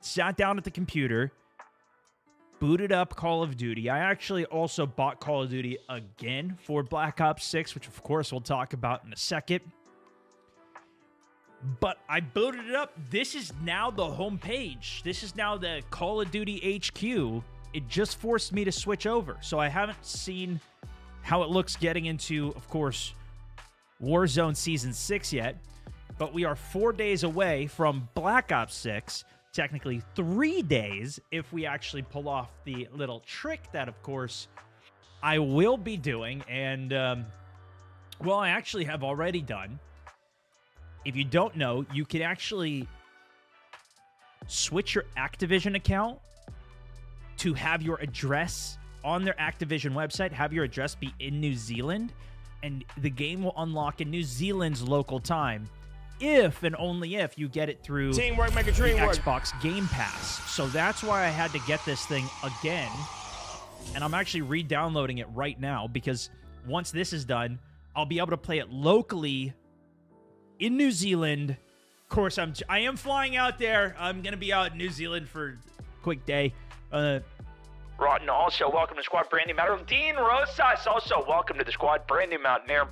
sat down at the computer, booted up Call of Duty. I actually also bought Call of Duty again for Black Ops 6, which of course we'll talk about in a second. But I booted it up. This is now the home page. This is now the Call of Duty HQ. It just forced me to switch over. So I haven't seen how it looks getting into, of course, Warzone Season 6 yet. But we are 4 days away from Black Ops 6. Technically 3 days if we actually pull off the little trick that, of course, I will be doing. And, well, I actually have already done. If you don't know, you can actually switch your Activision account to have your address on their Activision website, have your address be in New Zealand, and the game will unlock in New Zealand's local time. If and only if you get it through Teamwork, make a dream the work. Xbox Game Pass. So that's why I had to get this thing again. And I'm actually re-downloading it right now because once this is done, I'll be able to play it locally in New Zealand. Of course, I am flying out there. I'm going to be out in New Zealand for a quick day. Rotten, also welcome to the squad, brand new Mountaineer. Dean Rosas, also welcome to the squad, brand new Mountaineer.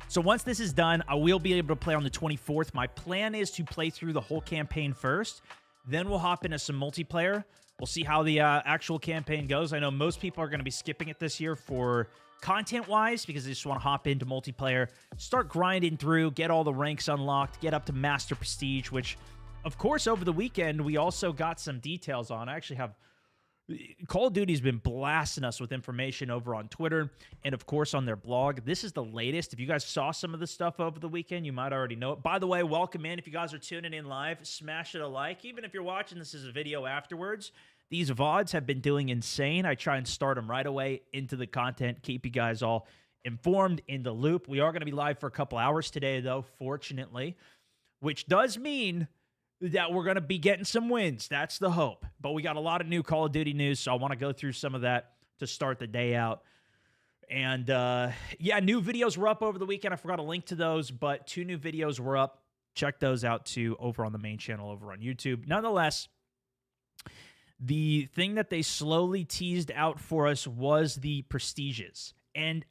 So once this is done, I will be able to play on the 24th. My plan is to play through the whole campaign first. Then we'll hop into some multiplayer. We'll see how the actual campaign goes. I know most people are going to be skipping it this year for content-wise because they just want to hop into multiplayer, start grinding through, get all the ranks unlocked, get up to Master Prestige, which, of course, over the weekend, we also got some details on. I actually have... Call of Duty's been blasting us with information over on Twitter and, of course, on their blog. This is the latest. If you guys saw some of the stuff over the weekend, you might already know it. By the way, welcome in. If you guys are tuning in live, smash it a like. Even if you're watching this as a video afterwards, these VODs have been doing insane. I try and start them right away into the content, keep you guys all informed, in the loop. We are going to be live for a couple hours today, though, fortunately, which does mean that we're going to be getting some wins. That's the hope. But we got a lot of new Call of Duty news, so I want to go through some of that to start the day out. And, yeah, new videos were up over the weekend. I forgot to link to those, but 2 new videos were up. Check those out, too, over on the main channel over on YouTube. Nonetheless, the thing that they slowly teased out for us was the prestiges. And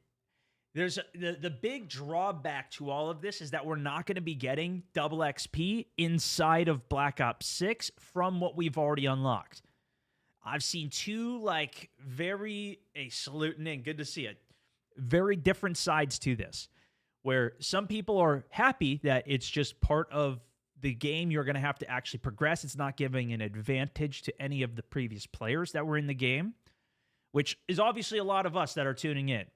there's the big drawback to all of this is that we're not going to be getting double XP inside of Black Ops 6 from what we've already unlocked. I've seen 2, like, saluting in, good to see it, very different sides to this, where some people are happy that it's just part of the game. You're going to have to actually progress. It's not giving an advantage to any of the previous players that were in the game, which is obviously a lot of us that are tuning in.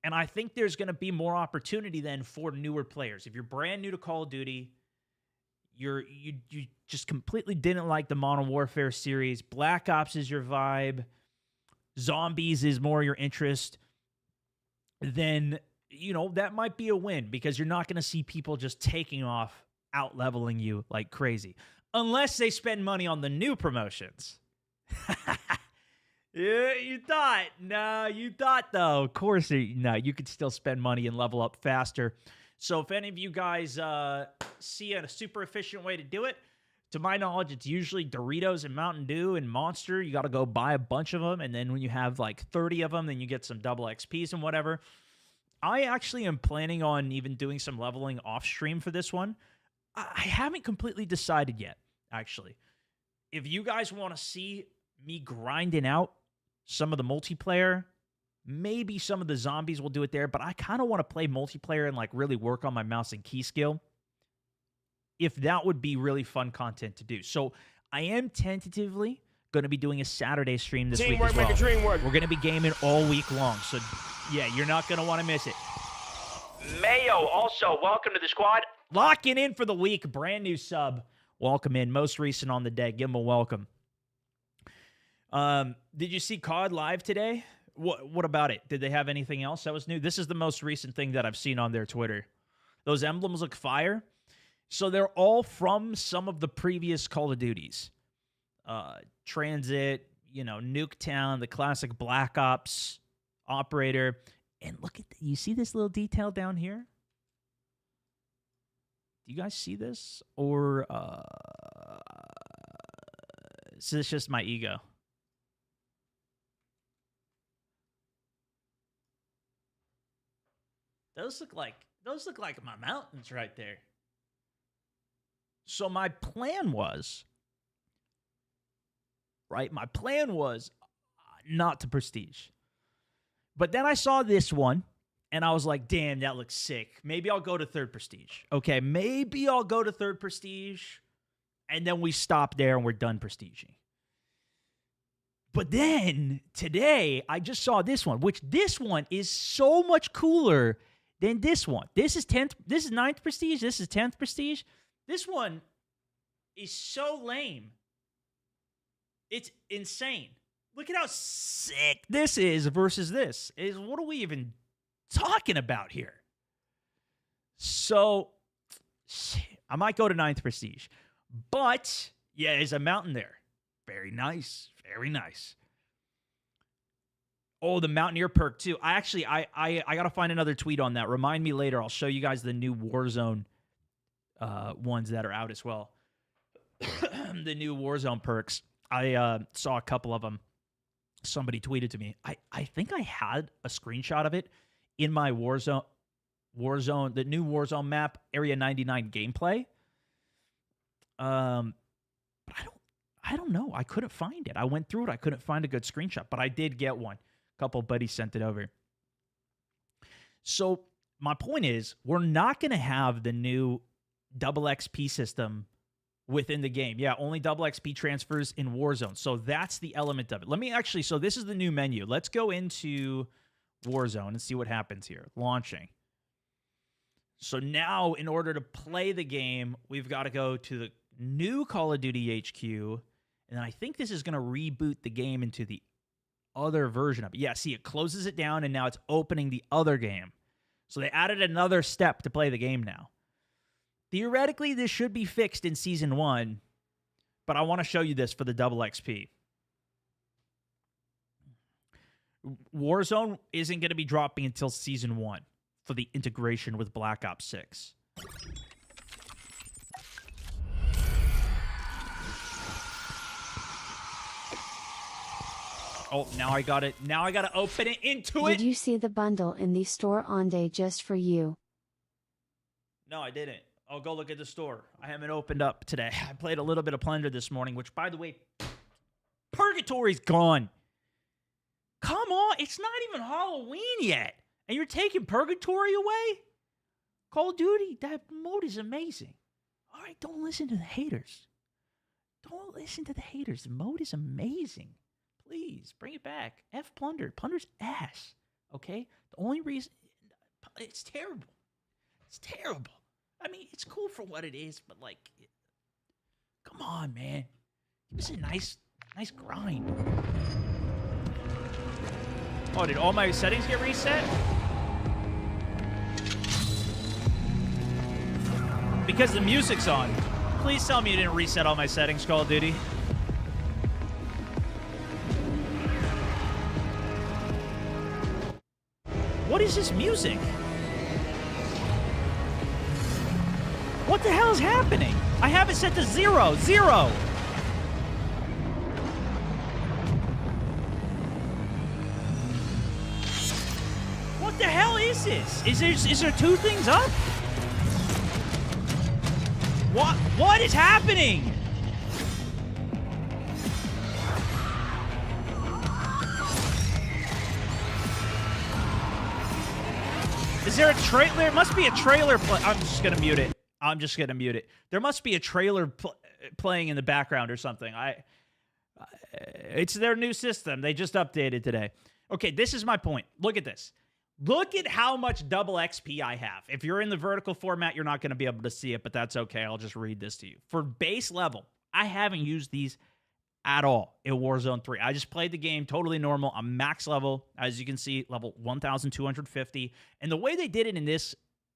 And I think there's going to be more opportunity then for newer players. If you're brand new to Call of Duty, you just completely didn't like the Modern Warfare series, Black Ops is your vibe, Zombies is more your interest, then, you know, that might be a win because you're not going to see people just taking off, out-leveling you like crazy. Unless they spend money on the new promotions. Yeah, you thought. No, you thought, though. Of course, no, you could still spend money and level up faster. So if any of you guys see a super efficient way to do it, to my knowledge, it's usually Doritos and Mountain Dew and Monster. You got to go buy a bunch of them, and then when you have like 30 of them, then you get some double XPs and whatever. I actually am planning on even doing some leveling off-stream for this one. I haven't completely decided yet, actually. If you guys want to see me grinding out some of the multiplayer, maybe some of the zombies will do it there, but I kind of want to play multiplayer and like really work on my mouse and key skill. If that would be really fun content to do. So I am tentatively going to be doing a Saturday stream this week as well. Make a dream work. We're going to be gaming all week long. So yeah, you're not going to want to miss it. Mayo, also welcome to the squad. Locking in for the week. Brand new sub. Welcome in. Most recent on the day. Give them a welcome. Did you see COD live today? What about it? Did they have anything else that was new? This is the most recent thing that I've seen on their Twitter. Those emblems look fire. So they're all from some of the previous Call of Duties. Transit, you know, Nuketown, the classic Black Ops operator. And look at you see this little detail down here? Do you guys see this? Or So it's just my ego. Those look like my mountains right there. So my plan was, right? My plan was not to prestige. But then I saw this one, and I was like, damn, that looks sick. Maybe I'll go to third prestige. Okay, maybe I'll go to third prestige, and then we stop there and we're done prestiging. But then today, I just saw this one, which this one is so much cooler than this one. This is 10th, this is 9th prestige, this is 10th prestige. This one is so lame. It's insane. Look at how sick this is versus this. What are we even talking about here? So, I might go to 9th prestige. But, yeah, there's a mountain there. Very nice. Very nice. Oh, the Mountaineer perk, too. I got to find another tweet on that. Remind me later. I'll show you guys the new Warzone ones that are out as well. The new Warzone perks. I saw a couple of them. Somebody tweeted to me. I think I had a screenshot of it in my Warzone, the new Warzone map, Area 99 gameplay. But I don't know. I couldn't find it. I went through it. I couldn't find a good screenshot, but I did get one. A couple of buddies sent it over. So my point is, we're not going to have the new double XP system within the game. Yeah, only double XP transfers in Warzone. So that's the element of it. Let me actually, so this is the new menu. Let's go into Warzone and see what happens here. Launching. So now, in order to play the game, we've got to go to the new Call of Duty HQ. And then I think this is going to reboot the game into the other version of it. Yeah, see, it closes it down, and now it's opening the other game. So they added another step to play the game now. Theoretically, this should be fixed in Season 1, but I want to show you this for the double XP. Warzone isn't going to be dropping until Season 1 for the integration with Black Ops 6. Oh, now I got it. Now I got to open it into it. Did you see the bundle in the store on day just for you? No, I didn't. I'll go look at the store. I haven't opened up today. I played a little bit of Plunder this morning, which, by the way, Purgatory's gone. Come on. It's not even Halloween yet. And you're taking Purgatory away? Call of Duty, that mode is amazing. All right, don't listen to the haters. Don't listen to the haters. The mode is amazing. Please, bring it back. F Plunder. Plunder's ass. Okay? The only reason... It's terrible. It's terrible. I mean, it's cool for what it is, but, like... Come on, man. Give us a nice grind. Oh, did all my settings get reset? Because the music's on. Please tell me you didn't reset all my settings, Call of Duty. What is this music? What the hell is happening? I have it set to 0. 0. What the hell is this? Is there two things up? What is happening? Is there a trailer? There must be a trailer. I'm just gonna mute it. I'm just gonna mute it. There must be a trailer playing in the background or something. It's their new system. They just updated today. Okay, this is my point. Look at this. Look at how much double XP I have. If you're in the vertical format, you're not going to be able to see it, but that's okay. I'll just read this to you. For base level, I haven't used these at all in Warzone 3. I just played the game totally normal. I'm max level, as you can see, level 1,250. And the way they did it in this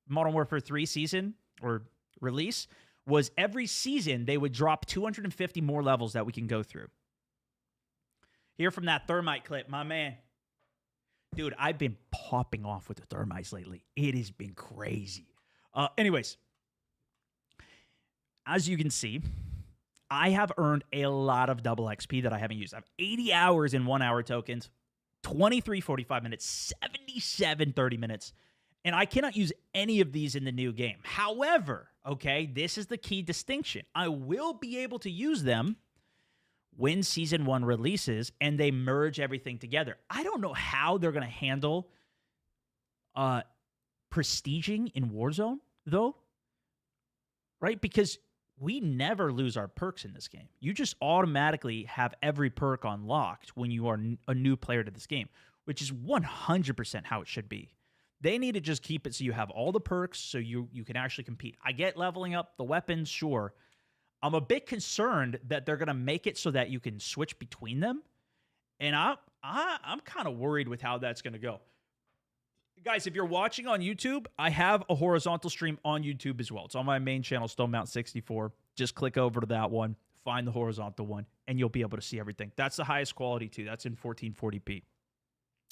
Modern Warfare 3 season or release was every season they would drop 250 more levels that we can go through. Hear from that Thermite clip, my man. Dude, I've been popping off with the thermites lately. It has been crazy. Anyways, as you can see, I have earned a lot of double XP that I haven't used. I have 80 hours in 1 hour tokens, 23 45 minutes, 77 30 minutes, and I cannot use any of these in the new game. However, okay, this is the key distinction. I will be able to use them when Season 1 releases and they merge everything together. I don't know how they're going to handle prestiging in Warzone, though, right? Because we never lose our perks in this game. You just automatically have every perk unlocked when you are a new player to this game, which is 100% how it should be. They need to just keep it so you have all the perks so you can actually compete. I get leveling up the weapons, sure. I'm a bit concerned that they're going to make it so that you can switch between them. And I'm kind of worried with how that's going to go. Guys, if you're watching on YouTube, I have a horizontal stream on YouTube as well. It's on my main channel, StoneMount64. Just click over to that one, find the horizontal one, and you'll be able to see everything. That's the highest quality too. That's in 1440p.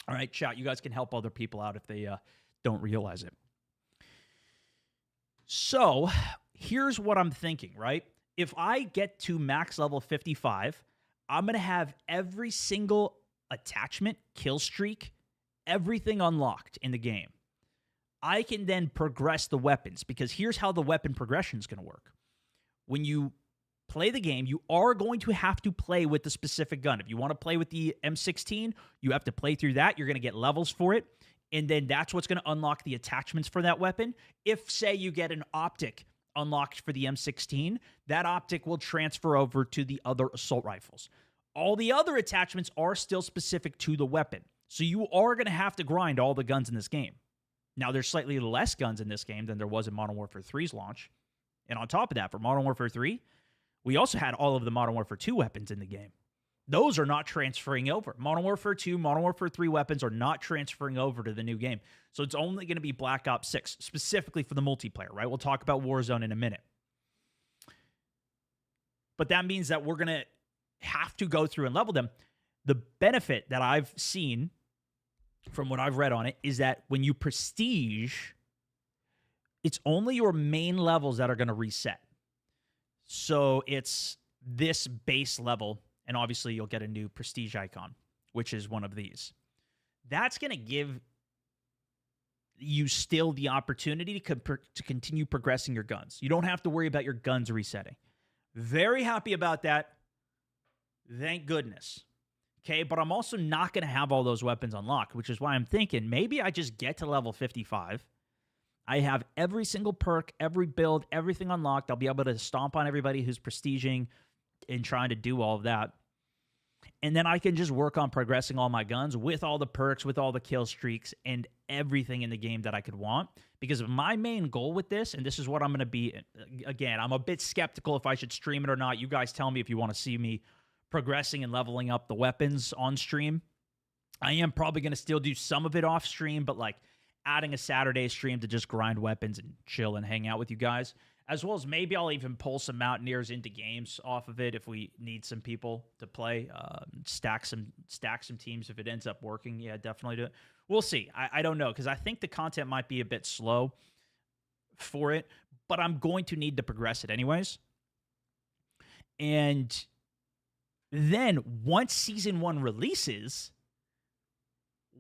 All right, chat. You guys can help other people out if they don't realize it. So here's what I'm thinking, right? If I get to max level 55, I'm going to have every single attachment, kill streak, everything unlocked in the game. I can then progress the weapons, because here's how the weapon progression is going to work. When you play the game, you are going to have to play with the specific gun. If you want to play with the M16, you have to play through that. You're going to get levels for it, and then that's what's going to unlock the attachments for that weapon. If, say, you get an optic unlocked for the M16, that optic will transfer over to the other assault rifles. All the other attachments are still specific to the weapon. So you are going to have to grind all the guns in this game. Now, there's slightly less guns in this game than there was in Modern Warfare 3's launch. And on top of that, for Modern Warfare 3, we also had all of the Modern Warfare 2 weapons in the game. Those are not transferring over. Modern Warfare 2, Modern Warfare 3 weapons are not transferring over to the new game. So it's only going to be Black Ops 6, specifically for the multiplayer, right? We'll talk about Warzone in a minute. But that means that we're going to have to go through and level them. The benefit that I've seen from what I've read on it is that when you prestige, it's only your main levels that are going to reset. So it's this base level, and obviously you'll get a new prestige icon, which is one of these. That's going to give you still the opportunity to continue progressing your guns. You don't have to worry about your guns resetting. Very happy about that. Thank goodness. Okay, but I'm also not going to have all those weapons unlocked, which is why I'm thinking maybe I just get to level 55. I have every single perk, every build, everything unlocked. I'll be able to stomp on everybody who's prestiging and trying to do all of that. And then I can just work on progressing all my guns with all the perks, with all the kill streaks, and everything in the game that I could want. Because my main goal with this, and this is what I'm going to be, again, I'm a bit skeptical if I should stream it or not. You guys tell me if you want to see me progressing and leveling up the weapons on stream. I am probably going to still do some of it off stream, but like adding a Saturday stream to just grind weapons and chill and hang out with you guys, as well as maybe I'll even pull some Mountaineers into games off of it if we need some people to play, stack some teams if it ends up working. Yeah, definitely do it. We'll see. I don't know, because I think the content might be a bit slow for it, but I'm going to need to progress it anyways. And then once Season 1 releases,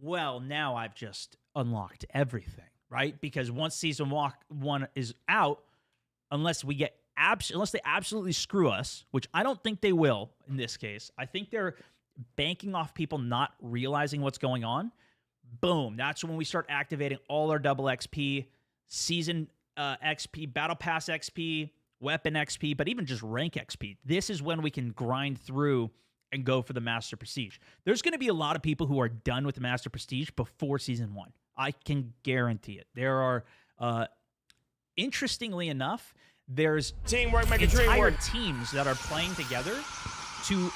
well, now I've just unlocked everything, right? Because once Season 1 is out, unless they absolutely screw us, which I don't think they will in this case, I think they're banking off people not realizing what's going on. Boom, that's when we start activating all our double XP, Season XP, Battle Pass XP, Weapon XP, but even just rank XP. This is when we can grind through and go for the Master Prestige. There's going to be a lot of people who are done with the Master Prestige before Season 1. I can guarantee it. There are, interestingly enough, there's teamwork, make a dream entire work. teams that are playing together to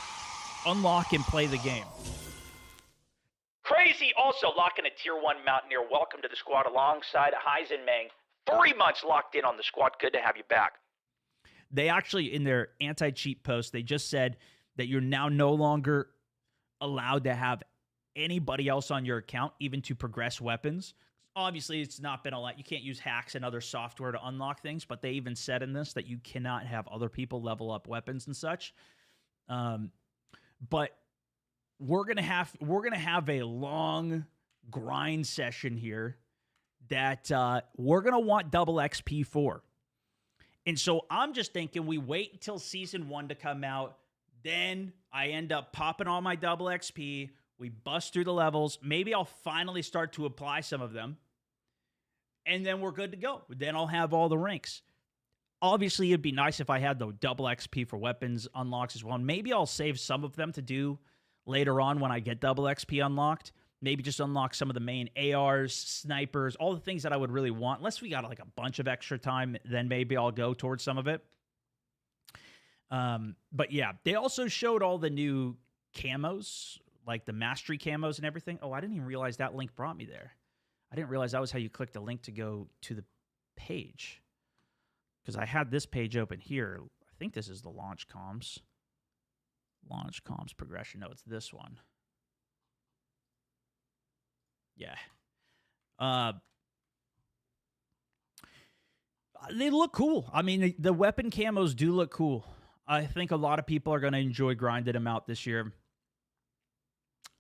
unlock and play the game. Crazy also locking a Tier 1 Mountaineer. Welcome to the squad alongside Heisenmang. 3 months locked in on the squad. Good to have you back. They actually, in their anti-cheat post, they just said that you're now no longer allowed to have anybody else on your account, even to progress weapons. Obviously, it's not been a lot. You can't use hacks and other software to unlock things, but they even said in this that you cannot have other people level up weapons and such. But we're gonna have a long grind session here that we're gonna want double XP for. And so I'm just thinking we wait until season 1 to come out. Then I end up popping all my double XP. We bust through the levels. Maybe I'll finally start to apply some of them. And then we're good to go. Then I'll have all the ranks. Obviously, it'd be nice if I had the double XP for weapons unlocks as well. And maybe I'll save some of them to do later on when I get double XP unlocked. Maybe just unlock some of the main ARs, snipers, all the things that I would really want. Unless we got like a bunch of extra time, then maybe I'll go towards some of it. But yeah, they also showed all the new camos, like the mastery camos and everything. Oh, I didn't even realize that link brought me there. I didn't realize that was how you click the link to go to the page. Because I had this page open here. I think this is the launch comms. Launch comms progression. No, it's this one. Yeah. They look cool. I mean, the weapon camos do look cool. I think a lot of people are going to enjoy grinding them out this year.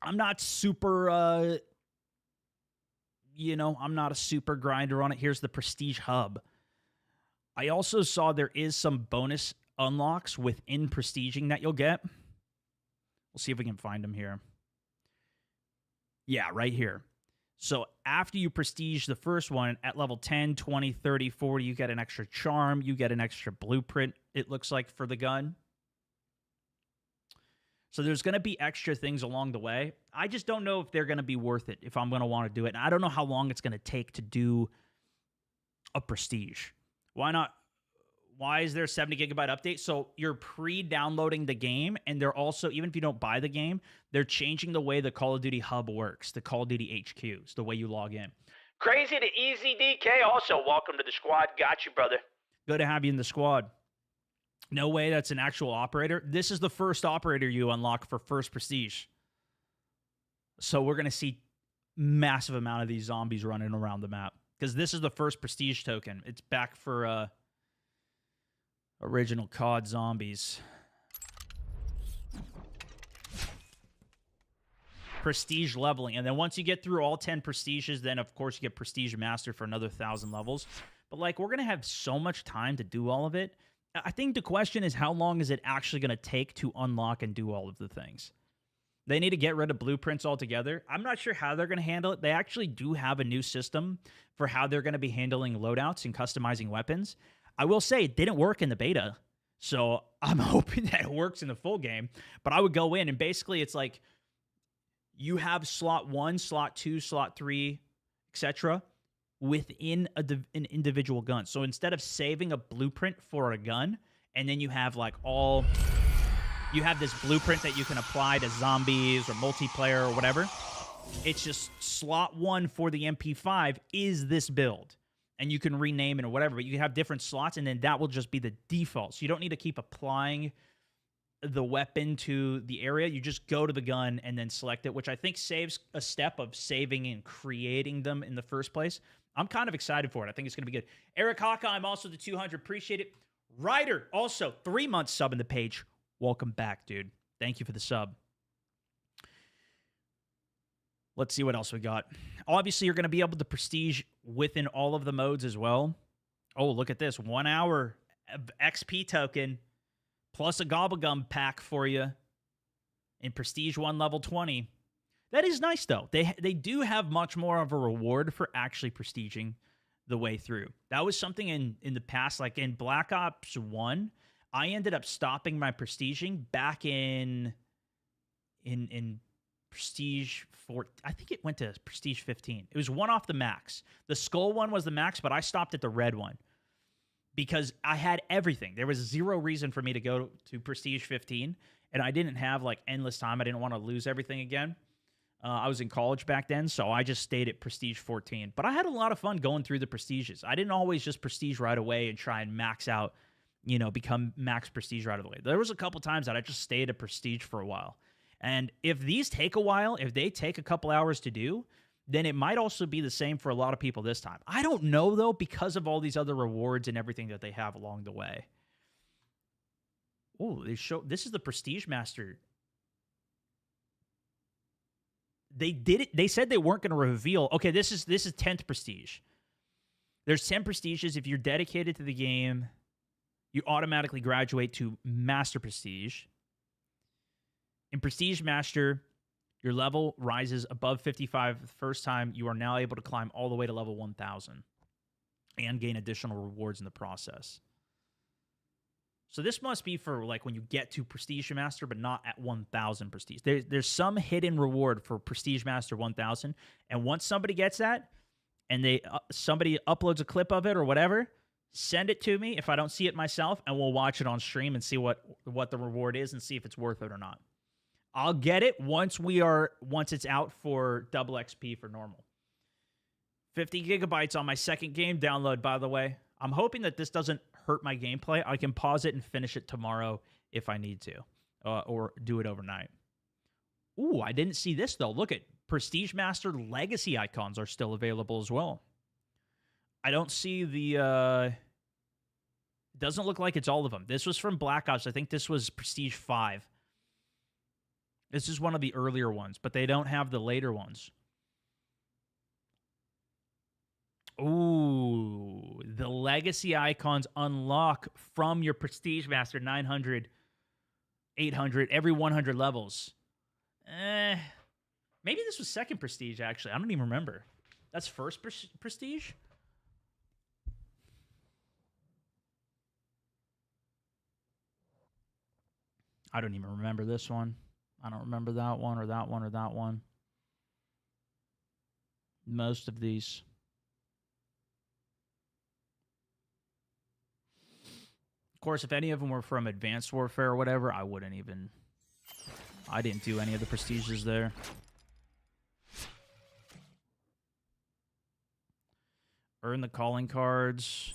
I'm not super, I'm not a super grinder on it. Here's the Prestige Hub. I also saw there is some bonus unlocks within Prestiging that you'll get. We'll see if we can find them here. Yeah, right here. So after you prestige the first one at level 10, 20, 30, 40, you get an extra charm. You get an extra blueprint, it looks like, for the gun. So there's going to be extra things along the way. I just don't know if they're going to be worth it, if I'm going to want to do it. And I don't know how long it's going to take to do a prestige. Why not? Why is there a 70 gigabyte update? So you're pre-downloading the game, and they're also, even if you don't buy the game, they're changing the way the Call of Duty hub works, the Call of Duty HQs, the way you log in. Crazy to Easy DK, also welcome to the squad. Got you, brother. Good to have you in the squad. No way that's an actual operator. This is the first operator you unlock for first prestige. So we're going to see massive amount of these zombies running around the map, because this is the first prestige token. It's back for original COD zombies. Prestige leveling. And then once you get through all 10 prestiges, then of course you get Prestige Master for another 1,000 levels. But like, we're going to have so much time to do all of it. I think the question is, how long is it actually going to take to unlock and do all of the things? They need to get rid of blueprints altogether. I'm not sure how they're going to handle it. They actually do have a new system for how they're going to be handling loadouts and customizing weapons. I will say it didn't work in the beta, so I'm hoping that it works in the full game. But I would go in, and basically it's like you have slot 1, slot 2, slot 3, etc. within an individual gun. So instead of saving a blueprint for a gun, and then you have like you have this blueprint that you can apply to zombies or multiplayer or whatever, it's just slot 1 for the MP5 is this build. And you can rename it or whatever, but you can have different slots, and then that will just be the default. So you don't need to keep applying the weapon to the area. You just go to the gun and then select it, which I think saves a step of saving and creating them in the first place. I'm kind of excited for it. I think it's going to be good. Eric Haka, I'm also the 200. Appreciate it. Ryder, also 3 months sub in the page. Welcome back, dude. Thank you for the sub. Let's see what else we got. Obviously, you're going to be able to prestige within all of the modes as well. Oh, look at this. 1 hour of XP token plus a Gobblegum pack for you in Prestige 1 level 20. That is nice, though. They do have much more of a reward for actually prestiging the way through. That was something in the past, like in Black Ops 1, I ended up stopping my prestiging back in Prestige 4. I think it went to Prestige 15. It was one off the max. The skull one was the max, but I stopped at the red one because I had everything. There was zero reason for me to go to Prestige 15, and I didn't have like endless time. I didn't want to lose everything again. I was in college back then, so I just stayed at Prestige 14. But I had a lot of fun going through the prestiges. I didn't always just prestige right away and try and max out, become max prestige right away. There was a couple times that I just stayed at prestige for a while. And if these take a while, if they take a couple hours to do, then it might also be the same for a lot of people this time. I don't know, though, because of all these other rewards and everything that they have along the way. Oh, this is the Prestige Master. They did it. They said they weren't going to reveal. Okay, this is 10th Prestige. There's 10 Prestiges. If you're dedicated to the game, you automatically graduate to Master Prestige. In Prestige Master, your level rises above 55 the first time. You are now able to climb all the way to level 1,000 and gain additional rewards in the process. So this must be for like when you get to Prestige Master, but not at 1,000 Prestige. There's some hidden reward for Prestige Master 1,000, and once somebody gets that, and somebody uploads a clip of it or whatever, send it to me if I don't see it myself, and we'll watch it on stream and see what the reward is and see if it's worth it or not. I'll get it once it's out for double XP for normal. 50 gigabytes on my second game download, by the way. I'm hoping that this doesn't hurt my gameplay. I can pause it and finish it tomorrow if I need to, or do it overnight. Ooh, I didn't see this, though. Look at Prestige Master Legacy icons are still available as well. I don't see the... doesn't look like it's all of them. This was from Black Ops. I think this was Prestige 5. This is one of the earlier ones, but they don't have the later ones. Ooh, the legacy icons unlock from your Prestige Master 900, 800, every 100 levels. Maybe this was second Prestige, actually. I don't even remember. That's first Prestige? I don't even remember this one. I don't remember that one or that one or that one. Most of these. Of course, if any of them were from Advanced Warfare or whatever, I wouldn't even... I didn't do any of the prestiges there. Earn the calling cards.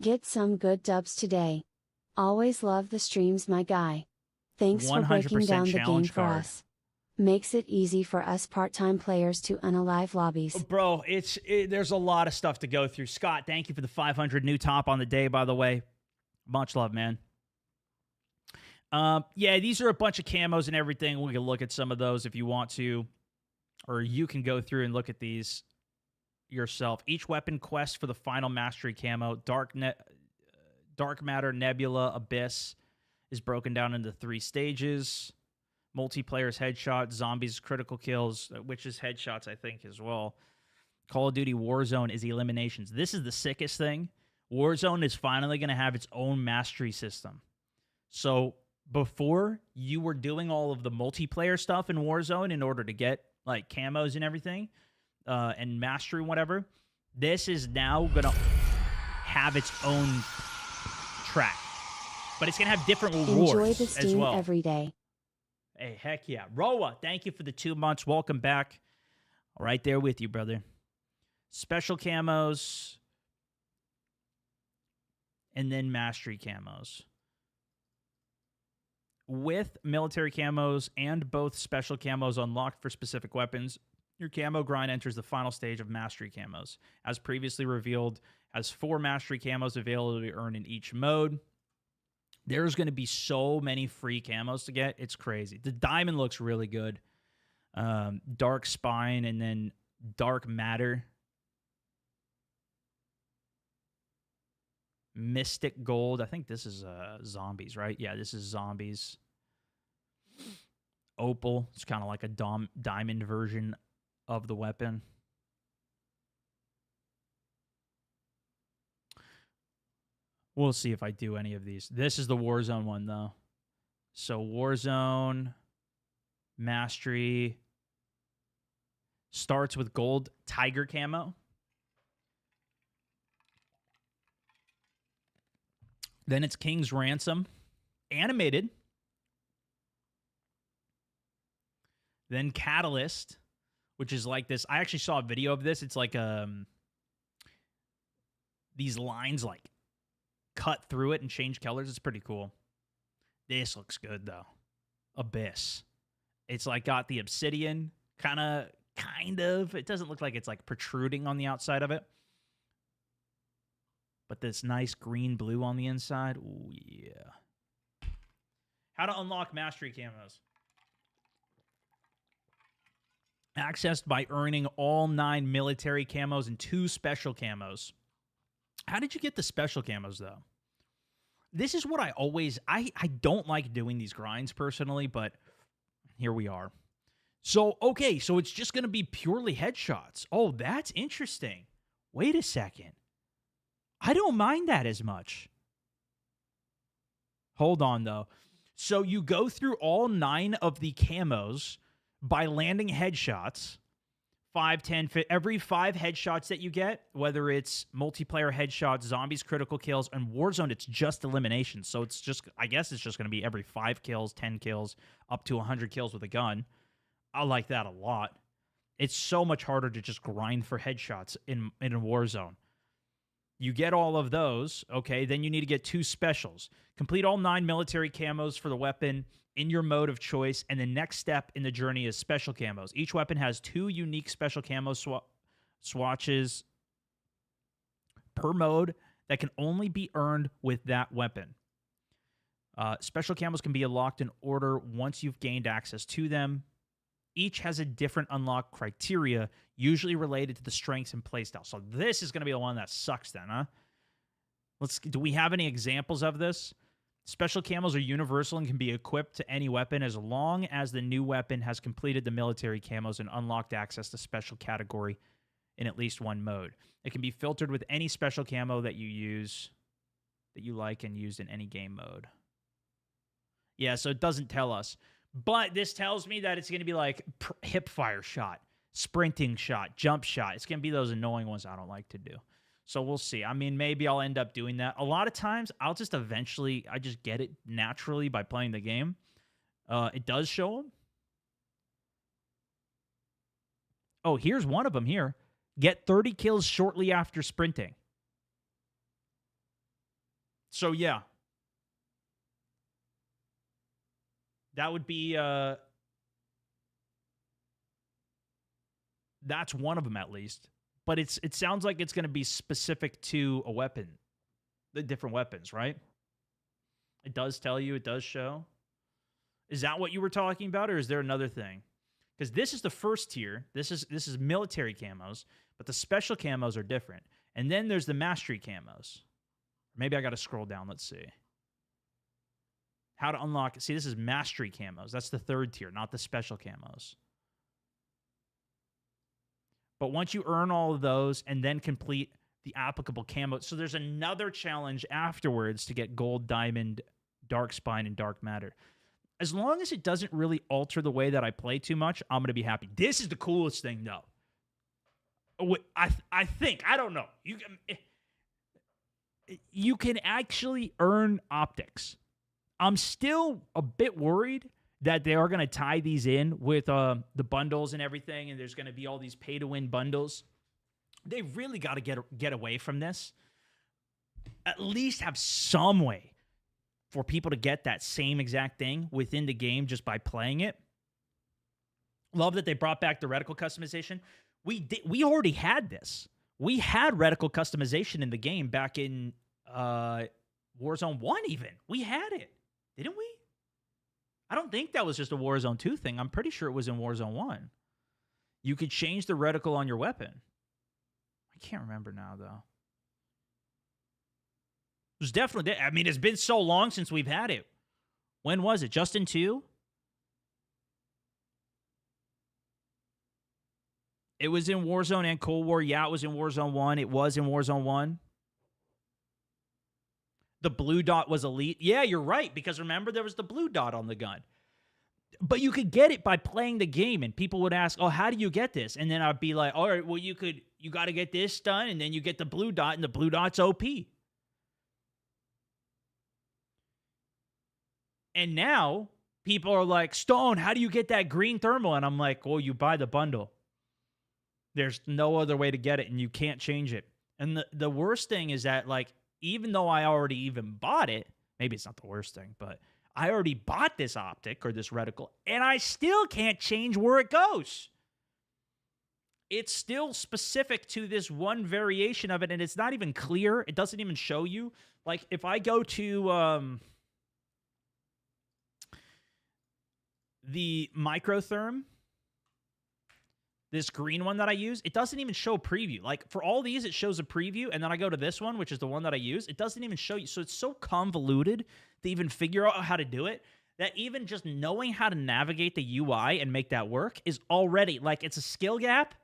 Get some good dubs today. Always love the streams, my guy. Thanks for breaking down the game for us. Makes it easy for us part-time players to unalive lobbies. Bro, there's a lot of stuff to go through. Scott, thank you for the 500 new top on the day, by the way. Much love, man. Yeah, these are a bunch of camos and everything. We can look at some of those if you want to. Or you can go through and look at these yourself. Each weapon quest for the final mastery camo. Dark Matter, Nebula, Abyss is broken down into 3 stages. Multiplayer's headshot, zombies critical kills, which is headshots, I think, as well. Call of Duty Warzone is eliminations. This is the sickest thing. Warzone is finally going to have its own mastery system. So before, you were doing all of the multiplayer stuff in Warzone in order to get like camos and everything, and mastery and whatever. This is now going to have its own track. But it's going to have different rewards Enjoy the Steam as well. Every day. Hey, heck yeah. Roa, thank you for the 2 months. Welcome back. Right there with you, brother. Special camos. And then mastery camos. With military camos and both special camos unlocked for specific weapons, your camo grind enters the final stage of mastery camos. As previously revealed, has 4 mastery camos available to earn in each mode. There's going to be so many free camos to get. It's crazy. The diamond looks really good. Dark Spine and then Dark Matter. Mystic Gold. I think this is zombies, right? Yeah, this is zombies. Opal. It's kind of like a diamond version of the weapon. We'll see if I do any of these. This is the Warzone one, though. So Warzone, Mastery, starts with gold tiger camo. Then it's King's Ransom, animated. Then Catalyst, which is like this. I actually saw a video of this. It's like these lines like cut through it and change colors. It's pretty cool. This looks good though. Abyss. It's like got the obsidian kind kind of. It doesn't look like it's like protruding on the outside of it. But this nice green-blue on the inside. Ooh, yeah. How to unlock mastery camos. Accessed by earning all 9 military camos and 2 special camos. How did you get the special camos, though? This is what I always... I don't like doing these grinds, personally, but here we are. So, okay, so it's just going to be purely headshots. Oh, that's interesting. Wait a second. I don't mind that as much. Hold on, though. So you go through all 9 of the camos by landing headshots. 5, 10, 50, every 5 headshots that you get, whether it's multiplayer headshots, zombies, critical kills, and Warzone, it's just elimination. So it's just, I guess it's just going to be every 5 kills, 10 kills, up to 100 kills with a gun. I like that a lot. It's so much harder to just grind for headshots in Warzone. You get all of those, okay, then you need to get 2 specials. Complete all 9 military camos for the weapon in your mode of choice, and the next step in the journey is special camos. Each weapon has 2 unique special camo swatches per mode that can only be earned with that weapon. Special camos can be unlocked in order once you've gained access to them. Each has a different unlock criteria, usually related to the strengths and playstyle. So this is going to be the one that sucks then, huh? Do we have any examples of this? Special camos are universal and can be equipped to any weapon as long as the new weapon has completed the military camos and unlocked access to special category in at least one mode. It can be filtered with any special camo that you use, that you like and used in any game mode. Yeah, so it doesn't tell us. But this tells me that it's going to be like hip fire shot, sprinting shot, jump shot. It's going to be those annoying ones I don't like to do. So we'll see. I mean, maybe I'll end up doing that. A lot of times, I just get it naturally by playing the game. It does show them. Oh, here's one of them here. Get 30 kills shortly after sprinting. So, yeah. That would be, that's one of them at least. But it sounds like it's going to be specific to a weapon. The different weapons, right? It does tell you, it does show. Is that what you were talking about, or is there another thing? Because this is the first tier. This is military camos, but the special camos are different. And then there's the mastery camos. Maybe I got to scroll down. Let's see. How to unlock... See, this is mastery camos. That's the third tier, not the special camos. But once you earn all of those and then complete the applicable camo... So there's another challenge afterwards to get gold, diamond, dark spine, and dark matter. As long as it doesn't really alter the way that I play too much, I'm going to be happy. This is the coolest thing, though. I think. I don't know. You can actually earn optics. I'm still a bit worried that they are going to tie these in with the bundles and everything, and there's going to be all these pay-to-win bundles. They really got to get away from this. At least have some way for people to get that same exact thing within the game just by playing it. Love that they brought back the reticle customization. We already had this. We had reticle customization in the game back in Warzone 1 even. We had it. Didn't we? I don't think that was just a Warzone 2 thing. I'm pretty sure it was in Warzone 1. You could change the reticle on your weapon. I can't remember now, though. It was definitely... I mean, it's been so long since we've had it. When was it? Just in 2? It was in Warzone and Cold War. Yeah, it was in Warzone 1. It was in Warzone 1. The blue dot was elite. Yeah, you're right, because remember, there was the blue dot on the gun. But you could get it by playing the game, and people would ask, oh, how do you get this? And then I'd be like, all right, well, you got to get this done, and then you get the blue dot, and the blue dot's OP. And now, people are like, Stone, how do you get that green thermal? And I'm like, well, you buy the bundle. There's no other way to get it, and you can't change it. And the worst thing is that, like, even though I already even bought it, maybe it's not the worst thing, but I already bought this optic or this reticle, and I still can't change where it goes. it's still specific to this one variation of it, and it's not even clear. It doesn't even show you. Like, if I go to the microtherm, this green one that I use, it doesn't even show a preview. Like, for all these, it shows a preview, and then I go to this one, which is the one that I use. It doesn't even show you. So it's so convoluted to even figure out how to do it that even just knowing how to navigate the UI and make that work is already, like, it's a skill gap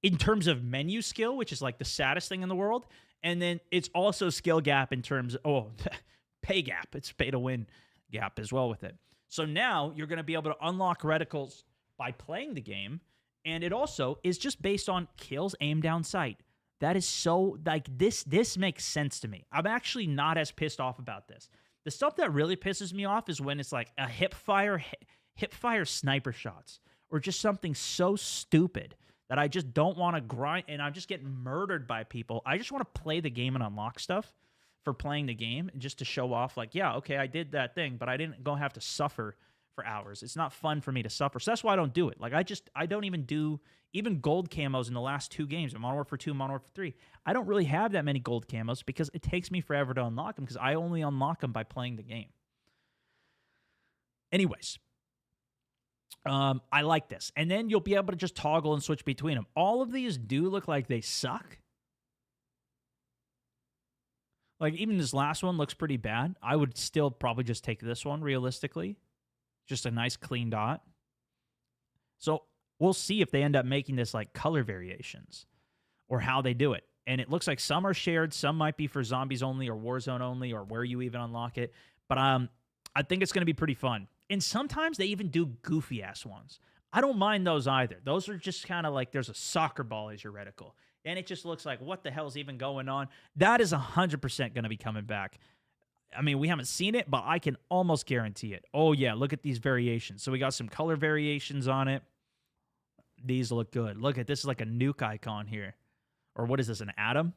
in terms of menu skill, which is, like, the saddest thing in the world. And then it's also skill gap in terms of, pay gap. It's pay to win gap as well with it. So now you're going to be able to unlock reticles by playing the game. And it also is just based on kills aimed down sight. That is so, like, this makes sense to me. I'm actually not as pissed off about this. The stuff that really pisses me off is when it's like a hip fire sniper shots, or just something so stupid that I just don't want to grind, and I'm just getting murdered by people. I just want to play the game and unlock stuff for playing the game, just to show off, like, yeah, okay, I did that thing, but I didn't go have to suffer for hours. It's not fun for me to suffer. So that's why I don't do it. Like, I don't even do even gold camos in the last 2 games. Modern Warfare 2, Modern Warfare 3. I don't really have that many gold camos because it takes me forever to unlock them, because I only unlock them by playing the game. Anyways, I like this. And then you'll be able to just toggle and switch between them. All of these do look like they suck. Like, even this last one looks pretty bad. I would still probably just take this one, realistically. Just a nice clean dot. So we'll see if they end up making this like color variations or how they do it. And it looks like some are shared, some might be for zombies only or Warzone only, or where you even unlock it. But I think it's going to be pretty fun. And sometimes they even do goofy ass ones. I don't mind those either. Those are just kind of like, there's a soccer ball as your reticle, and it just looks like, what the hell is even going on? That is 100% going to be coming back. I mean, we haven't seen it, but I can almost guarantee it. Oh, yeah, look at these variations. So we got some color variations on it. These look good. Look at this, is like a nuke icon here. Or what is this, an atom?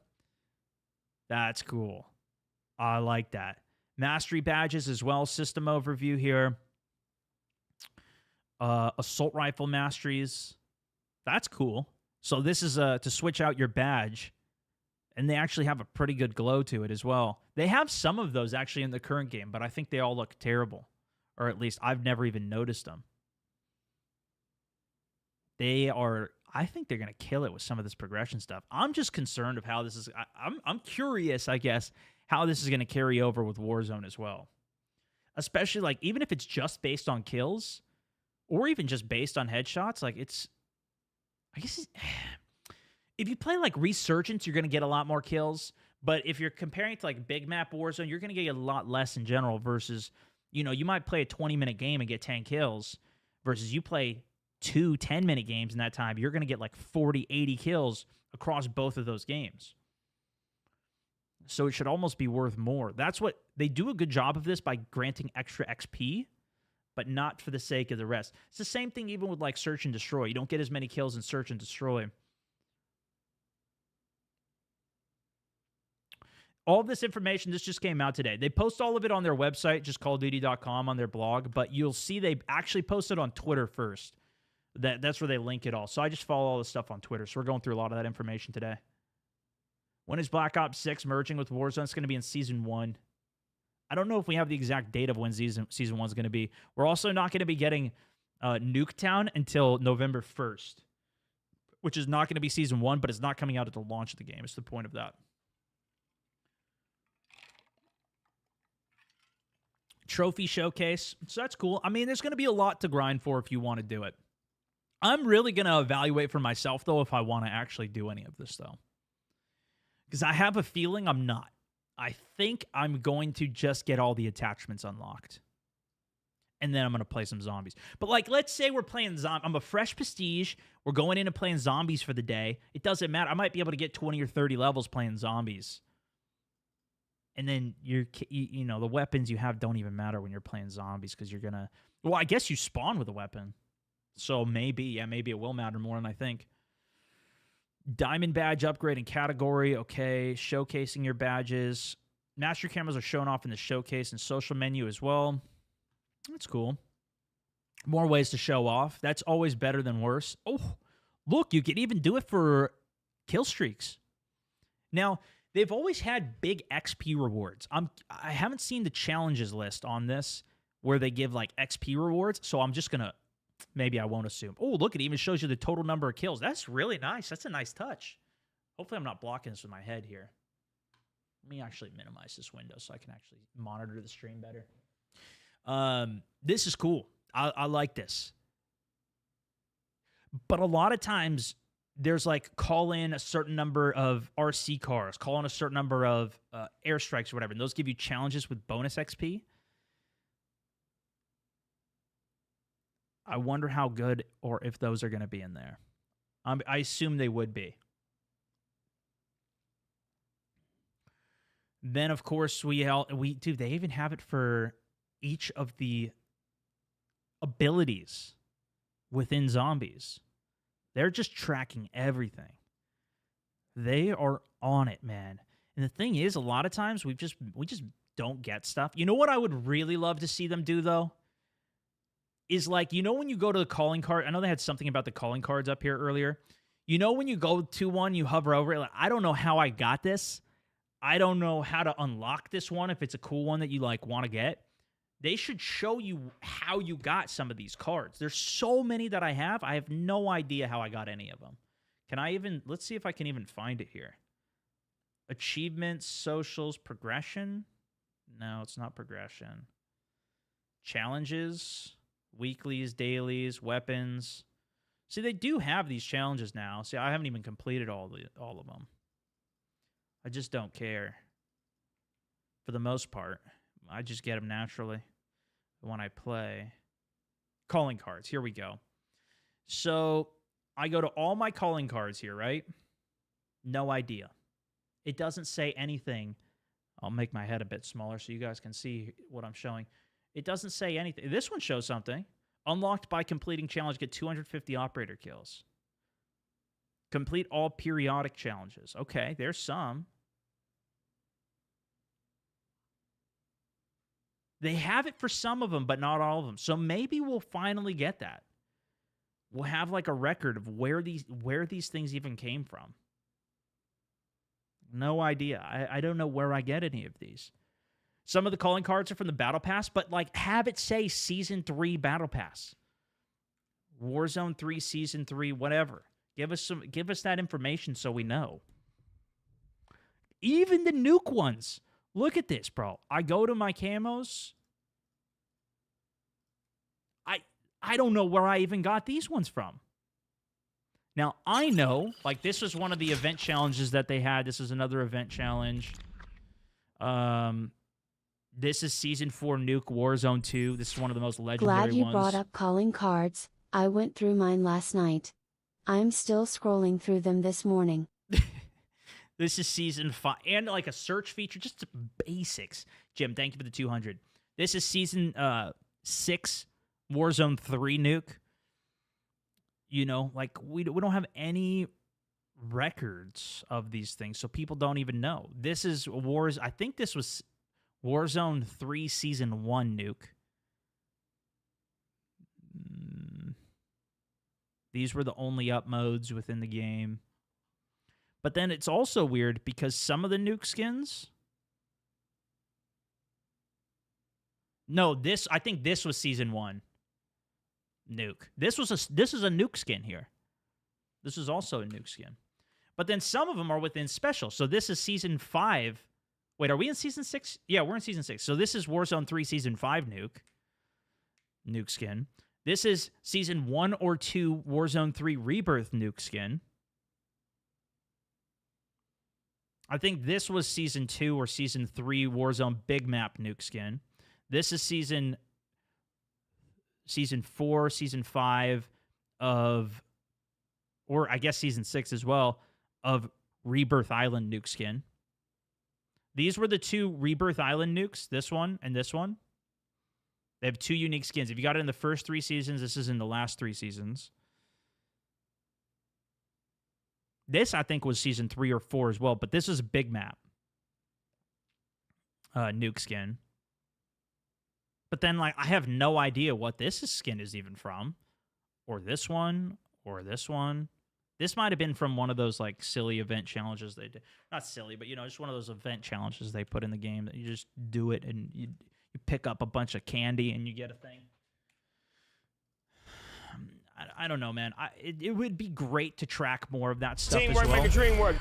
That's cool. I like that. Mastery badges as well. System overview here. Assault rifle masteries. That's cool. So this is to switch out your badge. And they actually have a pretty good glow to it as well. They have some of those actually in the current game, but I think they all look terrible. Or at least I've never even noticed them. I think they're going to kill it with some of this progression stuff. I'm just concerned of how this is. I'm curious, I guess, how this is going to carry over with Warzone as well. Especially, like, even if it's just based on kills, or even just based on headshots, like, I guess if you play like Resurgence, you're going to get a lot more kills. But if you're comparing it to like big map Warzone, you're going to get a lot less in general versus, you might play a 20-minute game and get 10 kills versus you play 2 10-minute games in that time. You're going to get like 40, 80 kills across both of those games. So it should almost be worth more. That's what they do, a good job of this by granting extra XP, but not for the sake of the rest. It's the same thing even with like Search and Destroy. You don't get as many kills in Search and Destroy. All this information, this just came out today. They post all of it on their website, just callofduty.com, on their blog, but you'll see they actually posted on Twitter first. That's where they link it all. So I just follow all this stuff on Twitter, so we're going through a lot of that information today. When is Black Ops 6 merging with Warzone? It's going to be in Season 1. I don't know if we have the exact date of when Season 1 is going to be. We're also not going to be getting Nuketown until November 1st, which is not going to be Season 1, but it's not coming out at the launch of the game. It's the point of that. Trophy showcase. So that's cool. I mean, there's going to be a lot to grind for if you want to do it. I'm really going to evaluate for myself, though, if I want to actually do any of this, though. Because I have a feeling I'm not. I think I'm going to just get all the attachments unlocked. And then I'm going to play some zombies. But, like, let's say we're playing zombies. I'm a fresh prestige. We're going in and playing zombies for the day. It doesn't matter. I might be able to get 20 or 30 levels playing zombies. And then the weapons you have don't even matter when you're playing zombies because you're going to... Well, I guess you spawn with a weapon. So maybe it will matter more than I think. Diamond badge upgrade and category. Okay. Showcasing your badges. Master cameras are shown off in the showcase and social menu as well. That's cool. More ways to show off. That's always better than worse. Oh, Look, you can even do it for kill streaks. Now, they've always had big XP rewards. I haven't seen the challenges list on this where they give like XP rewards, so I'm just gonna, maybe I won't assume. Oh, look, it even shows you the total number of kills. That's really nice. That's a nice touch. Hopefully I'm not blocking this with my head here. Let me actually minimize this window so I can actually monitor the stream better. This is cool. I like this. But a lot of times there's like call in a certain number of RC cars, call in a certain number of airstrikes or whatever, and those give you challenges with bonus XP. I wonder how good or if those are going to be in there. I assume they would be. Then, of course, we do. They even have it for each of the abilities within zombies. They're just tracking everything. They are on it, man. And the thing is, a lot of times we just don't get stuff. You know what I would really love to see them do though? Is like, you know, when you go to the calling card, I know they had something about the calling cards up here earlier. You know, when you go to one, you hover over it. Like, I don't know how I got this. I don't know how to unlock this one if it's a cool one that you like want to get. They should show you how you got some of these cards. There's so many that I have. I have no idea how I got any of them. Can I even, let's see if I can even find it here. Achievements, socials, progression. No, it's not progression. Challenges, weeklies, dailies, weapons. See, they do have these challenges now. See, I haven't even completed all of them. I just don't care. For the most part, I just get them naturally when I play. Calling cards. Here we go. So I go to all my calling cards here, right? No idea. It doesn't say anything. I'll make my head a bit smaller so you guys can see what I'm showing. It doesn't say anything. This one shows something. Unlocked by completing challenge, get 250 operator kills. Complete all periodic challenges. Okay, there's some. They have it for some of them, but not all of them. So maybe we'll finally get that. We'll have like a record of where these things even came from. No idea. I don't know where I get any of these. Some of the calling cards are from the Battle Pass, but like have it say Season 3 Battle Pass. Warzone 3, Season 3, whatever. Give us that information so we know. Even the nuke ones. Look at this, bro. I go to my camos. I don't know where I even got these ones from. Now, I know, like, this was one of the event challenges that they had. This is another event challenge. This is Season 4 Nuke Warzone 2. This is one of the most legendary ones. Glad you brought up calling cards. I went through mine last night. I'm still scrolling through them this morning. This is Season 5. And, like, a search feature. Just basics. Jim, thank you for the 200. This is Season 6 Warzone 3 Nuke. You know, like, we don't have any records of these things, so people don't even know. This is I think this was Warzone 3 Season 1 Nuke. These were the only up modes within the game. But then it's also weird because some of the nuke skins... No, I think this was Season 1 Nuke. This is a nuke skin here. This is also a nuke skin. But then some of them are within special. So this is Season 5. Wait, are we in Season 6? Yeah, we're in Season 6. So this is Warzone 3 Season 5 nuke skin. This is Season 1 or 2 Warzone 3 Rebirth nuke skin. I think this was Season 2 or Season 3 Warzone Big Map nuke skin. This is Season 4, Season 5 of, or I guess Season 6 as well, of Rebirth Island nuke skin. These were the two Rebirth Island nukes, this one and this one. They have two unique skins. If you got it in the first 3 seasons, this is in the last 3 seasons. This, I think, was Season 3 or 4 as well, but this is a big map nuke skin. But then, like, I have no idea what this skin is even from. Or this one, or this one. This might have been from one of those like silly event challenges they did. Not silly, but just one of those event challenges they put in the game that you just do it and you pick up a bunch of candy and you get a thing. I don't know, man. It would be great to track more of that stuff Teamwork as well. make a dream work.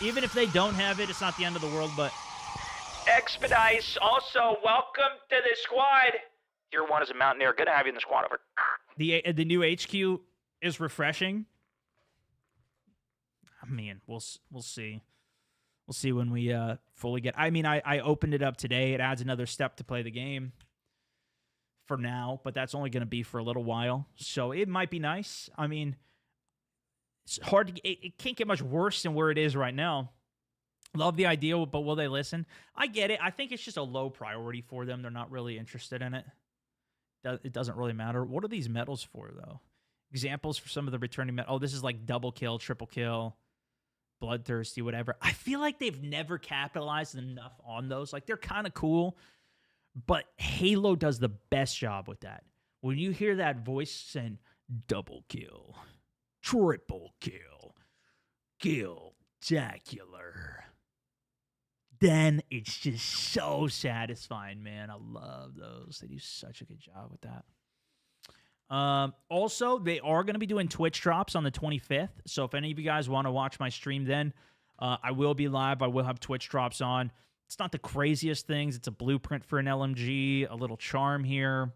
Even if they don't have it, it's not the end of the world, but... Expedice, also welcome to the squad. Tier 1 is a Mountaineer. Good to have you in the squad. Over. The new HQ is refreshing. I mean, we'll see. We'll see when we fully get... I mean, I opened it up today. It adds another step to play the game for now, but that's only going to be for a little while. So it might be nice. I mean, it's hard to... It can't get much worse than where it is right now. Love the idea, but will they listen? I get it. I think it's just a low priority for them. They're not really interested in it. It doesn't really matter. What are these medals for, though? Examples for some of the returning medals. Oh, this is like double kill, triple kill, bloodthirsty, whatever. I feel like they've never capitalized enough on those. Like, they're kind of cool, but Halo does the best job with that. When you hear that voice saying, double kill, triple kill, kill-tacular, then it's just so satisfying, man. I love those. They do such a good job with that. Also, they are going to be doing Twitch drops on the 25th. So if any of you guys want to watch my stream then, I will be live. I will have Twitch drops on. It's not the craziest things. It's a blueprint for an LMG, a little charm here.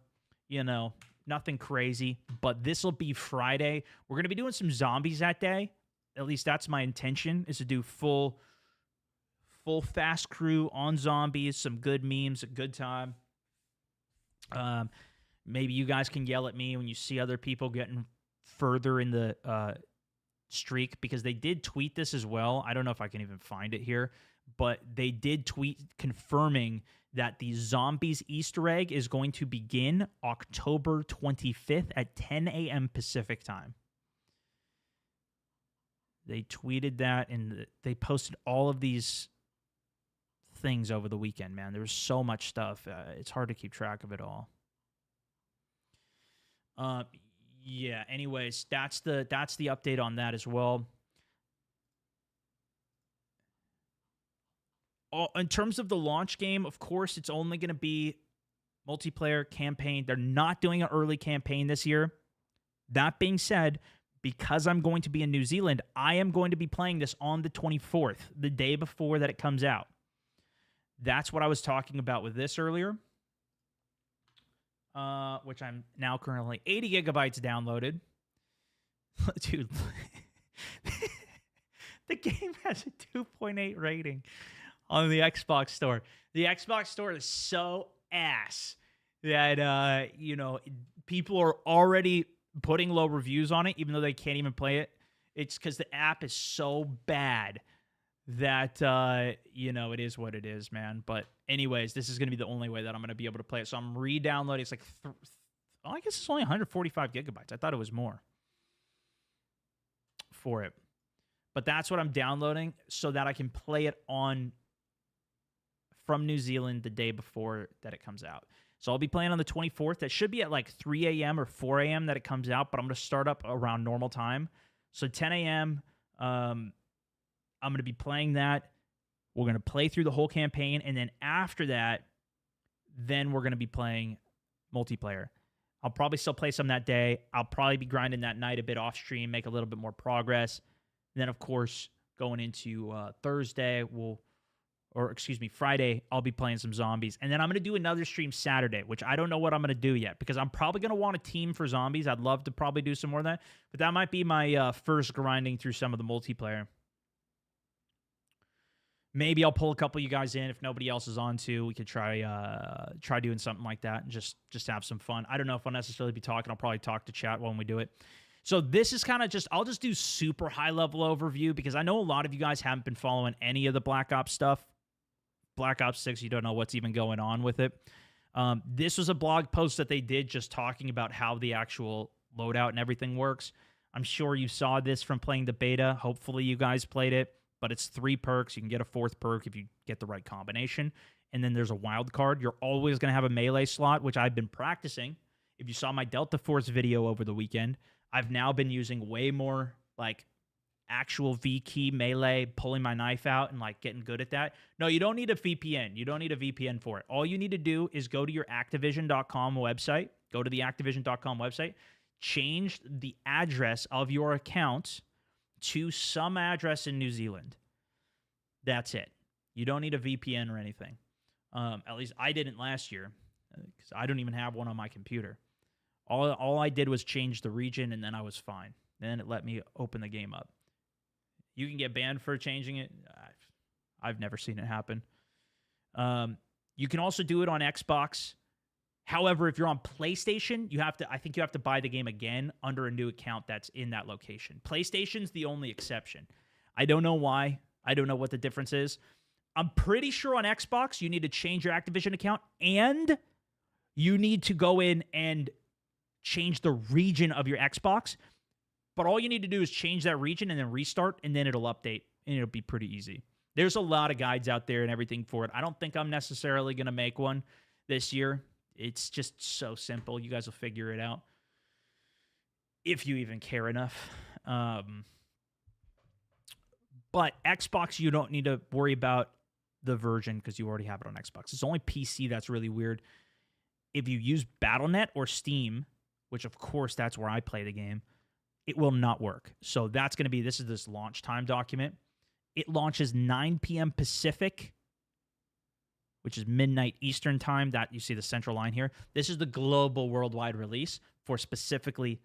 Nothing crazy. But this will be Friday. We're going to be doing some zombies that day. At least that's my intention, is to do full fast crew on zombies, some good memes, a good time. Maybe you guys can yell at me when you see other people getting further in the streak, because they did tweet this as well. I don't know if I can even find it here, but they did tweet confirming that the zombies Easter egg is going to begin October 25th at 10 a.m. Pacific time. They tweeted that, and they posted all of these things over the weekend, man. There was so much stuff. It's hard to keep track of it all. Yeah, anyways, that's the update on that as well. In terms of the launch game, of course, it's only going to be multiplayer campaign. They're not doing an early campaign this year. That being said, because I'm going to be in New Zealand, I am going to be playing this on the 24th, the day before that it comes out. That's what I was talking about with this earlier, which I'm now currently 80 gigabytes downloaded. Dude, the game has a 2.8 rating on the Xbox Store. The Xbox Store is so ass that, people are already putting low reviews on it, even though they can't even play it. It's because the app is so bad that, it is what it is, man. But anyways, this is going to be the only way that I'm going to be able to play it. So I'm re-downloading. It's like, I guess it's only 145 gigabytes. I thought it was more for it. But that's what I'm downloading so that I can play it from New Zealand the day before that it comes out. So I'll be playing on the 24th. That should be at like 3 a.m. or 4 a.m. that it comes out, but I'm going to start up around normal time. So 10 a.m., I'm going to be playing that. We're going to play through the whole campaign, and then after that, then we're going to be playing multiplayer. I'll probably still play some that day. I'll probably be grinding that night a bit off stream, make a little bit more progress. And then, of course, going into Friday, I'll be playing some zombies. And then I'm going to do another stream Saturday, which I don't know what I'm going to do yet, because I'm probably going to want a team for zombies. I'd love to probably do some more of that. But that might be my first grinding through some of the multiplayer. Maybe I'll pull a couple of you guys in if nobody else is on too. We could try doing something like that and just have some fun. I don't know if I'll necessarily be talking. I'll probably talk to chat when we do it. So this is kind of I'll just do super high-level overview, because I know a lot of you guys haven't been following any of the Black Ops stuff. Black Ops 6, you don't know what's even going on with it. This was a blog post that they did just talking about how the actual loadout and everything works. I'm sure you saw this from playing the beta. Hopefully you guys played it. But it's 3 perks. You can get a 4th perk if you get the right combination. And then there's a wild card. You're always going to have a melee slot, which I've been practicing. If you saw my Delta Force video over the weekend, I've now been using way more like actual V key melee, pulling my knife out and like getting good at that. No, you don't need a VPN. You don't need a VPN for it. All you need to do is go to your Activision.com website. Go to the Activision.com website. Change the address of your account to some address in New Zealand. That's it. You don't need a VPN or anything. At least I didn't last year because I don't even have one on my computer. All I did was change the region and then I was fine. Then it let me open the game up. You can get banned for changing it. I've never seen it happen. You can also do it on Xbox. However, if you're on PlayStation, I think you have to buy the game again under a new account that's in that location. PlayStation's the only exception. I don't know why. I don't know what the difference is. I'm pretty sure on Xbox, you need to change your Activision account and you need to go in and change the region of your Xbox. But all you need to do is change that region and then restart, and then it'll update, and it'll be pretty easy. There's a lot of guides out there and everything for it. I don't think I'm necessarily going to make one this year. It's just so simple. You guys will figure it out if you even care enough. But Xbox, you don't need to worry about the version because you already have it on Xbox. It's only PC that's really weird. If you use Battle.net or Steam, which of course that's where I play the game, it will not work. So that's going to be, this is this launch time document. It launches 9 p.m. Pacific, which is midnight Eastern time. That you see the central line here. This is the global worldwide release for specifically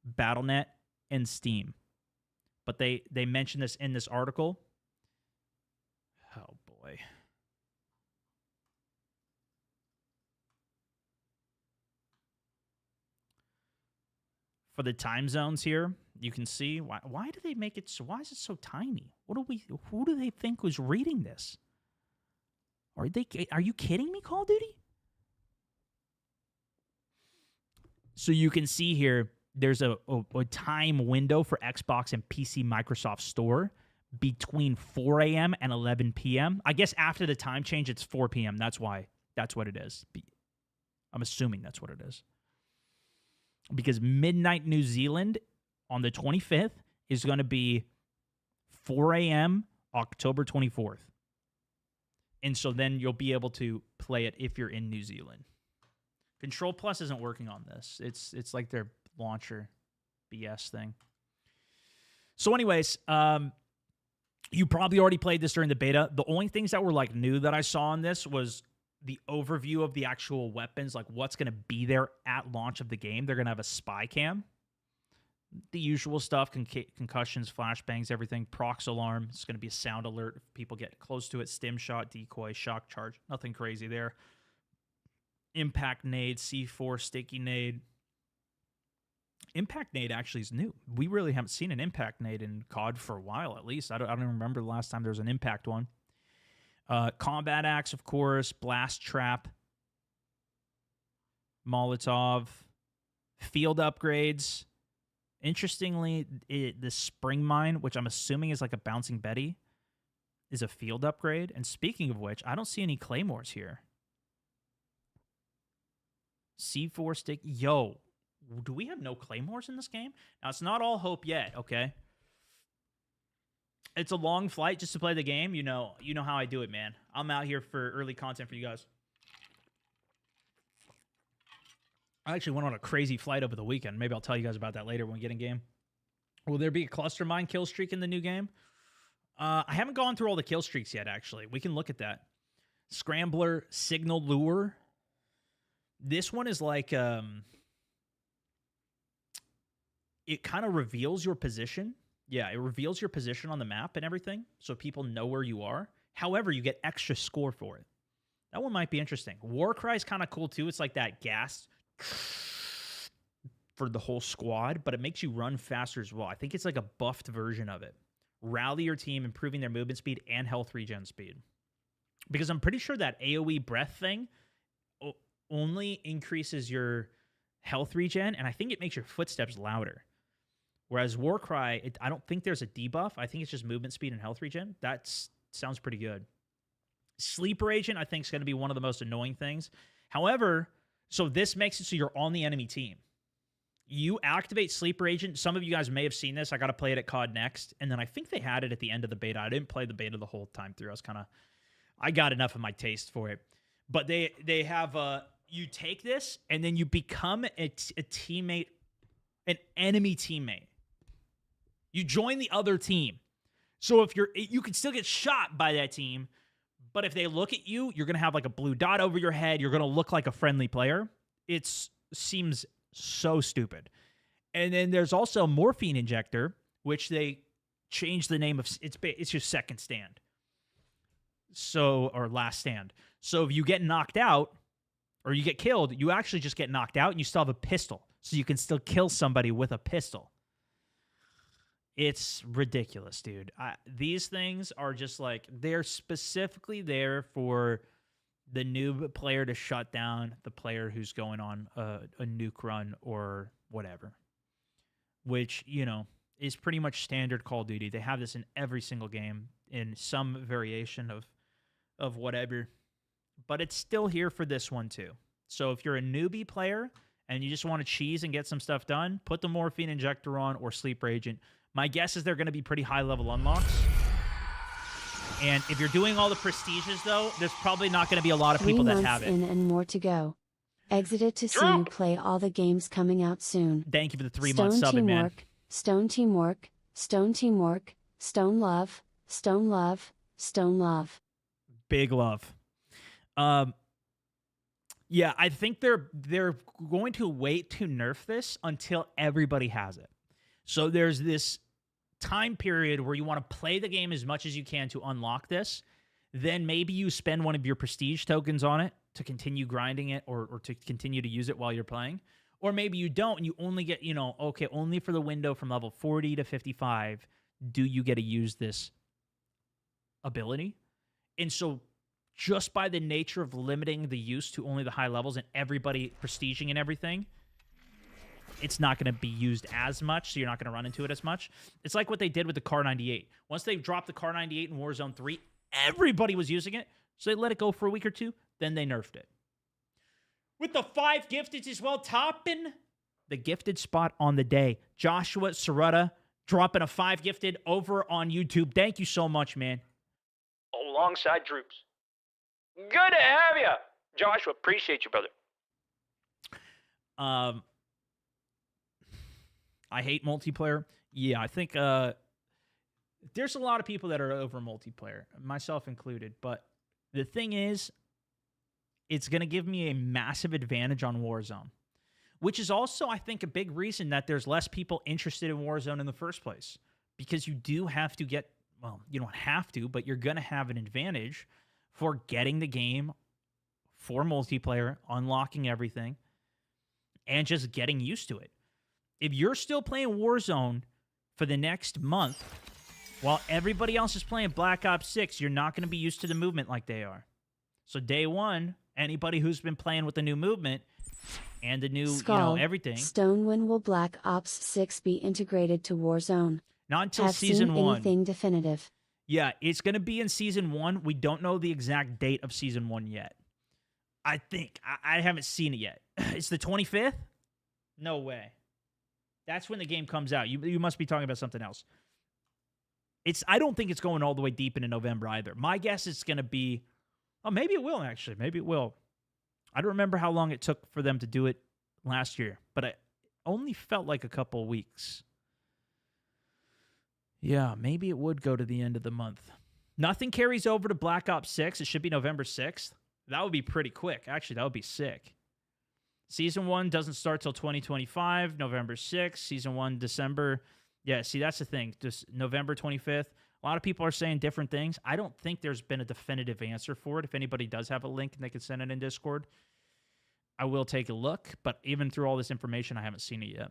Battle.net and Steam. But they mention this in this article. Oh, boy. For the time zones here, you can see why do they make it so? Why is it so tiny? Who do they think was reading this? Are you kidding me, Call of Duty? So you can see here, there's a time window for Xbox and PC Microsoft Store between 4 a.m. and 11 p.m. I guess after the time change, it's 4 p.m. That's why. That's what it is. I'm assuming that's what it is. Because midnight New Zealand on the 25th is going to be 4 a.m. October 24th. And so then you'll be able to play it if you're in New Zealand. Control Plus isn't working on this. It's like their launcher BS thing. So anyways, you probably already played this during the beta. The only things that were like new that I saw on this was the overview of the actual weapons, like what's going to be there at launch of the game. They're going to have a spy cam. The usual stuff, concussions, flashbangs, everything. Prox alarm. It's going to be a sound alert if people get close to it. Stim shot, decoy, shock charge. Nothing crazy there. Impact nade, C4, sticky nade. Impact nade actually is new. We really haven't seen an impact nade in COD for a while, at least. I don't even remember the last time there was an impact one. Combat axe, of course, blast trap, Molotov, field upgrades. Interestingly, the spring mine, which I'm assuming is like a bouncing Betty, is a field upgrade. And speaking of which, I don't see any claymores here. C4 stick. Yo, do we have no claymores in this game? Now, it's not all hope yet, okay? It's a long flight just to play the game. You know how I do it, man. I'm out here for early content for you guys. I actually went on a crazy flight over the weekend. Maybe I'll tell you guys about that later when we get in game. Will there be a cluster mine kill streak in the new game? I haven't gone through all the kill streaks yet, actually. We can look at that. Scrambler, signal lure. This one is like, it kind of reveals your position. Yeah, it reveals your position on the map and everything, so people know where you are. However, you get extra score for it. That one might be interesting. Warcry is kind of cool, too. It's like that gas for the whole squad, but it makes you run faster as well. I think it's like a buffed version of it. Rally your team, improving their movement speed and health regen speed. Because I'm pretty sure that AoE breath thing only increases your health regen, and I think it makes your footsteps louder. Whereas Warcry, I don't think there's a debuff. I think it's just movement speed and health regen. That sounds pretty good. Sleeper Agent, I think, is going to be one of the most annoying things. However, so this makes it so you're on the enemy team. You activate Sleeper Agent. Some of you guys may have seen this. I got to play it at COD Next. And then I think they had it at the end of the beta. I didn't play the beta the whole time through. I got enough of my taste for it. But they have, you take this and then you become a teammate, an enemy teammate. You join the other team. So if you can still get shot by that team, but if they look at you, you're going to have like a blue dot over your head. You're going to look like a friendly player. It seems so stupid. And then there's also Morphine Injector, which they changed the name of. It's your second stand. Or last stand. So if you get knocked out or you get killed, you actually just get knocked out and you still have a pistol. So you can still kill somebody with a pistol. It's ridiculous, dude. These things are just like, they're specifically there for the noob player to shut down the player who's going on a nuke run or whatever. Which, is pretty much standard Call of Duty. They have this in every single game in some variation of whatever. But it's still here for this one too. So if you're a newbie player and you just want to cheese and get some stuff done, put the Morphine Injector on or Sleeper Agent. My guess is they're going to be pretty high-level unlocks. And if you're doing all the prestiges, though, there's probably not going to be a lot of people that have it. 3 months in and more to go. Exited to see you play all the games coming out soon. Thank you for the 3-month subbing, man. Stone teamwork, Stone teamwork, Stone love, Stone love, Stone love. Big love. Yeah, I think they're going to wait to nerf this until everybody has it. So there's this time period where you want to play the game as much as you can to unlock this. Then maybe you spend one of your prestige tokens on it to continue grinding it or to continue to use it while you're playing. Or maybe you don't and you only get, only for the window from level 40 to 55 do you get to use this ability. And so just by the nature of limiting the use to only the high levels and everybody prestiging and everything, it's not going to be used as much, so you're not going to run into it as much. It's like what they did with the Car 98. Once they dropped the Car 98 in Warzone 3, everybody was using it, so they let it go for a week or two, then they nerfed it. With the 5 gifted as well, topping the gifted spot on the day. Joshua Sarutta dropping a 5 gifted over on YouTube. Thank you so much, man. Alongside Droops. Good to have you. Joshua, appreciate you, brother. I hate multiplayer. Yeah, I think there's a lot of people that are over multiplayer, myself included. But the thing is, it's going to give me a massive advantage on Warzone, which is also, I think, a big reason that there's less people interested in Warzone in the first place. Because you do have to get, well, you don't have to, but you're going to have an advantage for getting the game for multiplayer, unlocking everything, and just getting used to it. If you're still playing Warzone for the next month while everybody else is playing Black Ops 6, you're not going to be used to the movement like they are. So day one, anybody who's been playing with the new movement and the new, everything. Stone, when will Black Ops 6 be integrated to Warzone? Not until Season 1. Anything definitive? Yeah, it's going to be in Season 1. We don't know the exact date of Season 1 yet. I think. I haven't seen it yet. It's the 25th? No way. That's when the game comes out. You must be talking about something else. I don't think it's going all the way deep into November either. My guess is going to be... Oh, maybe it will, actually. Maybe it will. I don't remember how long it took for them to do it last year, but it only felt like a couple of weeks. Yeah, maybe it would go to the end of the month. Nothing carries over to Black Ops 6. It should be November 6th. That would be pretty quick. Actually, that would be sick. Season 1 doesn't start till 2025, November 6th. Season 1, December. Yeah, see, that's the thing. Just November 25th. A lot of people are saying different things. I don't think there's been a definitive answer for it. If anybody does have a link and they can send it in Discord, I will take a look. But even through all this information, I haven't seen it yet.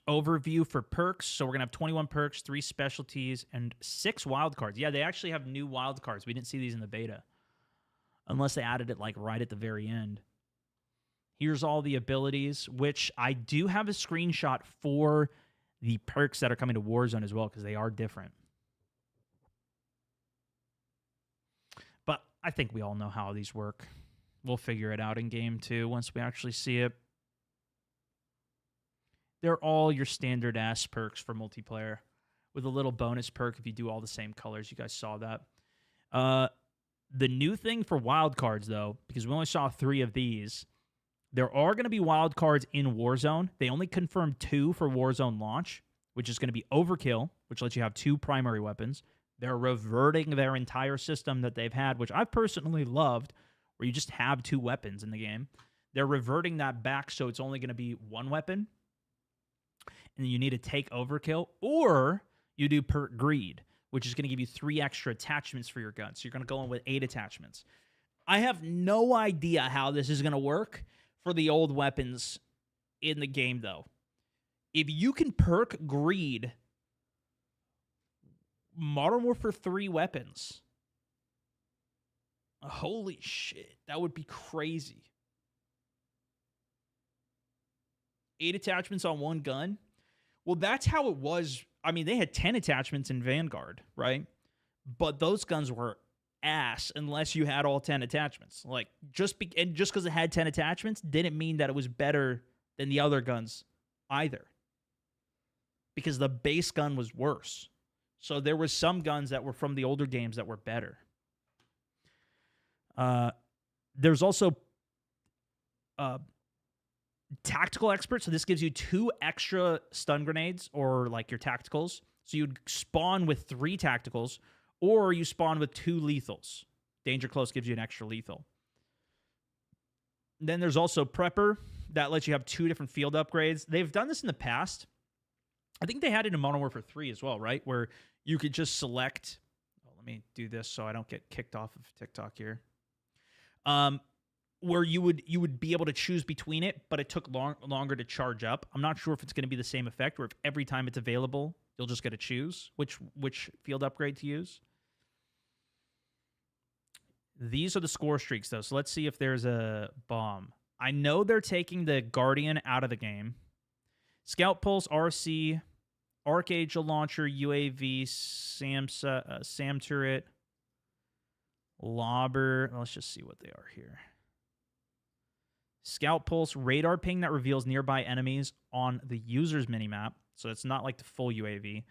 Overview for perks. So we're going to have 21 perks, 3 specialties, and 6 wildcards. Yeah, they actually have new wildcards. We didn't see these in the beta. Unless they added it like right at the very end. Here's all the abilities, which I do have a screenshot for the perks that are coming to Warzone as well, because they are different. But I think we all know how these work. We'll figure it out in game 2 once we actually see it. They're all your standard ass perks for multiplayer, with a little bonus perk if you do all the same colors. You guys saw that. The new thing for wildcards, though, because we only saw 3 of these, there are going to be wildcards in Warzone. They only confirmed 2 for Warzone launch, which is going to be Overkill, which lets you have 2 primary weapons. They're reverting their entire system that they've had, which I've personally loved, where you just have 2 weapons in the game. They're reverting that back, so it's only going to be 1 weapon, and you need to take Overkill, or you do Perk Greed, which is going to give you 3 extra attachments for your gun. So you're going to go in with 8 attachments. I have no idea how this is going to work for the old weapons in the game, though. If you can perk Greed, Modern Warfare 3 weapons, holy shit, that would be crazy. 8 attachments on 1 gun? Well, that's how it was. I mean, they had 10 attachments in Vanguard, right? But those guns were ass unless you had all 10 attachments. Like, just because it had 10 attachments didn't mean that it was better than the other guns either. Because the base gun was worse. So there were some guns that were from the older games that were better. There's also Tactical Expert. So this gives you 2 extra stun grenades, or like your tacticals. So you'd spawn with 3 tacticals, or you spawn with 2 lethals. Danger Close gives you an extra lethal. Then there's also Prepper. That lets you have 2 different field upgrades. They've done this in the past. I think they had it in Modern Warfare 3 as well, right? Where you could just select... Oh, let me do this so I don't get kicked off of TikTok here. Where you would be able to choose between it, but it took longer to charge up. I'm not sure if it's going to be the same effect, or if every time it's available, you'll just get to choose which field upgrade to use. These are the score streaks, though, so let's see if there's a bomb. I know they're taking the Guardian out of the game. Scout Pulse, RC, Archangel Launcher, UAV, SAM Turret, Lobber. Let's just see what they are here. Scout Pulse, radar ping that reveals nearby enemies on the user's minimap. So it's not like the full UAV.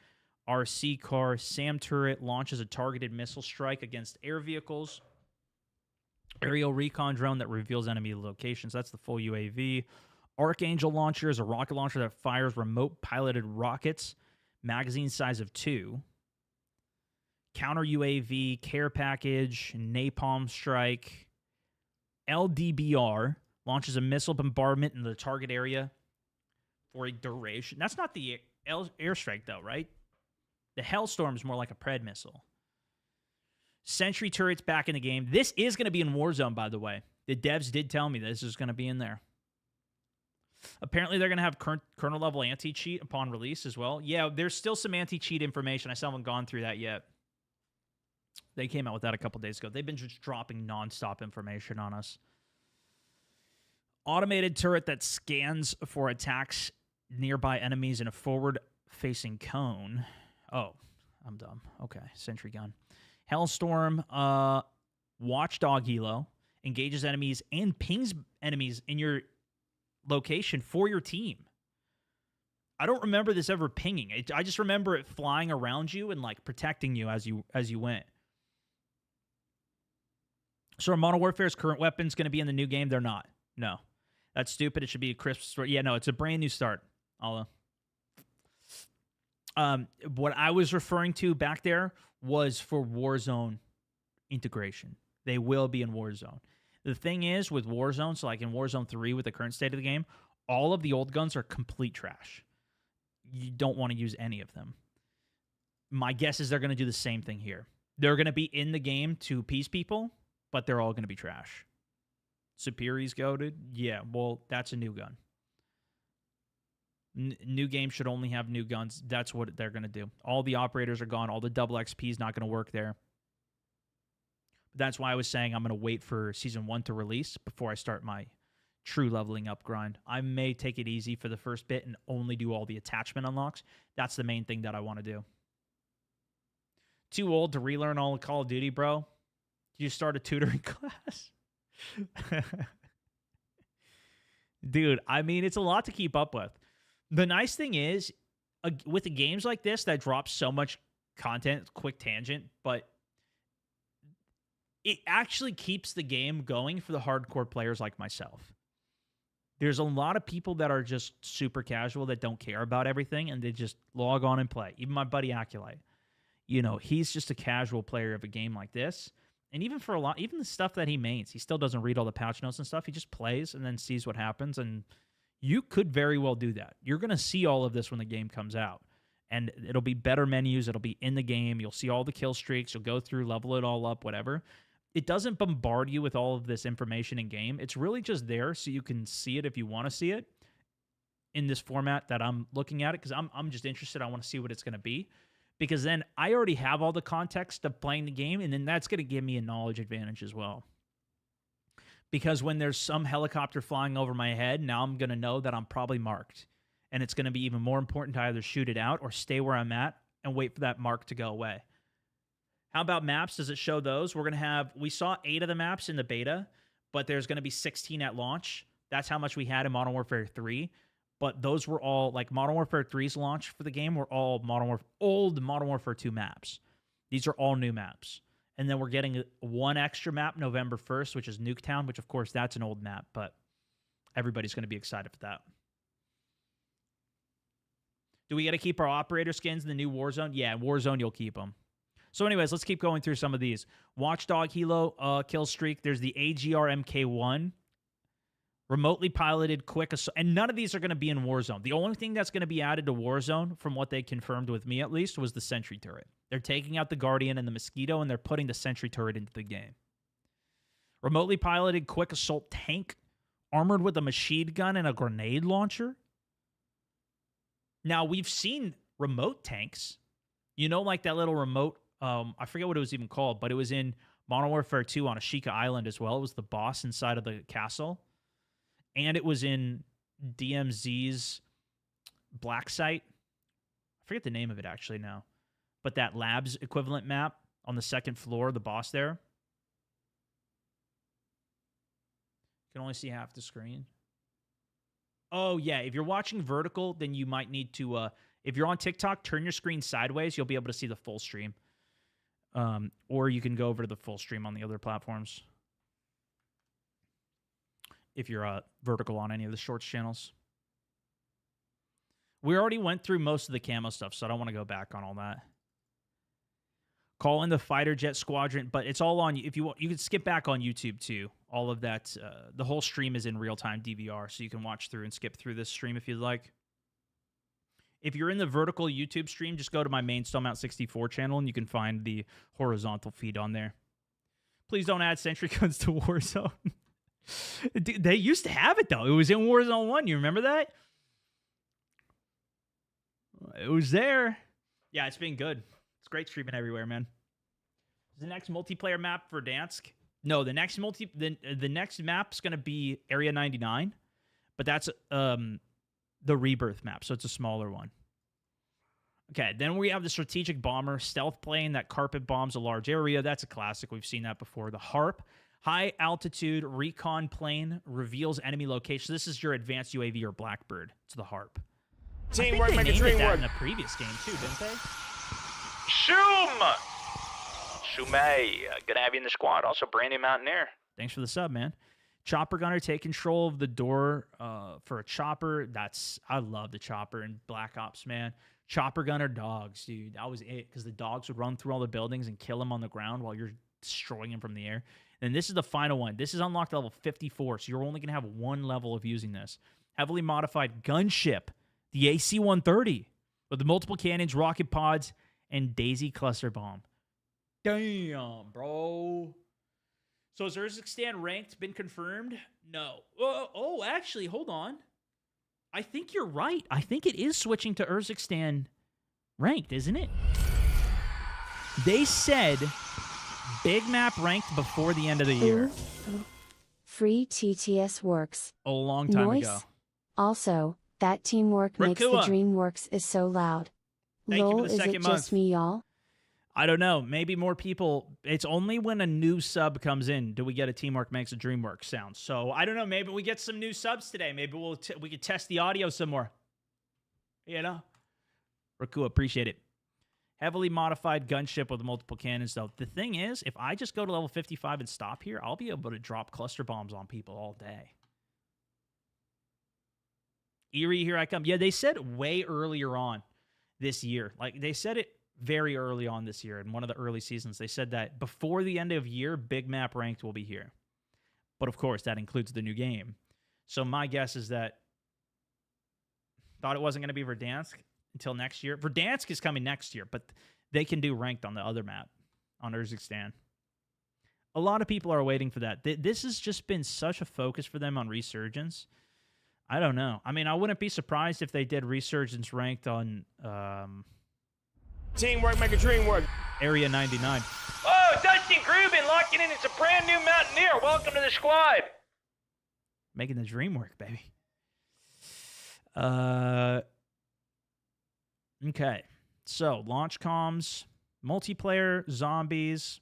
RC car, SAM turret launches a targeted missile strike against air vehicles. Aerial recon drone that reveals enemy locations. That's the full UAV. Archangel launcher is a rocket launcher that fires remote piloted rockets. Magazine size of 2. Counter UAV, care package, napalm strike. LDBR launches a missile bombardment in the target area for a duration. That's not the airstrike, though, right? The Hellstorm is more like a Pred missile. Sentry turrets back in the game. This is going to be in Warzone, by the way. The devs did tell me this is going to be in there. Apparently, they're going to have kernel-level anti-cheat upon release as well. Yeah, there's still some anti-cheat information. I still haven't gone through that yet. They came out with that a couple days ago. They've been just dropping nonstop information on us. Automated turret that scans for attacks nearby enemies in a forward-facing cone. Oh, I'm dumb. Okay, sentry gun. Hellstorm, Watchdog Helo, engages enemies and pings enemies in your location for your team. I don't remember this ever pinging. I just remember it flying around you and like protecting you as you went. So are Modern Warfare's current weapons going to be in the new game? They're not. No. That's stupid. It should be a crisp start. Yeah, no, it's a brand new start. What I was referring to back there was for Warzone integration. They will be in Warzone. The thing is with Warzone, so like in Warzone 3 with the current state of the game, all of the old guns are complete trash. You don't want to use any of them. My guess is they're going to do the same thing here. They're going to be in the game to appease people, but they're all going to be trash. Superior's goated? Yeah, well, that's a new gun. New game should only have new guns. That's what they're going to do. All the operators are gone. All the double XP is not going to work there. That's why I was saying I'm going to wait for Season 1 to release before I start my true leveling up grind. I may take it easy for the first bit and only do all the attachment unlocks. That's the main thing that I want to do. Too old to relearn all of Call of Duty, bro? Did you start a tutoring class? Dude, I mean, it's a lot to keep up with. The nice thing is, with the games like this that drop so much content, quick tangent, but it actually keeps the game going for the hardcore players like myself. There's a lot of people that are just super casual that don't care about everything, and they just log on and play. Even my buddy Aculite, he's just a casual player of a game like this. And even the stuff that he mains, he still doesn't read all the patch notes and stuff. He just plays and then sees what happens. And you could very well do that. You're going to see all of this when the game comes out. And it'll be better menus. It'll be in the game. You'll see all the kill streaks. You'll go through, level it all up, whatever. It doesn't bombard you with all of this information in game. It's really just there so you can see it if you want to see it in this format that I'm looking at it, because I'm just interested. I want to see what it's going to be, because then I already have all the context of playing the game, and then that's going to give me a knowledge advantage as well. Because when there's some helicopter flying over my head, now I'm going to know that I'm probably marked. And it's going to be even more important to either shoot it out or stay where I'm at and wait for that mark to go away. How about maps? Does it show those? We saw 8 of the maps in the beta, but there's going to be 16 at launch. That's how much we had in Modern Warfare 3. But those were all, like Modern Warfare 3's launch for the game were all old Modern Warfare 2 maps. These are all new maps. And then we're getting one extra map November 1st, which is Nuketown, which of course that's an old map, but everybody's going to be excited for that. Do we got to keep our operator skins in the new Warzone? Yeah, in Warzone you'll keep them. So anyways, let's keep going through some of these. Watchdog Helo kill streak. There's the AGR MK1. Remotely piloted quick assault. And none of these are going to be in Warzone. The only thing that's going to be added to Warzone, from what they confirmed with me at least, was the sentry turret. They're taking out the Guardian and the Mosquito, and they're putting the sentry turret into the game. Remotely piloted quick assault tank. Armored with a machine gun and a grenade launcher. Now, we've seen remote tanks. Like that little remote... I forget what it was even called, but it was in Modern Warfare 2 on Ashika Island as well. It was the boss inside of the castle. And it was in DMZ's Black Site. I forget the name of it actually now. But that labs equivalent map on the second floor, the boss there. You can only see half the screen. Oh, yeah. If you're watching vertical, then you might need to... if you're on TikTok, turn your screen sideways. You'll be able to see the full stream. Or you can go over to the full stream on the other platforms if you're vertical on any of the shorts channels. We already went through most of the camo stuff, so I don't want to go back on all that. Call in the fighter jet squadron, but it's all on you. If you want, you can skip back on YouTube too. All of that, the whole stream is in real-time DVR, so you can watch through and skip through this stream if you'd like. If you're in the vertical YouTube stream, just go to my main Stonemount64 channel, and you can find the horizontal feed on there. Please don't add sentry guns to Warzone. Dude, they used to have it, though. It was in Warzone 1. You remember that? It was there. Yeah, it's been good. It's great streaming everywhere, man. Is the next multiplayer map for Dansk? No, the next the next map's going to be Area 99, but that's the Rebirth map, so it's a smaller one. Okay, then we have the strategic bomber, stealth plane that carpet bombs a large area. That's a classic. We've seen that before. The HARP, high altitude recon plane, reveals enemy location. This is your advanced UAV or Blackbird. It's the HARP. Teamwork make a dream work. In the previous game too, didn't they? Shume, good to have you in the squad. Also, brand new Mountaineer. Thanks for the sub, man. Chopper gunner, take control of the door for a chopper. I love the chopper in Black Ops, man. Chopper gunner dogs, dude. That was it, because the dogs would run through all the buildings and kill them on the ground while you're destroying them from the air. And this is the final one. This is unlocked level 54, so you're only going to have one level of using this. Heavily modified gunship, the AC-130, with the multiple cannons, rocket pods, and Daisy cluster bomb. Damn, bro. So is Urzikstan ranked? Been confirmed? No. Oh, actually, hold on. I think you're right. I think it is switching to Urzikstan ranked, isn't it? They said big map ranked before the end of the year. Free TTS works. A long time ago. Also, that teamwork makes the dream works is so loud. Thank you for the is second it month. Just me, y'all? I don't know. Maybe more people. It's only when a new sub comes in do we get a teamwork makes a dream work sound. So I don't know. Maybe we get some new subs today. Maybe we could test the audio some more. You know? Raku, appreciate it. Heavily modified gunship with multiple cannons, though. The thing is, if I just go to level 55 and stop here, I'll be able to drop cluster bombs on people all day. Eerie, here I come. Yeah, they said way earlier on this year. Like, they said it very early on this year in one of the early seasons. They said that before the end of year, Big Map Ranked will be here. But, of course, that includes the new game. So my guess is that thought it wasn't going to be Verdansk until next year. Verdansk is coming next year, but they can do ranked on the other map, on Urzikstan. A lot of people are waiting for that. This has just been such a focus for them on Resurgence. I don't know. I mean, I wouldn't be surprised if they did Resurgence ranked on Teamwork make a dream work. Area 99. Oh, Dusty Grubin locking in. It's a brand new Mountaineer. Welcome to the squad. Making the dream work, baby. Okay. So, launch comms, multiplayer, zombies,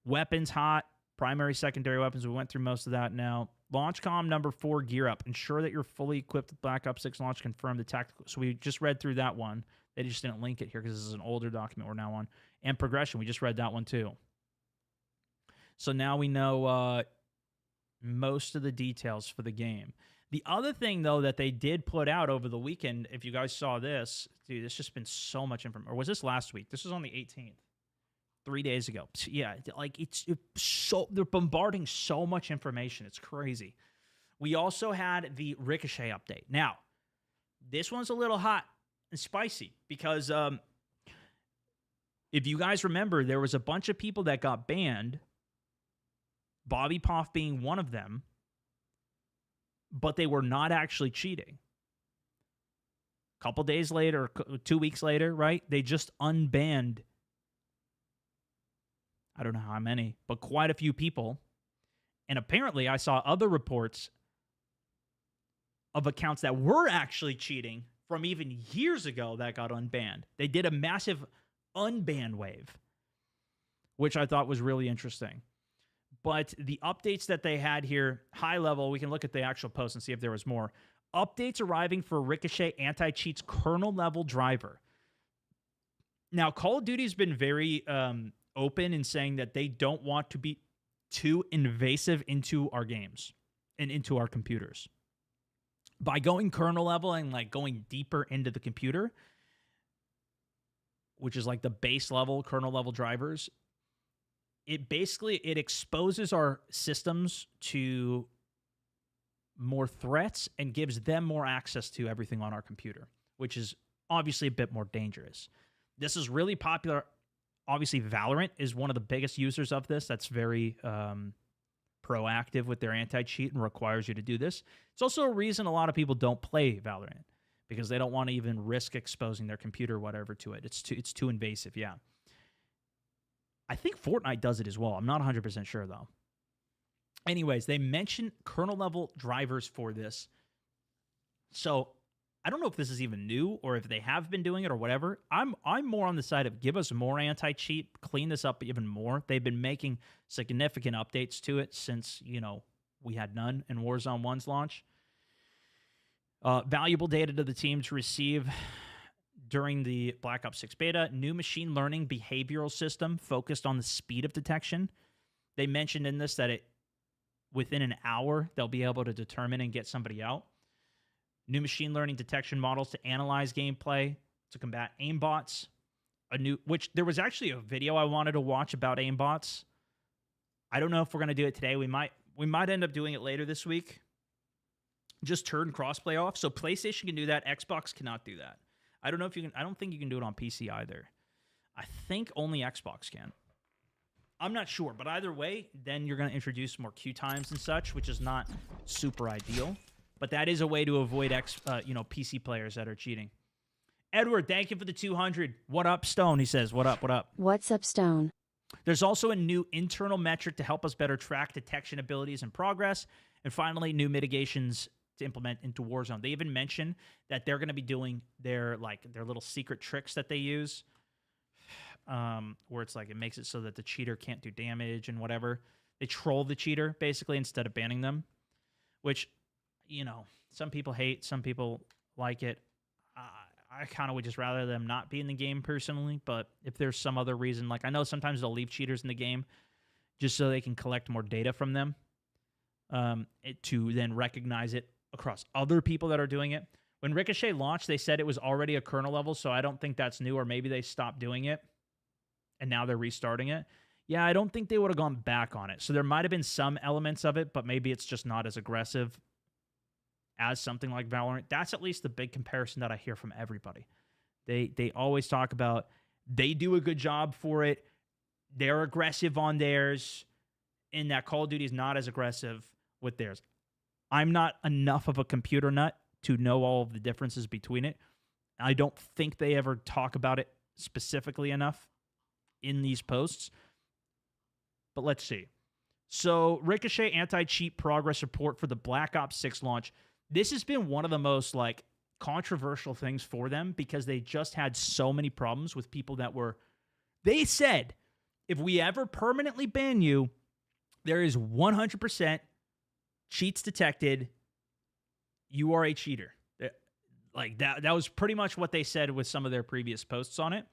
weapons hot, primary, secondary weapons. We went through most of that now. Launch comm number 4, gear up. Ensure that you're fully equipped with Black Ops 6 launch. Confirm the tactical. So we just read through that one. They just didn't link it here because this is an older document we're now on. And progression, we just read that one too. So now we know most of the details for the game. The other thing, though, that they did put out over the weekend, if you guys saw this, dude, it's just been so much information. Or was this last week? This was on the 18th. 3 days ago. Yeah, like it's so, they're bombarding so much information. It's crazy. We also had the Ricochet update. Now, this one's a little hot and spicy because if you guys remember, there was a bunch of people that got banned, Bobby Poff being one of them, but they were not actually cheating. A couple days later, 2 weeks later, right? They just unbanned, I don't know how many, but quite a few people. And apparently I saw other reports of accounts that were actually cheating from even years ago that got unbanned. They did a massive unban wave, which I thought was really interesting. But the updates that they had here, high level, we can look at the actual post and see if there was more. Updates arriving for Ricochet Anticheat's kernel level driver. Now, Call of Duty's been very open in saying that they don't want to be too invasive into our games and into our computers. By going kernel level and like going deeper into the computer, which is like the base level kernel level drivers, it exposes our systems to more threats and gives them more access to everything on our computer, which is obviously a bit more dangerous. This is really popular. Obviously, Valorant is one of the biggest users of this. That's very proactive with their anti-cheat and requires you to do this. It's also a reason a lot of people don't play Valorant because they don't want to even risk exposing their computer or whatever to it. It's too invasive, yeah. I think Fortnite does it as well. I'm not 100% sure, though. Anyways, they mentioned kernel-level drivers for this. So I don't know if this is even new or if they have been doing it or whatever. I'm more on the side of give us more anti-cheat, clean this up even more. They've been making significant updates to it since, we had none in Warzone 1's launch. Valuable data to the team to receive during the Black Ops 6 beta. New machine learning behavioral system focused on the speed of detection. They mentioned in this that within an hour, they'll be able to determine and get somebody out. New machine learning detection models to analyze gameplay, to combat aimbots. Which there was actually a video I wanted to watch about aimbots. I don't know if we're going to do it today. We might end up doing it later this week. Just turn crossplay off. So PlayStation can do that. Xbox cannot do that. I don't know if you can. I don't think you can do it on PC either. I think only Xbox can. I'm not sure, but either way, then you're going to introduce more queue times and such, which is not super ideal. But that is a way to avoid PC players that are cheating. Edward, thank you for the 200. What up, Stone? He says, what up, what up? What's up, Stone? There's also a new internal metric to help us better track detection abilities and progress. And finally, new mitigations to implement into Warzone. They even mentioned that they're going to be doing their little secret tricks that they use, where it's like it makes it so that the cheater can't do damage and whatever. They troll the cheater, basically, instead of banning them, which some people hate, some people like it. I kind of would just rather them not be in the game personally, but if there's some other reason, like I know sometimes they'll leave cheaters in the game just so they can collect more data from them to then recognize it across other people that are doing it. When Ricochet launched, they said it was already a kernel level, so I don't think that's new, or maybe they stopped doing it and now they're restarting it. Yeah, I don't think they would have gone back on it. So there might have been some elements of it, but maybe it's just not as aggressive as something like Valorant. That's at least the big comparison that I hear from everybody. They always talk about they do a good job for it. They're aggressive on theirs, and that Call of Duty is not as aggressive with theirs. I'm not enough of a computer nut to know all of the differences between it. I don't think they ever talk about it specifically enough in these posts. But let's see. So, Ricochet anti-cheat progress report for the Black Ops 6 launch. This has been one of the most controversial things for them because they just had so many problems with people that were. They said, if we ever permanently ban you, there is 100% cheats detected. You are a cheater. That was pretty much what they said with some of their previous posts on it.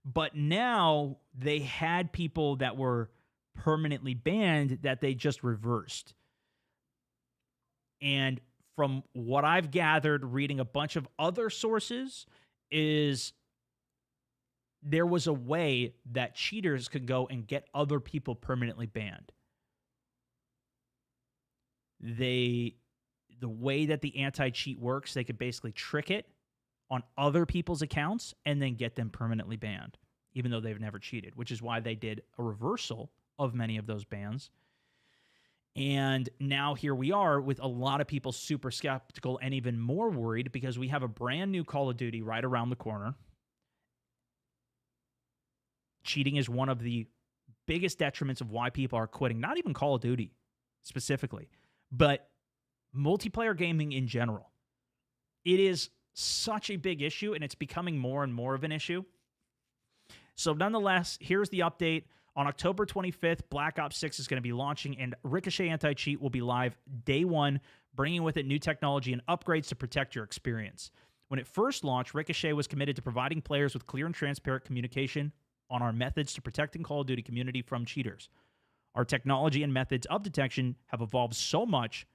But now they had people that were permanently banned that they just reversed. And from what I've gathered, reading a bunch of other sources, is there was a way that cheaters could go and get other people permanently banned. The way that the anti-cheat works, they could basically trick it on other people's accounts and then get them permanently banned, even though they've never cheated, which is why they did a reversal of many of those bans. And now here we are with a lot of people super skeptical and even more worried because we have a brand new Call of Duty right around the corner. Cheating is one of the biggest detriments of why people are quitting, not even Call of Duty specifically, but multiplayer gaming in general. It is such a big issue, and it's becoming more and more of an issue. So nonetheless, here's the update. On October 25th, Black Ops 6 is going to be launching, and Ricochet Anti-Cheat will be live day one, bringing with it new technology and upgrades to protect your experience. When it first launched, Ricochet was committed to providing players with clear and transparent communication on our methods to protecting Call of Duty community from cheaters. Our technology and methods of detection have evolved so much,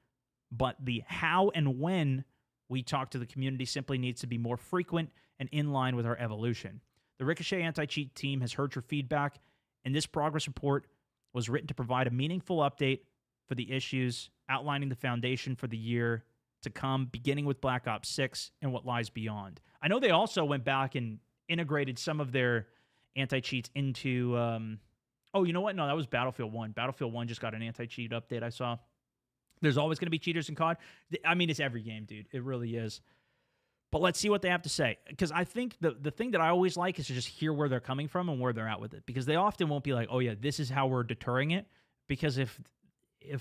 but the how and when we talk to the community simply needs to be more frequent and in line with our evolution. The Ricochet Anti-Cheat team has heard your feedback, and this progress report was written to provide a meaningful update for the issues, outlining the foundation for the year to come, beginning with Black Ops 6 and what lies beyond. I know they also went back and integrated some of their anti-cheats into... oh, you know what? No, that was Battlefield 1. Battlefield 1 just got an anti-cheat update I saw. There's always going to be cheaters in COD. I mean, it's every game, dude. It really is. But let's see what they have to say. Because I think the thing that I always like is to just hear where they're coming from and where they're at with it. Because they often won't be like, oh, yeah, this is how we're deterring it. Because if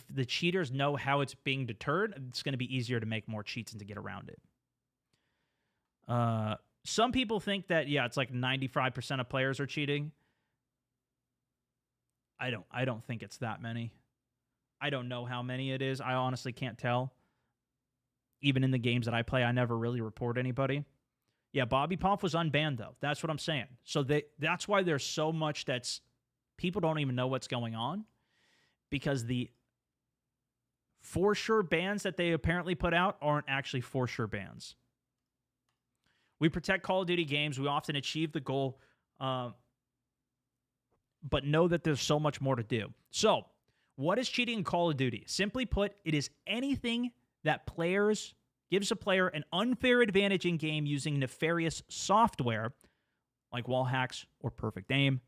the cheaters know how it's being deterred, it's going to be easier to make more cheats and to get around it. Some people think that, yeah, it's like 95% of players are cheating. I don't think it's that many. I don't know how many it is. I honestly can't tell. Even in the games that I play, I never really report anybody. Yeah, Bobby Pomp was unbanned, though. That's what I'm saying. So that's why there's so much that's... People don't even know what's going on. Because the for sure bans that they apparently put out aren't actually for sure bans. We protect Call of Duty games. We often achieve the goal, but know that there's so much more to do. So, what is cheating in Call of Duty? Simply put, it is anything that gives a player an unfair advantage in game using nefarious software, like wall hacks or perfect aim,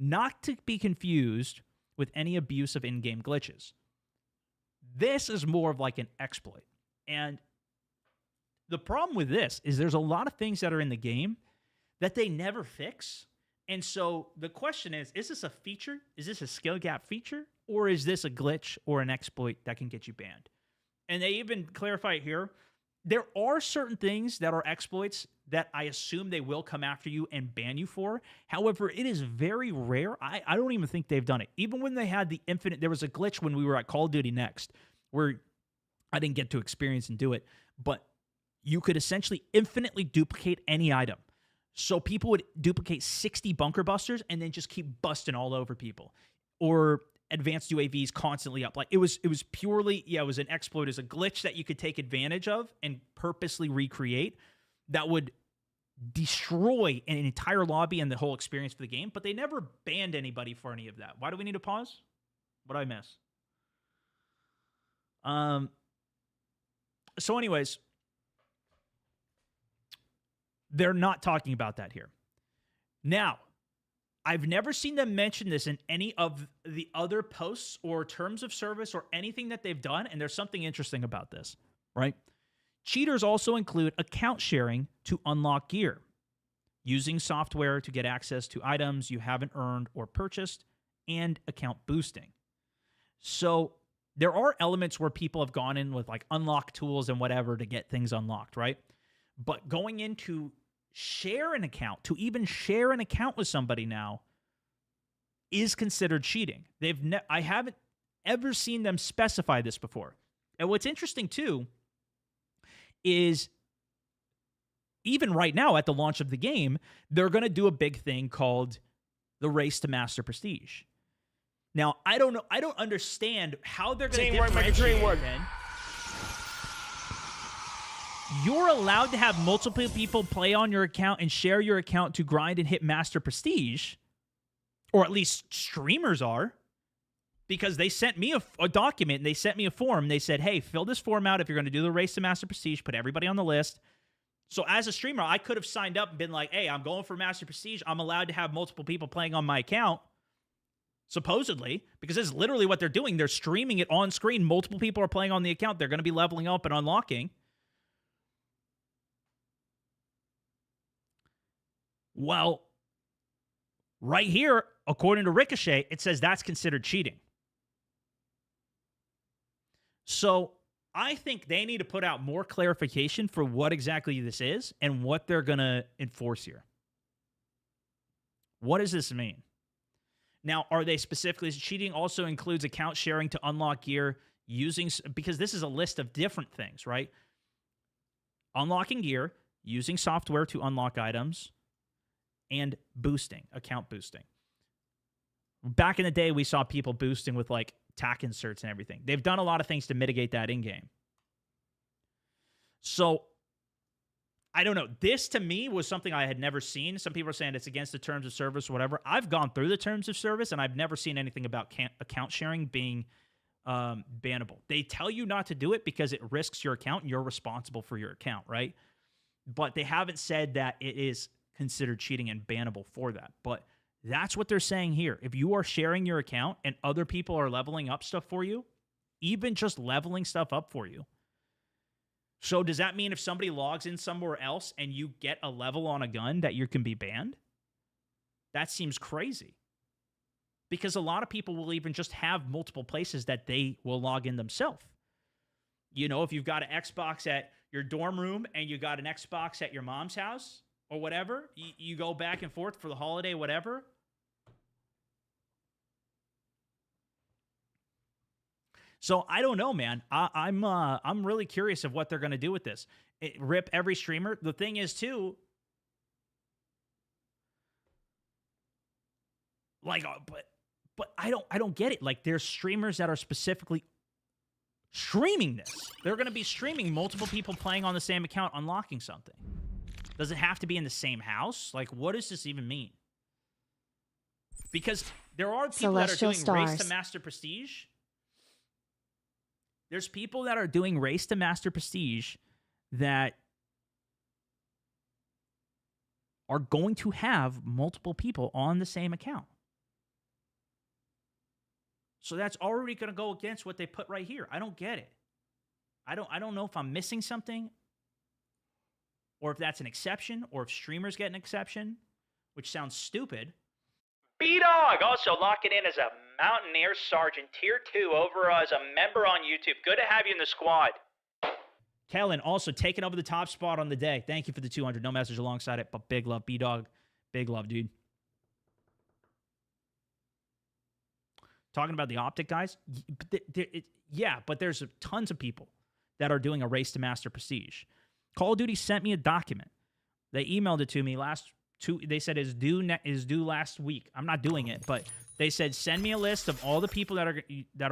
not to be confused with any abuse of in-game glitches. This is more of like an exploit. And the problem with this is there's a lot of things that are in the game that they never fix. And so the question is this a feature? Is this a skill gap feature? Or is this a glitch or an exploit that can get you banned? And they even clarify it here. There are certain things that are exploits that I assume they will come after you and ban you for. However, it is very rare. I don't even think they've done it. Even when they had the infinite, there was a glitch when we were at Call of Duty Next where I didn't get to experience and do it, but you could essentially infinitely duplicate any item. So people would duplicate 60 bunker busters and then just keep busting all over people. Or advanced UAVs constantly up. Like it was purely, it was an exploit, as a glitch that you could take advantage of and purposely recreate that would destroy an entire lobby and the whole experience for the game. But they never banned anybody for any of that. Why do we need to pause? What did I miss? So anyways, they're not talking about that here. Now, I've never seen them mention this in any of the other posts or terms of service or anything that they've done, and there's something interesting about this, right? Cheaters also include account sharing to unlock gear, using software to get access to items you haven't earned or purchased, and account boosting. So there are elements where people have gone in with like unlock tools and whatever to get things unlocked, right? But going into share an account, to even share an account with somebody now, is considered cheating. I haven't ever seen them specify this before. And what's interesting too is even right now at the launch of the game, they're going to do a big thing called the Race to Master Prestige. Now, I don't know. I don't understand how they're going to differentiate it then. You're allowed to have multiple people play on your account and share your account to grind and hit Master Prestige, or at least streamers are, because they sent me a document and they sent me a form. They said, hey, fill this form out if you're going to do the Race to Master Prestige, put everybody on the list. So as a streamer, I could have signed up and been like, hey, I'm going for Master Prestige. I'm allowed to have multiple people playing on my account, supposedly, because this is literally what they're doing. They're streaming it on screen. Multiple people are playing on the account. They're going to be leveling up and unlocking. Well, right here, according to Ricochet, it says that's considered cheating. So I think they need to put out more clarification for what exactly this is and what they're going to enforce here. What does this mean? Now, are they specifically cheating? Also includes account sharing to unlock gear using, because this is a list of different things, right? Unlocking gear, using software to unlock items, and boosting, account boosting. Back in the day, we saw people boosting with like tack inserts and everything. They've done a lot of things to mitigate that in-game. So, I don't know. This, to me, was something I had never seen. Some people are saying it's against the terms of service or whatever. I've gone through the terms of service, and I've never seen anything about account sharing being bannable. They tell you not to do it because it risks your account, and you're responsible for your account, right? But they haven't said that it is considered cheating and bannable for that. But that's what they're saying here. If you are sharing your account and other people are leveling up stuff for you, even just leveling stuff up for you. So does that mean if somebody logs in somewhere else and you get a level on a gun that you can be banned? That seems crazy. Because a lot of people will even just have multiple places that they will log in themselves. You know, if you've got an Xbox at your dorm room and you got an Xbox at your mom's house, or whatever, you go back and forth for the holiday, whatever. So I don't know, man. I'm really curious of what they're going to do with this. Rip every streamer. The thing is, too, like, but I don't get it. Like, there's streamers that are specifically streaming this. They're going to be streaming multiple people playing on the same account, unlocking something. Does it have to be in the same house? Like, what does this even mean? Because there are people that are doing Race to Master Prestige. There's people that are doing Race to Master Prestige that are going to have multiple people on the same account. So that's already going to go against what they put right here. I don't get it. I don't know if I'm missing something, or if that's an exception, or if streamers get an exception, which sounds stupid. B-Dog also locking in as a Mountaineer Sergeant Tier 2 over as a member on YouTube. Good to have you in the squad. Kellen also taking over the top spot on the day. Thank you for the 200. No message alongside it, but big love, B-Dog. Big love, dude. Talking about the optic guys? Yeah, but there's tons of people. that are doing a race to master prestige. Call of Duty sent me a document. They emailed it to me they said is due last week. I'm not doing it, but they said send me a list of all the people that are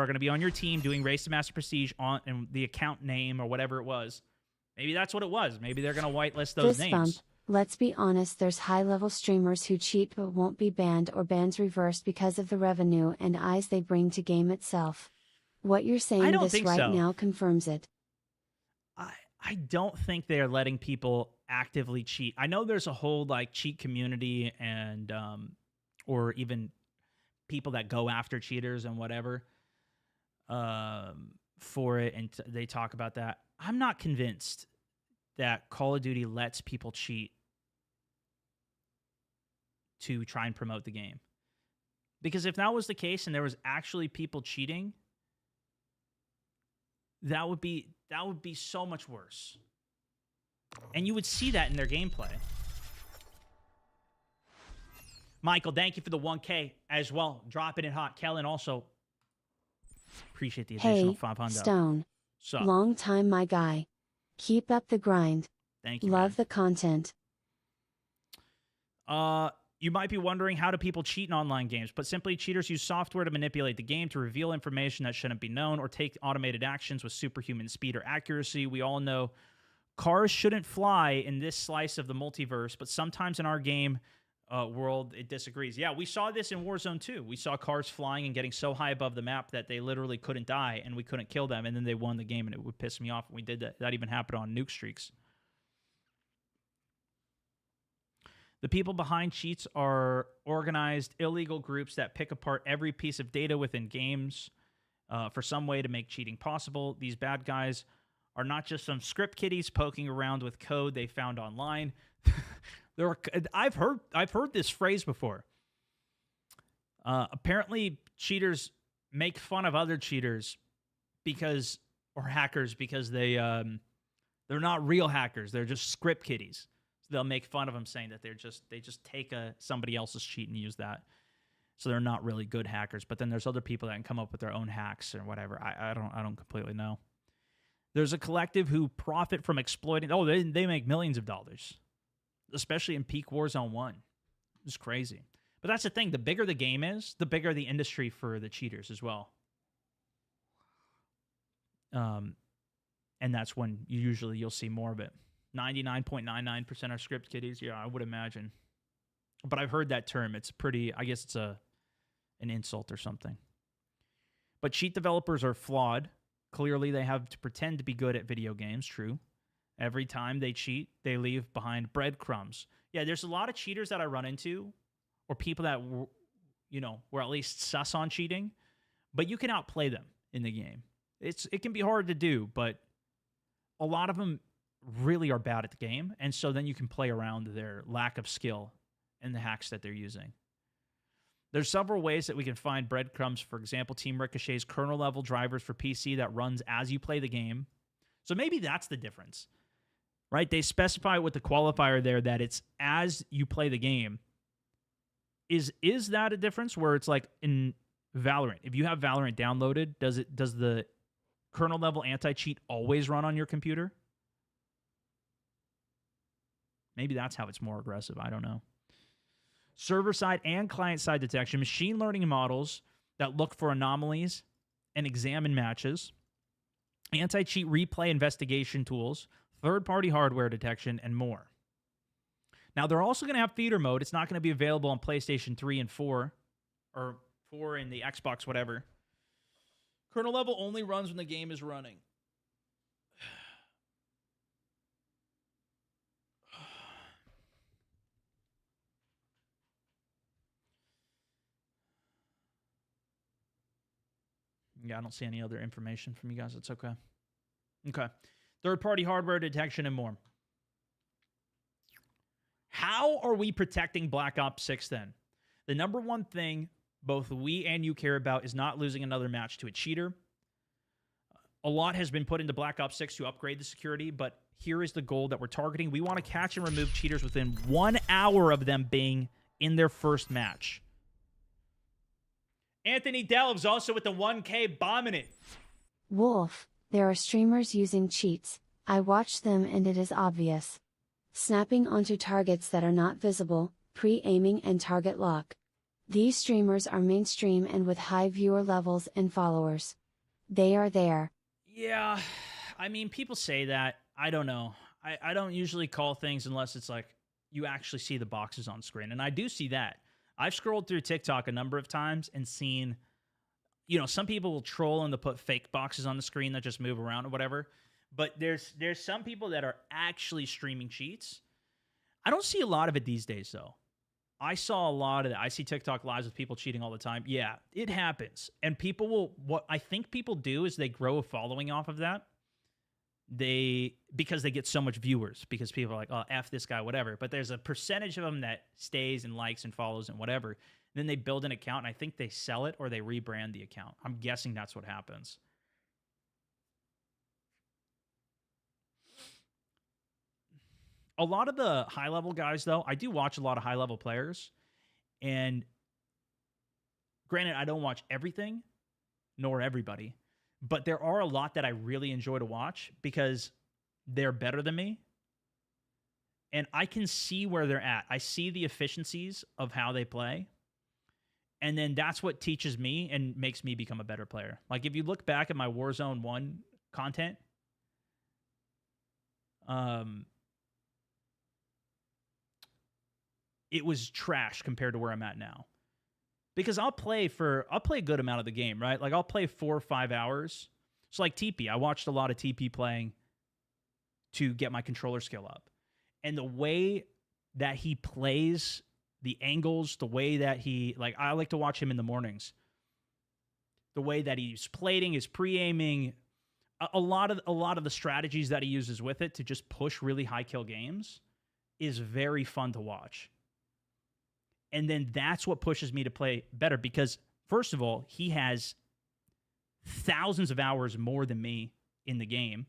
going to be on your team doing race to master prestige and the account name or whatever it was. Maybe that's what it was. Maybe they're going to whitelist those names. Bump. Let's be honest, there's high-level streamers who cheat but won't be banned or bans reversed because of the revenue and eyes they bring to game itself. What you're saying now confirms it. I don't think they're letting people actively cheat. I know there's a whole like cheat community and or even people that go after cheaters and whatever for it, and they talk about that. I'm not convinced that Call of Duty lets people cheat to try and promote the game. Because if that was the case and there was actually people cheating, that would be so much worse. And you would see that in their gameplay. Michael, thank you for the 1K as well. Dropping it hot. Kellen also appreciate the additional 500. Stone. Long time, my guy. Keep up the grind. Thank you. Love the content. You might be wondering, how do people cheat in online games? But simply, cheaters use software to manipulate the game to reveal information that shouldn't be known or take automated actions with superhuman speed or accuracy. We all know cars shouldn't fly in this slice of the multiverse, but sometimes in our game world, it disagrees. Yeah, we saw this in Warzone 2. We saw cars flying and getting so high above the map that they literally couldn't die, and we couldn't kill them, and then they won the game, and it would piss me off when we did that. That even happened on nuke streaks. The people behind cheats are organized, illegal groups that pick apart every piece of data within games for some way to make cheating possible. These bad guys are not just some script kiddies poking around with code they found online. I've heard this phrase before. Apparently, cheaters make fun of other cheaters or hackers because they're not real hackers. They're just script kiddies. They'll make fun of them, saying that they just take somebody else's cheat and use that, so they're not really good hackers. But then there's other people that can come up with their own hacks or whatever. I don't completely know. There's a collective who profit from exploiting. Oh, they make millions of dollars, especially in peak Warzone 1. It's crazy. But that's the thing. The bigger the game is, the bigger the industry for the cheaters as well. And that's when you'll see more of it. 99.99% are script kiddies. Yeah, I would imagine. But I've heard that term. It's pretty, I guess it's an insult or something. But cheat developers are flawed. Clearly, they have to pretend to be good at video games. True. Every time they cheat, they leave behind breadcrumbs. Yeah, there's a lot of cheaters that I run into, or people that were at least sus on cheating, but you can outplay them in the game. It can be hard to do, but a lot of them really are bad at the game, and so then you can play around their lack of skill and the hacks that they're using. There's several ways that we can find breadcrumbs. For example, Team Ricochet's kernel-level drivers for PC that runs as you play the game. So maybe that's the difference, right? They specify with the qualifier there that it's as you play the game. Is that a difference where it's like in Valorant? If you have Valorant downloaded, does the kernel-level anti-cheat always run on your computer? Maybe that's how it's more aggressive. I don't know. Server-side and client-side detection, machine learning models that look for anomalies and examine matches, anti-cheat replay investigation tools, third-party hardware detection, and more. Now, they're also going to have feeder mode. It's not going to be available on PlayStation 3 and 4, or 4 in the Xbox, whatever. Kernel level only runs when the game is running. Yeah, I don't see any other information from you guys. It's okay. Okay. Third-party hardware detection and more. How are we protecting Black Ops 6 then? The number one thing both we and you care about is not losing another match to a cheater. A lot has been put into Black Ops 6 to upgrade the security, but here is the goal that we're targeting. We want to catch and remove cheaters within 1 hour of them being in their first match. Anthony Delves also with the 1K bombing it. Wolf, There are streamers using cheats, I watch them and it is obvious. Snapping onto targets that are not visible, pre-aiming and target lock. These streamers are mainstream and with high viewer levels and followers. They are there. Yeah, I mean, people say that. I don't know. I don't usually call things unless it's like you actually see the boxes on screen. And I do see that. I've scrolled through TikTok a number of times and seen, some people will troll and they'll put fake boxes on the screen that just move around or whatever. But there's some people that are actually streaming cheats. I don't see a lot of it these days, though. I saw a lot of that. I see TikTok lives with people cheating all the time. Yeah, it happens. And what I think people do is they grow a following off of that. Because they get so much viewers, because people are like, oh, F this guy, whatever. But there's a percentage of them that stays and likes and follows and whatever. Then they build an account, and I think they sell it or they rebrand the account. I'm guessing that's what happens. A lot of the high-level guys, though, I do watch a lot of high-level players. And granted, I don't watch everything, nor everybody. But there are a lot that I really enjoy to watch because they're better than me. And I can see where they're at. I see the efficiencies of how they play. And then that's what teaches me and makes me become a better player. Like, if you look back at my Warzone 1 content, it was trash compared to where I'm at now. Because I'll play a good amount of the game, right? Like, I'll play 4 or 5 hours. So, like TP, I watched a lot of TP playing to get my controller skill up. And the way that he plays, the angles, the way that I like to watch him in the mornings. The way that he's plating, his pre-aiming, a lot of the strategies that he uses with it to just push really high kill games is very fun to watch. And then that's what pushes me to play better because, first of all, he has thousands of hours more than me in the game.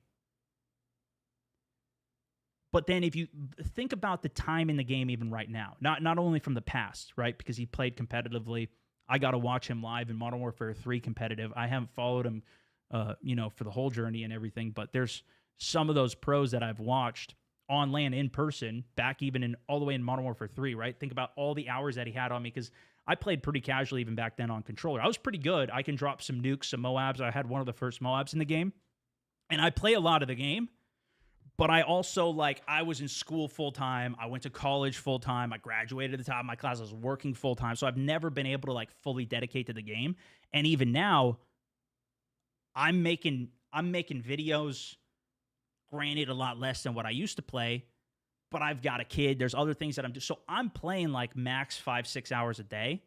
But then if you think about the time in the game even right now, not only from the past, right, because he played competitively. I got to watch him live in Modern Warfare 3 competitive. I haven't followed him, for the whole journey and everything, but there's some of those pros that I've watched on LAN in person, back even all the way in Modern Warfare 3, right? Think about all the hours that he had on me because I played pretty casually even back then on controller. I was pretty good. I can drop some nukes, some Moabs. I had one of the first Moabs in the game. And I play a lot of the game, but I also, I was in school full-time. I went to college full-time. I graduated at the top of my class. I was working full-time. So I've never been able to, fully dedicate to the game. And even now, I'm making videos. Granted, a lot less than what I used to play, but I've got a kid. There's other things that I'm doing. So I'm playing max 5-6 hours a day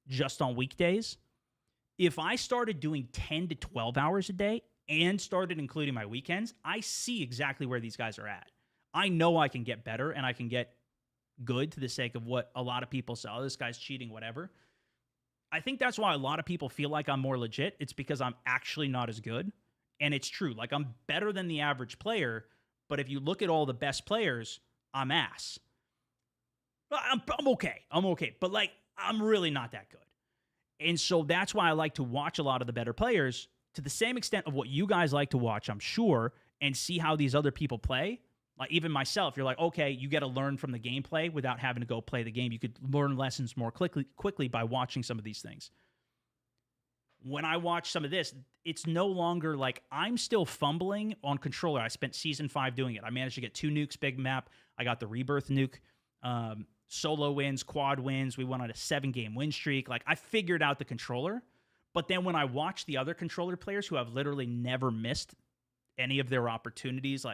just on weekdays. If I started doing 10 to 12 hours a day and started including my weekends, I see exactly where these guys are at. I know I can get better and I can get good to the sake of what a lot of people say, oh, this guy's cheating, whatever. I think that's why a lot of people feel like I'm more legit. It's because I'm actually not as good. And it's true. I'm better than the average player, but if you look at all the best players, I'm ass. I'm okay. But I'm really not that good. And so that's why I like to watch a lot of the better players to the same extent of what you guys like to watch, I'm sure, and see how these other people play. Like, even myself, you're like, okay, you got to learn from the gameplay without having to go play the game. You could learn lessons more quickly by watching some of these things. When I watch some of this, it's no longer I'm still fumbling on controller. I spent Season 5 doing it. I managed to get 2 nukes, big map. I got the Rebirth nuke, solo wins, quad wins. We went on a 7-game win streak. I figured out the controller. But then when I watch the other controller players who have literally never missed any of their opportunities,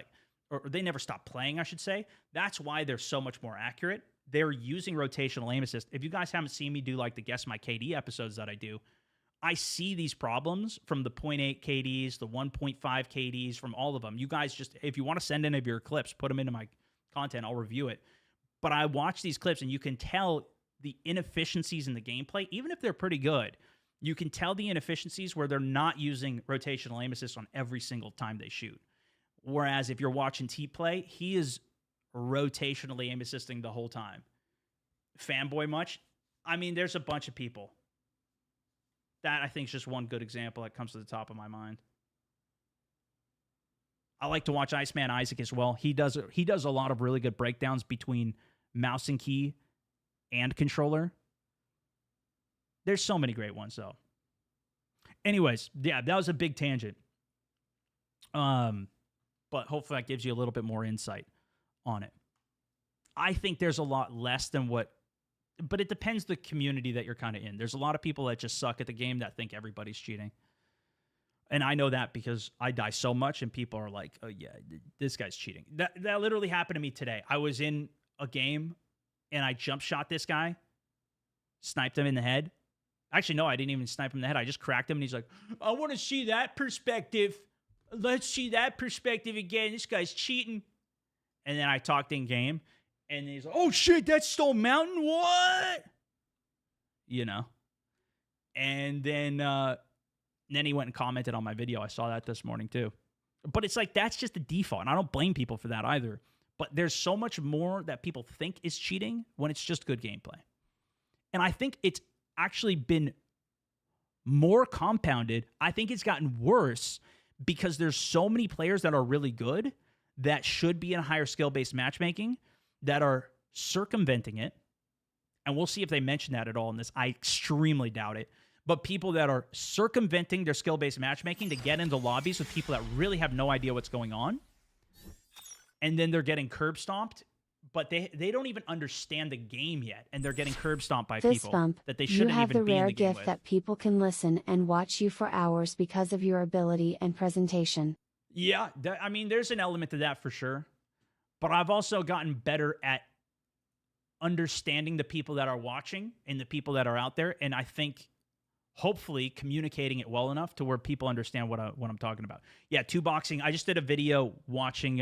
or they never stopped playing, I should say, that's why they're so much more accurate. They're using rotational aim assist. If you guys haven't seen me do the Guess My KD episodes that I do, I see these problems from the 0.8 KDs, the 1.5 KDs, from all of them. You guys just, if you want to send any of your clips, put them into my content. I'll review it. But I watch these clips and you can tell the inefficiencies in the gameplay, even if they're pretty good. You can tell the inefficiencies where they're not using rotational aim assist on every single time they shoot. Whereas if you're watching T play, he is rotationally aim assisting the whole time. Fanboy much? I mean, there's a bunch of people. That, I think, is just one good example that comes to the top of my mind. I like to watch Iceman Isaac as well. He does a lot of really good breakdowns between mouse and key and controller. There's so many great ones, though. Anyways, yeah, that was a big tangent. But hopefully that gives you a little bit more insight on it. I think there's a lot less than what, but it depends the community that you're kind of in. There's a lot of people that just suck at the game that think everybody's cheating. And I know that because I die so much and people are like, oh yeah, this guy's cheating. That literally happened to me today. I was in a game and I jump shot this guy, sniped him in the head. Actually, no, I didn't even snipe him in the head. I just cracked him and he's like, I want to see that perspective. Let's see that perspective again. This guy's cheating. And then I talked in game and he's like, oh shit, that's Stone Mountain? What? You know? And then he went and commented on my video. I saw that this morning too. But it's like, that's just the default. And I don't blame people for that either. But there's so much more that people think is cheating when it's just good gameplay. And I think it's actually been more compounded. I think it's gotten worse because there's so many players that are really good that should be in higher skill-based matchmaking that are circumventing it. And we'll see if they mention that at all in this. I extremely doubt it. But people that are circumventing their skill-based matchmaking to get into lobbies with people that really have no idea what's going on. And then they're getting curb stomped, but they don't even understand the game yet. And they're getting curb stomped by people that they shouldn't even be in the game with. You have the rare gift that people can listen and watch you for hours because of your ability and presentation. Yeah, I mean, there's an element to that for sure. But I've also gotten better at understanding the people that are watching and the people that are out there. And I think hopefully communicating it well enough to where people understand what I'm talking about. Yeah, two boxing. I just did a video watching...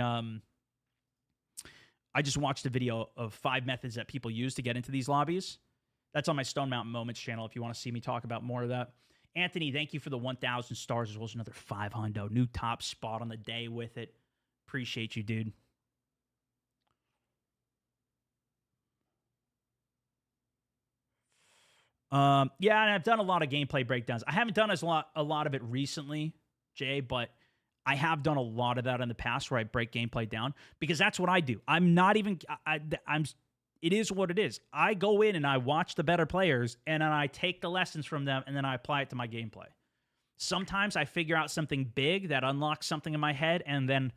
I just watched a video of 5 methods that people use to get into these lobbies. That's on my Stone Mountain Moments channel if you want to see me talk about more of that. Anthony, thank you for the 1,000 stars as well as another 500. New top spot on the day with it. Appreciate you, dude. Yeah, and I've done a lot of gameplay breakdowns. I haven't done a lot of it recently, Jay, but I have done a lot of that in the past where I break gameplay down because that's what I do. I'm not even, it is what it is. I go in and I watch the better players and then I take the lessons from them and then I apply it to my gameplay. Sometimes I figure out something big that unlocks something in my head and then,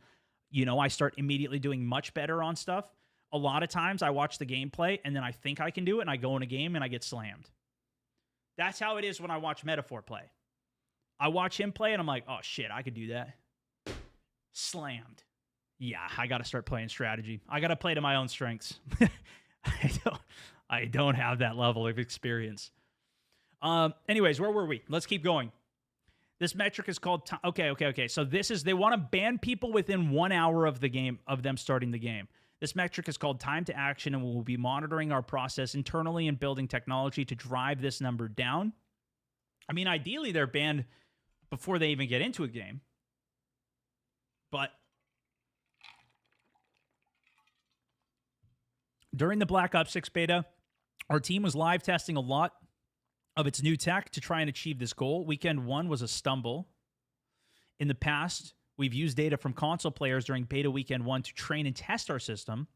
you know, I start immediately doing much better on stuff. A lot of times I watch the gameplay and then I think I can do it and I go in a game and I get slammed. That's how it is when I watch Metaphor play. I watch him play and I'm like, oh shit, I could do that. Slammed. Yeah, I got to start playing strategy. I got to play to my own strengths. I don't have that level of experience. Anyways, where were we? Let's keep going. This metric is called okay. So this is, they want to ban people within 1 hour of the game, of them starting the game. This metric is called time to action, and we'll be monitoring our process internally and building technology to drive this number down. I mean, ideally, they're banned before they even get into a game. But during the Black Ops 6 beta, our team was live testing a lot of its new tech to try and achieve this goal. Weekend 1 was a stumble. In the past, we've used data from console players during beta weekend 1 to train and test our system.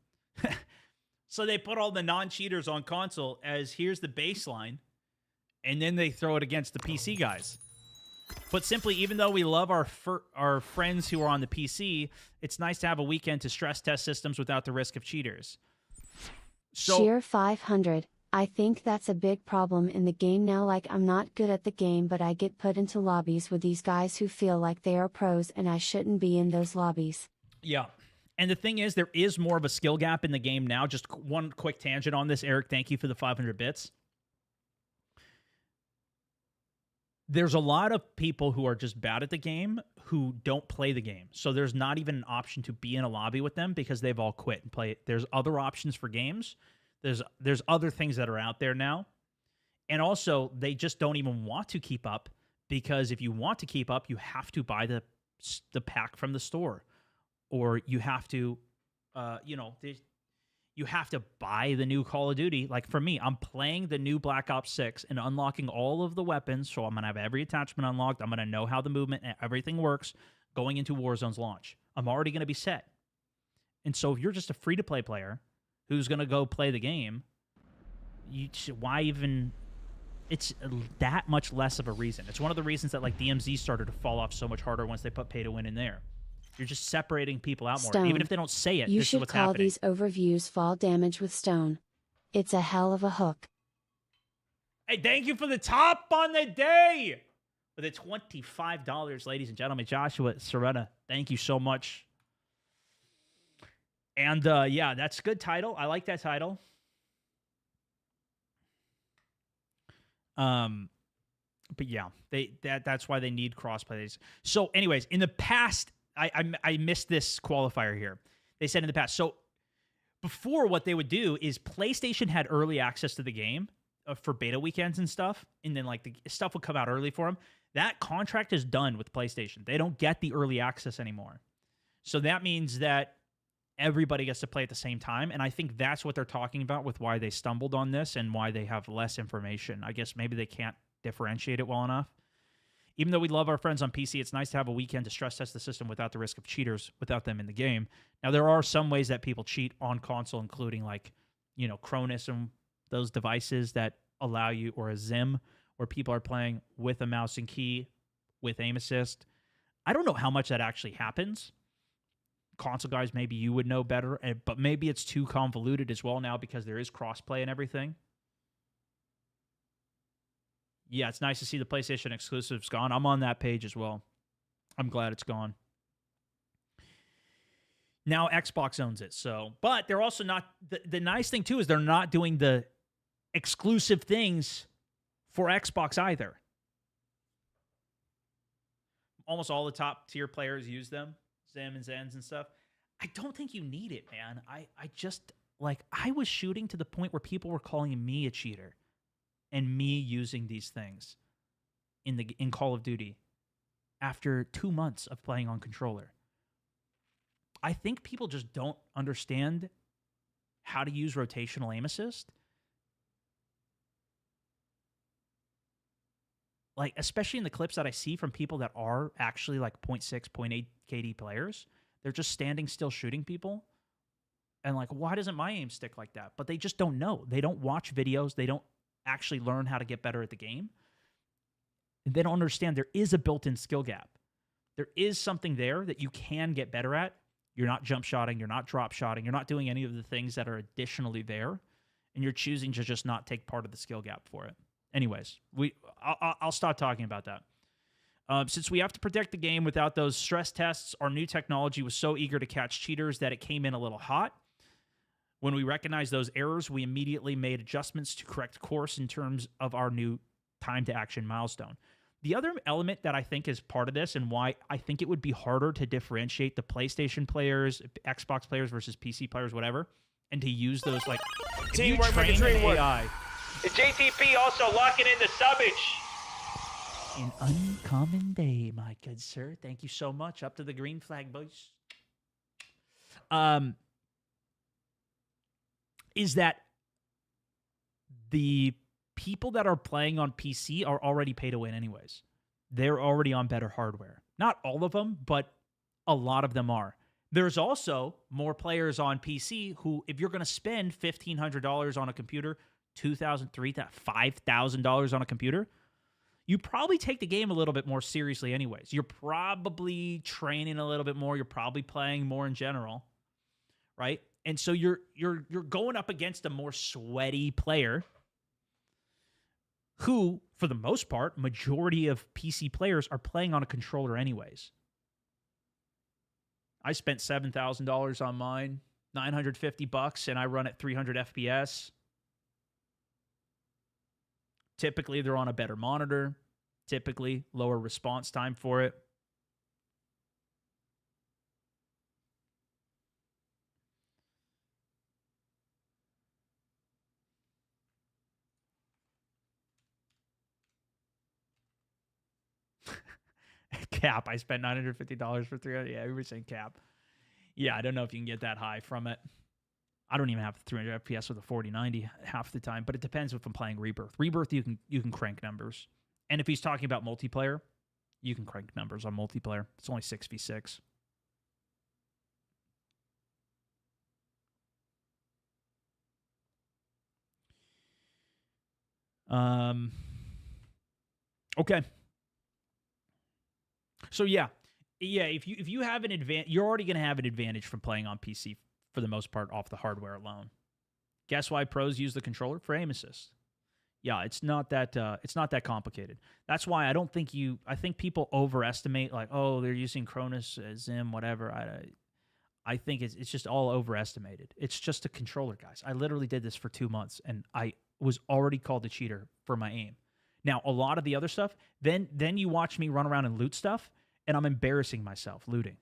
So they put all the non-cheaters on console as here's the baseline, and then they throw it against the PC guys. Put simply, even though we love our friends who are on the PC, it's nice to have a weekend to stress test systems without the risk of cheaters. So, Sheer 500. I think that's a big problem in the game now. Like, I'm not good at the game, but I get put into lobbies with these guys who feel like they are pros and I shouldn't be in those lobbies. Yeah. And the thing is, there is more of a skill gap in the game now. Just one quick tangent on this, Eric. Thank you for the 500 bits. There's a lot of people who are just bad at the game who don't play the game. So there's not even an option to be in a lobby with them because they've all quit and play it. There's other options for games. There's other things that are out there now. And also, they just don't even want to keep up because if you want to keep up, you have to buy the pack from the store. Or you have to, you have to buy the new Call of Duty. Like for me, I'm playing the new Black Ops 6 and unlocking all of the weapons. So I'm going to have every attachment unlocked. I'm going to know how the movement and everything works going into Warzone's launch. I'm already going to be set. And so if you're just a free-to-play player who's going to go play the game, why even... It's that much less of a reason. It's one of the reasons that like DMZ started to fall off so much harder once they put pay-to-win in there. You're just separating people out more. Stone. Even if they don't say it, You this is should what's call happening. these overviews fall damage with Stone. It's a hell of a hook. Hey, thank you for the top on the day! For the $25, ladies and gentlemen. Joshua Serena, thank you so much. And yeah, that's a good title. I like that title. But yeah, that's why they need crossplays. So anyways, in the past, I missed this qualifier here. They said in the past. So before, what they would do is PlayStation had early access to the game for beta weekends and stuff, and then like the stuff would come out early for them. That contract is done with PlayStation. They don't get the early access anymore. So that means that everybody gets to play at the same time, and I think that's what they're talking about with why they stumbled on this and why they have less information. I guess maybe they can't differentiate it well enough. Even though we love our friends on PC, it's nice to have a weekend to stress test the system without the risk of cheaters, without them in the game. Now, there are some ways that people cheat on console, including like, you know, Cronus and those devices that allow you, or a Zim, where people are playing with a mouse and key with aim assist. I don't know how much that actually happens. Console guys, maybe you would know better, but maybe it's too convoluted as well now because there is crossplay and everything. Yeah, it's nice to see the PlayStation exclusives gone. I'm on that page as well. I'm glad it's gone. Now Xbox owns it, so, but they're also not, the nice thing too is they're not doing the exclusive things for Xbox either. Almost all the top tier players use them, Zim and Zens and stuff. I don't think you need it, man. I just, like, I was shooting to the point where people were calling me a cheater and me using these things in Call of Duty after 2 months of playing on controller. I think people just don't understand how to use rotational aim assist. Like, especially in the clips that I see from people that are actually like 0.6, 0.8 KD players, they're just standing still shooting people. And like, why doesn't my aim stick like that? But they just don't know. They don't watch videos. They don't actually learn how to get better at the game. And they don't understand there is a built-in skill gap. There is something there that you can get better at. You're not jump shotting. You're not drop shotting. You're not doing any of the things that are additionally there. And you're choosing to just not take part of the skill gap for it. Anyways, I'll stop talking about that. Since we have to protect the game without those stress tests, our new technology was so eager to catch cheaters that it came in a little hot. When we recognized those errors, we immediately made adjustments to correct course in terms of our new time to action milestone. The other element that I think is part of this and why I think it would be harder to differentiate the PlayStation players, Xbox players versus PC players, whatever, and to use those, like, if you train an AI... Is JTP also locking in the subbage? An uncommon day, my good sir. Thank you so much. Up to the green flag, boys. Is that the people that are playing on PC are already pay to win anyways. They're already on better hardware. Not all of them, but a lot of them are. There's also more players on PC who, if you're going to spend $1,500 on a computer, $2,000, $3,000, $5,000 on a computer, you probably take the game a little bit more seriously anyways. You're probably training a little bit more. You're probably playing more in general, right? And so you're going up against a more sweaty player who, for the most part, majority of PC players are playing on a controller anyways. I spent $7,000 on mine, $950, and I run at 300 FPS. Typically, they're on a better monitor. Typically, lower response time for it. Cap. I spent $950 for 300. Yeah, we were saying cap. Yeah, I don't know if you can get that high from it. I don't even have 300 FPS with a 4090 half the time, but it depends if I'm playing Rebirth. Rebirth, you can crank numbers. And if he's talking about multiplayer, you can crank numbers on multiplayer. It's only 6v6. Okay. So yeah, if you have an advantage, you're already going to have an advantage from playing on PC for the most part off the hardware alone. Guess why pros use the controller? For aim assist. Yeah, it's not that complicated. That's why I think people overestimate, like, oh, they're using Cronus, Zim, whatever. I think it's just all overestimated. It's just a controller, guys. I literally did this for 2 months, and I was already called a cheater for my aim. Now, a lot of the other stuff, then you watch me run around and loot stuff, and I'm embarrassing myself looting.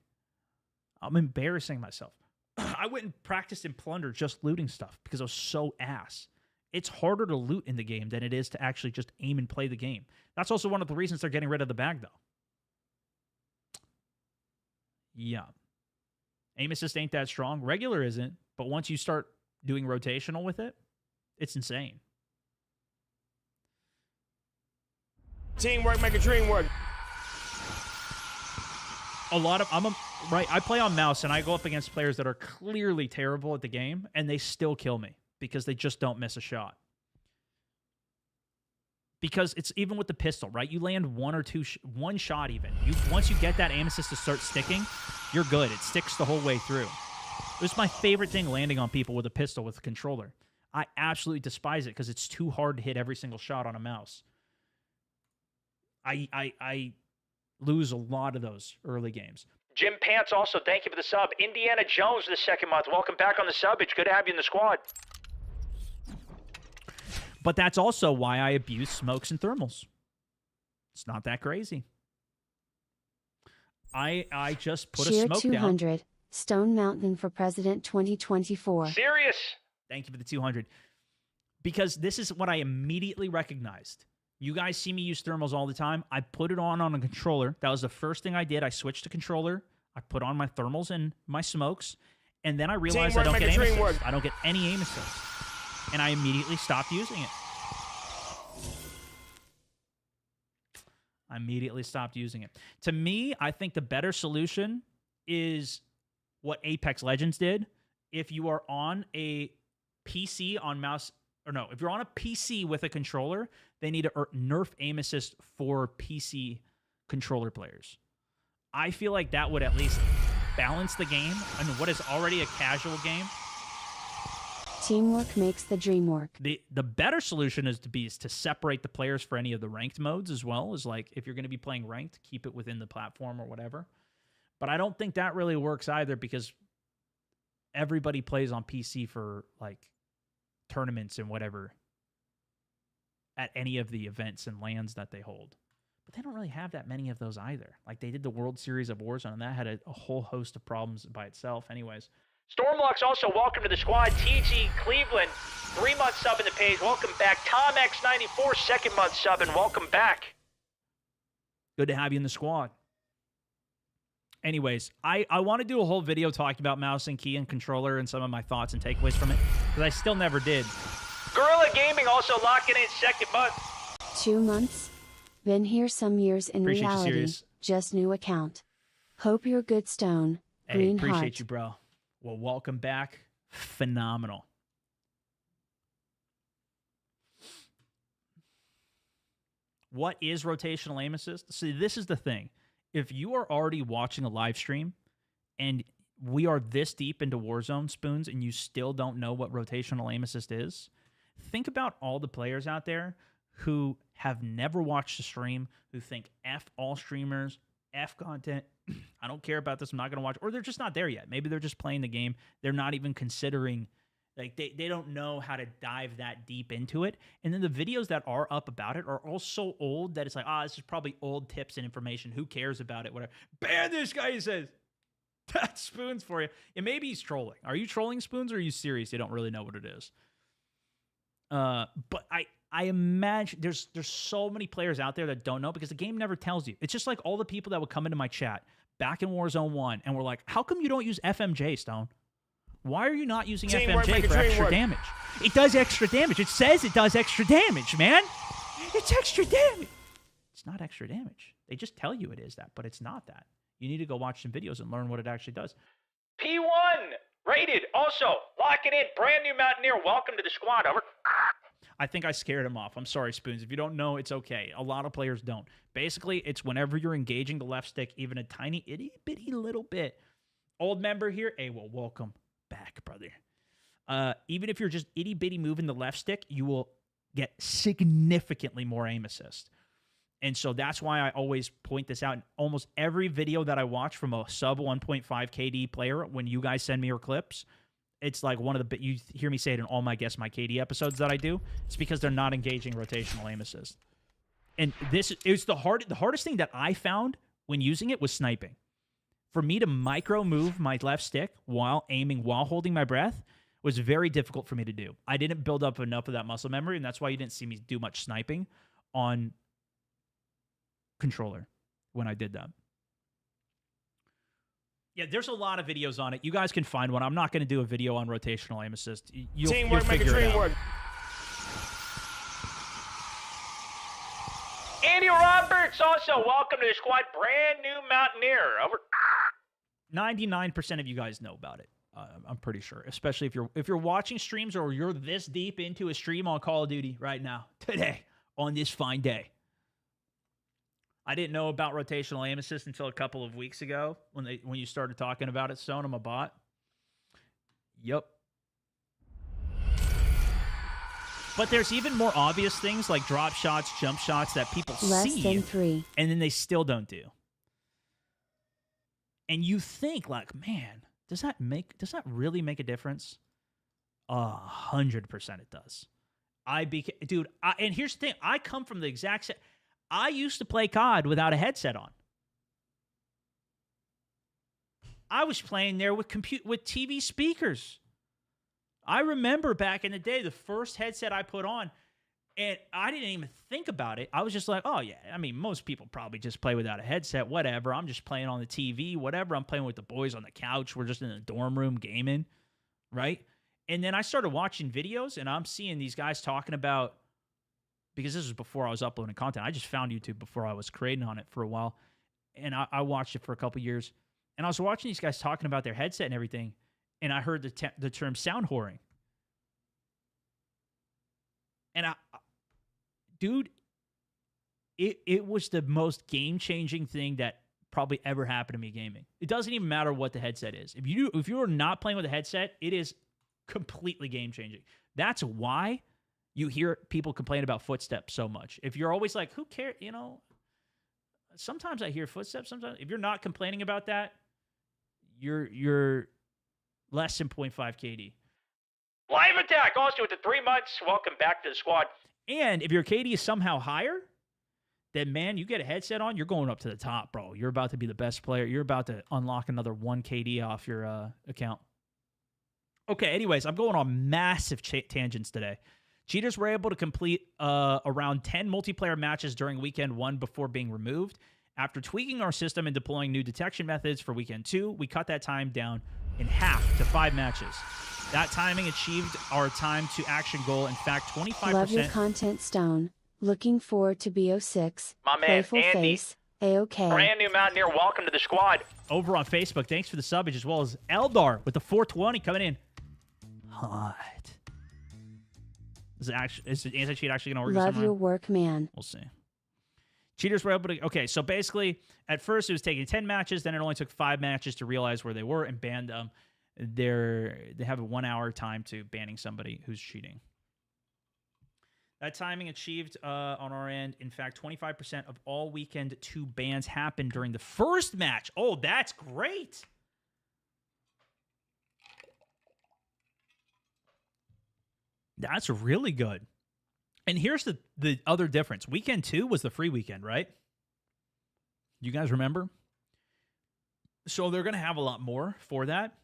I'm embarrassing myself. I went and practiced and plundered just looting stuff because I was so ass. It's harder to loot in the game than it is to actually just aim and play the game. That's also one of the reasons they're getting rid of the bag, though. Yeah. Aim assist ain't that strong. Regular isn't, but once you start doing rotational with it, it's insane. Teamwork make a dream work. I play on mouse, and I go up against players that are clearly terrible at the game, and they still kill me because they just don't miss a shot. Because it's even with the pistol, right? You land one shot even. Once you get that aim assist to start sticking, you're good. It sticks the whole way through. It was my favorite thing, landing on people with a pistol with a controller. I absolutely despise it because it's too hard to hit every single shot on a mouse. I lose a lot of those early games. Jim Pants also, thank you for the sub. Indiana Jones the second month. Welcome back on the sub. It's good to have you in the squad. But that's also why I abuse smokes and thermals. It's not that crazy. I just put Cheer a smoke 200, down. Stone Mountain for President 2024. Serious? Thank you for the 200. Because this is what I immediately recognized. You guys see me use thermals all the time. I put it on a controller. That was the first thing I did. I switched to controller. I put on my thermals and my smokes. And then I realized I don't get aim assist. I don't get any aim assist. And I immediately stopped using it. I immediately stopped using it. To me, I think the better solution is what Apex Legends did. If you are on a PC on mouse, or no, if you're on a PC with a controller, they need to nerf aim assist for PC controller players. I feel like that would at least balance the game and what is already a casual game. Teamwork makes the dream work. The better solution is to separate the players for any of the ranked modes as well. Is like, if you're going to be playing ranked, keep it within the platform or whatever. But I don't think that really works either, because everybody plays on PC for like tournaments and whatever at any of the events and LANs that they hold. But they don't really have that many of those either. Like, they did the World Series of Warzone, and that had a whole host of problems by itself. Anyways. Stormlocks also, welcome to the squad. TG Cleveland, 3-month sub in the page. Welcome back. Tom X94, 2nd month sub, and welcome back. Good to have you in the squad. Anyways, I want to do a whole video talking about mouse and key and controller and some of my thoughts and takeaways from it, because I still never did. Gorilla Gaming also locking in 2nd month. 2 months? Been here some years in Appreciate reality. you, serious. Just new account. Hope you're good, Stone. Hey, Green appreciate heart. you, bro. Well, welcome back. Phenomenal. What is rotational aim assist? See, this is the thing. If you are already watching a live stream and we are this deep into Warzone, Spoons, and you still don't know what rotational aim assist is, think about all the players out there who have never watched a stream, who think F all streamers, F content, I don't care about this, I'm not going to watch, or they're just not there yet. Maybe they're just playing the game. They're not even considering, like, they don't know how to dive that deep into it. And then the videos that are up about it are all so old that it's like, this is probably old tips and information. Who cares about it? Whatever. Ban this guy, he says. That's Spoons for you. And maybe he's trolling. Are you trolling, Spoons, or are you serious? You don't really know what it is. But I imagine there's so many players out there that don't know, because the game never tells you. It's just like all the people that would come into my chat back in Warzone 1 and were like, how come you don't use FMJ, Stone? Why are you not using FMJ for extra damage? It does extra damage. It says it does extra damage, man. It's extra damage. It's not extra damage. They just tell you it is that, but it's not that. You need to go watch some videos and learn what it actually does. P1 rated also locking in. Brand new Mountaineer. Welcome to the squad. Over. I think I scared him off. I'm sorry, Spoons. If you don't know, it's okay. A lot of players don't. Basically, it's whenever you're engaging the left stick, even a tiny itty-bitty little bit. Old member here. Hey, well, welcome back, brother. Even if you're just itty-bitty moving the left stick, you will get significantly more aim assist. And so that's why I always point this out in almost every video that I watch from a sub 1.5 KD player. When you guys send me your clips, it's like one of the, you hear me say it in all my Guess My KD episodes that I do. It's because they're not engaging rotational aim assist. And this is the hardest thing that I found when using it was sniping. For me to micro move my left stick while aiming, while holding my breath, was very difficult for me to do. I didn't build up enough of that muscle memory, and that's why you didn't see me do much sniping on controller when I did that. Yeah, there's a lot of videos on it. You guys can find one. I'm not going to do a video on rotational aim assist. You'll Make a dream work. Andy Roberts, also welcome to the squad. Brand new Mountaineer. Over. 99% of you guys know about it. I'm pretty sure, especially if you're watching streams or you're this deep into a stream on Call of Duty right now, today, on this fine day. I didn't know about rotational aim assist until a couple of weeks ago when you started talking about it. Stone, I'm a bot. Yep. But there's even more obvious things like drop shots, jump shots that people see. Less than 3. And then they still don't do. And you think like, man, does that really make a difference? 100% it does. Dude, and here's the thing. I come from the exact same. I used to play COD without a headset on. I was playing there with TV speakers. I remember back in the day, the first headset I put on, and I didn't even think about it. I was just like, oh, yeah, I mean, most people probably just play without a headset, whatever. I'm just playing on the TV, whatever. I'm playing with the boys on the couch. We're just in the dorm room gaming, right? And then I started watching videos, and I'm seeing these guys talking about, because this was before I was uploading content. I just found YouTube before I was creating on it for a while, and I watched it for a couple years. And I was watching these guys talking about their headset and everything, and I heard the term sound whoring. And dude, it was the most game-changing thing that probably ever happened to me gaming. It doesn't even matter what the headset is. If you are not playing with a headset, it is completely game-changing. That's why you hear people complain about footsteps so much. If you're always like, who cares? You know, sometimes I hear footsteps. Sometimes, if you're not complaining about that, you're less than 0.5 KD. Live attack, also with the 3 months. Welcome back to the squad. And if your KD is somehow higher, then, man, you get a headset on, you're going up to the top, bro. You're about to be the best player. You're about to unlock another 1 KD off your account. Okay, anyways, I'm going on massive tangents today. Cheaters were able to complete around 10 multiplayer matches during Weekend 1 before being removed. After tweaking our system and deploying new detection methods for Weekend 2, we cut that time down in half to 5 matches. That timing achieved our time to action goal. In fact, 25%. Love your content, Stone. Looking forward to BO6. My man, Playful Andy. Face. A-OK. Brand new Mountaineer, welcome to the squad. Over on Facebook, thanks for the subbage, as well as Eldar with the 420 coming in. Hot. Is Anticheat actually going to work? Love your work, man. We'll see. Cheaters were able to... Okay, so basically, at first it was taking 10 matches, then it only took 5 matches to realize where they were and ban them. They have a 1 hour time to banning somebody who's cheating. That timing achieved on our end. In fact, 25% of all Weekend 2 bans happened during the first match. Oh, that's great. That's really good. And here's the other difference. Weekend 2 was the free weekend, right? You guys remember? So they're going to have a lot more for that.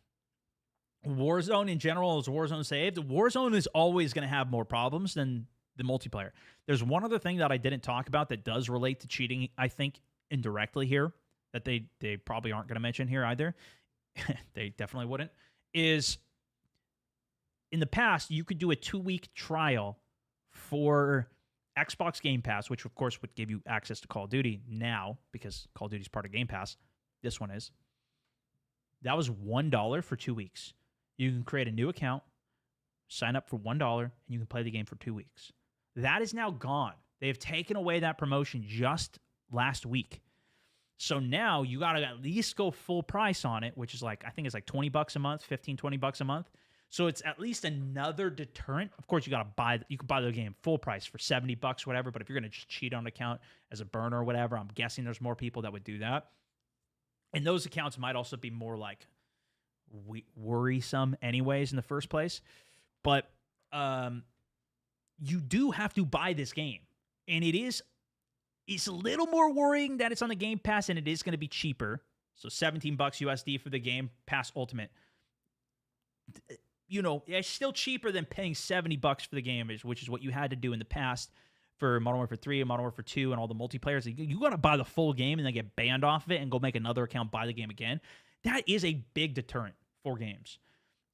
Warzone in general is Warzone saved. Warzone is always going to have more problems than the multiplayer. There's one other thing that I didn't talk about that does relate to cheating, I think, indirectly here, that they probably aren't going to mention here either. They definitely wouldn't. Is in the past, you could do a 2-week trial for Xbox Game Pass, which of course would give you access to Call of Duty now because Call of Duty is part of Game Pass. This one is. That was $1 for 2 weeks. You can create a new account, sign up for $1, and you can play the game for 2 weeks. That is now gone. They have taken away that promotion just last week. So now you got to at least go full price on it, which is like, I think it's like $20 a month, 15, $20 a month. So it's at least another deterrent. Of course, you can buy the game full price for $70, whatever. But if you're going to just cheat on an account as a burner or whatever, I'm guessing there's more people that would do that. And those accounts might also be more like worrisome anyways in the first place. But you do have to buy this game. And it's a little more worrying that it's on the Game Pass, and it is going to be cheaper. So $17 USD for the Game Pass Ultimate. You know, it's still cheaper than paying $70 for the game, which is what you had to do in the past for Modern Warfare 3 and Modern Warfare 2 and all the multiplayers. You got to buy the full game and then get banned off of it and go make another account, buy the game again. That is a big deterrent for games.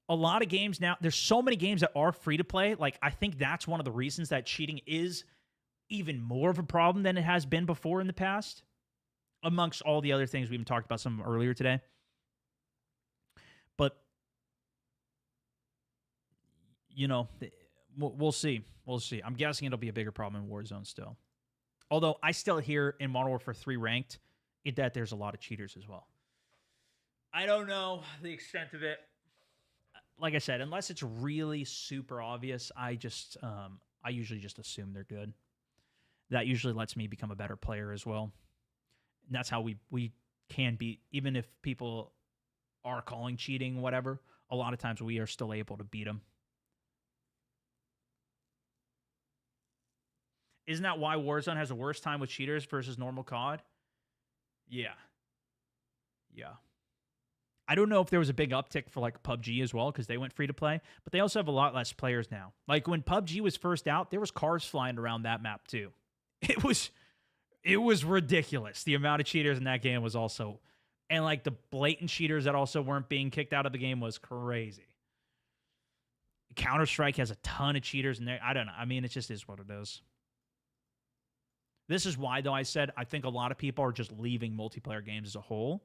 A lot of games now, there's so many games that are free to play. Like, I think that's one of the reasons that cheating is even more of a problem than it has been before in the past, amongst all the other things we even talked about some earlier today. But, you know, we'll see. We'll see. I'm guessing it'll be a bigger problem in Warzone still. Although I still hear in Modern Warfare 3 Ranked that there's a lot of cheaters as well. I don't know the extent of it. Like I said, unless it's really super obvious, I usually just assume they're good. That usually lets me become a better player as well. And that's how we can beat, even if people are calling cheating, whatever, a lot of times we are still able to beat them. Isn't that why Warzone has a worse time with cheaters versus normal COD? Yeah. I don't know if there was a big uptick for like PUBG as well, because they went free to play, but they also have a lot less players now. Like when PUBG was first out, there was cars flying around that map too. It was ridiculous. The amount of cheaters in that game was also, and like the blatant cheaters that also weren't being kicked out of the game was crazy. Counter-Strike has a ton of cheaters in there. I don't know. I mean, it just is what it is. This is why, though, I said I think a lot of people are just leaving multiplayer games as a whole,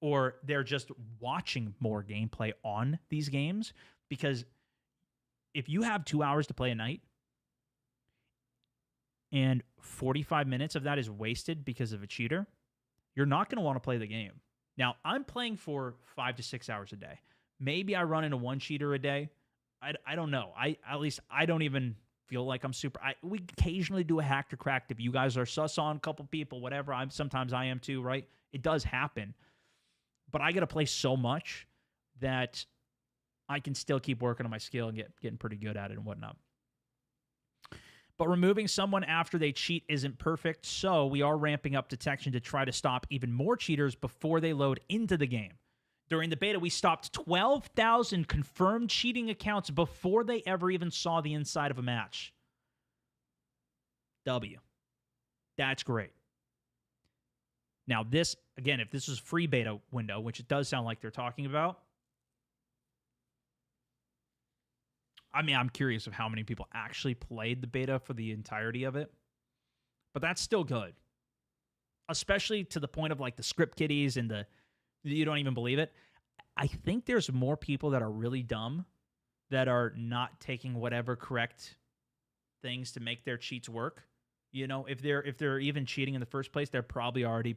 or they're just watching more gameplay on these games, because if you have 2 hours to play a night and 45 minutes of that is wasted because of a cheater, you're not going to want to play the game. Now, I'm playing for 5 to 6 hours a day. Maybe I run into one cheater a day. I don't know. At least I don't even feel like I'm super. We occasionally do a hacked or cracked. If you guys are sus on a couple people, whatever, sometimes I am too, right? It does happen. But I got to play so much that I can still keep working on my skill and getting pretty good at it and whatnot. But removing someone after they cheat isn't perfect, so we are ramping up detection to try to stop even more cheaters before they load into the game. During the beta, we stopped 12,000 confirmed cheating accounts before they ever even saw the inside of a match. W. That's great. Now this, again, if this is free beta window, which it does sound like they're talking about, I mean, I'm curious of how many people actually played the beta for the entirety of it. But that's still good. Especially to the point of like the script kiddies and you don't even believe it. I think there's more people that are really dumb that are not taking whatever correct things to make their cheats work. You know, if they're even cheating in the first place, they're probably already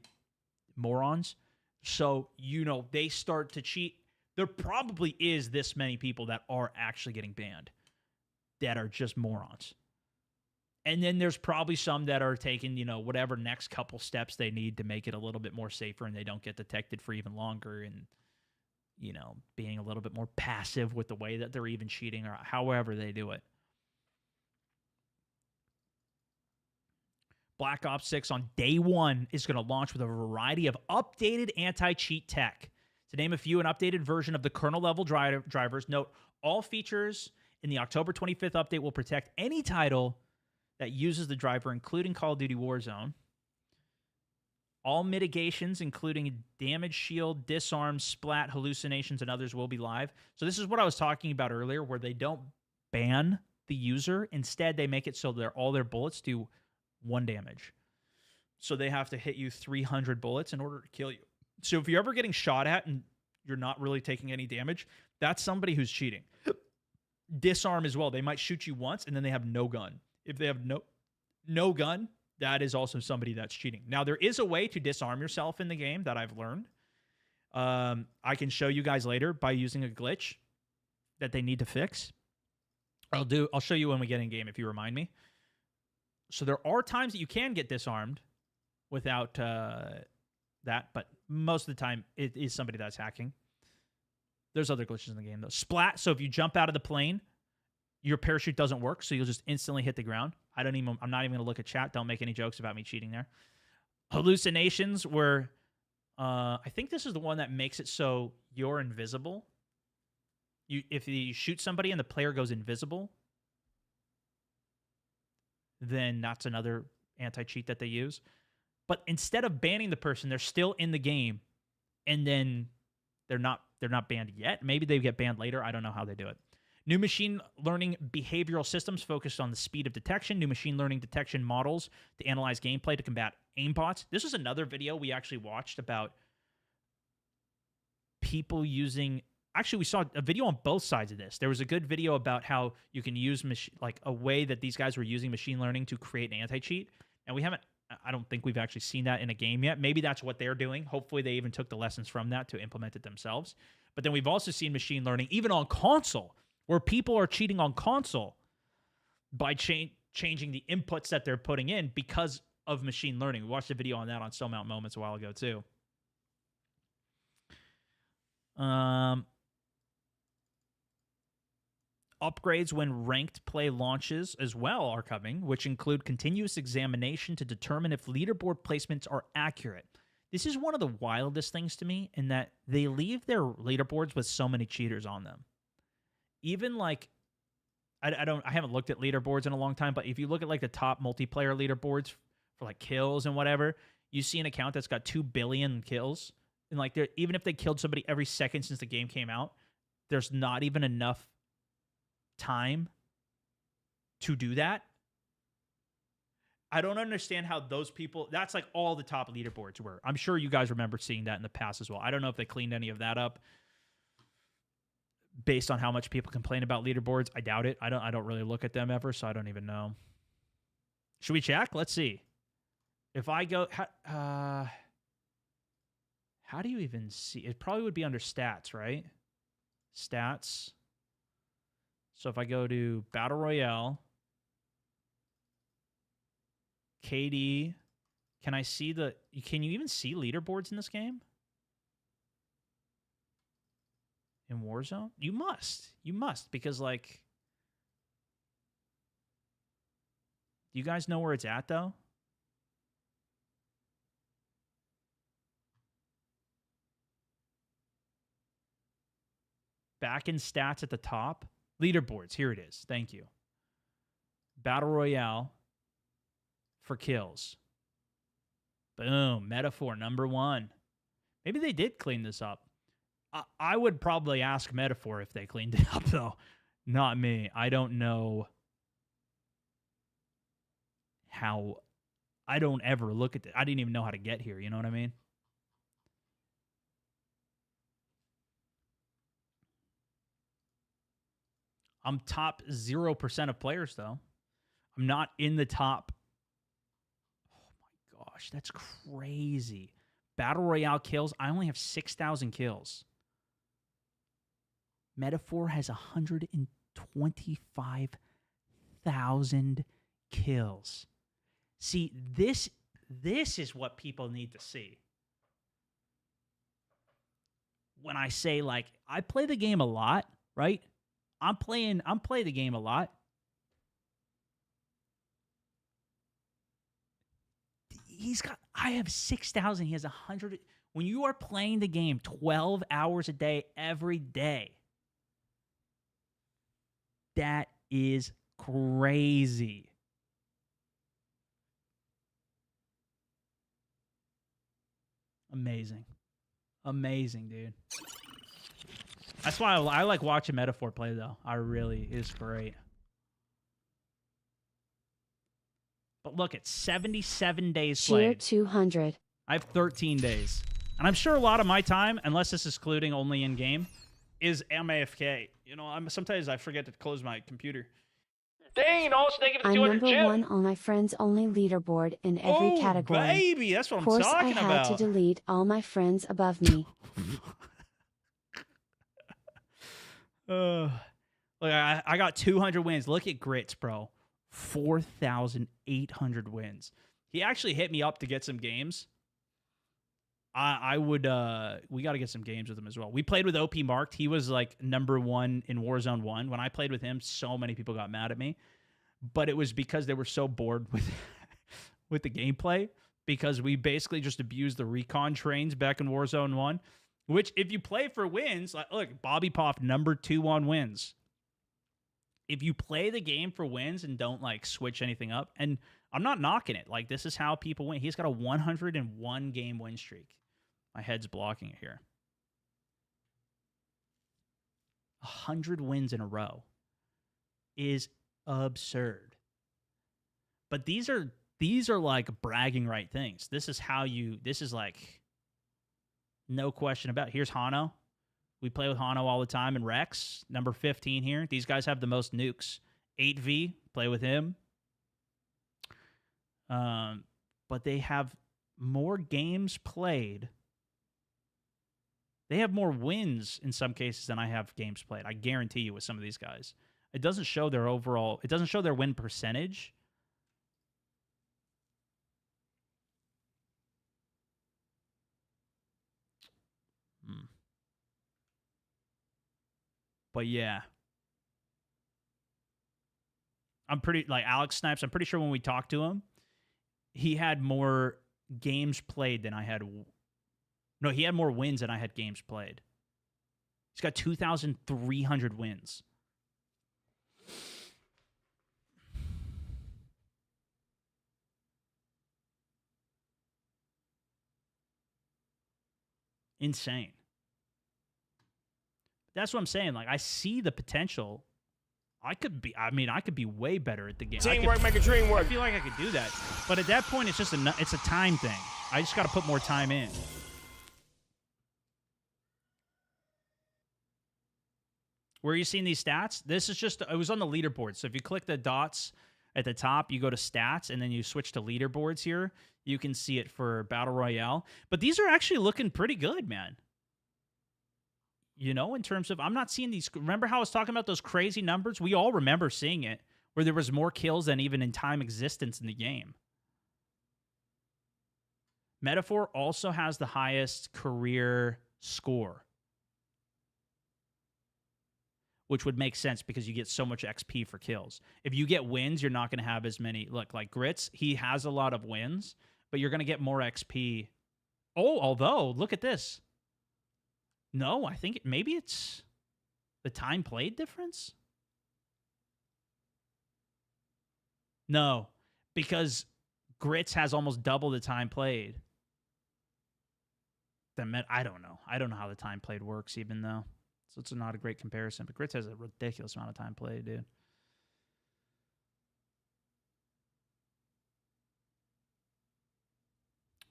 morons. So, you know, they start to cheat. There probably is this many people that are actually getting banned that are just morons. And then there's probably some that are taking, you know, whatever next couple steps they need to make it a little bit more safer and they don't get detected for even longer, and, you know, being a little bit more passive with the way that they're even cheating or however they do it. Black Ops 6 on day one is going to launch with a variety of updated anti-cheat tech. To name a few, an updated version of the kernel-level drivers. Note, all features in the October 25th update will protect any title that uses the driver, including Call of Duty Warzone. All mitigations, including damage shield, disarm, splat, hallucinations, and others will be live. So this is what I was talking about earlier, where they don't ban the user. Instead, they make it so that all their bullets do 1 damage. So they have to hit you 300 bullets in order to kill you. So if you're ever getting shot at and you're not really taking any damage, that's somebody who's cheating. Disarm as well. They might shoot you once and then they have no gun. if they have no gun, that is also somebody that's cheating. Now, there is a way to disarm yourself in the game that I've learned. I can show you guys later by using a glitch that they need to fix. I'll show you when we get in game if you remind me. So there are times that you can get disarmed without that, but most of the time it is somebody that's hacking. There's other glitches in the game though. Splat. So if you jump out of the plane, your parachute doesn't work, so you'll just instantly hit the ground. I'm not even going to look at chat. Don't make any jokes about me cheating there. Hallucinations, where I think this is the one that makes it so you're invisible. If you shoot somebody and the player goes invisible, then that's another anti-cheat that they use. But instead of banning the person, they're still in the game, and then they're not banned yet. Maybe they get banned later. I don't know how they do it. New machine learning behavioral systems focused on the speed of detection. New machine learning detection models to analyze gameplay to combat aimbots. This was another video we actually watched about people using... Actually, we saw a video on both sides of this. There was a good video about how you can use a way that these guys were using machine learning to create an anti-cheat. And I don't think we've actually seen that in a game yet. Maybe that's what they're doing. Hopefully they even took the lessons from that to implement it themselves. But then we've also seen machine learning, even on console, where people are cheating on console by changing the inputs that they're putting in because of machine learning. We watched a video on that on Stone Mountain Moments a while ago, too. Upgrades when ranked play launches as well are coming, which include continuous examination to determine if leaderboard placements are accurate. This is one of the wildest things to me, in that they leave their leaderboards with so many cheaters on them. Even like, I haven't looked at leaderboards in a long time, but if you look at like the top multiplayer leaderboards for like kills and whatever, you see an account that's got 2 billion kills, and like even if they killed somebody every second since the game came out, there's not even enough time to do that. I don't understand how those people... That's like all the top leaderboards were. I'm sure you guys remember seeing that in the past as well. I don't know if they cleaned any of that up based on how much people complain about leaderboards. I doubt it. I don't really look at them ever, so I don't even know. Should we check? Let's see. If I go... how do you even see? It probably would be under stats, right? Stats. So if I go to Battle Royale, KD, can I see can you even see leaderboards in this game? In Warzone? You must, because like, do you guys know where it's at though? Back in stats at the top. Leaderboards, here it is. Thank you. Battle Royale for kills. Boom. Metaphor, number 1. Maybe they did clean this up. I would probably ask Metaphor if they cleaned it up, though. Not me. I don't know how... I don't ever look at it. I didn't even know how to get here, you know what I mean? I'm top 0% of players, though. I'm not in the top. Oh, my gosh. That's crazy. Battle Royale kills. I only have 6,000 kills. Metaphor has 125,000 kills. See, this is what people need to see. When I say, like, I play the game a lot, right? I'm playing the game a lot. I have 6,000. He has 100. When you are playing the game 12 hours a day, every day, that is crazy. Amazing. Amazing, dude. That's why I like watching Metaphor play, though. It's great. But look, it's 77 days played. Cheer 200. I have 13 days. And I'm sure a lot of my time, unless this is including only in-game, is AFK. You know, sometimes I forget to close my computer. Dang, also thank you for the I'm 200 number Jim. 1 on my friends only leaderboard in every category. Baby, that's what Of I'm course, I talking had about. to delete all my friends above me. Look, I got 200 wins. Look at Grits, bro. 4,800 wins. He actually hit me up to get some games. I would, we got to get some games with him as well. We played with OP Marked. He was like number 1 in Warzone 1. When I played with him, so many people got mad at me. But it was because they were so bored with, with the gameplay. Because we basically just abused the recon trains back in Warzone 1. Which, if you play for wins, like, look, Bobby Poff, number 2 on wins. If you play the game for wins and don't, like, switch anything up, and I'm not knocking it. Like, this is how people win. He's got a 101 game win streak. My head's blocking it here. 100 wins in a row is absurd. But these are like bragging right things. This is like, no question about it. Here's Hano. We play with Hano all the time, and Rex, number 15 here. These guys have the most nukes. 8V, play with him. But they have more games played. They have more wins in some cases than I have games played. I guarantee you with some of these guys. It doesn't show their overall, it doesn't show their win percentage. But yeah. I'm pretty, like Alex Snipes, I'm pretty sure when we talked to him, he had more games played than I had. No, he had more wins than I had games played. He's got 2,300 wins. Insane. That's what I'm saying. Like, I see the potential. I could be way better at the game. Teamwork make a dream work. I feel like I could do that. But at that point, it's just it's a time thing. I just got to put more time in. Where are you seeing these stats? This is just, it was on the leaderboard. So if you click the dots at the top, you go to stats, and then you switch to leaderboards here. You can see it for Battle Royale. But these are actually looking pretty good, man. You know, in terms of, I'm not seeing these. Remember how I was talking about those crazy numbers? We all remember seeing it, where there was more kills than even in time existence in the game. Metaphor also has the highest career score, which would make sense because you get so much XP for kills. If you get wins, you're not going to have as many. Look, like Grits, he has a lot of wins, but you're going to get more XP. Oh, although, look at this. No, I think maybe it's the time played difference. No, because Grits has almost double the time played. I don't know. I don't know how the time played works even though. So it's not a great comparison. But Grits has a ridiculous amount of time played, dude.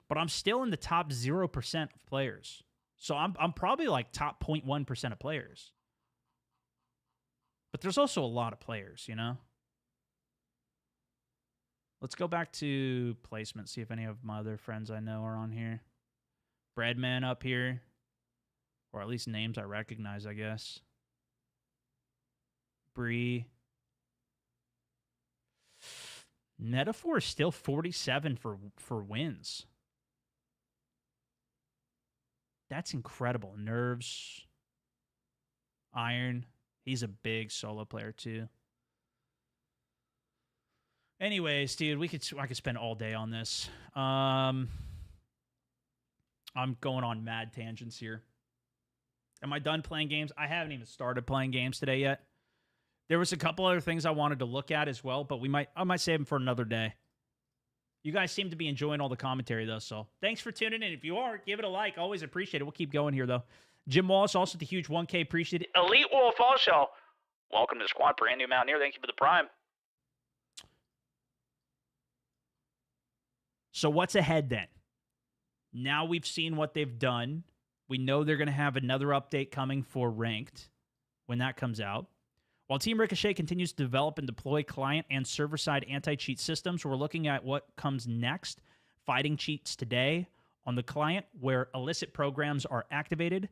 But I'm still in the top 0% of players. So I'm probably like top 0.1% of players. But there's also a lot of players, you know? Let's go back to placement, see if any of my other friends I know are on here. Breadman up here. Or at least names I recognize, I guess. Bree. Metaphor is still 47 for wins. That's incredible. Nerves. Iron. He's a big solo player too. Anyways, dude, I could spend all day on this. I'm going on mad tangents here. Am I done playing games? I haven't even started playing games today yet. There was a couple other things I wanted to look at as well, but I might save them for another day. You guys seem to be enjoying all the commentary, though, so thanks for tuning in. If you are, give it a like. Always appreciate it. We'll keep going here, though. Jim Wallace, also the huge 1K. Appreciate it. Elite Wolf also. Welcome to the squad, brand new Mountaineer. Thank you for the prime. So what's ahead, then? Now we've seen what they've done. We know they're going to have another update coming for Ranked when that comes out. While Team Ricochet continues to develop and deploy client and server-side anti-cheat systems, we're looking at what comes next. Fighting cheats today on the client, where illicit programs are activated,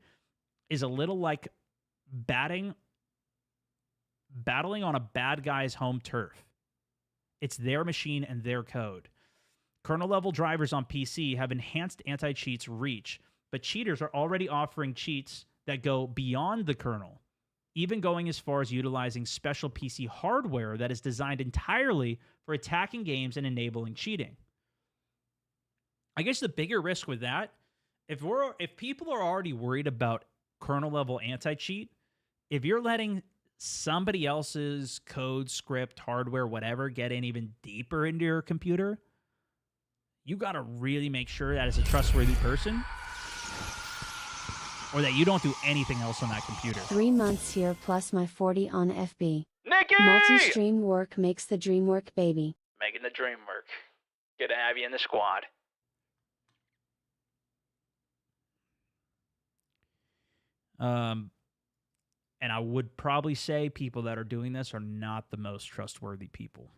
is a little like battling on a bad guy's home turf. It's their machine and their code. Kernel-level drivers on PC have enhanced anti-cheat's reach, but cheaters are already offering cheats that go beyond the kernel, even going as far as utilizing special PC hardware that is designed entirely for attacking games and enabling cheating. I guess the bigger risk with that, if people are already worried about kernel-level anti-cheat, if you're letting somebody else's code, script, hardware, whatever, get in even deeper into your computer, you got to really make sure that it's a trustworthy person or that you don't do anything else on that computer. 3 months here plus my 40 on FB. Nikki! Multi-stream work makes the dream work, baby. Making the dream work. Good to have you in the squad. And I would probably say people that are doing this are not the most trustworthy people.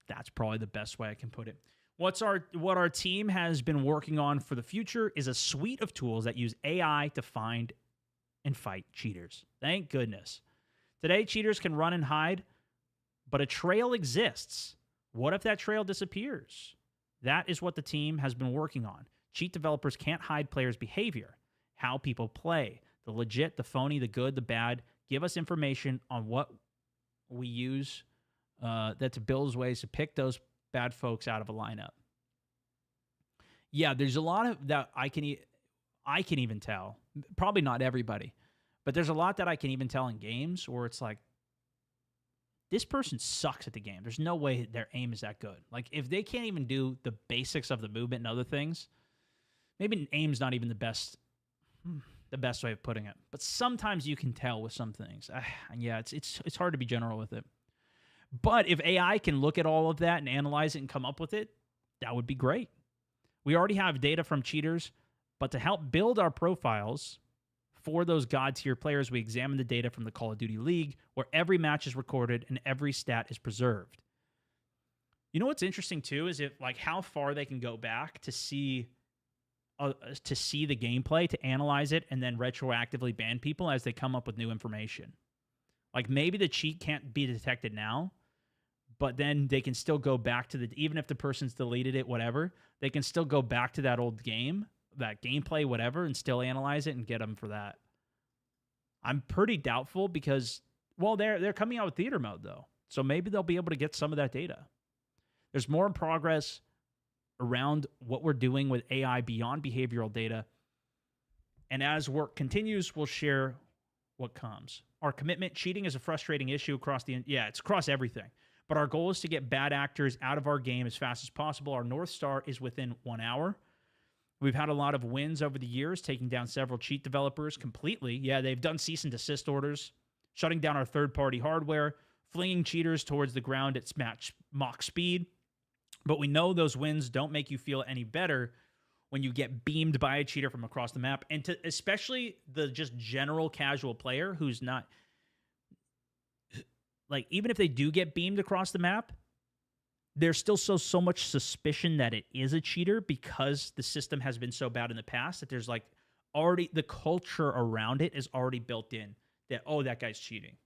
That's probably the best way I can put it. What our team has been working on for the future is a suite of tools that use AI to find and fight cheaters. Thank goodness. Today, cheaters can run and hide, but a trail exists. What if that trail disappears? That is what the team has been working on. Cheat developers can't hide players' behavior, how people play, the legit, the phony, the good, the bad. Give us information on what we use that's Bill's ways to pick those bad folks out of a lineup. Yeah, there's a lot of that I can even tell. Probably not everybody, but there's a lot that I can even tell in games where it's like, this person sucks at the game. There's no way their aim is that good. Like, if they can't even do the basics of the movement and other things, maybe aim's not even the best way of putting it. But sometimes you can tell with some things. Yeah, it's hard to be general with it. But if AI can look at all of that and analyze it and come up with it, that would be great. We already have data from cheaters, but to help build our profiles for those god-tier players, we examine the data from the Call of Duty League, where every match is recorded and every stat is preserved. You know what's interesting too is how far they can go back to see the gameplay, to analyze it, and then retroactively ban people as they come up with new information. Like, maybe the cheat can't be detected now, but then they can still go back to even if the person's deleted it, whatever, they can still go back to that old game, that gameplay, whatever, and still analyze it and get them for that. I'm pretty doubtful because, well, they're coming out with theater mode, though. So maybe they'll be able to get some of that data. There's more in progress around what we're doing with AI beyond behavioral data. And as work continues, we'll share what comes. Our commitment, cheating is a frustrating issue across it's across everything. But our goal is to get bad actors out of our game as fast as possible. Our North Star is within 1 hour. We've had a lot of wins over the years, taking down several cheat developers completely. Yeah, they've done cease and desist orders, shutting down our third-party hardware, flinging cheaters towards the ground at Mach speed. But we know those wins don't make you feel any better when you get beamed by a cheater from across the map. And especially the just general casual player who's not... Like, even if they do get beamed across the map, there's still so much suspicion that it is a cheater because the system has been so bad in the past that there's already the culture around it is already built in that, oh, that guy's cheating.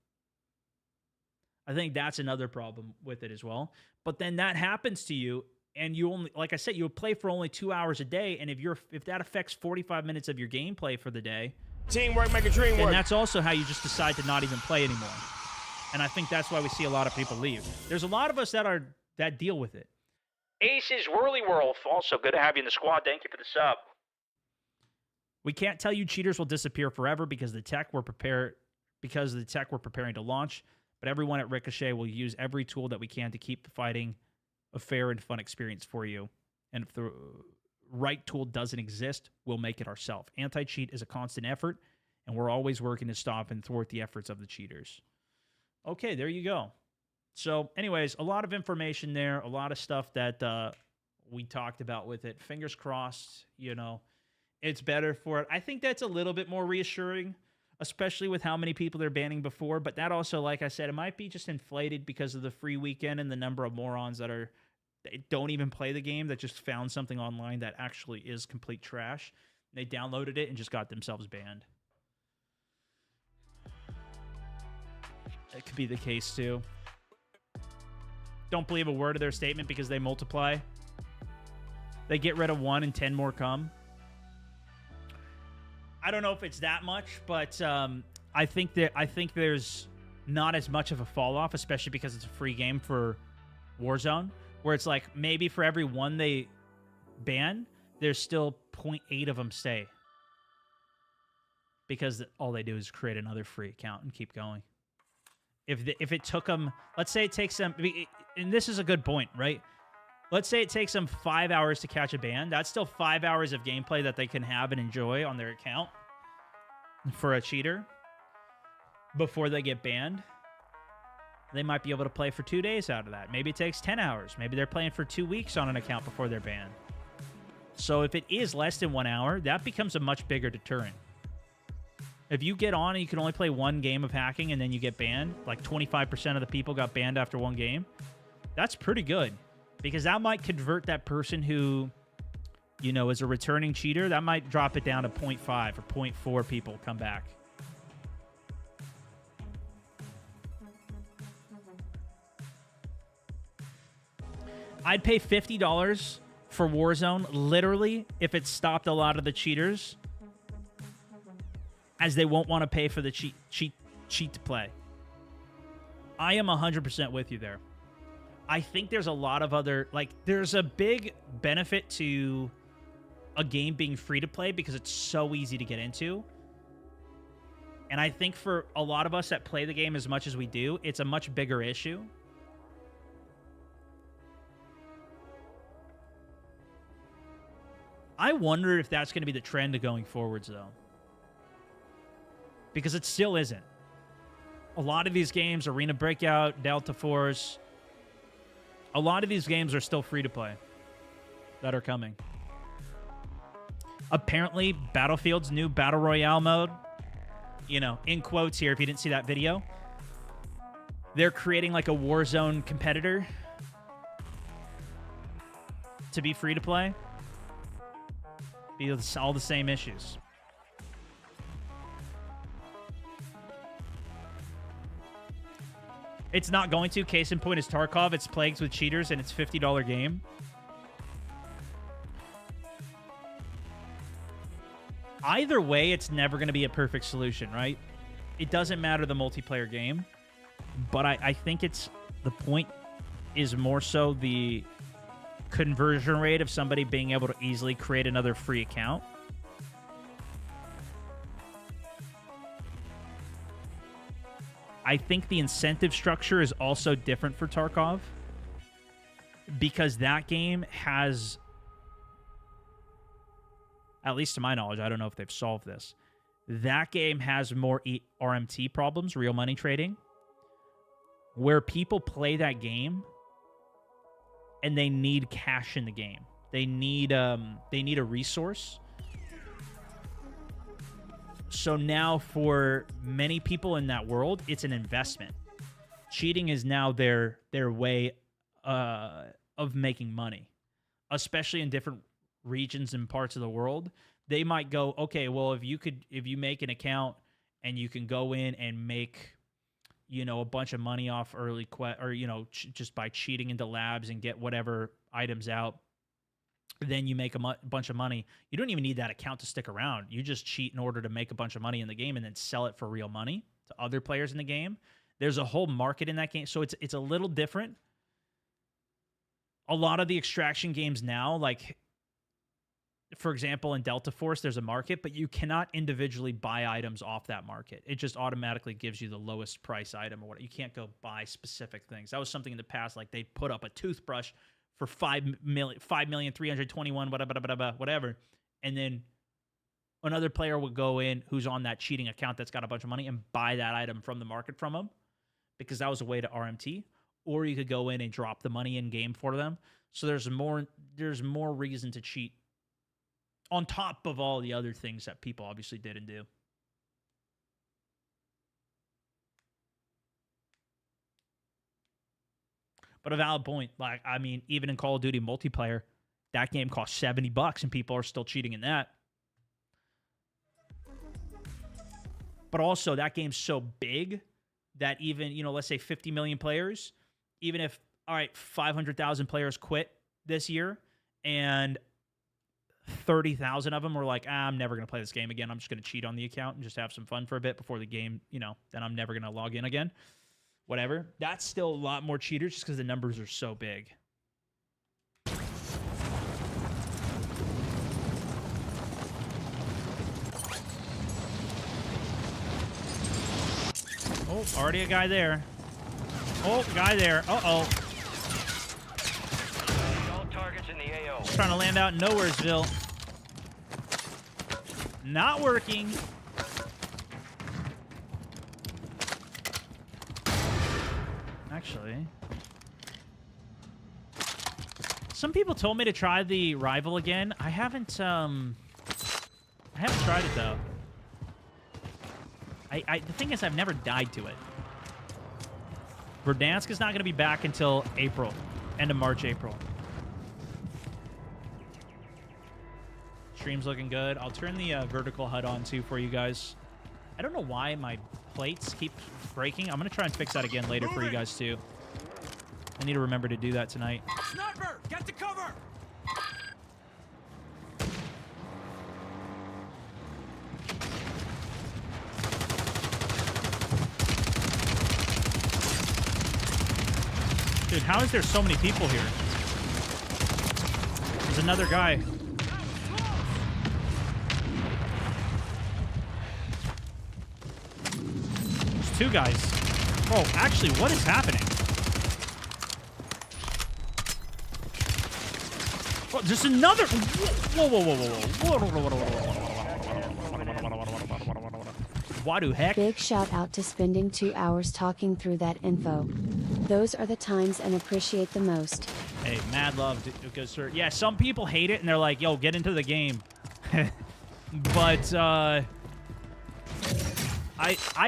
I think that's another problem with it as well. But then that happens to you, and you only, like I said, you play for only 2 hours a day, and if that affects 45 minutes of your gameplay for the day, teamwork make a dream work. And that's also how you just decide to not even play anymore. And I think that's why we see a lot of people leave. There's a lot of us that deal with it. Aces Whirly Whirl, also good to have you in the squad. Thank you for the sub. We can't tell you cheaters will disappear forever because the tech we're preparing to launch. But everyone at Ricochet will use every tool that we can to keep fighting a fair and fun experience for you. And if the right tool doesn't exist, we'll make it ourselves. Anti-cheat is a constant effort, and we're always working to stop and thwart the efforts of the cheaters. Okay, there you go. So, anyways, a lot of information there, a lot of stuff that we talked about with it. Fingers crossed, it's better for it. I think that's a little bit more reassuring especially with how many people they're banning before. But that also, like I said, it might be just inflated because of the free weekend and the number of morons that don't even play the game, that just found something online that actually is complete trash. They downloaded it and just got themselves banned. It could be the case too. Don't believe a word of their statement because they multiply. They get rid of one and 10 more come. I don't know if it's that much, but I think there's not as much of a fall off, especially because it's a free game for Warzone, where it's like maybe for every one they ban, there's still 0.8 of them stay, because all they do is create another free account and keep going. If it took them, let's say it takes them, and this is a good point, right? Let's say it takes them 5 hours to catch a ban. That's still 5 hours of gameplay that they can have and enjoy on their account for a cheater before they get banned. They might be able to play for 2 days out of that. Maybe it takes 10 hours. Maybe they're playing for 2 weeks on an account before they're banned. So if it is less than 1 hour, that becomes a much bigger deterrent. If you get on and you can only play one game of hacking and then you get banned, like 25% of the people got banned after one game, that's pretty good. Because that might convert that person who, you know, is a returning cheater. That might drop it down to 0.5 or 0.4 people come back. I'd pay $50 for Warzone, literally, if it stopped a lot of the cheaters, as they won't want to pay for the cheat to play. I am 100% with you there. I think there's a lot of other, like, there's a big benefit to a game being free to play because it's so easy to get into. And I think for a lot of us that play the game as much as we do, it's a much bigger issue. I wonder if that's going to be the trend going forwards, though. Because it still isn't. A lot of these games, Arena Breakout, Delta Force, a lot of these games are still free to play that are coming. Apparently, Battlefield's new Battle Royale mode, you know, in quotes here if you didn't see that video, they're creating like a Warzone competitor to be free to play. Be all the same issues. It's not going to. Case in point is Tarkov. It's plagued with cheaters, and it's a $50 game. Either way, it's never going to be a perfect solution, right? It doesn't matter the multiplayer game. But I think it's... The point is more so the conversion rate of somebody being able to easily create another free account. I think the incentive structure is also different for Tarkov because that game has, at least to my knowledge, I don't know if they've solved this, that game has more RMT problems, real money trading, where people play that game and they need cash in the game. They need a resource. So now for many people in that world, it's an investment. Cheating is now their way of making money, especially in different regions and parts of the world. They might go, okay, well, if you make an account and you can go in and make, you know, a bunch of money off early or, you know, just by cheating into labs and get whatever items out, then you make a bunch of money. You don't even need that account to stick around. You just cheat in order to make a bunch of money in the game and then sell it for real money to other players in the game. There's a whole market in that game. So it's a little different. A lot of the extraction games now, like, for example, in Delta Force, there's a market, but you cannot individually buy items off that market. It just automatically gives you the lowest price item or what. You can't go buy specific things. That was something in the past, like they put up a toothbrush for 5,321 whatever, and then another player would go in who's on that cheating account that's got a bunch of money and buy that item from the market from them, because that was a way to RMT. Or you could go in and drop the money in game for them. So there's more reason to cheat on top of all the other things that people obviously did and do. But a valid point. Like, I mean, even in Call of Duty multiplayer, that game costs $70 and people are still cheating in that. But also, that game's so big that even, you know, let's say 50 million players, even if, all right, 500,000 players quit this year and 30,000 of them were like, I'm never going to play this game again. I'm just going to cheat on the account and just have some fun for a bit before the game, you know, then I'm never going to log in again. Whatever. That's still a lot more cheaters just because the numbers are so big. Oh, already a guy there. Oh, guy there. Uh-oh. All targets in the AO. Just trying to land out in Nowheresville. Not working. Actually. Some people told me to try the rival again. I haven't tried it, though. The thing is, I've never died to it. Verdansk is not going to be back until April. End of March, April. Stream's looking good. I'll turn the vertical HUD on, too, for you guys. I don't know why my plates keep breaking. I'm going to try and fix that again later for you guys, too. I need to remember to do that tonight. Sniper, get to cover! Dude, how is there so many people here? There's another guy. There's two guys. Oh, actually, what is happening? Oh, there's another. Whoa, whoa, whoa, whoa, whoa. What the heck? Big shout out to spending 2 hours talking through that info. Those are the times and appreciate the most. Hey, mad love, good sir. Yeah, some people hate it and they're like, yo, get into the game. But I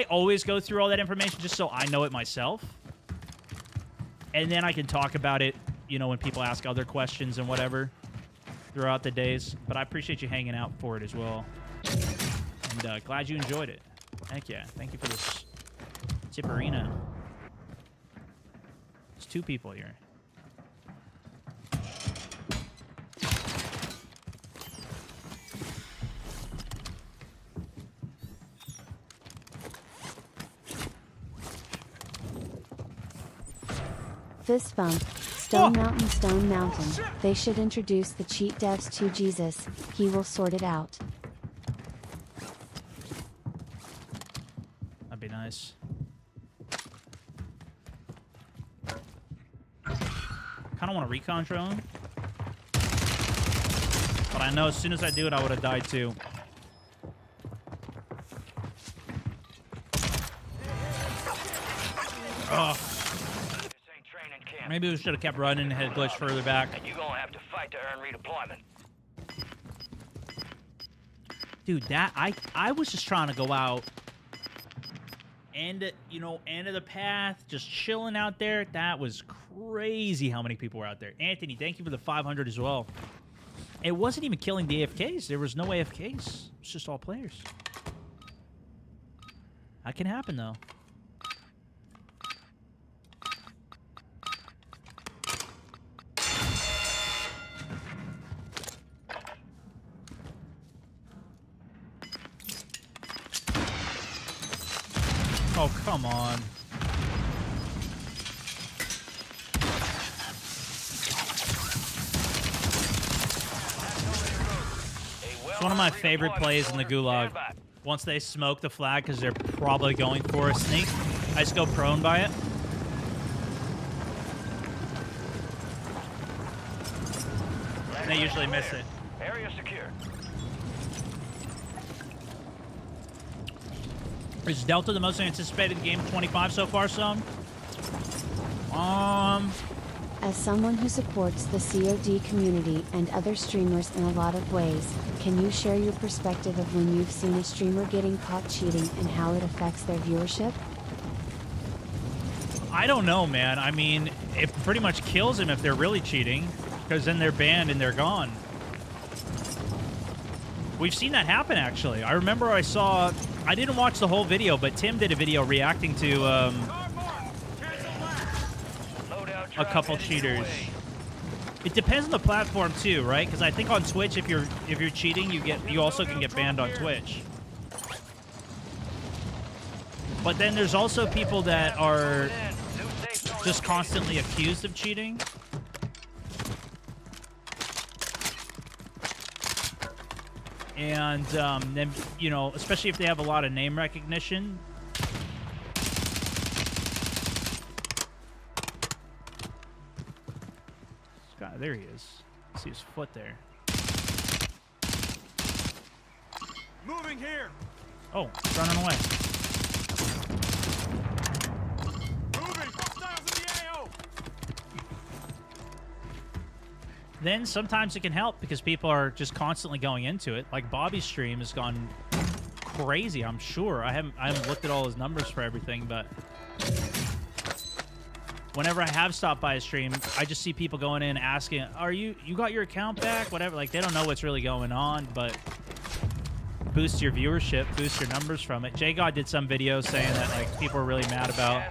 always go through all that information just so I know it myself. And then I can talk about it, you know, when people ask other questions and whatever throughout the days. But I appreciate you hanging out for it as well. And glad you enjoyed it. Heck yeah. Thank you for this tipperino. There's two people here. Fist bump. Stone Mountain, Stone Mountain. They should introduce the cheat devs to Jesus. He will sort it out. That'd be nice. Kind of want a recon drone. But I know as soon as I do it, I would have died too. Ugh. Maybe we should have kept running and had glitched further back. And you're gonna have to fight to earn redeployment. Dude, that I was just trying to go out and end of the path, just chilling out there. That was crazy how many people were out there. Anthony, thank you for the 500 as well. It wasn't even killing the AFKs. There was no AFKs. It's just all players. That can happen though. Oh, come on. It's one of my favorite plays in the Gulag. Once they smoke the flag because they're probably going for a sneak, I just go prone by it. And they usually miss it. Area secure. Is Delta the most anticipated game of 25 so far, son? As someone who supports the COD community and other streamers in a lot of ways, can you share your perspective of when you've seen a streamer getting caught cheating and how it affects their viewership? I don't know, man. I mean, it pretty much kills them if they're really cheating, because then they're banned and they're gone. We've seen that happen, actually. I remember I didn't watch the whole video, but Tim did a video reacting to a couple cheaters. It depends on the platform too, right? Because I think on Twitch, if you're cheating, you also can get banned on Twitch. But then there's also people that are just constantly accused of cheating. And then, you know, especially if they have a lot of name recognition. This guy, there he is. See his foot there. Moving here. Oh, he's running away. Moving. Hostiles in the AO. Then sometimes it can help because people are just constantly going into it. Like Bobby's stream has gone crazy, I'm sure. I haven't looked at all his numbers for everything, but whenever I have stopped by his stream, I just see people going in asking, "Are you got your account back?" Whatever. Like they don't know what's really going on, but boost your viewership, boost your numbers from it. JGod did some video saying that like people are really mad about.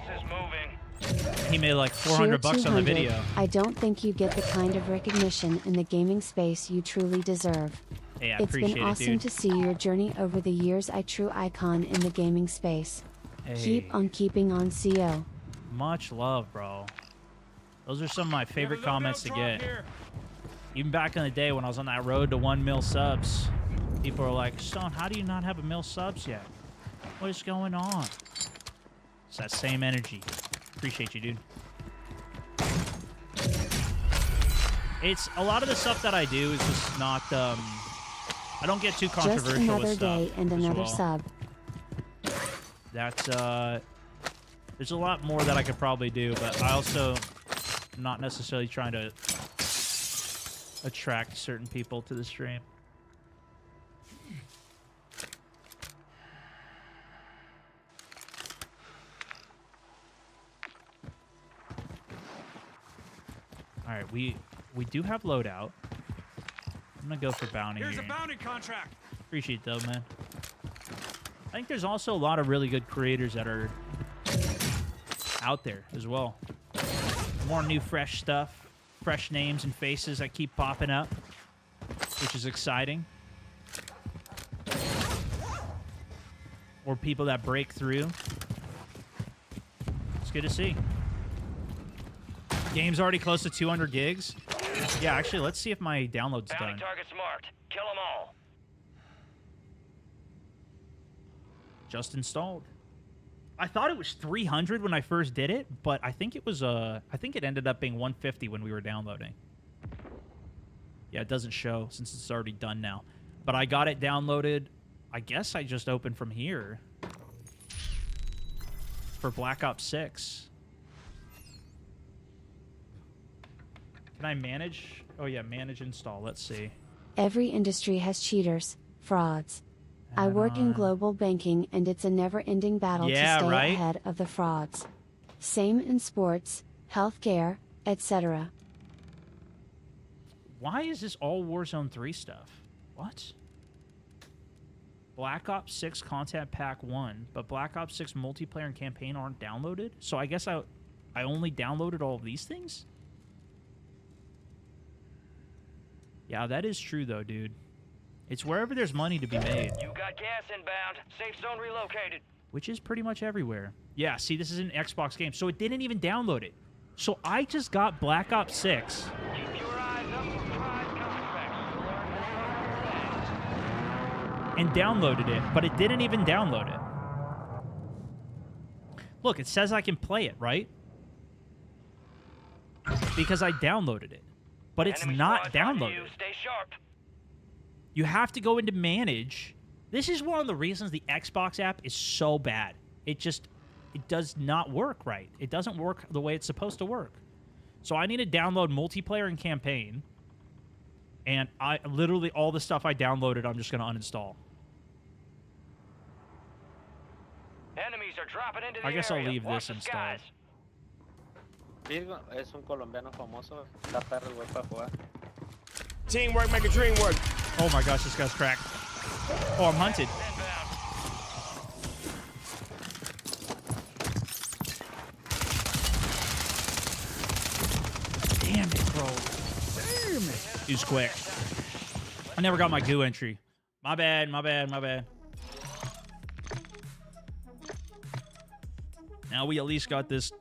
He made like 400 bucks on the video. I don't think you get the kind of recognition in the gaming space you truly deserve. Hey, I it's appreciate been awesome it, dude. to see your journey over the years. A true icon in the gaming space. Hey. Keep on keeping on, CO. Much love, bro. Those are some of my favorite comments to get. Even back in the day when I was on that road to 1 mil subs, people are like, "Stone, how do you not have 1 mil subs yet? What is going on?" It's that same energy. Appreciate you, dude. It's a lot of the stuff that I do is just not. I don't get too controversial Just another with stuff. day and another sub. That's there's a lot more that I could probably do, but I also am not necessarily trying to attract certain people to the stream. All right, we do have loadout. I'm gonna go for bounty. Here's here. a bounty contract. Appreciate it though, man. I think there's also a lot of really good creators that are out there as well. More new, fresh stuff, fresh names and faces that keep popping up, which is exciting. Or people that break through. It's good to see. Game's already close to 200 gigs. Yeah, actually, let's see if my download's done. Bounty targets marked. Kill them all. Just installed. I thought it was 300 when I first did it, but I think it was I think it ended up being 150 when we were downloading. Yeah, it doesn't show since it's already done now. But I got it downloaded. I guess I just opened from here for Black Ops 6. Can I manage? Oh yeah, manage install. Let's see. Every industry has cheaters, frauds. I work in global banking and it's a never-ending battle to stay ahead of the frauds. Same in sports, healthcare, etc. Why is this all Warzone 3 stuff? What? Black Ops 6 Content Pack 1, but Black Ops 6 multiplayer and campaign aren't downloaded? So I guess I only downloaded all of these things? Yeah, that is true though, dude. It's wherever there's money to be made. You got gas inbound. Safe zone relocated. Which is pretty much everywhere. Yeah, see, this is an Xbox game, so it didn't even download it. So I just got Black Ops 6. Keep your eyes up for prize contracts. And downloaded it, but it didn't even download it. Look, it says I can play it, right? Because I downloaded it. But it's not downloaded. Stay sharp. You have to go into manage. This is one of the reasons the Xbox app is so bad. It does not work right. It doesn't work the way it's supposed to work. So I need to download multiplayer and campaign. And I literally all the stuff I downloaded, I'm just going to uninstall. Enemies are dropping into the I guess I'll area. leave Watch this the skies. installed. Sí, es un colombiano famoso. Está perro el güey para jugar. Teamwork make a dream work. Oh my gosh, this guy's cracked. Oh, I'm hunted. Damn it, bro. Damn it. He was quick. I never got my goo entry. My bad, my bad, my bad. Now we at least got this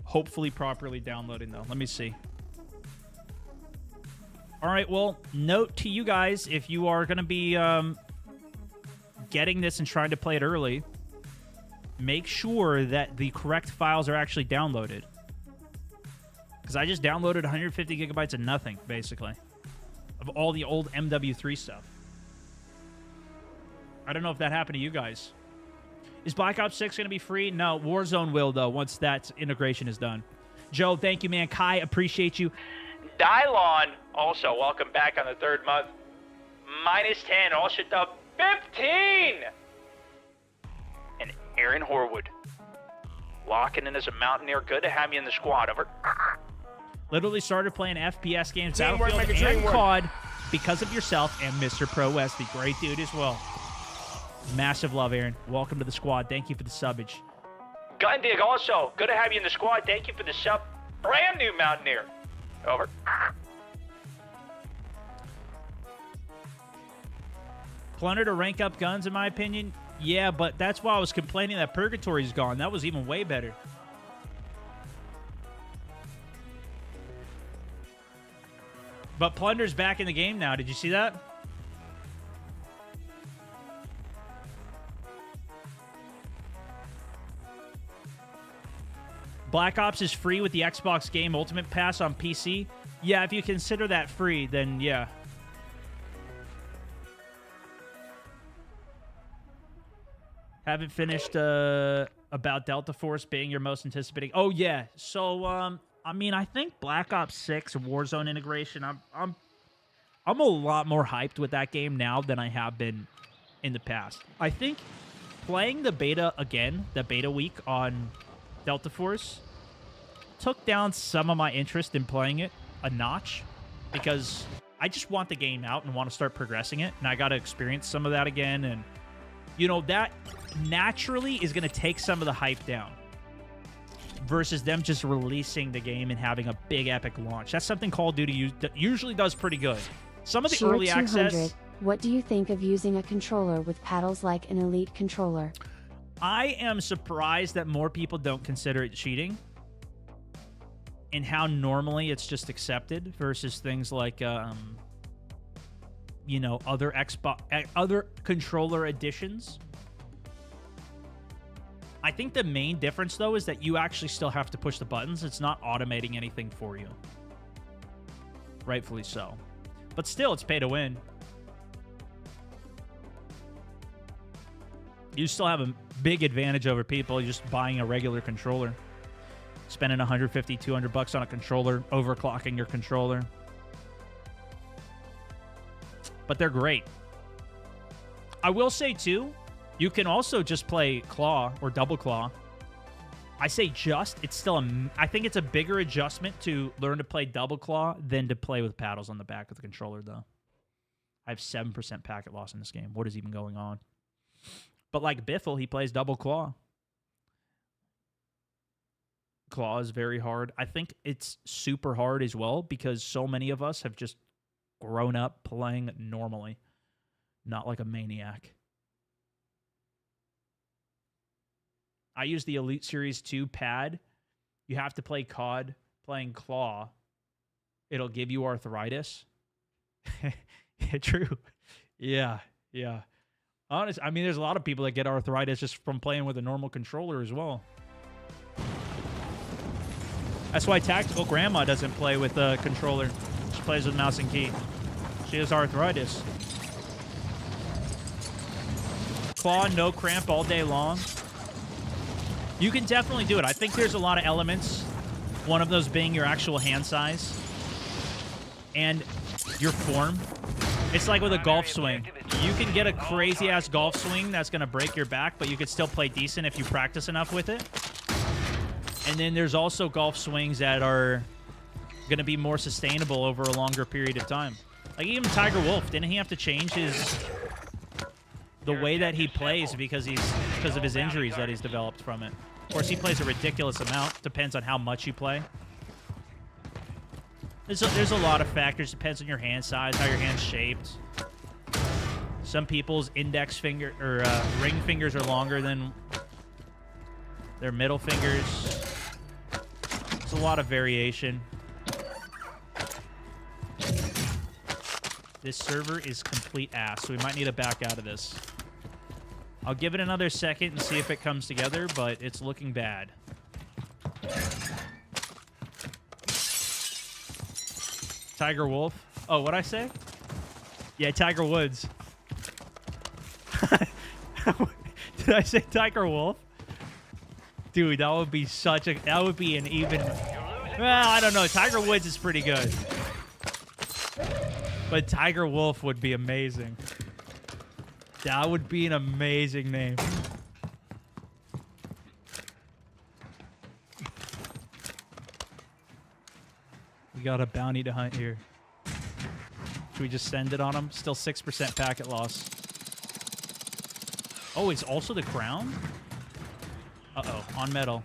hopefully properly downloading, though. Let me see. All right, well, note to you guys, if you are going to be getting this and trying to play it early, make sure that the correct files are actually downloaded. Because I just downloaded 150 gigabytes of nothing, basically, of all the old MW3 stuff. I don't know if that happened to you guys. Is Black Ops 6 going to be free? No, Warzone will, though, once that integration is done. Joe, thank you, man. Kai, appreciate you. Dylon, also, welcome back on the 3rd month. -10, also to 15. And Aaron Horwood, locking in as a Mountaineer. Good to have you in the squad. Over. Literally started playing FPS games, Teamwork, Battlefield, make a dream and work. COD because of yourself and Mr. Pro Westy. Great dude as well. Massive love, Aaron. Welcome to the squad. Thank you for the subbage. Gundig, also, good to have you in the squad. Thank you for the sub. Brand new Mountaineer. Over. Plunder to rank up guns, in my opinion. Yeah, but that's why I was complaining that Purgatory's gone. That was even way better. But Plunder's back in the game now. Did you see that? Black Ops is free with the Xbox Game Ultimate Pass on PC. Yeah, if you consider that free, then yeah. Haven't finished about Delta Force being your most anticipating. Oh yeah. So I mean, I think Black Ops 6 Warzone integration. I'm a lot more hyped with that game now than I have been in the past. I think playing the beta again, the beta week on Delta Force, took down some of my interest in playing it a notch because I just want the game out and want to start progressing it, and I got to experience some of that again, and you know, that naturally is going to take some of the hype down versus them just releasing the game and having a big epic launch. That's something Call of Duty usually does pretty good. Some of the early access... What do you think of using a controller with paddles like an Elite controller? I am surprised that more people don't consider it cheating and how normally it's just accepted versus things like, you know, other controller editions. I think the main difference, though, is that you actually still have to push the buttons. It's not automating anything for you. Rightfully so. But still, it's pay to win. You still have a big advantage over people just buying a regular controller. Spending $150, $200 on a controller, overclocking your controller. But they're great. I will say, too, you can also just play claw or double claw. I say just. It's still I think it's a bigger adjustment to learn to play double claw than to play with paddles on the back of the controller, though. I have 7% packet loss in this game. What is even going on? But like Biffle, he plays double claw. Claw is very hard. I think it's super hard as well because so many of us have just grown up playing normally, not like a maniac. I use the Elite Series 2 pad. You have to play COD playing claw. It'll give you arthritis. Yeah, true. Yeah. Honest, I mean, there's a lot of people that get arthritis just from playing with a normal controller as well. That's why Tactical Grandma doesn't play with a controller. She plays with mouse and key. She has arthritis. Claw, no cramp all day long. You can definitely do it. I think there's a lot of elements. One of those being your actual hand size and your form. It's like with a golf swing. You can get a crazy-ass golf swing that's going to break your back, but you could still play decent if you practice enough with it. And then there's also golf swings that are going to be more sustainable over a longer period of time. Like even Tiger Wolf, didn't he have to change the way that he plays because of his injuries that he's developed from it? Of course, he plays a ridiculous amount. Depends on how much you play. There's a lot of factors. Depends on your hand size, how your hand's shaped. Some people's index finger or ring fingers are longer than their middle fingers. There's a lot of variation. This server is complete ass, so we might need to back out of this. I'll give it another second and see if it comes together, but it's looking bad. Tiger Wolf. Oh, what'd I say? Yeah, Tiger Woods. Did I say Tiger Wolf? Dude, that would be that would be an even... Well, I don't know. Tiger Woods is pretty good. But Tiger Wolf would be amazing. That would be an amazing name. We got a bounty to hunt here. Should we just send it on him? Still 6% packet loss. Oh, it's also the crown? Uh-oh, on metal.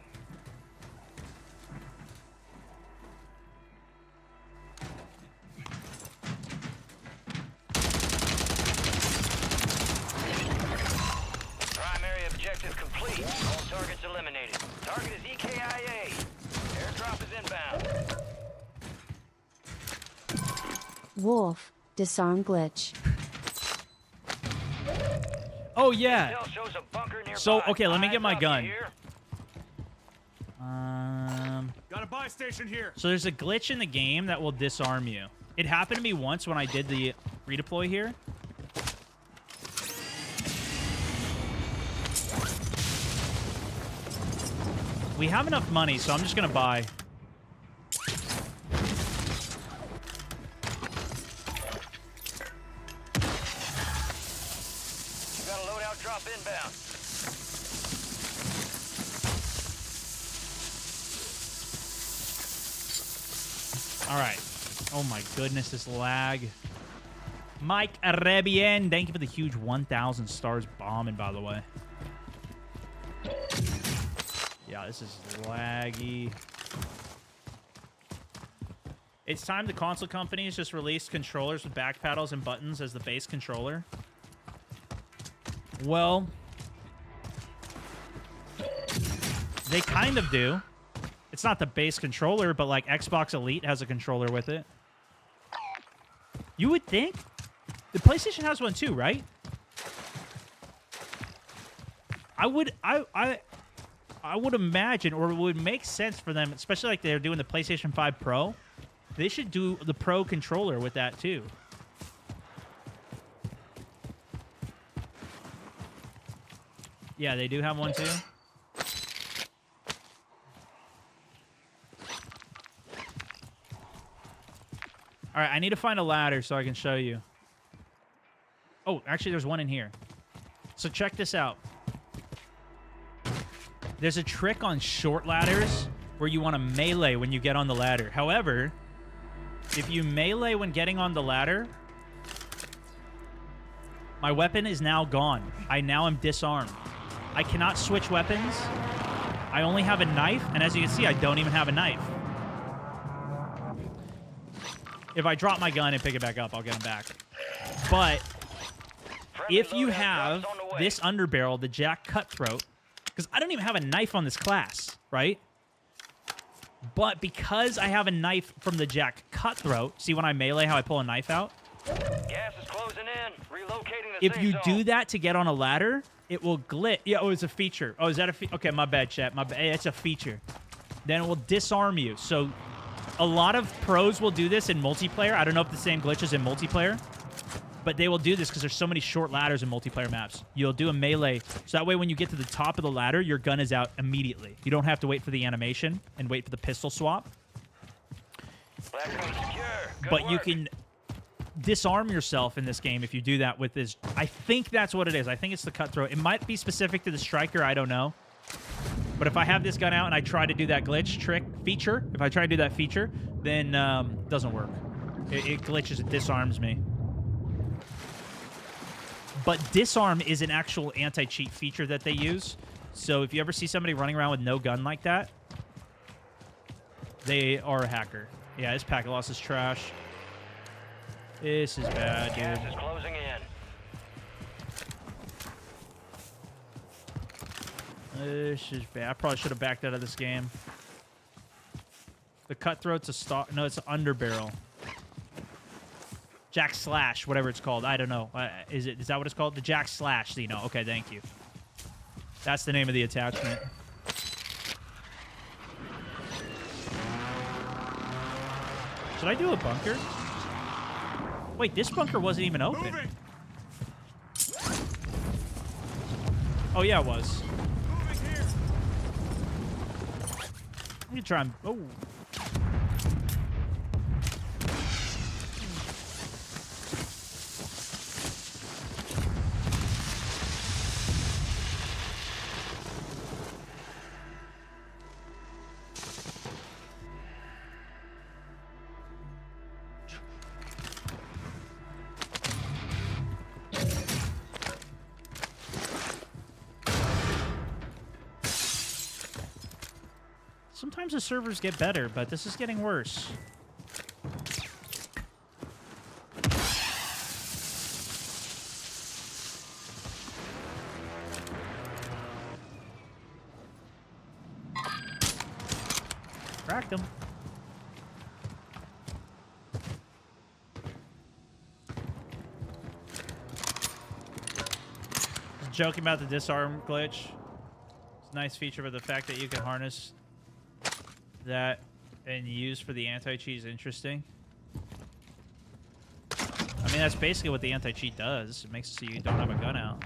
Primary objective complete. All targets eliminated. Target is EKIA. Airdrop is inbound. Wolf, disarm glitch. Oh, yeah. Intel shows a bunker nearby. So, okay, let me get my Eyes up gun. here. Got a buy station here. So there's a glitch in the game that will disarm you. It happened to me once when I did the redeploy here. We have enough money, so I'm just going to buy. You got a loadout drop inbound. All right. Oh, my goodness, this lag. Mike Arrebien, thank you for the huge 1,000 stars bombing, by the way. Yeah, this is laggy. It's time the console companies just released controllers with back paddles and buttons as the base controller. Well, they kind of do. It's not the base controller, but like Xbox Elite has a controller with it. You would think. The PlayStation has one too, right? I would imagine, or it would make sense for them, especially like they're doing the PlayStation 5 Pro. They should do the Pro controller with that too. Yeah, they do have one too. All right, I need to find a ladder so I can show you. Oh, actually, there's one in here. So check this out. There's a trick on short ladders where you want to melee when you get on the ladder. However, if you melee when getting on the ladder, my weapon is now gone. I now am disarmed. I cannot switch weapons. I only have a knife, and as you can see, I don't even have a knife. If I drop my gun and pick it back up, I'll get him back. But if you have this underbarrel, the Jack Cutthroat, because I don't even have a knife on this class, right? But because I have a knife from the Jack Cutthroat, see when I melee how I pull a knife out? Gas is closing in. Relocating the If safe you zone. do that to get on a ladder, it will glitch. Yeah, oh, it's a feature. Oh, is that a feature? Okay, my bad, chat. My bad. Hey, it's a feature. Then it will disarm you. So a lot of pros will do this in multiplayer. I don't know if the same glitch is in multiplayer, but they will do this because there's so many short ladders in multiplayer maps. You'll do a melee, so that way when you get to the top of the ladder, your gun is out immediately. You don't have to wait for the animation and wait for the pistol swap. Black code secure. Good But you work. can disarm yourself in this game if you do that with this. I think that's what it is. I think it's the Cutthroat. It might be specific to the Striker. I don't know. But if I have this gun out and I try to do that glitch trick feature, if I try to do that feature, then it doesn't work. It glitches, it disarms me. But disarm is an actual anti-cheat feature that they use. So if you ever see somebody running around with no gun like that, they are a hacker. Yeah, this packet loss is trash. This is bad, Gas dude. is closing in. This is bad. I probably should have backed out of this game. The cutthroat's a stock. No, it's an underbarrel. Jack Slash, whatever it's called. I don't know. Is that what it's called? The Jack Slash, you know. Okay, thank you. That's the name of the attachment. Should I do a bunker? Wait, this bunker wasn't even open. Moving. Oh, yeah, it was. Moving here. Let me try and... Oh. Sometimes the servers get better, but this is getting worse. Cracked them. Joking about the disarm glitch. It's a nice feature, but the fact that you can harness that and use for the anti-cheat is interesting. I mean, that's basically what the anti-cheat does. It makes it so you don't have a gun out.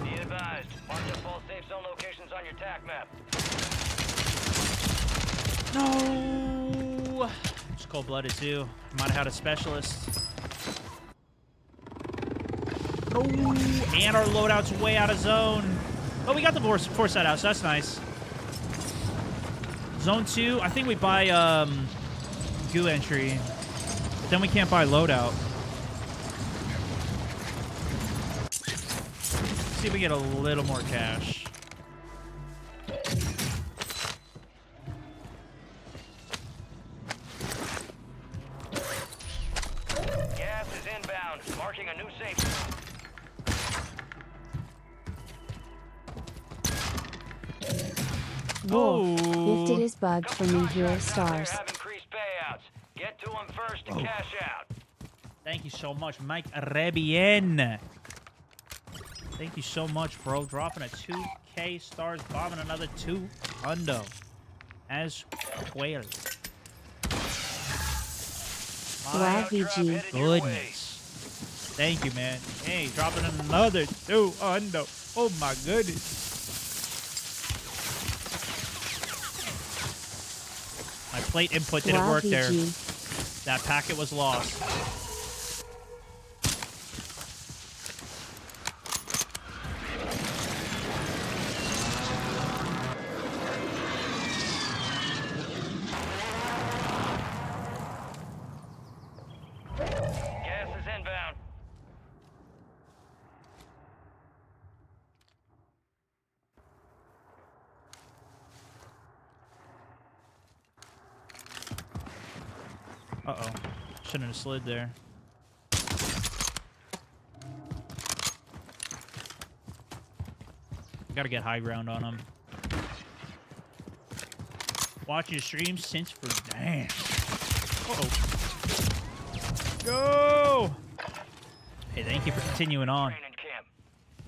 Be advised. Mark the full safe zone locations on your TAC map. No! It's cold-blooded, too. Might have had a specialist. No! And our loadout's way out of zone. Oh, we got the force set out, so that's nice. Zone 2, I think we buy goo entry. But then we can't buy loadout. See if we get a little more cash. Gas is inbound, marking a new safe zone. Wolf, Oh. gifted is bugged for me hero Contractors out there stars. have increased payouts. Get to them first to cash out. Thank you so much, Mike Rebien. Thank you so much, bro. Dropping a 2K stars, bombing another 2 hundo. As well. Wow, Drop VG. headed your way. Goodness. Thank you, man. Hey, dropping another 2 hundo. Oh, my goodness. My plate input didn't Wow, work there. VG. That packet was lost. Gas is inbound. Uh-oh. Shouldn't have slid there. Gotta get high ground on him. Watching your streams since for... Damn. Uh-oh. Go! Hey, thank you for continuing on. Training camp.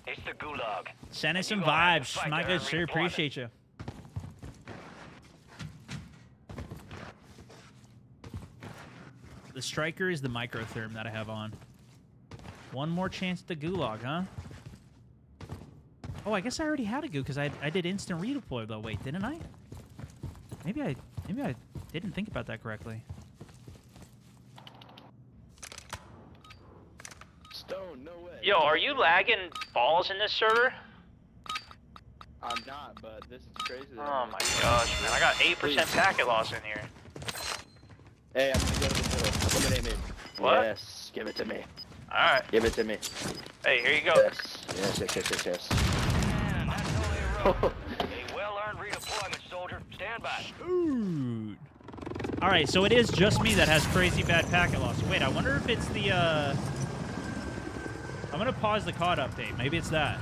It's the gulag. Send us You some gonna have to vibes. fight My to good earn sir, redeployment. appreciate you. The striker is the microtherm that I have on. One more chance at the gulag, huh? Oh, I guess I already had a goo because I did instant redeploy though. Wait, didn't I? Maybe I Didn't think about that correctly. Stone, no way. Yo, are you lagging balls in this server? I'm not, but this is crazy. Oh my gosh, man. I got 8% packet loss in here. Hey, I'm gonna go to the middle. Eliminate me. What? Yes, give it to me. Alright. Give it to me. Hey, here you go. Yes. Man, that's only a row. A well-earned redeployment, soldier. Stand by. Dude. All right, so it is just me that has crazy bad packet loss. Wait, I wonder if it's the, I'm going to pause the COD update. Maybe it's that.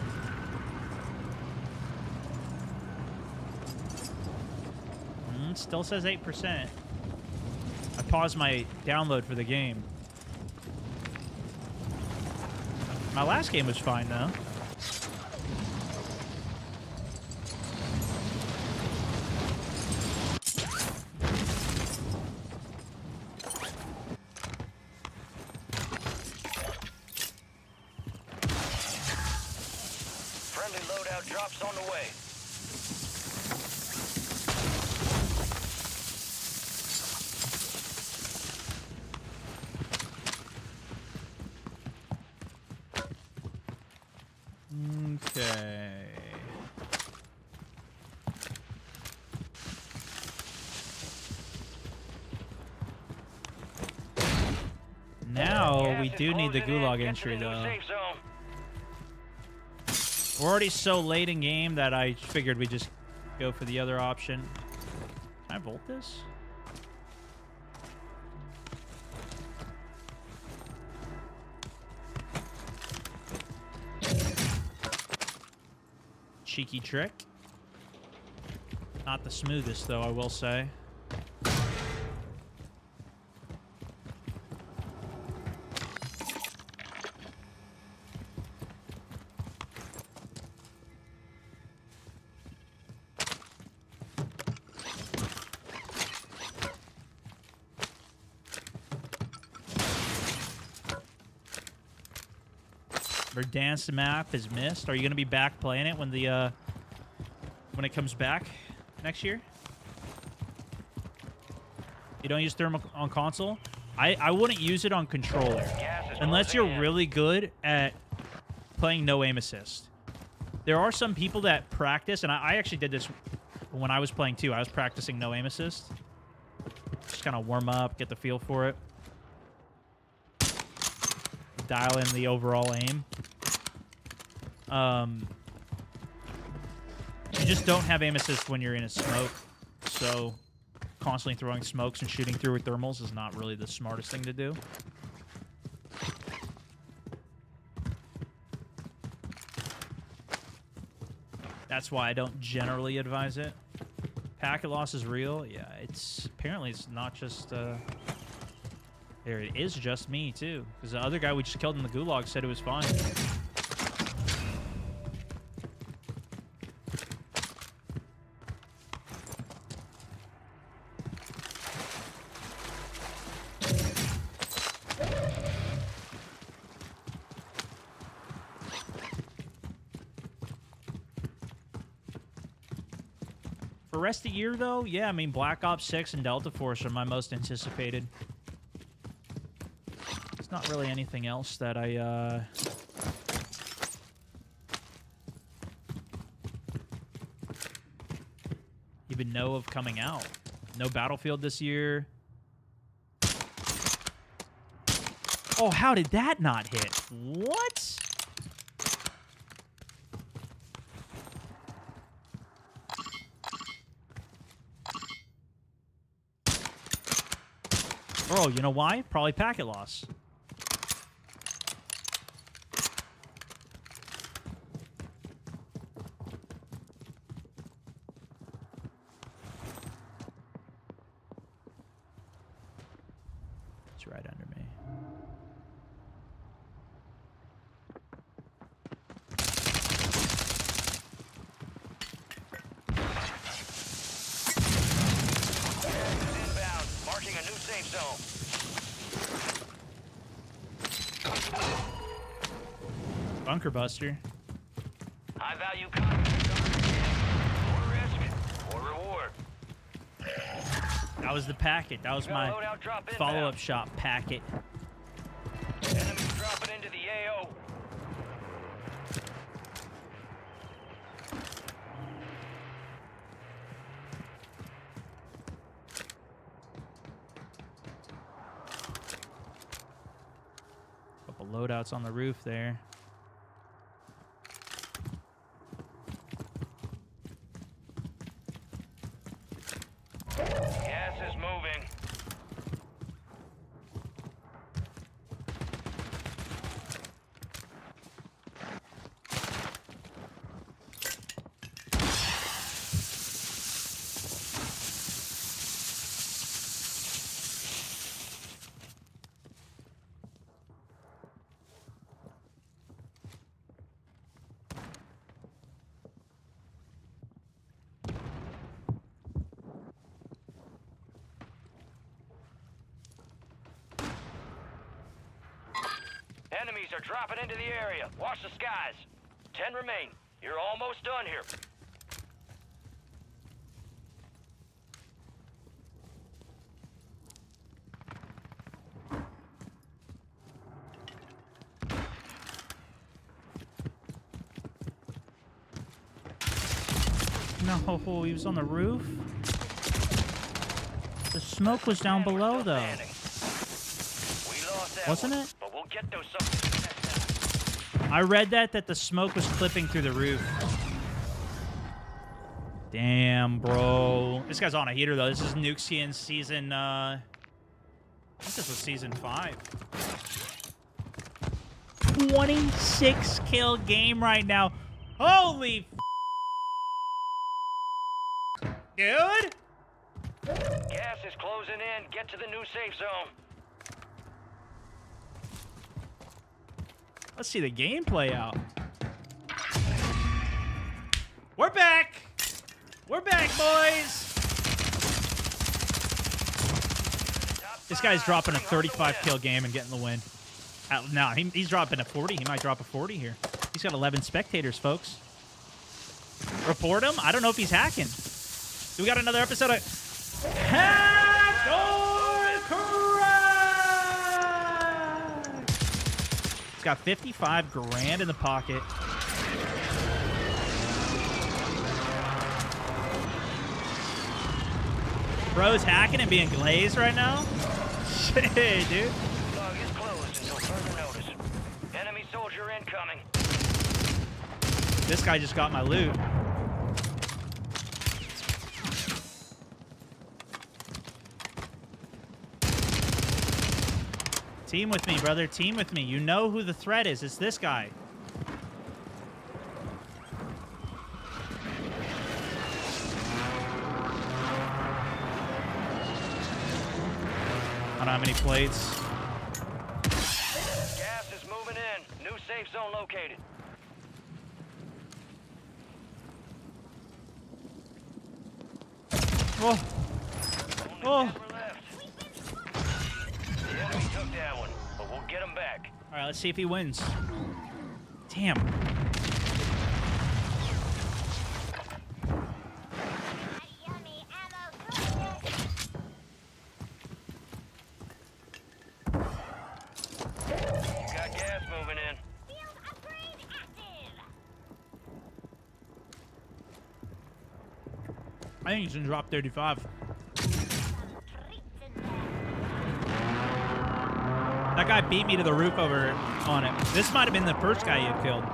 Still says 8%. I paused my download for the game. My last game was fine, though. Friendly loadout drops on the way. Okay. Now we do need the gulag entry, though. We're already so late in game that I figured we'd just go for the other option. Can I volt this? Cheeky trick. Not the smoothest, though, I will say. Verdansk map is missed. Are you going to be back playing it when the when it comes back next year? You don't use thermal on console? I wouldn't use it on controller unless you're really good at playing no aim assist. There are some people that practice, and I actually did this when I was playing too. I was practicing no aim assist. Just kind of warm up, get the feel for it. Dial in the overall aim. You just don't have aim assist when you're in a smoke, so constantly throwing smokes and shooting through with thermals is not really the smartest thing to do. That's why I don't generally advise it. Packet loss is real. Yeah, apparently it's not just there, it is just me too, because the other guy we just killed in the gulag said it was fine. For rest of the year, though, yeah, I mean, Black Ops 6 and Delta Force are my most anticipated. It's not really anything else that I, even know of coming out. No Battlefield this year. Oh, how did that not hit? What? Oh, you know why? Probably packet loss. It's right under me. Inbound, marking a new safe zone. Bunker buster. High value contact. More risk, more reward. That was the packet. That was Got a my loadout drop inbound. follow-up shot packet. Enemies dropping into the AO. Couple loadouts on the roof there. Gas is moving. Enemies are dropping into the area. Watch the skies. 10 remain. You're almost done here. No, he was on the roof. The smoke was down below, though. We lost that Wasn't one, it? but we'll get those substitutes next time. I read that the smoke was clipping through the roof. Damn, bro. This guy's on a heater, though. This is Nuxian season, I think this was season 5. 26 kill game right now. Holy dude! Gas is closing in. Get to the new safe zone. Let's see the game play out. We're back! We're back, boys! This guy's dropping a 35 kill game and getting the win. No, he's dropping a 40. He might drop a 40 here. He's got 11 spectators, folks. Report him? I don't know if he's hacking. So we got another episode of Hack or Crack! He's got 55 grand in the pocket. Bro's hacking and being glazed right now? Shit, dude. Log is closed until further notice. Enemy soldier incoming. This guy just got my loot. Team with me, brother. Team with me. You know who the threat is. It's this guy. I don't have any plates. Gas is moving in. New safe zone located. Oh. Oh. Only 10 were left. The enemy took that one, but we'll get him back. All right, let's see if he wins. Damn. Got gas moving in. I think he's gonna drop 35. That guy beat me to the roof over on it. This might have been the first guy you killed.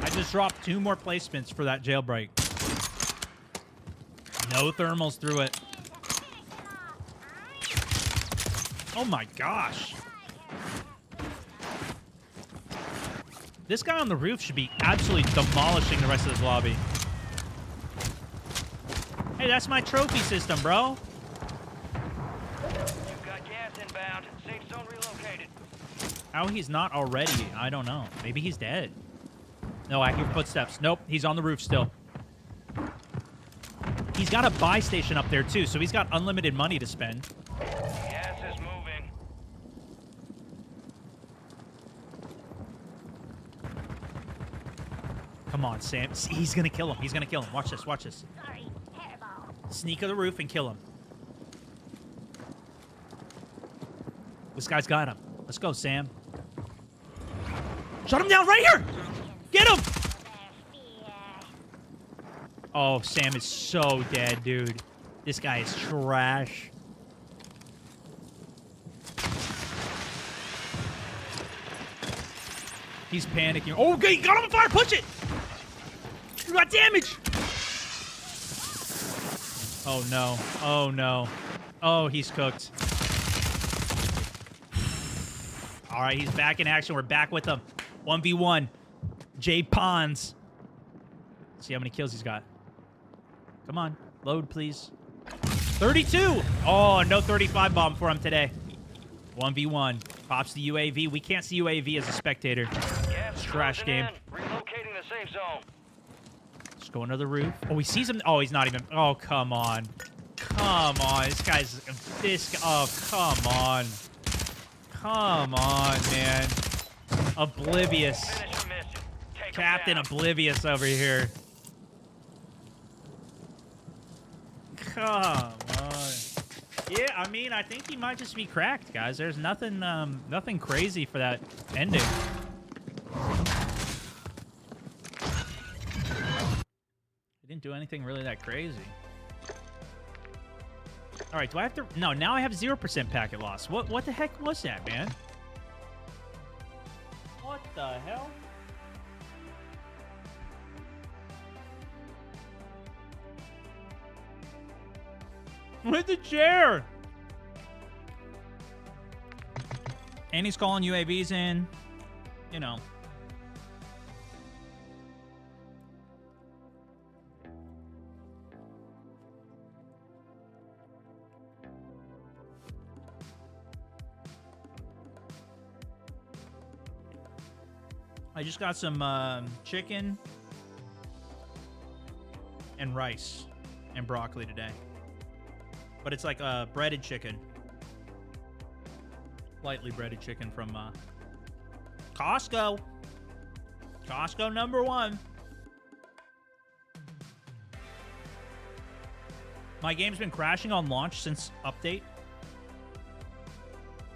I just dropped 2 more placements for that jailbreak. No thermals through it. Oh my gosh. This guy on the roof should be absolutely demolishing the rest of this lobby. Hey, that's my trophy system, bro. You've got gas inbound. Safe zone relocated. How he's not already, I don't know. Maybe he's dead. No, I hear footsteps. Nope, he's on the roof still. He's got a buy station up there, too, so he's got unlimited money to spend. Gas is moving. Come on, Sam. See, he's going to kill him. He's going to kill him. Watch this. Watch this. Sneak of the roof and kill him. This guy's got him. Let's go, Sam. Shut him down right here! Get him! Oh, Sam is so dead, dude. This guy is trash. He's panicking. Oh, okay, got him on fire! Push it! You got damage! Oh, no. Oh, no. Oh, he's cooked. All right, he's back in action. We're back with him. 1v1. Jay Pons. See how many kills he's got. Come on. Load, please. 32! Oh, no 35 bomb for him today. 1v1. Pops the UAV. We can't see UAV as a spectator. Gas Trash game. Relocating the safe zone. Let's go under the roof. Oh, he sees him. Oh, he's not even. Oh, come on. Come on. This guy's. Oh, come on. Come on, man. Oblivious. Finish your mission. Take 'em Captain down. Oblivious over here. Come on. Yeah, I mean, I think he might just be cracked, guys. There's nothing, nothing crazy for that ending. He didn't do anything really that crazy. All right, do I have to? No, now I have 0% packet loss. What the heck was that, man? What the hell? With the chair. And he's calling UAVs in. You know. I just got some chicken and rice and broccoli today. But it's like breaded chicken. Lightly breaded chicken from Costco. Costco #1. My game's been crashing on launch since update.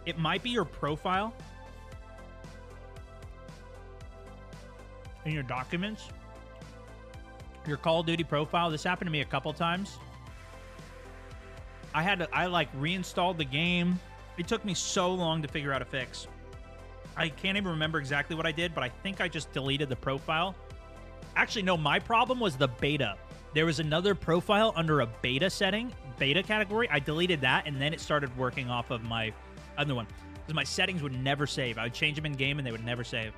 It might be your profile in your documents. Your Call of Duty profile. This happened to me a couple times. I like reinstalled the game. It took me so long to figure out a fix. I can't even remember exactly what I did, but I think I just deleted the profile. Actually, no, my problem was the beta. There was another profile under a beta setting, beta category. I deleted that, and then it started working off of my other one. Because my settings would never save. I would change them in game, and they would never save.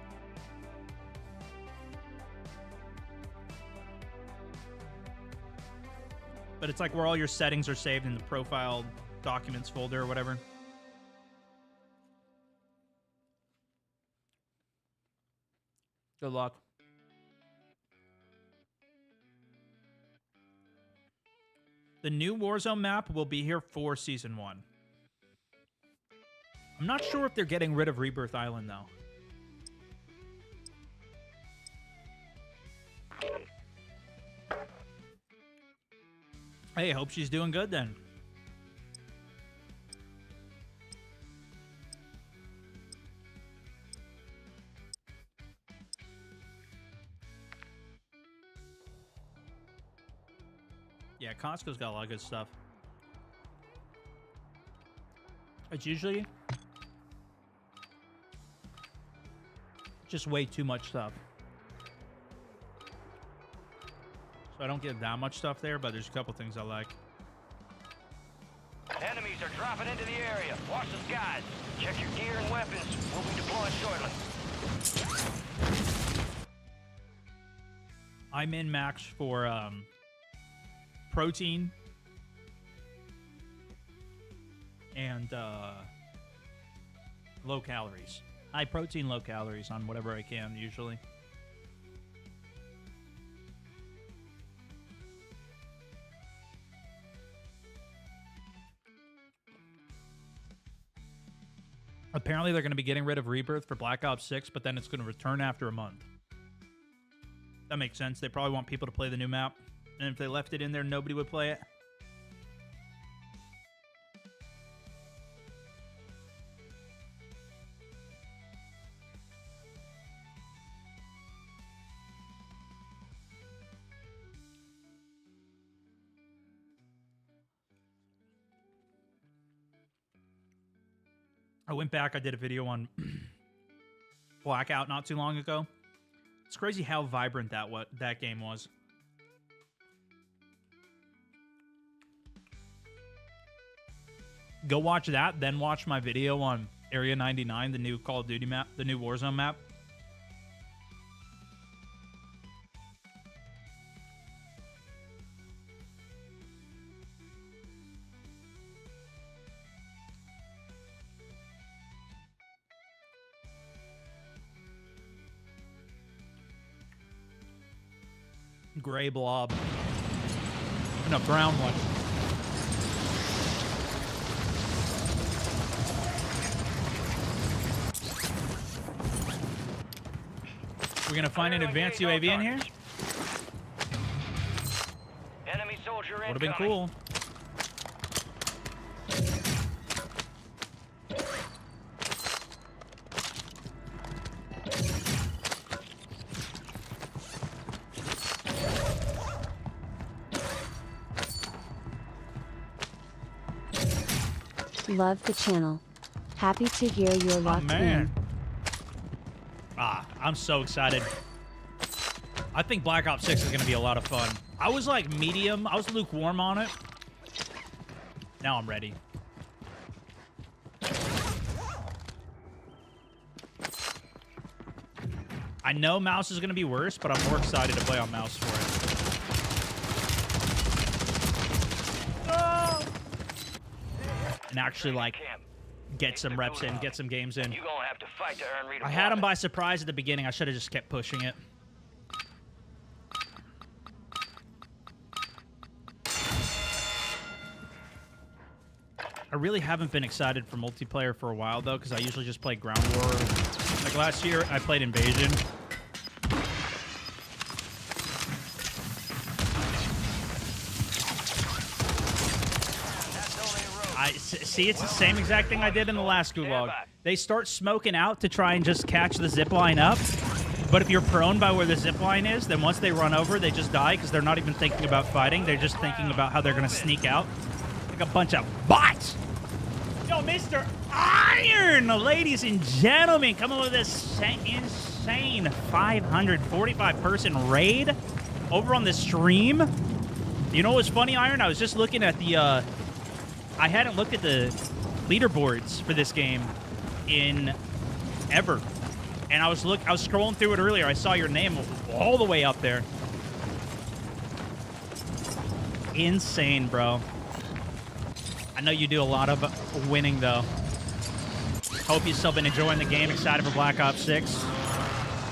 But it's like where all your settings are saved in the profile documents folder or whatever. Good luck. The new Warzone map will be here for Season 1. I'm not sure if they're getting rid of Rebirth Island, though. Hey, hope she's doing good then. Yeah, Costco's got a lot of good stuff. It's usually just way too much stuff. So I don't get that much stuff there, but there's a couple things I like. Enemies are dropping into the area. Watch the skies. Check your gear and weapons. We'll be deployed shortly. I'm in max for protein and low calories. High protein, low calories on whatever I can usually. Apparently, they're going to be getting rid of Rebirth for Black Ops 6, but then it's going to return after a month. That makes sense. They probably want people to play the new map. And if they left it in there, nobody would play it. I went back, I did a video on Blackout not too long ago. It's crazy how vibrant that game was. Go watch that, then watch my video on Area 99, the new Call of Duty map, the new Warzone map. Gray blob. No, brown one. We're gonna find an advanced UAV in here? Enemy soldier Would have been cool. Love the channel. Happy to hear you're locked in. I'm so excited. I think Black Ops 6 is going to be a lot of fun. I was like medium. I was lukewarm on it. Now I'm ready. I know mouse is going to be worse, but I'm more excited to play on mouse for it. Oh! And actually, like, get some reps in, get some games in. You're gonna have to fight to earn I had him by surprise at the beginning. I should have just kept pushing it. I really haven't been excited for multiplayer for a while, though, because I usually just play Ground War. Like last year, I played Invasion. See, it's the same exact thing I did in the last gulag. They start smoking out to try and just catch the zipline up. But if you're prone by where the zipline is, then once they run over, they just die because they're not even thinking about fighting. They're just thinking about how they're going to sneak out. Like a bunch of bots. Yo, Mr. Iron, ladies and gentlemen, coming with this insane 545-person raid over on the stream. You know what's funny, Iron? I was just looking at the... I hadn't looked at the leaderboards for this game in ever. And I was scrolling through it earlier. I saw your name all the way up there. Insane, bro. I know you do a lot of winning, though. Hope you've still been enjoying the game. Excited for Black Ops 6.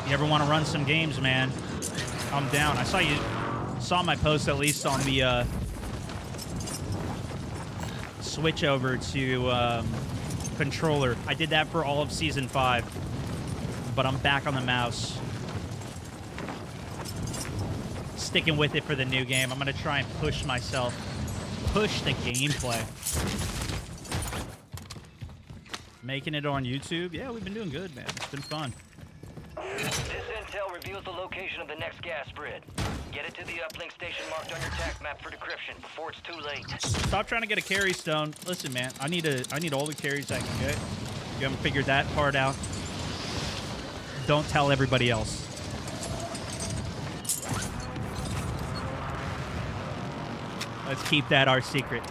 You ever want to run some games, man? I'm down. I saw my post at least on the switch over to controller. I did that for all of Season 5. But I'm back on the mouse. Sticking with it for the new game. I'm going to try and push myself. Push the gameplay. Making it on YouTube? Yeah, we've been doing good, man. It's been fun. This intel reveals the location of the next gas spread. Get it to the uplink station marked on your tac map for decryption before it's too late. Stop trying to get a carry stone. Listen, man, I need all the carries I can get. You haven't figured that part out. Don't tell everybody else. Let's keep that our secret.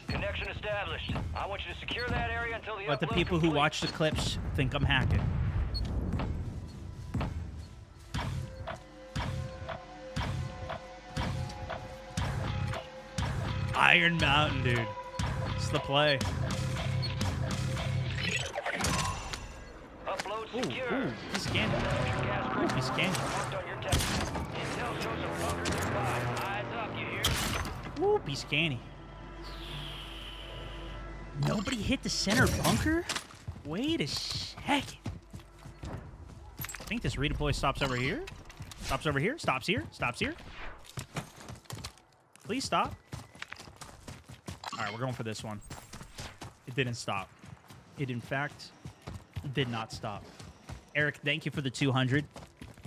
Connection established. I want you to secure that area until the Let the people who watch the clips think I'm hacking. Iron Mountain, dude. It's the play. Upload Ooh, secure. he's scanning. Ooh, he's scanning. Intel shows a bunker nearby. Eyes up, you hear? Ooh, he's scanning. Nobody hit the center bunker? Wait a second. I think this redeploy stops over here. Stops over here. Stops here. Stops here. Please stop. All right, we're going for this one. It didn't stop. It, in fact, did not stop. Eric, thank you for the 200.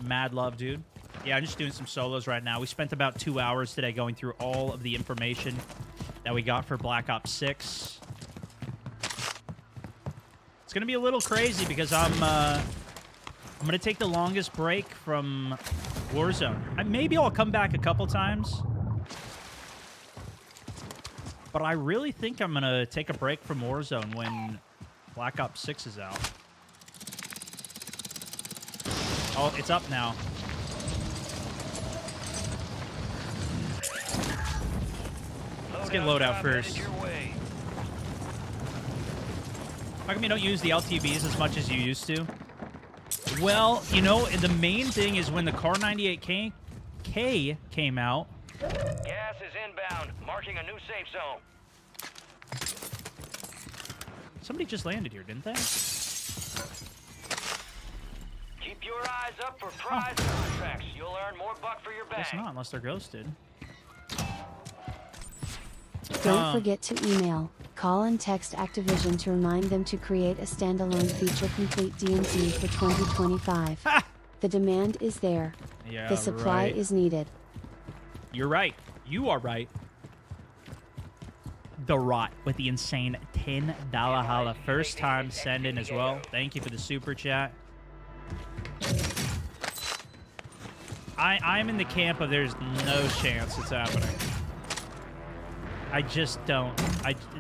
Mad love, dude. Yeah, I'm just doing some solos right now. We spent about 2 hours today going through all of the information that we got for Black Ops 6. It's going to be a little crazy because I'm going to take the longest break from Warzone. Maybe I'll come back a couple times. But I really think I'm going to take a break from Warzone when Black Ops 6 is out. Oh, it's up now. Let's get loadout first. How come you don't use the LTVs as much as you used to? Well, you know, the main thing is when the Car 98K came out. Gas is inbound, marking a new safe zone. Somebody just landed here, didn't they? Keep your eyes up for prize contracts. You'll earn more buck for your bag. Guess not, unless they're ghosted. Don't forget to email, call, and text Activision to remind them to create a standalone feature-complete DMZ for 2025. Ha! The demand is there. Yeah, The supply right. is needed. You're right. You are right. The Rot with the insane $10 holla. First time sending as well. Thank you for the super chat. I'm in the camp of there's no chance it's happening. I just don't.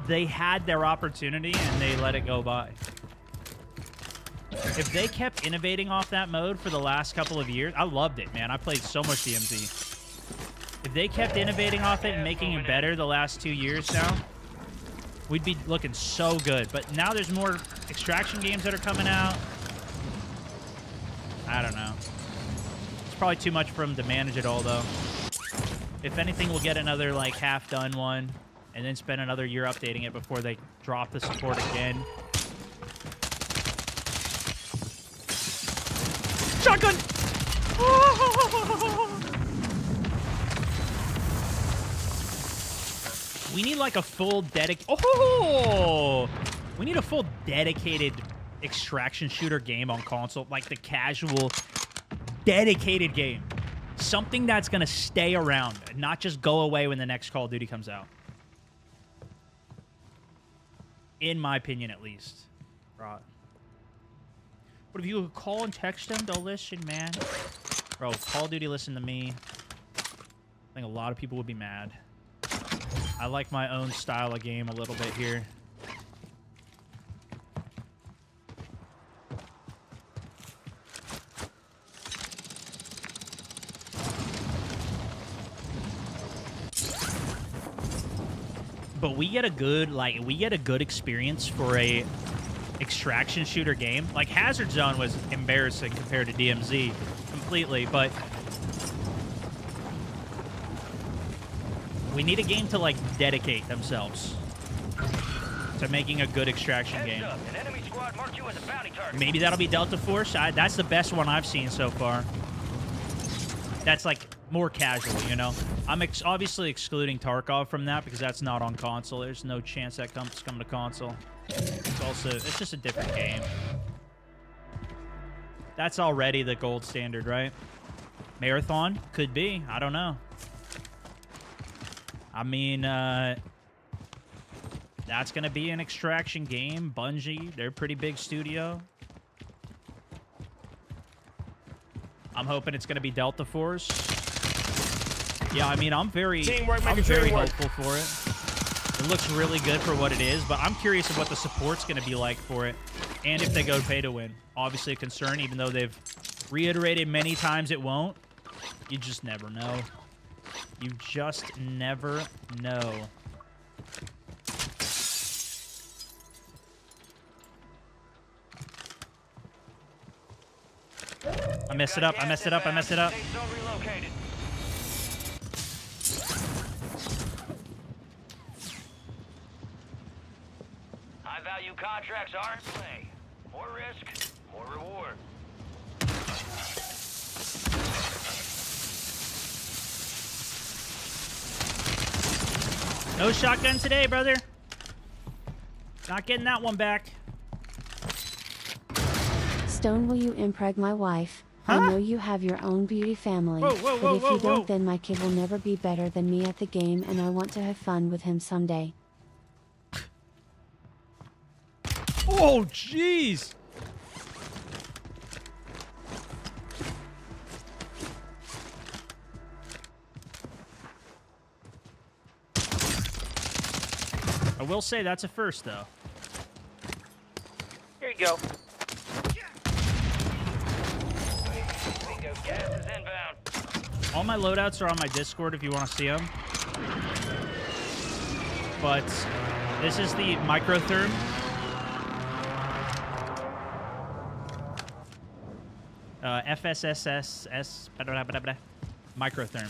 They had their opportunity and they let it go by. If they kept innovating off that mode for the last couple of years, I loved it, man. I played so much DMZ. If they kept innovating off it and making it better the last 2 years now, we'd be looking so good. But now there's more extraction games that are coming out. I don't know. It's probably too much for them to manage it all, though. If anything, we'll get another, like, half-done one and then spend another year updating it before they drop the support again. Shotgun! We need, like, a full we need a full dedicated extraction shooter game on console. Like, the casual, dedicated game. Something that's going to stay around, not just go away when the next Call of Duty comes out. In my opinion, at least. Right. But if you could call and text them, they'll listen, man. Bro, Call of Duty listen to me. I think a lot of people would be mad. I like my own style of game a little bit here. But we get a good experience for a extraction shooter game. Like, Hazard Zone was embarrassing compared to DMZ completely, but we need a game to, like, dedicate themselves to making a good extraction game. An enemy squad marked you as a bounty target. Maybe that'll be Delta Force. That's the best one I've seen so far. That's, like, more casual, you know? I'm obviously excluding Tarkov from that because that's not on console. There's no chance that comes to console. It's just a different game. That's already the gold standard, right? Marathon? Could be. I don't know. I mean, that's going to be an extraction game. Bungie, they're a pretty big studio. I'm hoping it's going to be Delta Force. Yeah, I mean, I'm very hopeful for it. It looks really good for what it is, but I'm curious of what the support's going to be like for it, and if they go pay to win. Obviously a concern, even though they've reiterated many times it won't. You just never know. You just never know. I messed it up. I messed it up. I messed it up. High value contracts are in play. More risk, more reward. No shotgun today, brother. Not getting that one back. Stone, will you impreg my wife? Huh? I know you have your own beauty family, Whoa, whoa, but whoa, if whoa, you don't, whoa. then my kid will never be better than me at the game, and I want to have fun with him someday. Oh, jeez. I will say that's a first, though. Here you go. Bingo, gas is inbound. All my loadouts are on my Discord if you want to see them. But this is the microtherm. FSSS microtherm.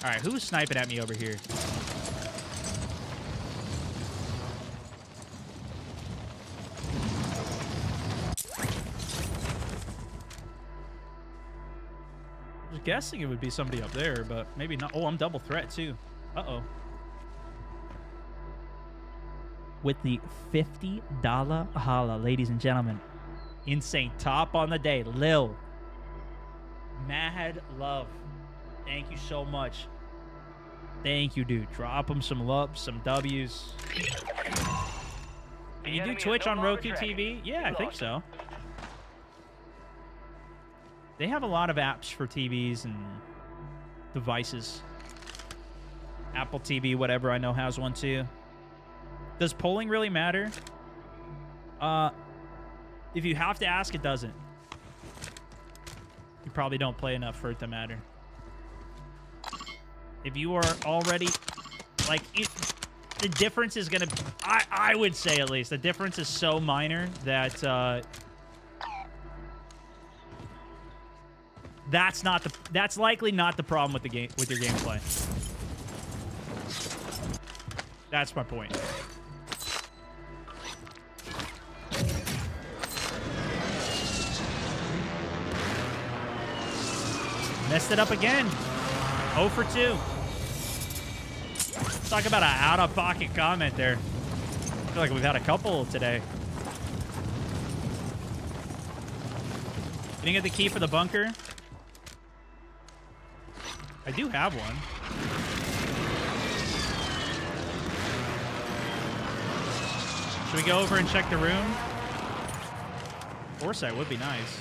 All right, who's sniping at me over here? I was guessing it would be somebody up there, but maybe not. Oh, I'm double threat too. Uh-oh. With the $50 holla, ladies and gentlemen. Insane. Top on the day. Lil. Mad love. Thank you so much. Thank you, dude. Drop him some loves, some W's. Can you do Twitch on Roku TV? Yeah, I think so. They have a lot of apps for TVs and devices. Apple TV, whatever, I know has one too. Does polling really matter? If you have to ask, it doesn't. You probably don't play enough for it to matter. If you are already, like, the difference is gonna, I would say at least, the difference is so minor that, that's likely not the problem with the game, with your gameplay. That's my point. Messed it up again. 0 for 2. Talk about an out-of-pocket comment there. I feel like we've had a couple today. Didn't get the key for the bunker. I do have one. Should we go over and check the room? Foresight would be nice.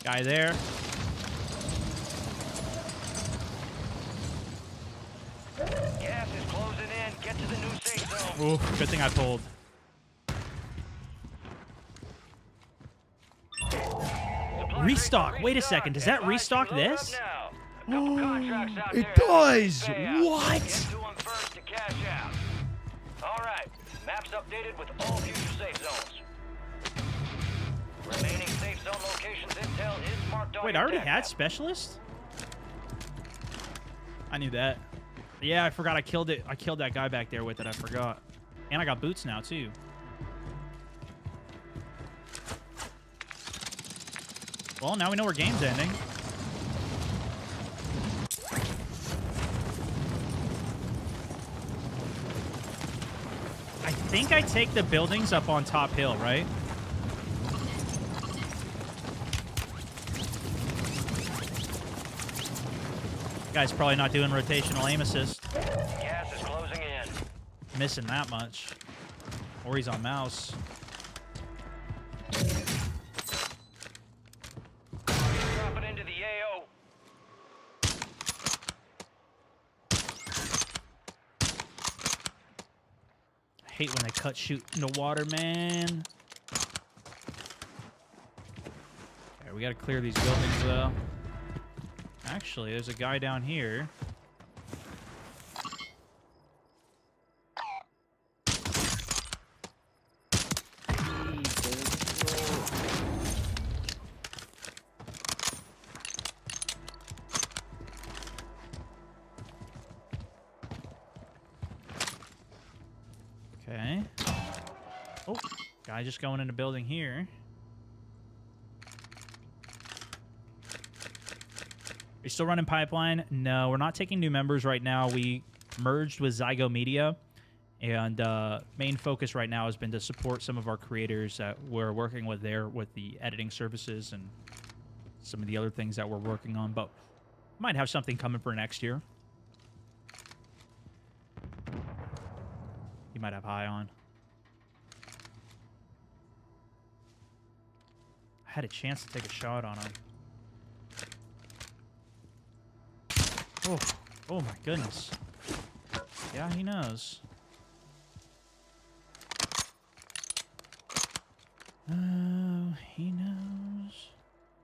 Guy there. Gas is closing in. Get to the new safe zone. Ooh, good thing I pulled. Restock. Wait a second. Does that restock this? It does. What? Get to them first to cash out. All right. Maps updated with all future safe zones. Remaining safe zone locations intel is marked on Wait, I your already tech had map. specialist? I knew that. Yeah, I forgot I killed it. I killed that guy back there with it. I forgot. And I got boots now, too. Well, now we know where game's ending. I think I take the buildings up on top hill, right? Guy's probably not doing rotational aim assist. Gas is closing in. Missing that much. Or he's on mouse. Dropping into the AO. I hate when they cut shoot into water, man. Okay, we gotta clear these buildings, though. Actually, there's a guy down here. Okay. Oh, guy just going in the building here. Are you still running pipeline? No, we're not taking new members right now. We merged with Zygo Media, and main focus right now has been to support some of our creators that we're working with there with the editing services and some of the other things that we're working on, but might have something coming for next year. You might have high on. I had a chance to take a shot on him. Oh, oh my goodness. Yeah, he knows. Oh, he knows.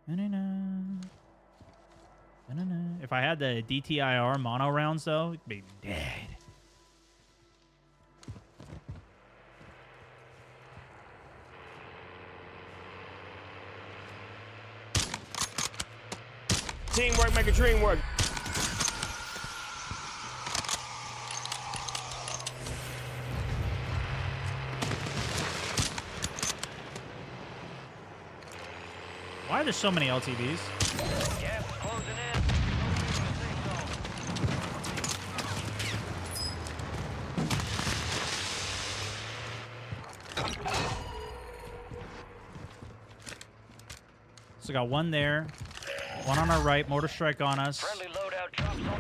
And he knows. And I know. If I had the DTIR mono rounds, though, it'd be dead. Teamwork make a dream work. Why are there so many LTVs? Gas is closing in. So got one there. One on our right. Mortar strike on us. Friendly loadout drops on the way.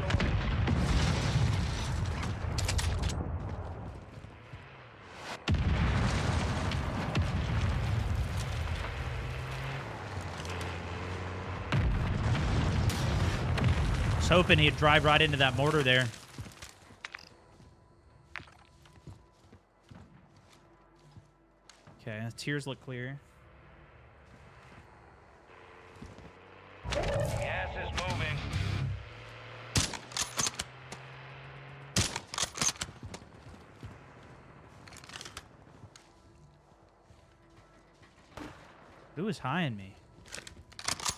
I was hoping he'd drive right into that mortar there. Okay, the tiers look clear. Gas is moving. Who is high-ing me?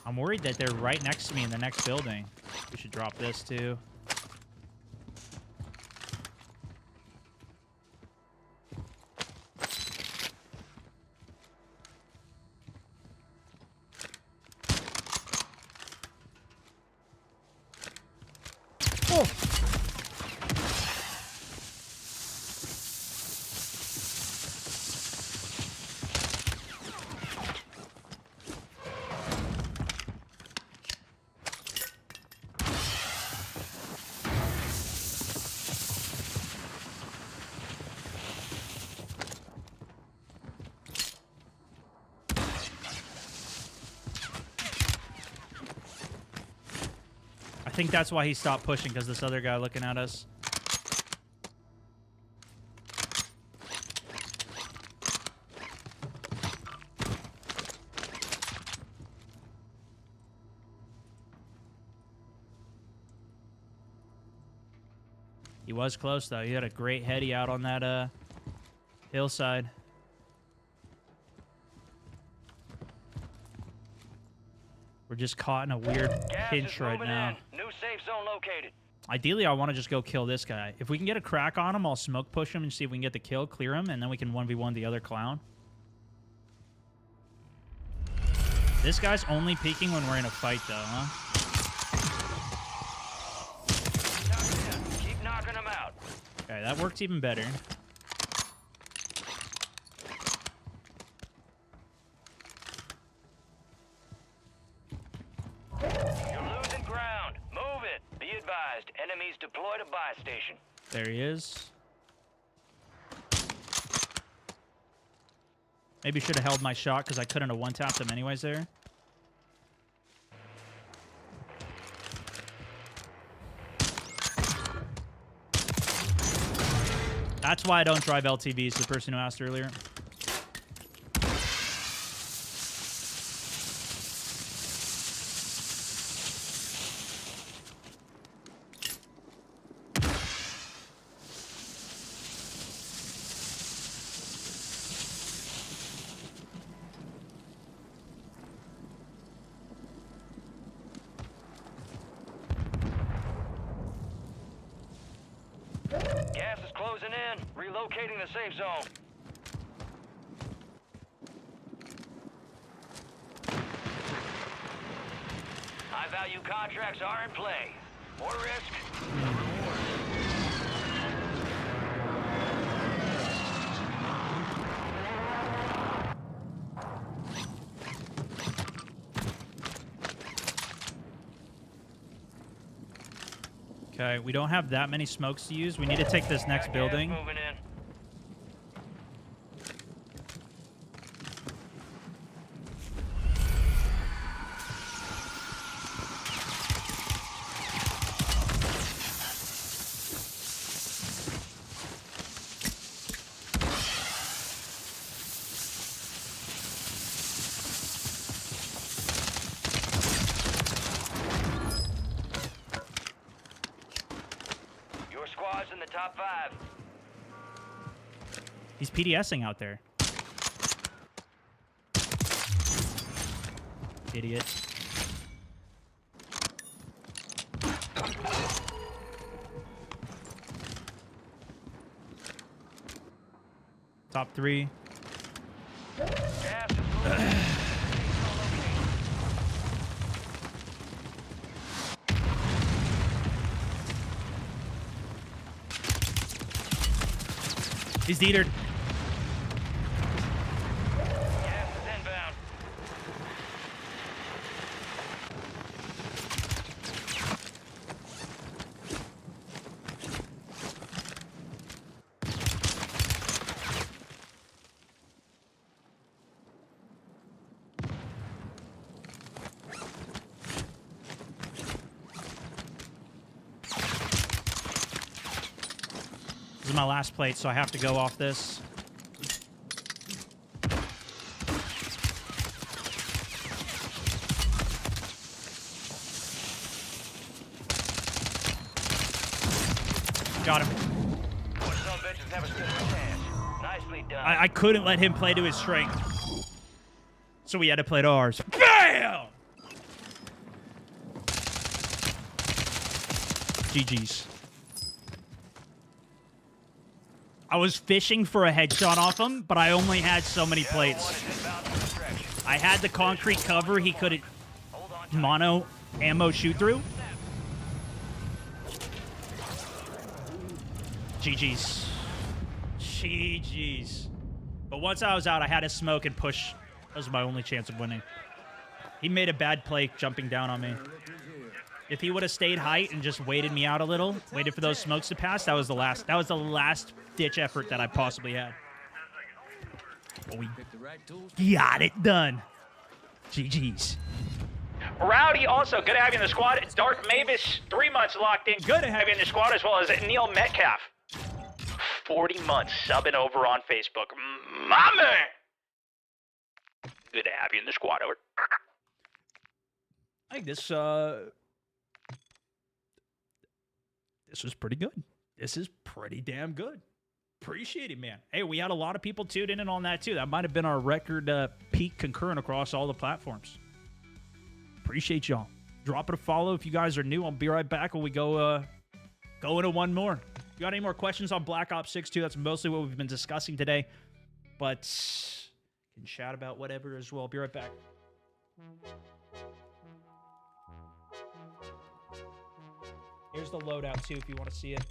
I'm worried that they're right next to me in the next building. We should drop this too. Oh! I think that's why he stopped pushing, because this other guy looking at us. He was close, though. He had a great heady out on that hillside. We're just caught in a weird pinch right now. New safe zone located. Ideally, I want to just go kill this guy. If we can get a crack on him, I'll smoke push him and see if we can get the kill, clear him, and then we can 1v1 the other clown. This guy's only peeking when we're in a fight, though, huh? Keep knocking him out. Okay, that works even better. You're losing ground. Move it. Be advised. Enemies deployed a buy station. There he is. Maybe should have held my shot because I couldn't have one-tapped him anyways there. That's why I don't drive LTVs, the person who asked earlier. Gas is closing in. Relocating the safe zone. High-value contracts are in play. More risk, more reward. Okay, we don't have that many smokes to use. We need to take this next building. Moving in. Squads in the top 5. He's PDSing out there. Idiot. Top 3. Gas is moving. He's detered. Gas is inbound. This is my last plate, so I have to go off this. Got him. Warzone bitches have a good chance. Nicely done. I couldn't let him play to his strength. So we had to play to ours. BAM! GG's. I was fishing for a headshot off him, but I only had so many plates. I had the concrete cover he couldn't mono ammo shoot through. GG's. GG's. But once I was out, I had to smoke and push. That was my only chance of winning. He made a bad play jumping down on me. If he would have stayed height and just waited me out a little, waited for those smokes to pass, that was the last ditch effort that I possibly had. But we got it done. GG's. Rowdy also, good to have you in the squad. Dark Mavis, 3 months locked in. Good to have you in the squad, as well as Neil Metcalf. 40 months subbing over on Facebook. My man! Good to have you in the squad. Over. I think this was pretty good. This is pretty damn good. Appreciate it, man. Hey, we had a lot of people tuned in on that, too. That might have been our record peak concurrent across all the platforms. Appreciate y'all. Drop it a follow if you guys are new. I'll be right back when we go into one more. If you got any more questions on Black Ops 6, too, that's mostly what we've been discussing today. But you can chat about whatever as well. I'll be right back. Here's the loadout, too, if you want to see it.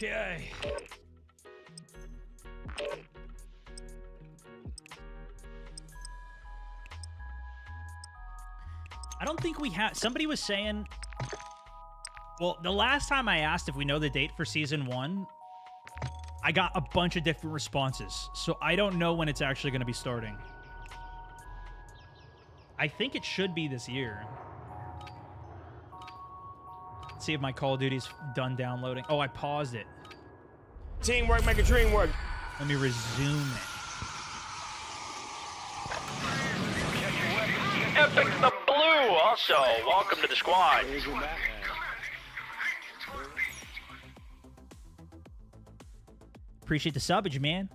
Okay. I don't think we have... Somebody was saying... Well, the last time I asked if we know the date for Season 1, I got a bunch of different responses. So I don't know when it's actually going to be starting. I think it should be this year. Let's see if my Call of Duty's done downloading. Oh, I paused it. Teamwork make a dream work. Let me resume it. Epic the Blue, also, welcome to the squad. Appreciate the subbage, man.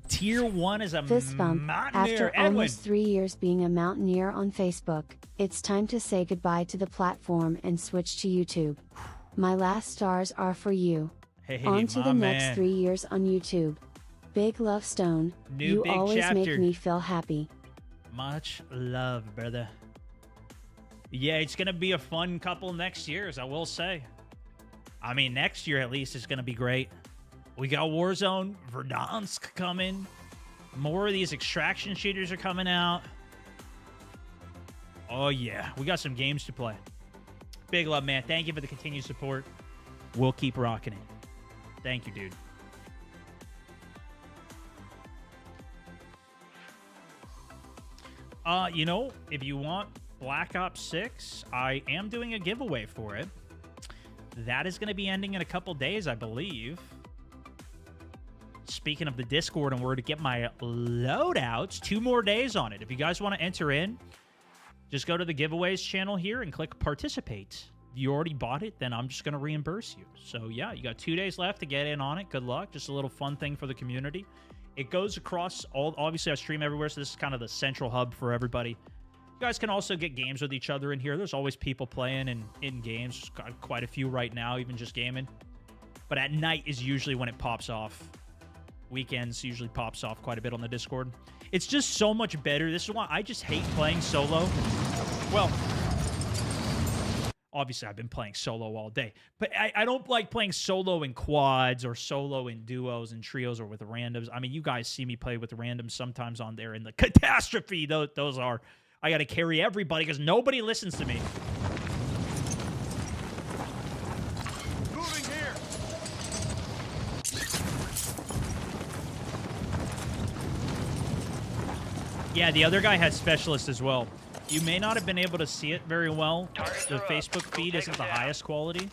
Tier 1 is a Fist bump. mountaineer. After almost 3 years being a mountaineer on Facebook, it's time to say goodbye to the platform and switch to YouTube. My last stars are for you. Hey, on to the man. next 3 years on YouTube. Big love, Stone. New you big always chapter. make me feel happy. Much love, brother. Yeah, it's going to be a fun couple next years, I will say. I mean, next year at least is going to be great. We got Warzone, Verdansk coming. More of these extraction shooters are coming out. Oh, yeah. We got some games to play. Big love, man. Thank you for the continued support. We'll keep rocking it. Thank you, dude. You know, if you want Black Ops 6, I am doing a giveaway for it. That is going to be ending in a couple days, I believe. Speaking of the Discord and where to get my loadouts, 2 more days on it. If you guys want to enter in, just go to the giveaways channel here and click participate. If you already bought it, then I'm just going to reimburse you. So yeah, you got 2 days left to get in on it. Good luck. Just a little fun thing for the community. It goes across all, obviously I stream everywhere, so this is kind of the central hub for everybody. You guys can also get games with each other in here. There's always people playing in games. Got quite a few right now, even just gaming. But at night is usually when it pops off. Weekends usually pops off quite a bit on the Discord. It's just so much better. This is why I just hate playing solo. Well, obviously I've been playing solo all day, but I don't like playing solo in quads or solo in duos and trios or with randoms. I mean, you guys see me play with randoms sometimes on there in the catastrophe. Those are, I got to carry everybody because nobody listens to me. Moving here. Yeah, the other guy has specialist as well. You may not have been able to see it very well. The Facebook feed isn't the highest quality.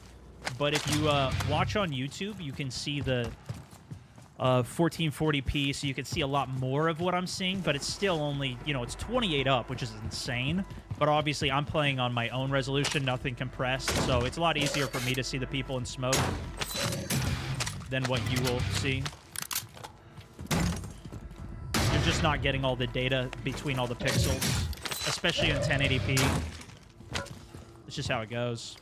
But if you watch on YouTube, you can see the 1440p, so you can see a lot more of what I'm seeing. But it's still only, you know, it's 28 up, which is insane. But obviously, I'm playing on my own resolution, nothing compressed. So it's a lot easier for me to see the people in smoke than what you will see. You're just not getting all the data between all the pixels. Especially in 1080p. It's just how it goes.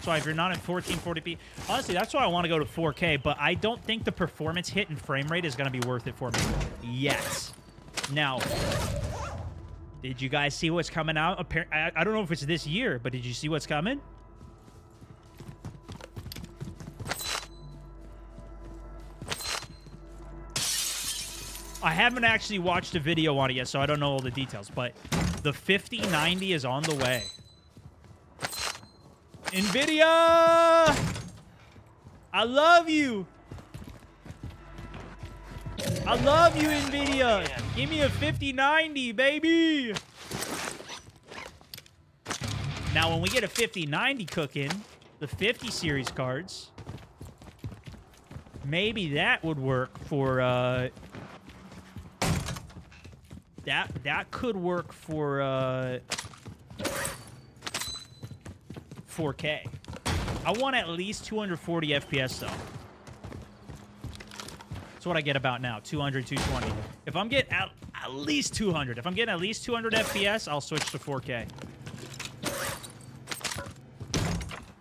So if you're not in 1440p, honestly, that's why I want to go to 4K, but I don't think the performance hit and frame rate is going to be worth it for me. Yes. Now, did you guys see what's coming out? I don't know if it's this year, but did you see what's coming? I haven't actually watched a video on it yet, so I don't know all the details, but the 5090 is on the way. NVIDIA! I love you! I love you, NVIDIA! Give me a 5090, baby! Now, when we get a 5090 cooking, the 50 series cards, maybe that would work for, That could work for 4K. I want at least 240 FPS though. That's what I get about now, 200, 220. If I'm getting at least 200, if I'm getting at least 200 FPS, I'll switch to 4K.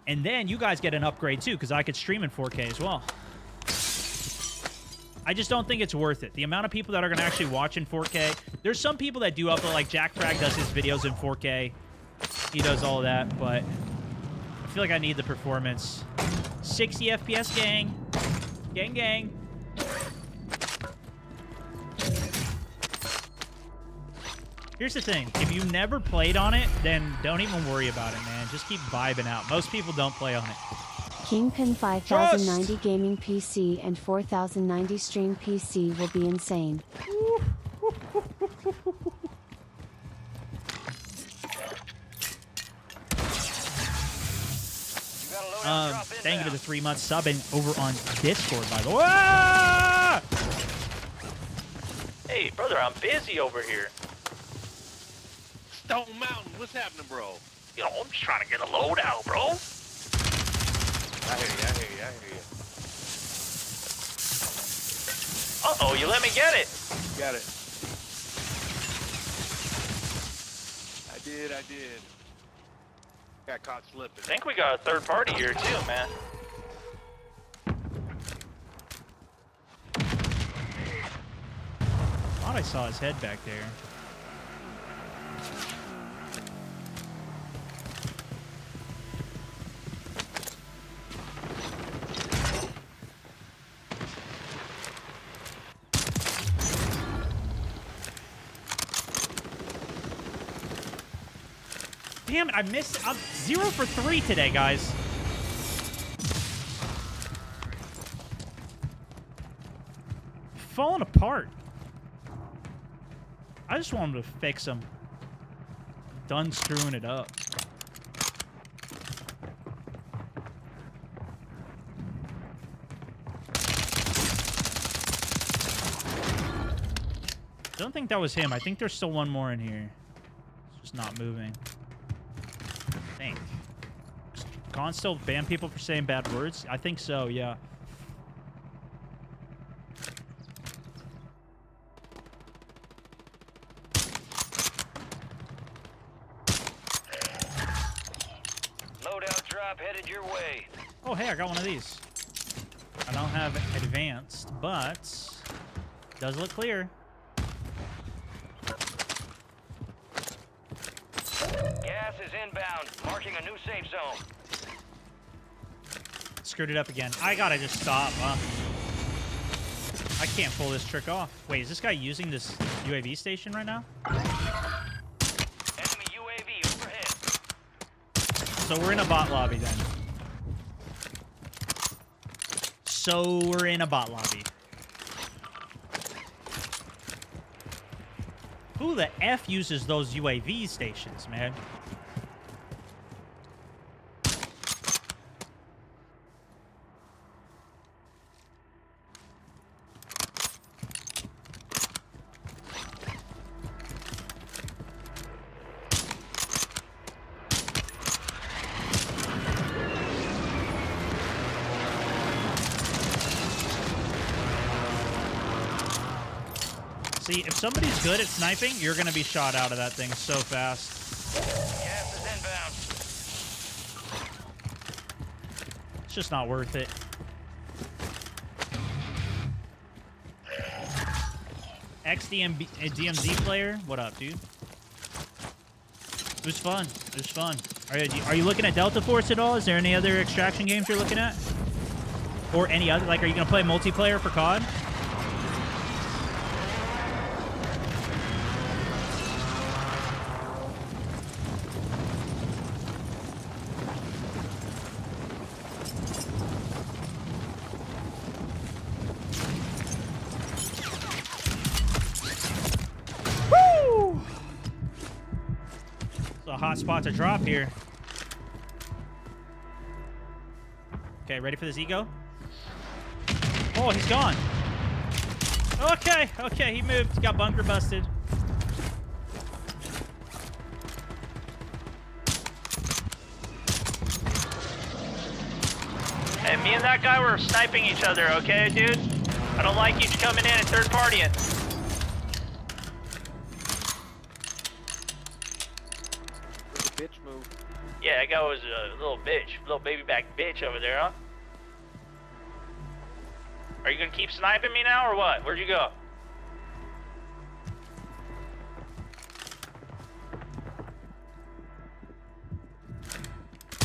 And then you guys get an upgrade too, because I could stream in 4K as well. I just don't think it's worth it. The amount of people that are going to actually watch in 4K. There's some people that do upload, like Jack Frag does his videos in 4K. He does all that, but I feel like I need the performance. 60 FPS, gang. Gang, gang. Here's the thing. If you never played on it, then don't even worry about it, man. Just keep vibing out. Most people don't play on it. Kingpin 5090 gaming PC and 4090 stream PC will be insane. Thank you for the 3-month subbing over on Discord, by the way. Ah! Hey, brother, I'm busy over here. Stone Mountain, what's happening, bro? You know, I'm just trying to get a load out, bro. I hear you. Uh-oh, you let me get it. Got it. I did. Got caught slipping. I think we got a third party here, too, man. Thought I saw his head back there. Damn it, I missed it. I'm 0 for 3 today, guys. Falling apart. I just want him to fix him. Done screwing it up. Don't think that was him. I think there's still one more in here. It's just not moving. I think. Con still ban people for saying bad words? I think so, yeah. Loadout drop headed your way. Oh, hey, I got one of these. I don't have advanced, but does look clear. Gas is inbound, marking a new safe zone. Screwed it up again. I gotta just stop. I can't pull this trick off. Wait, is this guy using this UAV station right now? Enemy UAV overhead. So we're in a bot lobby then. Who the F uses those UAV stations, man? See, if somebody's good at sniping, you're going to be shot out of that thing so fast. Gas is inbound. It's just not worth it. DMZ player, what up, dude? It was fun. It was fun. Are you looking at Delta Force at all? Is there any other extraction games you're looking at? Or any other? Like, are you going to play multiplayer for COD? Hot spot to drop here. Okay, ready for this ego? Oh, he's gone. Okay, he moved. He got bunker busted. Hey, me and that guy were sniping each other, okay, dude? I don't like you coming in and third partying. Bitch move. Yeah, that guy was a little bitch. Little baby back bitch over there, huh? Are you gonna keep sniping me now or what? Where'd you go?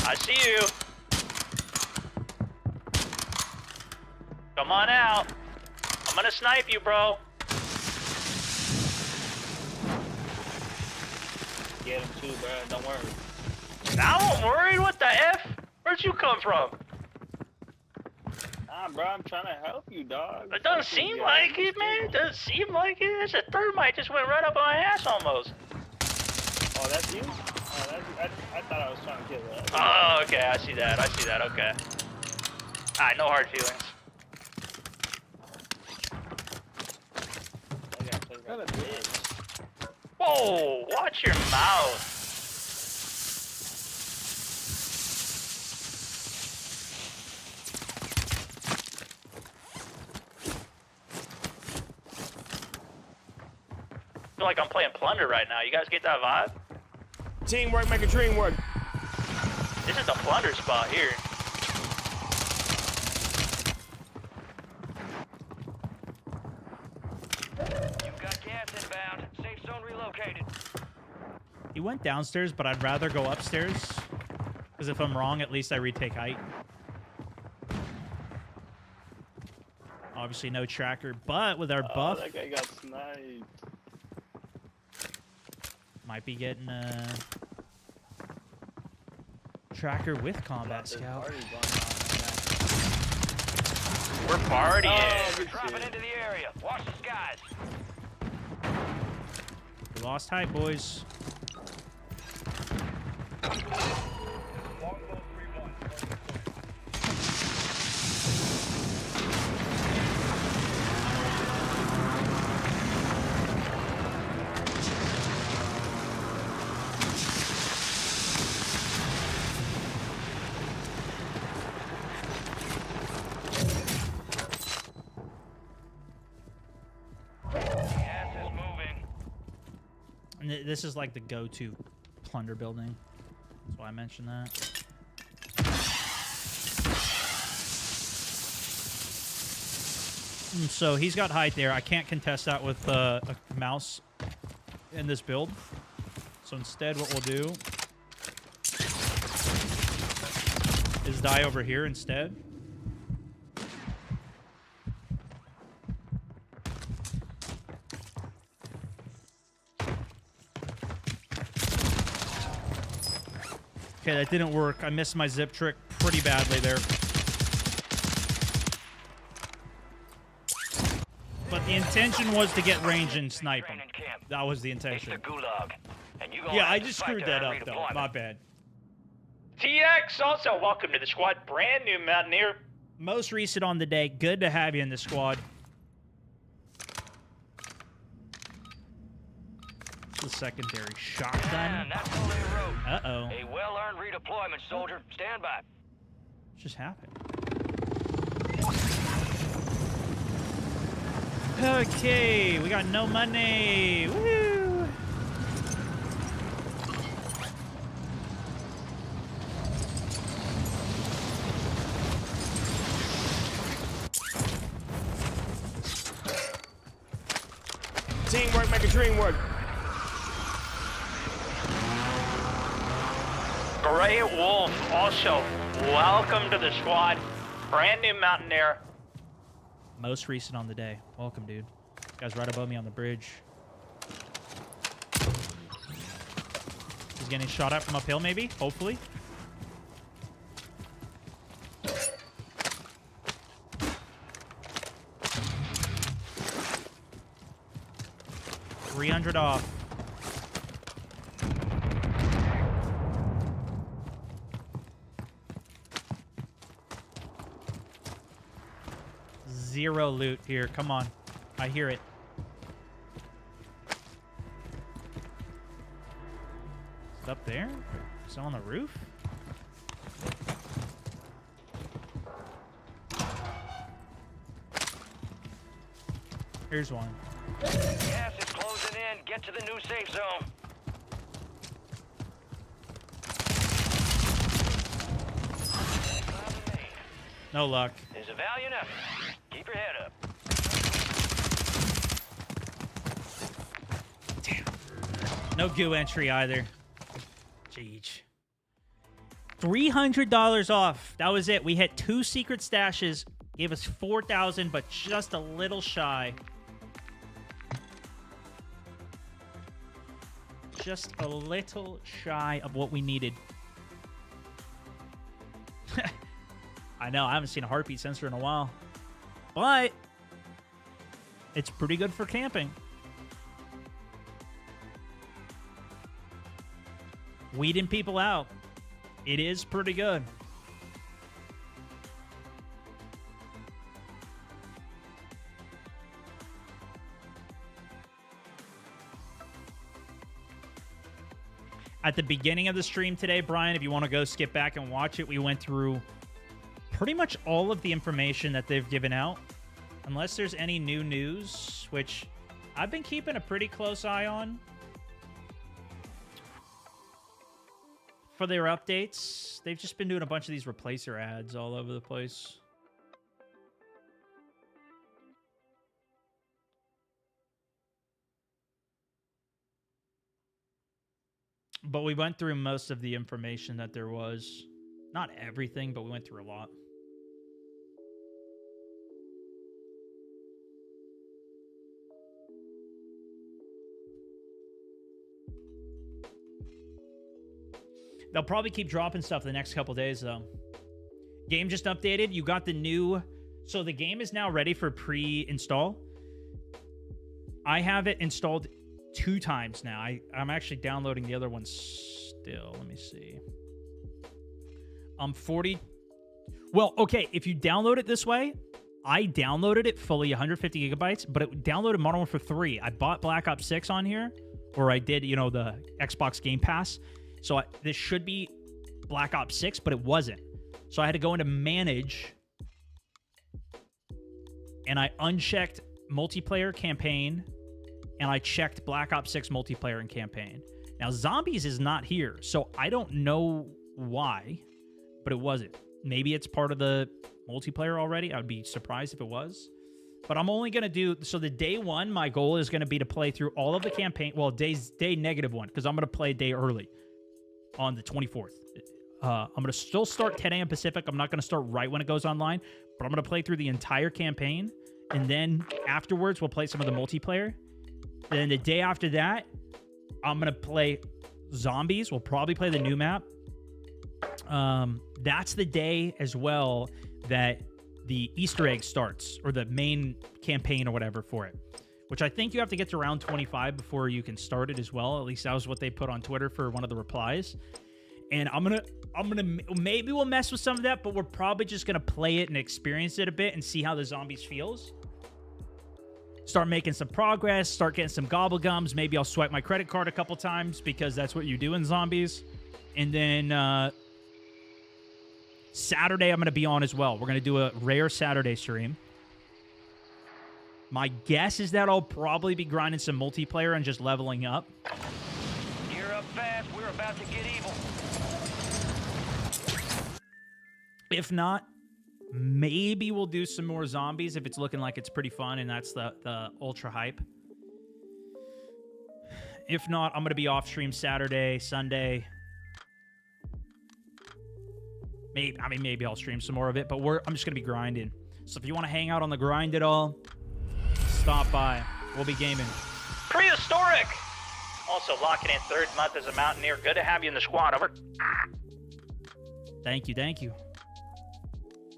I see you. Come Come on out. I'm gonna snipe you, bro. Get him too, bro. Don't worry. Now I'm worried. What the F? Where'd you come from? Nah, bro, I'm trying to help you, dog. It doesn't seem like it, man. It doesn't seem like it. There's a thermite just went right up my ass almost. Oh, that's you? Oh, I thought I was trying to kill that. Oh, okay. I see that. I see that. Okay. Alright, no hard feelings. What a bitch. Whoa, watch your mouth. I feel like I'm playing Plunder right now. You guys get that vibe? Teamwork make a dream work. This is the Plunder spot here. You've got gas inbound. Safe zone relocated. He went downstairs, but I'd rather go upstairs. Because if I'm wrong, at least I retake height. Obviously no tracker, but with our buff, that guy got sniped. might be getting a tracker with combat There's scout. party going on right We're partying. Oh, We're dropping into the area. Watch the skies. We lost height, boys. Gas is moving. And this is like the go-to plunder building. That's why I mentioned that. So he's got height there. I can't contest that with a mouse in this build. So instead what we'll do is die over here instead. Okay, that didn't work. I missed my zip trick pretty badly there. But the intention was to get range and snipe him. That was the It's the intention. gulag. And you gonna Yeah, have I to just fight screwed to that earn up, though. redeployment. My bad. TX, also welcome to the squad. Brand new Mountaineer. Most recent on the day. Good to have you in the squad. The secondary shotgun. And that's all they wrote. Uh-oh. A well-earned redeployment, soldier. Stand by. What just happened? Okay, we got no money. Woo! Teamwork make a dream work. Gray Wolf, also welcome to the squad. Brand new Mountaineer. Most recent on the day. Welcome, dude. Guy's right above me on the bridge. He's getting shot at from uphill, maybe? Hopefully. $300 off. Zero loot here. Come on. I hear it. Is it up there? Is it on the roof? Here's one. Gas is closing in. Get to the new safe zone. No luck. There's a valiant effort. Keep your head up. Damn. No goo entry either. Jeez. $300 off. That was it. We hit 2 secret stashes. Gave us 4,000, but just a little shy. Just a little shy of what we needed. I know, I haven't seen a heartbeat sensor in a while. But it's pretty good for camping. Weeding people out. It is pretty good. At the beginning of the stream today, Brian, if you want to go skip back and watch it, we went through pretty much all of the information that they've given out. Unless there's any new news, which I've been keeping a pretty close eye on. For their updates, they've just been doing a bunch of these replacer ads all over the place. But we went through most of the information that there was. Not everything, but we went through a lot. They'll probably keep dropping stuff the next couple days, though. Game just updated. You got the new... So the game is now ready for pre-install. I have it installed 2 times now. I'm actually downloading the other one still. Let me see. I'm 40... Well, okay, if you download it this way, I downloaded it fully 150 gigabytes, but it downloaded Modern Warfare 3. I bought Black Ops 6 on here, or I did, you know, the Xbox Game Pass. So this should be Black Ops 6, but it wasn't. So I had to go into Manage, and I unchecked Multiplayer Campaign, and I checked Black Ops 6 Multiplayer and Campaign. Now, Zombies is not here, so I don't know why, but it wasn't. Maybe it's part of the multiplayer already. I would be surprised if it was. But I'm only going to do... So the day 1, my goal is going to be to play through all of the campaign... Well, day -1, because I'm going to play a day early on the 24th. I'm going to still start 10 a.m. Pacific. I'm not going to start right when it goes online, but I'm going to play through the entire campaign, and then afterwards, we'll play some of the multiplayer. Then the day after that, I'm going to play Zombies. We'll probably play the new map. That's the day as well that the Easter egg starts, or the main campaign or whatever for it, which I think you have to get to round 25 before you can start it as well. At least that was what they put on Twitter for one of the replies. And I'm gonna maybe we'll mess with some of that, but we're probably just gonna play it and experience it a bit and see how the Zombies feels. Start making some progress, start getting some gobble gums. Maybe I'll swipe my credit card a couple times, because that's what you do in Zombies. And then Saturday I'm gonna be on as well. We're gonna do a rare Saturday stream. My guess is that I'll probably be grinding some multiplayer and just leveling up. Gear up fast. We're about to get evil. If not, maybe we'll do some more Zombies if it's looking like it's pretty fun and that's the ultra hype. If not, I'm going to be off stream Saturday, Sunday. Maybe I'll stream some more of it, but I'm just going to be grinding. So if you want to hang out on the grind at all, stop by. We'll be gaming. Prehistoric! Also locking in 3rd month as a Mountaineer. Good to have you in the squad. Over. Thank you, thank you.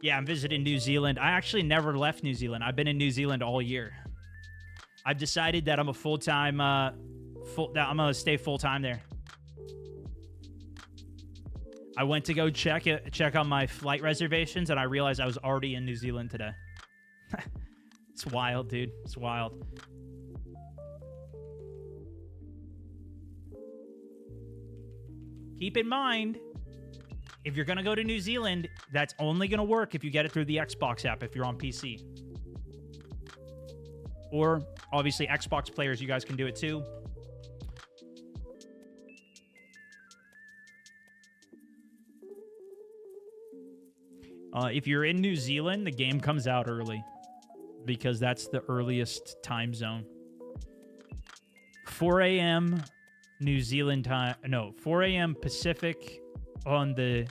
Yeah, I'm visiting New Zealand. I actually never left New Zealand. I've been in New Zealand all year. I've decided that I'm a full-time, I'm going to stay full-time there. I went to go check on my flight reservations, and I realized I was already in New Zealand today. It's wild, dude. It's wild. Keep in mind, if you're going to go to New Zealand, that's only going to work if you get it through the Xbox app if you're on PC. Or, obviously, Xbox players, you guys can do it too. If you're in New Zealand, the game comes out early, because that's the earliest time zone. 4 a.m. New Zealand time. No, 4 a.m. Pacific on the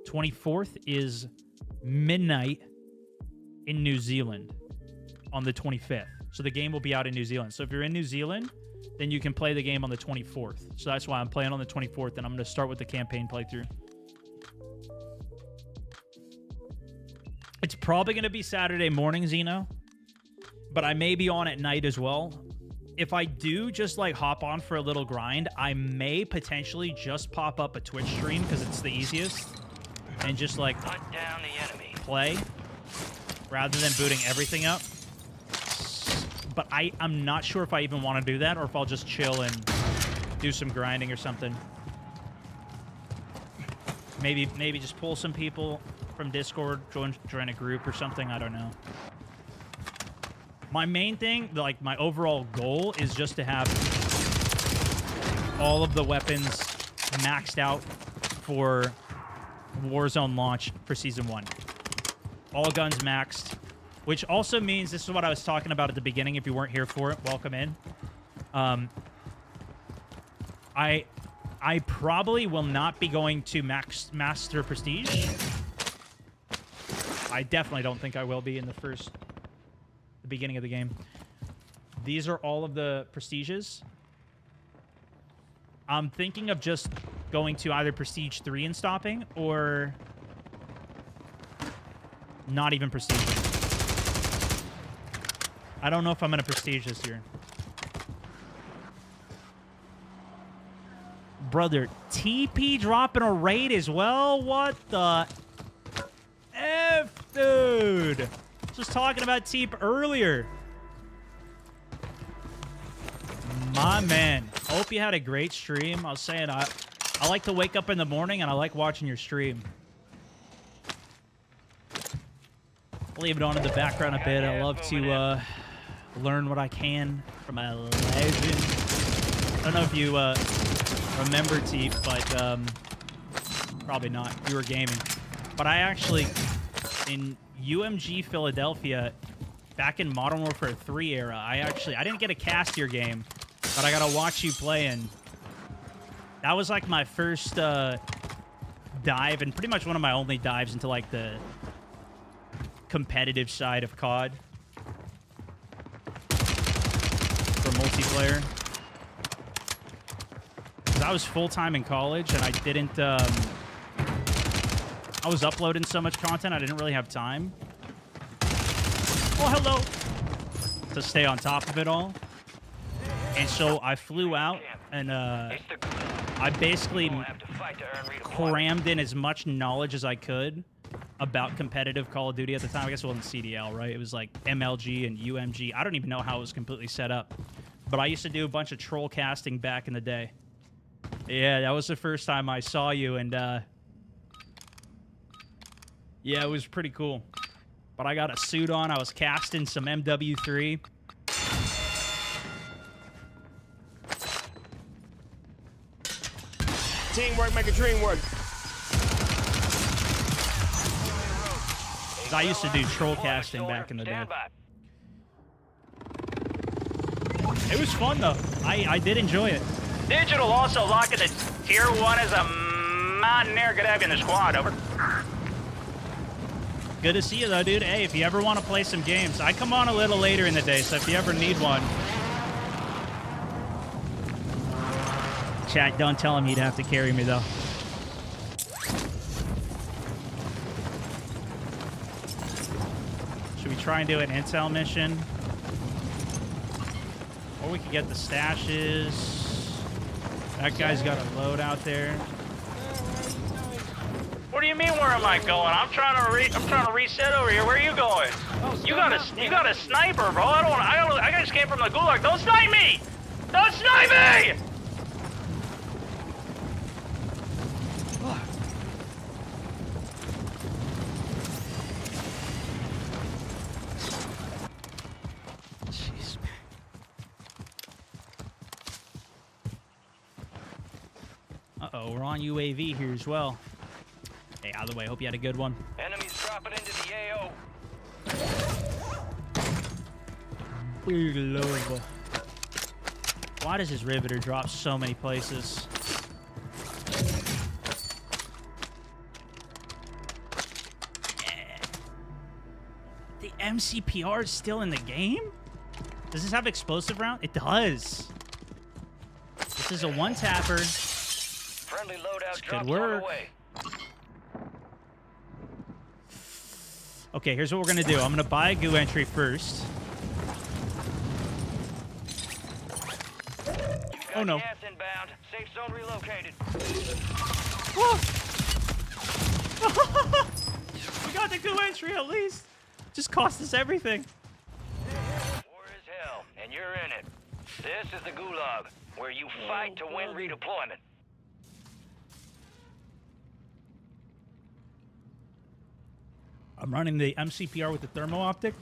24th is midnight in New Zealand on the 25th. So the game will be out in New Zealand. So if you're in New Zealand, then you can play the game on the 24th. So that's why I'm playing on the 24th, and I'm going to start with the campaign playthrough. It's probably going to be Saturday morning, Zeno, but I may be on at night as well. If I do just like hop on for a little grind, I may potentially just pop up a Twitch stream because it's the easiest and just like Hunt down the enemy. play rather than booting everything up. But I'm not sure if I even want to do that or if I'll just chill and do some grinding or something. Maybe just pull some people from Discord, join a group or something. I don't know. My main thing, like my overall goal, is just to have all of the weapons maxed out for Warzone launch for Season 1. All guns maxed, which also means, this is what I was talking about at the beginning. If you weren't here for it, welcome in. I probably will not be going to Master Prestige. I definitely don't think I will be in the beginning of the game. These are all of the prestiges. I'm thinking of just going to either Prestige 3 and stopping, or not even Prestige. I don't know if I'm going to Prestige this year. Brother, TP dropping a raid as well? What the F, dude? Just talking about Teep earlier. My man. Hope you had a great stream. I was saying I like to wake up in the morning and I like watching your stream. Leave it on in the background a bit. I love to learn what I can from a legend. I don't know if you remember Teep, but probably not. You were gaming. But I actually, in UMG Philadelphia, back in Modern Warfare 3 era, I didn't get a cast your game, but I got to watch you play, and that was like my first dive, and pretty much one of my only dives into like the competitive side of COD for multiplayer. Because I was full-time in college, and I didn't... I was uploading so much content, I didn't really have time. Oh, hello! To stay on top of it all. And so I flew out, and I basically crammed in as much knowledge as I could about competitive Call of Duty at the time. I guess it wasn't CDL, right? It was like MLG and UMG. I don't even know how it was completely set up. But I used to do a bunch of troll casting back in the day. Yeah, that was the first time I saw you, and yeah, it was pretty cool. But I got a suit on. I was casting some MW3. Teamwork make a dream work. I used to do troll casting back in the day. It was fun, though. I did enjoy it. Digital also locking the tier 1 as a Mountaineer. Good to have you in the squad. Over. Good to see you, though, dude. Hey, if you ever want to play some games, I come on a little later in the day, so if you ever need one. Chat, don't tell him you'd have to carry me, though. Should we try and do an intel mission? Or we could get the stashes. That guy's got a load out there. What do you mean? Where am I going? I'm trying to reset over here. Where are you going? You got a sniper, bro. I just came from the gulag. Don't snipe me! Don't snipe me! Jeez. Uh-oh, we're on UAV here as well. Hey, out of the way. Hope you had a good one. Enemies dropping into the AO. Good lord. Why does his Riveter drop so many places? The MCPR is still in the game? Does this have explosive round? It does. This is a one-tapper. Friendly loadout Good drops on work. the way. Okay, here's what we're going to do. I'm going to buy a goo entry first. Oh, no. Gas inbound. Safe zone relocated. We got the goo entry at least. Just cost us everything. War is hell, and you're in it. This is the Gulag, where you fight to win redeployment. I'm running the MCPR with the thermo optic.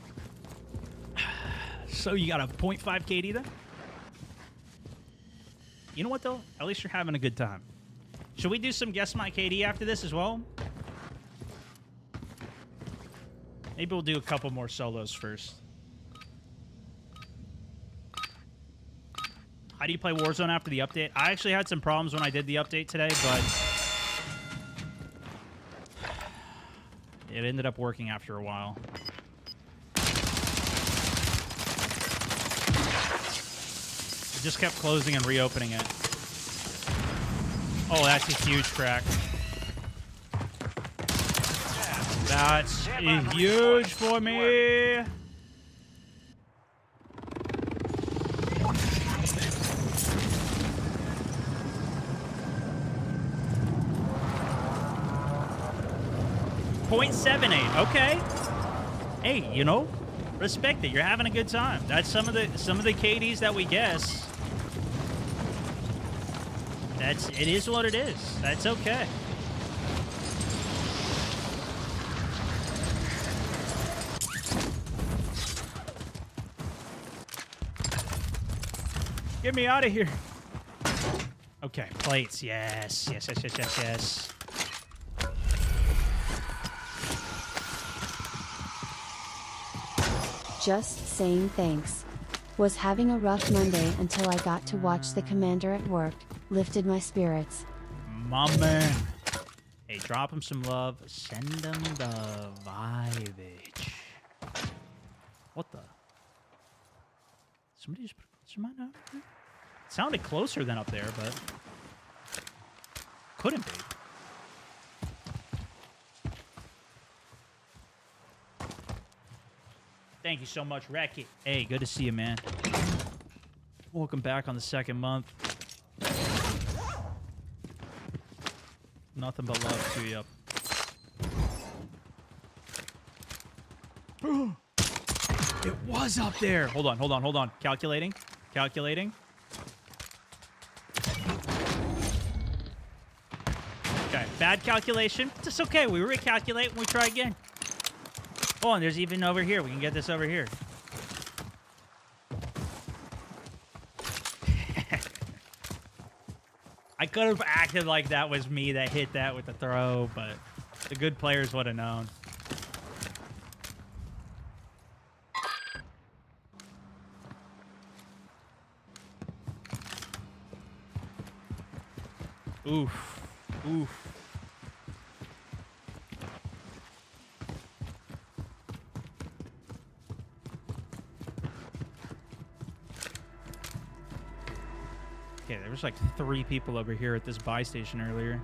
So you got a 0.5 KD then? You know what, though? At least you're having a good time. Should we do some Guess My KD after this as well? Maybe we'll do a couple more solos first. How do you play Warzone after the update? I actually had some problems when I did the update today, but it ended up working after a while. It just kept closing and reopening it. Oh, that's a huge crack. That's huge for me. .78. Okay. Hey, you know, respect it. You're having a good time. That's some of the KDs that we guess. It is what it is. That's okay. Get me out of here. Okay, plates. Yes. Just saying thanks. Was having a rough Monday until I got to watch the commander at work. Lifted my spirits. My man. Hey, drop him some love. Send him the vibage. What the? Somebody just put a closer mine out there? It sounded closer than up there, but couldn't be. Thank you so much, Wreck-It. Hey, good to see you, man. Welcome back on the second month. Nothing but love to you. It was up there. Hold on. Calculating. Okay, bad calculation. It's okay. We recalculate and we try again. Oh, and there's even over here. We can get this over here. I could have acted like that was me that hit that with the throw, but the good players would have known. Oof. Okay, there was like 3 people over here at this buy station earlier.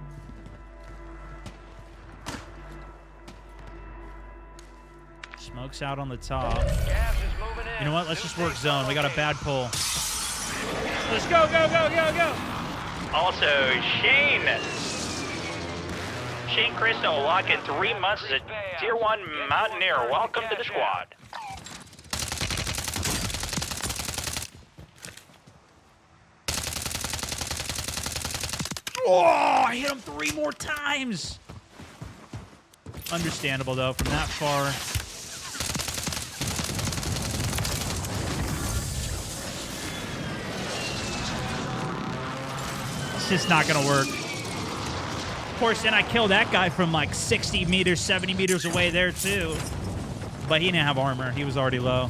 Smoke's out on the top. Gas is moving in. You know what? Let's just work zone. We got a bad pull. Let's go. Also, Shane Cristo locked in 3 months as a Tier 1 Mountaineer. Welcome to the squad. Oh, I hit him 3 more times. Understandable, though, from that far. It's just not going to work. Of course, then I killed that guy from like 60 meters, 70 meters away there, too. But he didn't have armor. He was already low.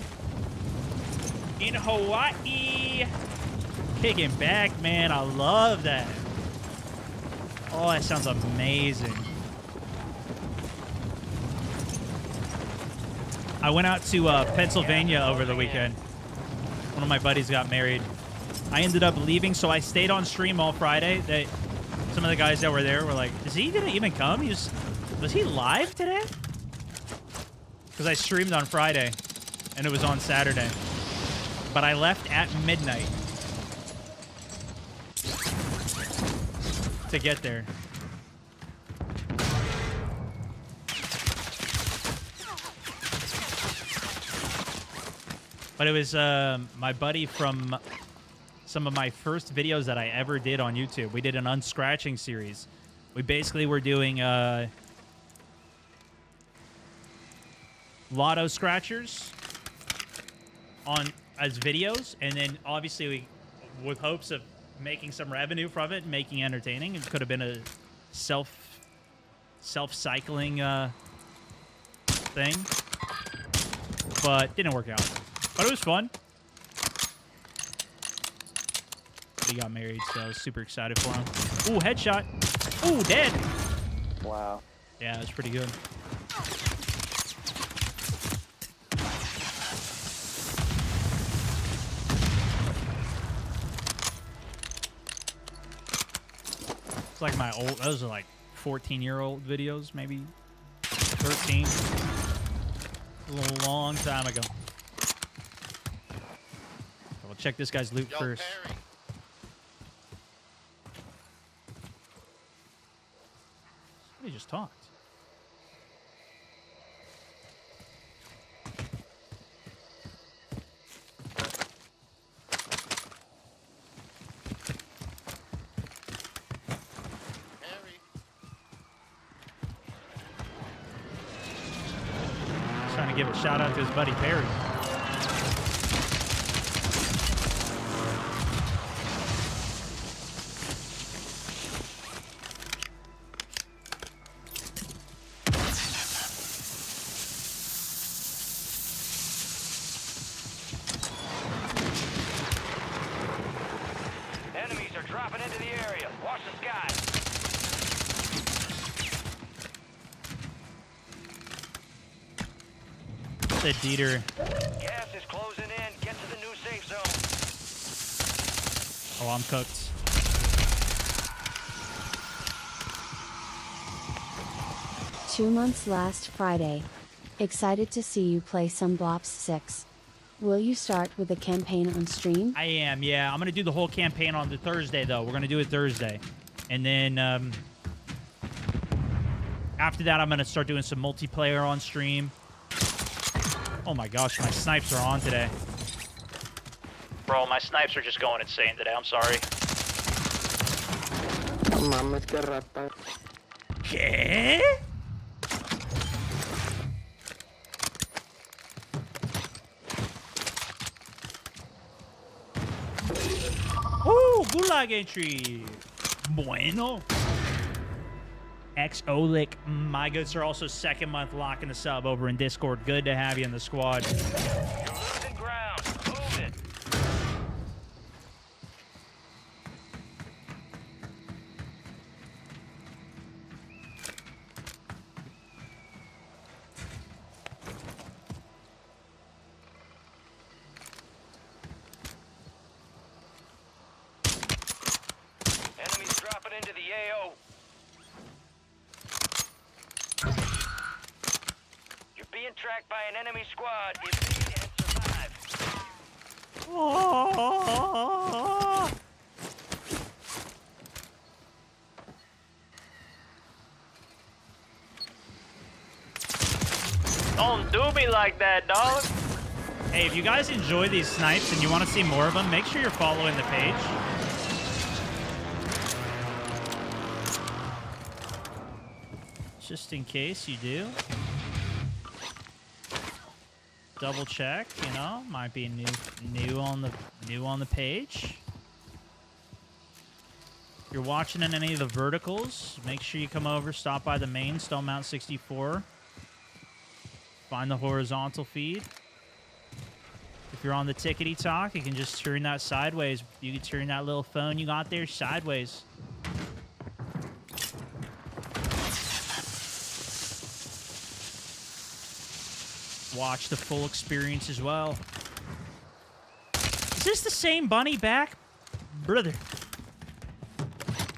In Hawaii. Kicking back, man. I love that. Oh, that sounds amazing. I went out to Pennsylvania over the weekend. One of my buddies got married. I ended up leaving, so I stayed on stream all Friday. Some of the guys that were there were like, is he going to even come? Was he live today? Because I streamed on Friday, and it was on Saturday. But I left at midnight to get there. But it was my buddy from some of my first videos that I ever did on YouTube. We did an unscratching series. We basically were doing lotto scratchers as videos, and then obviously with hopes of making some revenue from it, making entertaining. It could have been a self-cycling thing, but didn't work out. But it was fun. He got married, so I was super excited for him. Ooh, headshot. Ooh, dead. Wow. Yeah, it's pretty good. It's like my old, those are like 14-year-old videos, maybe 13. A long time ago. We'll check this guy's loot first. Perry. He just talked. Perry. He's trying to give a shout out to his buddy Perry. Enemies are dropping into the area. Watch the skies. Said Dieter. Gas is closing in. Get to the new safe zone. Oh, I'm cooked. Two months last Friday. Excited to see you play some Blops 6. Will you start with the campaign on stream? I am, yeah. I'm going to do the whole campaign on the Thursday, though. We're going to do it Thursday. And then after that, I'm going to start doing some multiplayer on stream. Oh my gosh, my snipes are on today. Bro, my snipes are just going insane today. I'm sorry. Mames, qué rata. ¿Qué? Oh, gulag entry. Bueno. X-Olic, my good sir, also second month locking the sub over in Discord. Good to have you in the squad. You're losing ground. Move it. Enemies dropping into the AO. You're being tracked by an enemy squad. Evade and survive. Oh. Don't do me like that, dog. Hey, if you guys enjoy these snipes and you want to see more of them, make sure you're following the page. Just in case you do. Double check, you know, might be new on the page. If you're watching in any of the verticals, make sure you come over, stop by the main Stone Mount 64. Find the horizontal feed. If you're on the tickety talk, you can just turn that sideways. You can turn that little phone you got there sideways. watch the full experience as well. Is this the same bunny back? Brother.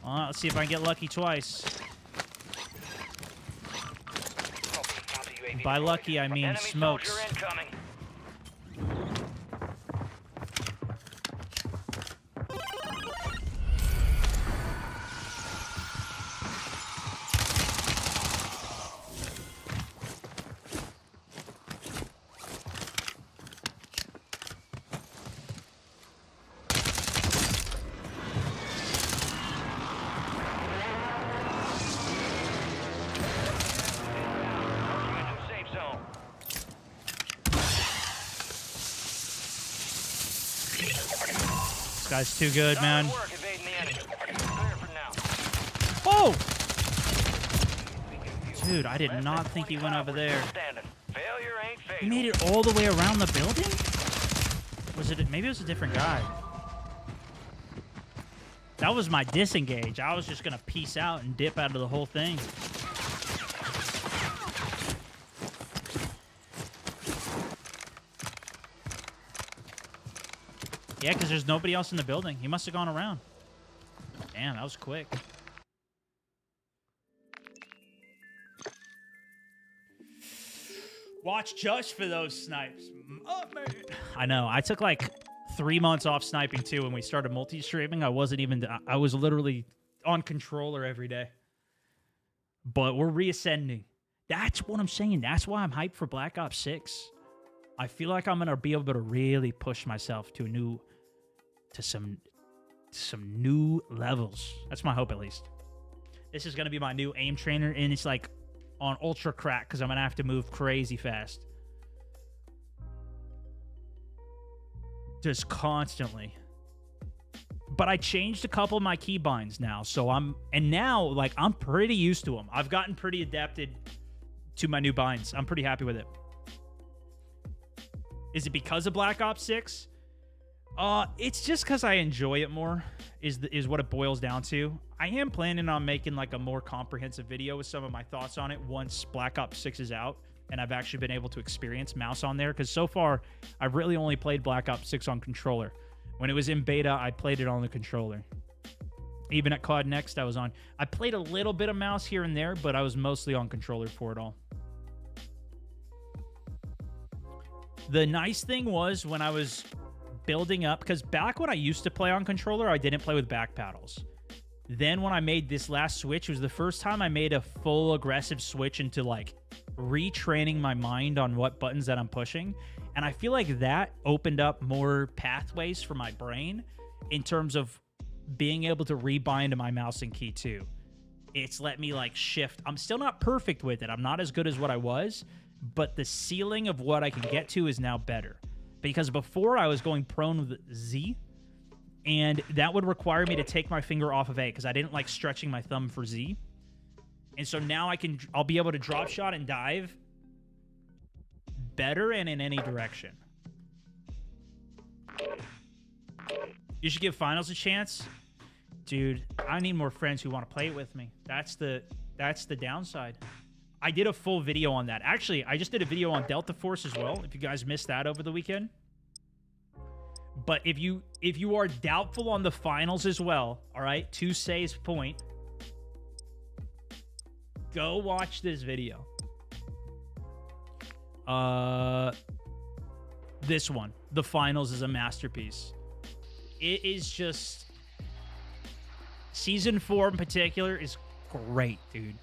Let's see if I can get lucky twice. By lucky, I mean smokes. This guy's too good, man. Oh! Dude, I did not think he went over there. He made it all the way around the building? Was it? Maybe it was a different guy. That was my disengage. I was just going to peace out and dip out of the whole thing. Yeah, because there's nobody else in the building. He must have gone around. Damn, that was quick. Watch just for those snipes. Oh, man. I know. I took like 3 months off sniping too when we started multi-streaming. I was literally on controller every day. But we're reascending. That's what I'm saying. That's why I'm hyped for Black Ops 6. I feel like I'm going to be able to really push myself to some new levels. That's my hope, at least. This is going to be my new aim trainer, and it's like on ultra crack because I'm going to have to move crazy fast. Just constantly. But I changed a couple of my keybinds now, now like I'm pretty used to them. I've gotten pretty adapted to my new binds. I'm pretty happy with it. Is it because of Black Ops 6? It's just because I enjoy it more, is what it boils down to. I am planning on making like a more comprehensive video with some of my thoughts on it once Black Ops 6 is out and I've actually been able to experience mouse on there, because so far I've really only played Black Ops 6 on controller. When it was in beta, I played it on the controller. Even at COD Next, I played a little bit of mouse here and there, but I was mostly on controller for it all. The nice thing was when I was building up, because back when I used to play on controller, I didn't play with back paddles. Then when I made this last switch, it was the first time I made a full aggressive switch into like retraining my mind on what buttons that I'm pushing. And I feel like that opened up more pathways for my brain in terms of being able to rebind to my mouse and key too. It's let me like shift. I'm still not perfect with it. I'm not as good as what I was, but the ceiling of what I can get to is now better. Because before I was going prone with Z, and that would require me to take my finger off of A because I didn't like stretching my thumb for Z. And so now I'll be able to drop shot and dive better and in any direction. You should give finals a chance. Dude, I need more friends who want to play it with me. That's the downside. I did a full video on that. Actually, I just did a video on Delta Force as well, if you guys missed that over the weekend. But if you are doubtful on the finals as well, all right, to Say's point, go watch this video. This one, the finals, is a masterpiece. It is just... Season 4 in particular is great, dude.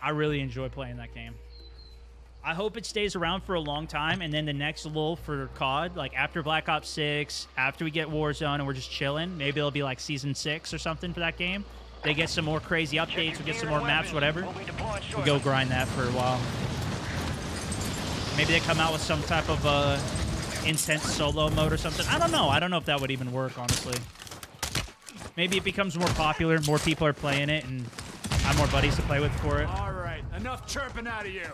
I really enjoy playing that game. I hope it stays around for a long time, and then the next lull for COD, like after Black Ops 6, after we get Warzone and we're just chilling, maybe it'll be like Season 6 or something for that game. They get some more crazy updates, we get some more maps, whatever. We go grind that for a while. Maybe they come out with some type of intense solo mode or something. I don't know. I don't know if that would even work, honestly. Maybe it becomes more popular, more people are playing it, and I have more buddies to play with for it. All right, enough chirping out of you.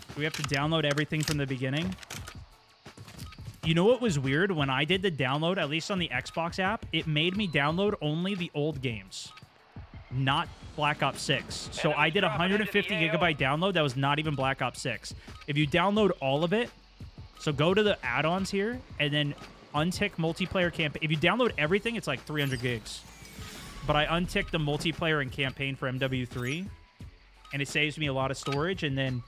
Do we have to download everything from the beginning? You know what was weird? When I did the download, at least on the Xbox app, it made me download only the old games. Not Black Ops 6. So I did 150 gigabyte download. That was not even Black Ops 6. If you download all of it, so go to the add-ons here and then untick multiplayer campaign. If you download everything, it's like 300 gigs. But I unticked the multiplayer and campaign for MW3, and it saves me a lot of storage. And then,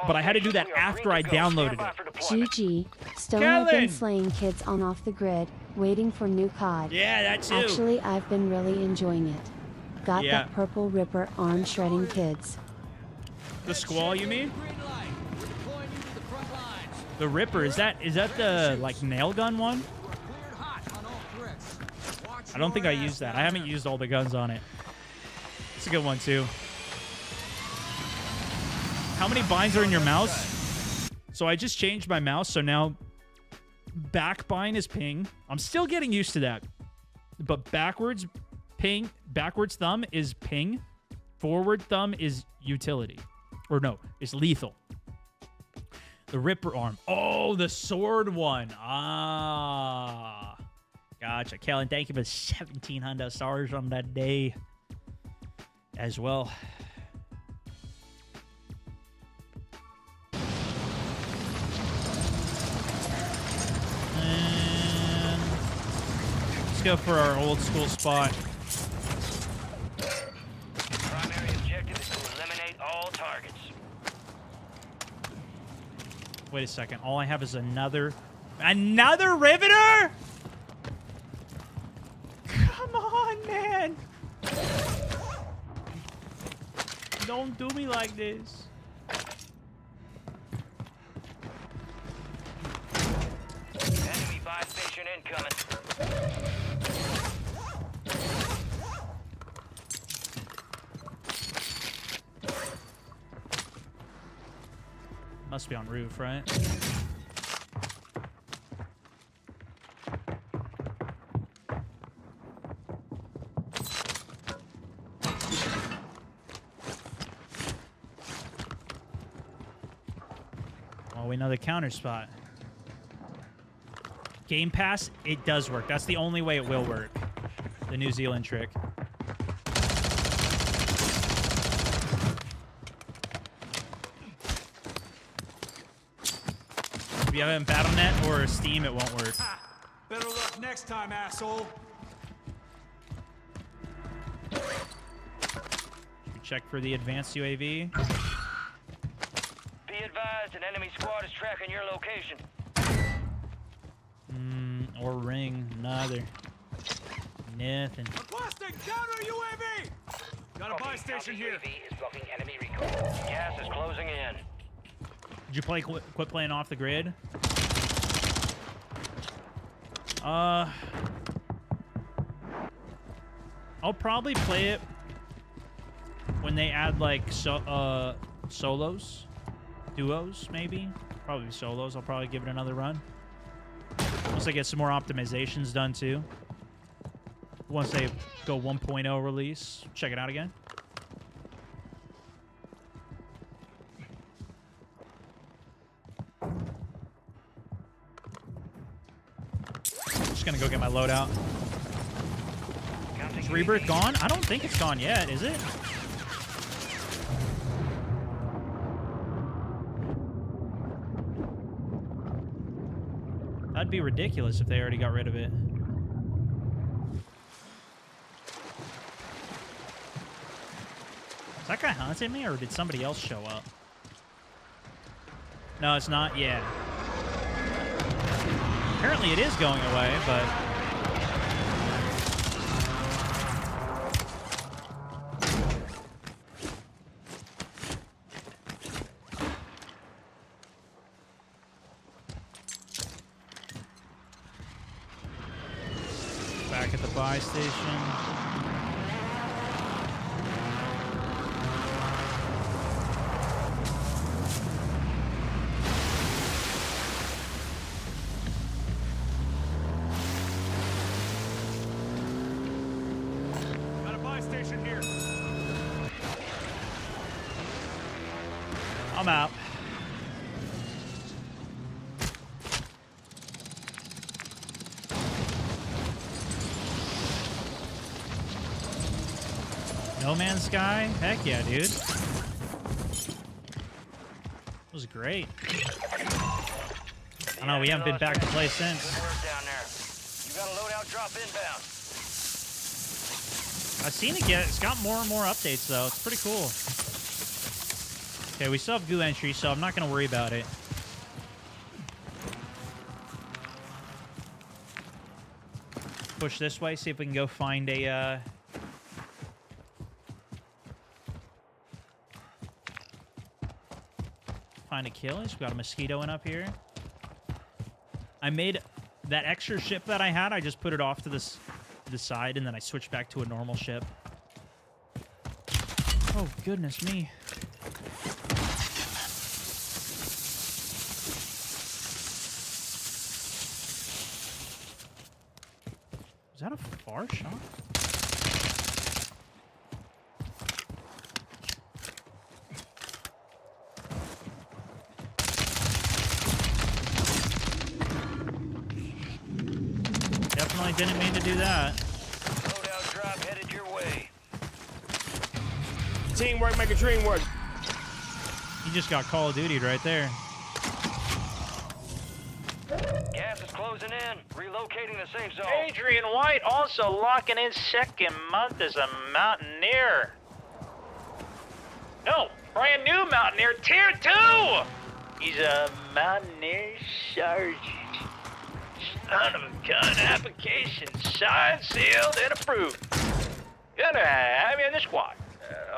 but I had to do that after I downloaded it. GG. Stone have been slaying kids on Off the Grid, waiting for new COD. Yeah, that too. Actually, I've been really enjoying it. Got that purple Ripper arm shredding kids. The Squall, you mean? The Ripper, is that the like nail gun one? I don't think I used that. I haven't used all the guns on it. It's a good one too. How many binds are in your mouse? So I just changed my mouse, so now back bind is ping. I'm still getting used to that. But backwards thumb is ping. Forward thumb is utility. Or no, it's lethal. The Ripper arm. Oh, the sword one. Ah. Gotcha. Kellen, thank you for 1,700 stars on that day as well. And let's go for our old school spot. Primary objective is to eliminate all targets. Wait a second. All I have is another Riveter? Come on, man. Don't do me like this. Enemy buy station incoming. Must be on roof, right? Well, we know the counter spot. Game Pass, it does work. That's the only way it will work. The New Zealand trick. If you have it in Battle.net or Steam, it won't work. Better luck next time, asshole. Check for the advanced UAV. Be advised, an enemy squad is tracking your location. Or ring. Neither. Nothing. Requesting counter UAV! Got a buy station here. UAV is blocking enemy recon. Gas is closing in. Did you quit playing Off the Grid? I'll probably play it when they add like solos, duos maybe. Probably solos. I'll probably give it another run. Once I get some more optimizations done too. Once they go 1.0 release, check it out again. Just gonna go get my loadout. Is Rebirth gone? I don't think it's gone yet, is it? That'd be ridiculous if they already got rid of it. Is that guy haunting me, or did somebody else show up? No, it's not. Yeah. Apparently it is going away, but... Back at the buy station. Got a buy station here. I'm out. No Man's Sky? Heck yeah, dude. It was great. I know we haven't been back to play since. Good work down there. You got a loadout drop inbound. I've seen it it's got more and more updates though. It's pretty cool. Okay, we still have goo entry, so I'm not gonna worry about it. Push this way, see if we can go find a find a kill. We've got a mosquito in up here. I made that extra ship that I had, I just put it off to the side, and then I switched back to a normal ship. Oh, goodness me. Is that a far shot? Definitely didn't mean to do that. Loadout drop headed your way. Teamwork make a dream work. He just got Call of Duty right there. Gas is closing in. Relocating the safe zone. Adrian White also locking in second month as a Mountaineer. No, brand new Mountaineer, Tier 2! He's a Mountaineer Sergeant. Son of a gun application, signed, sealed, and approved. Gonna have you in the squad.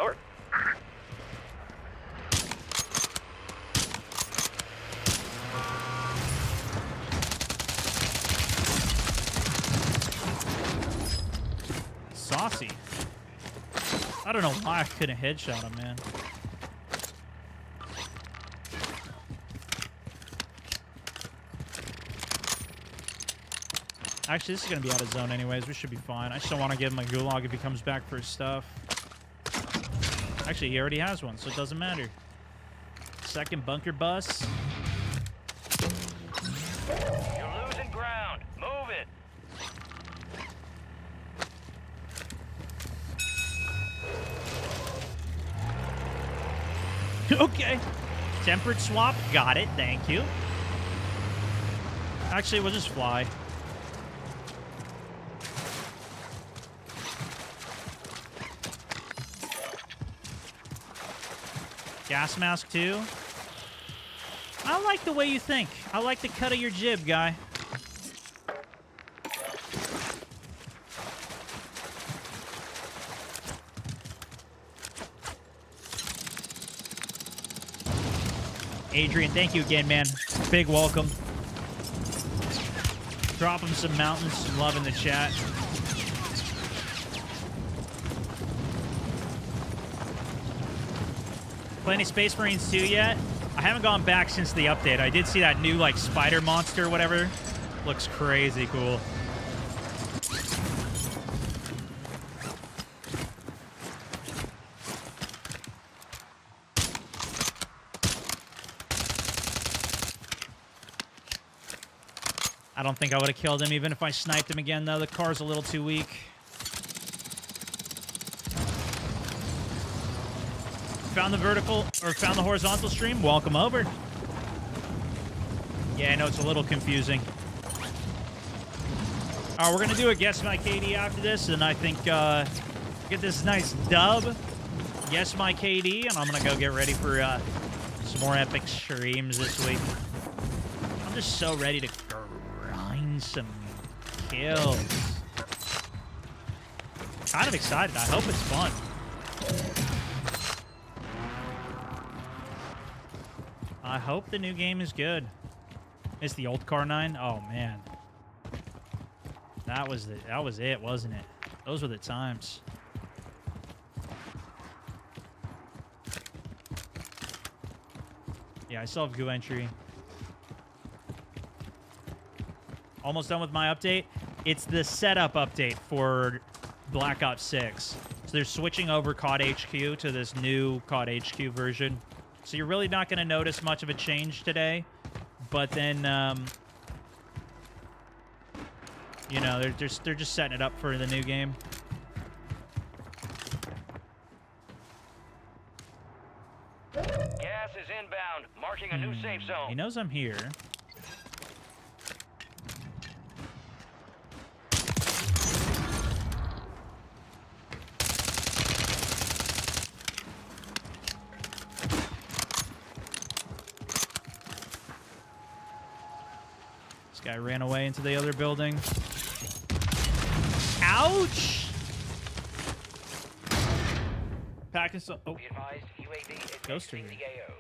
Over. Saucy. I don't know why I couldn't headshot him, man. Actually, this is going to be out of zone anyways. We should be fine. I just don't want to give him a gulag if he comes back for his stuff. Actually, he already has one, so it doesn't matter. Second bunker bus. You're losing ground. Move it. Okay. Tempered swap. Got it. Thank you. Actually, we'll just fly. Gas mask, too. I like the way you think. I like the cut of your jib, guy. Adrian, thank you again, man. Big welcome. Drop him some mountains, some love in the chat. Play any Space Marines 2 yet? I haven't gone back since the update. I did see that new, like, spider monster or whatever. Looks crazy cool. I don't think I would have killed him even if I sniped him again, though. The car's a little too weak. Found the vertical, or found the horizontal stream? Welcome over. Yeah, I know it's a little confusing. All right, we're going to do a Guess My KD after this, and I think get this nice dub. Guess My KD, and I'm going to go get ready for some more epic streams this week. I'm just so ready to grind some kills. Kind of excited. I hope it's fun. I hope the new game is good. It's the old Car 9. Oh man, that was it, wasn't it? Those were the times. Yeah, I still have goo entry. Almost done with my update. It's the setup update for Black Ops 6. So they're switching over COD HQ to this new COD HQ version. So you're really not going to notice much of a change today. But then, you know, they're just setting it up for the new game. Marking a new safe zone. He knows I'm here. This guy ran away into the other building. Ouch! Pakistan. Oh. Be advised, UAV is Ghost exiting here. the AO.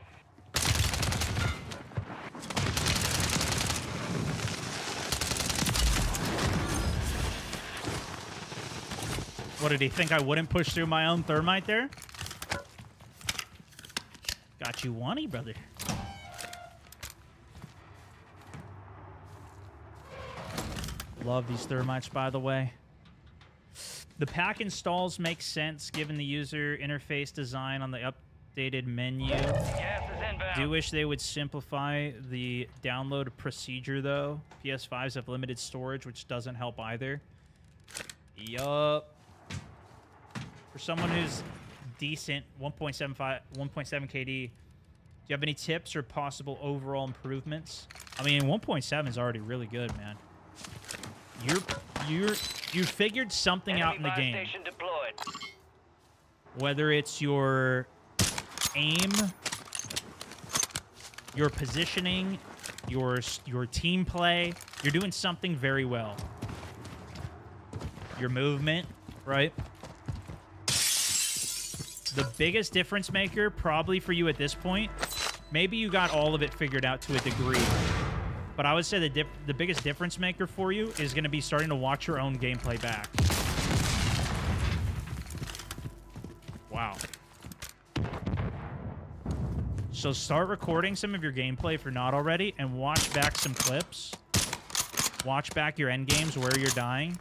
What, did he think I wouldn't push through my own thermite there? Got you one, brother. Love these thermites, by the way. The pack installs make sense given the user interface design on the updated menu. Gas is inbound. Do wish they would simplify the download procedure, though. PS5s have limited storage, which doesn't help either. Yup. For someone who's decent, 1.7 KD, do you have any tips or possible overall improvements? I mean, 1.7 is already really good, man. You figured something out in the game. Station deployed. Whether it's your aim, your positioning, your team play, you're doing something very well. Your movement, right? The biggest difference maker probably for you at this point, maybe you got all of it figured out to a degree, but I would say the biggest difference maker for you is going to be starting to watch your own gameplay back. Wow. So start recording some of your gameplay if you're not already, and watch back some clips. Watch back your end games where you're dying.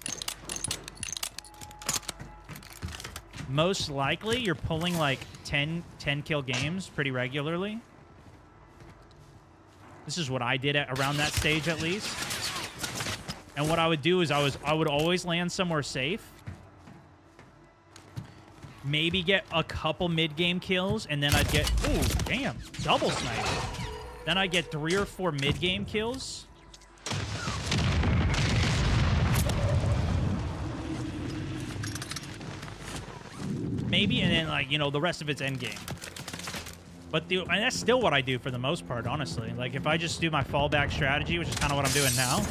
Most likely, you're pulling like 10 kill games pretty regularly. This is what I did at around that stage, at least. And what I would do is I would always land somewhere safe. Maybe get a couple mid-game kills, and then I'd get... Ooh, damn. Double sniper. Then I'd get 3 or 4 mid-game kills. Maybe, and then, like, you know, the rest of it's end game. But and that's still what I do for the most part, honestly. Like, if I just do my fallback strategy, which is kind of what I'm doing now.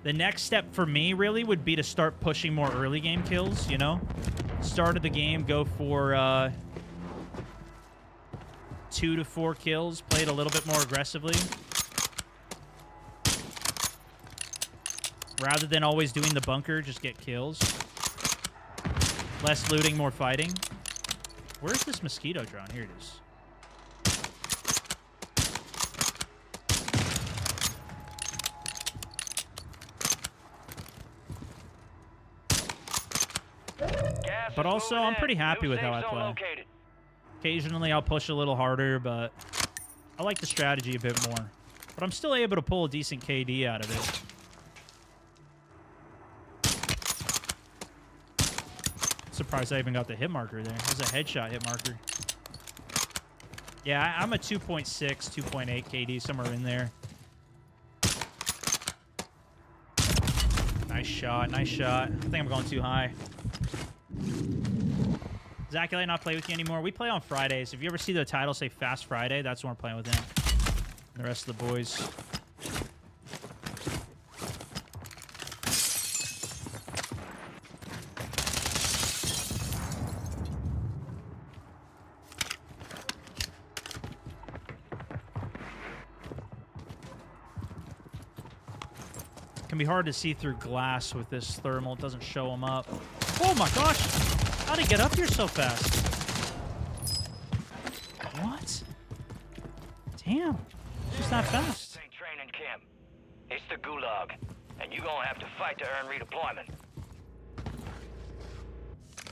The next step for me, really, would be to start pushing more early game kills, you know? Start of the game, go for 2 to 4 kills. Play it a little bit more aggressively. Rather than always doing the bunker, just get kills. Less looting, more fighting. Where's this mosquito drone? Here it is. But also, I'm pretty happy with how I play. Occasionally, I'll push a little harder, but I like the strategy a bit more. But I'm still able to pull a decent KD out of it. Surprised I even got the hit marker there. It was a headshot hit marker. Yeah, I'm a 2.6, 2.8 KD, somewhere in there. Nice shot, nice shot. I think I'm going too high. Zach, can I not play with you anymore? We play on Fridays. If you ever see the title say Fast Friday, that's when we're playing with him. And the rest of the boys. Can be hard to see through glass with this thermal. It doesn't show them up. Oh my gosh! How'd he get up here so fast? What? Damn. Just that fast. Training camp. It's the gulag, and you're gonna have to fight to earn redeployment.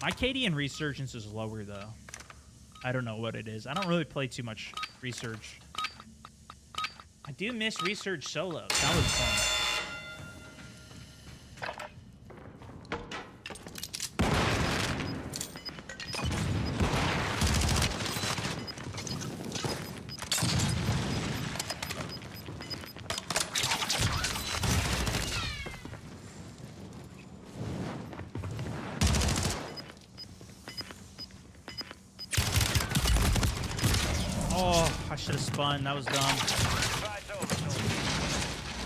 My KD in Resurgence is lower, though. I don't know what it is. I don't really play too much Resurge. I do miss Resurge solos. That was fun. Oh, I should have spun. That was dumb.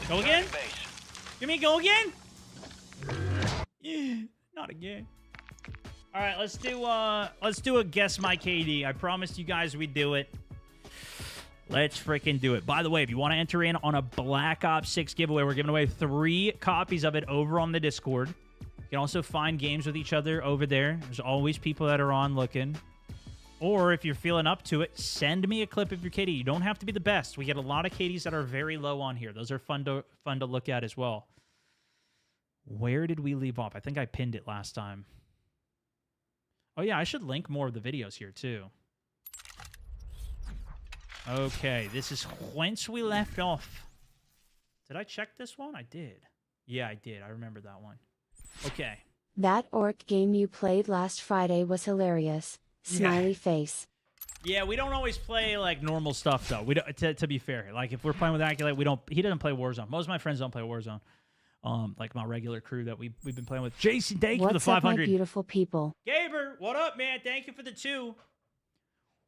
Go again? Give me a go again? Yeah, not again. All right, let's do a guess my KD. I promised you guys we'd do it. Let's freaking do it. By the way, if you want to enter in on a Black Ops 6 giveaway, we're giving away 3 copies of it over on the Discord. You can also find games with each other over there. There's always people that are on looking. Or if you're feeling up to it, send me a clip of your KD. You don't have to be the best. We get a lot of KDs that are very low on here. Those are fun to look at as well. Where did we leave off? I think I pinned it last time. Oh, yeah, I should link more of the videos here, too. Okay, this is whence we left off. Did I check this one? I did. Yeah, I did. I remember that one. Okay. That orc game you played last Friday was hilarious. Smiley face. Yeah, we don't always play like normal stuff though. We don't, to be fair, like if we're playing with Aculate, we don't. He doesn't play Warzone. Most of my friends don't play Warzone. Like my regular crew that we've been playing with. Jason, thank you for the 500. What's up, my beautiful people? Gaber, what up, man? Thank you for the 2.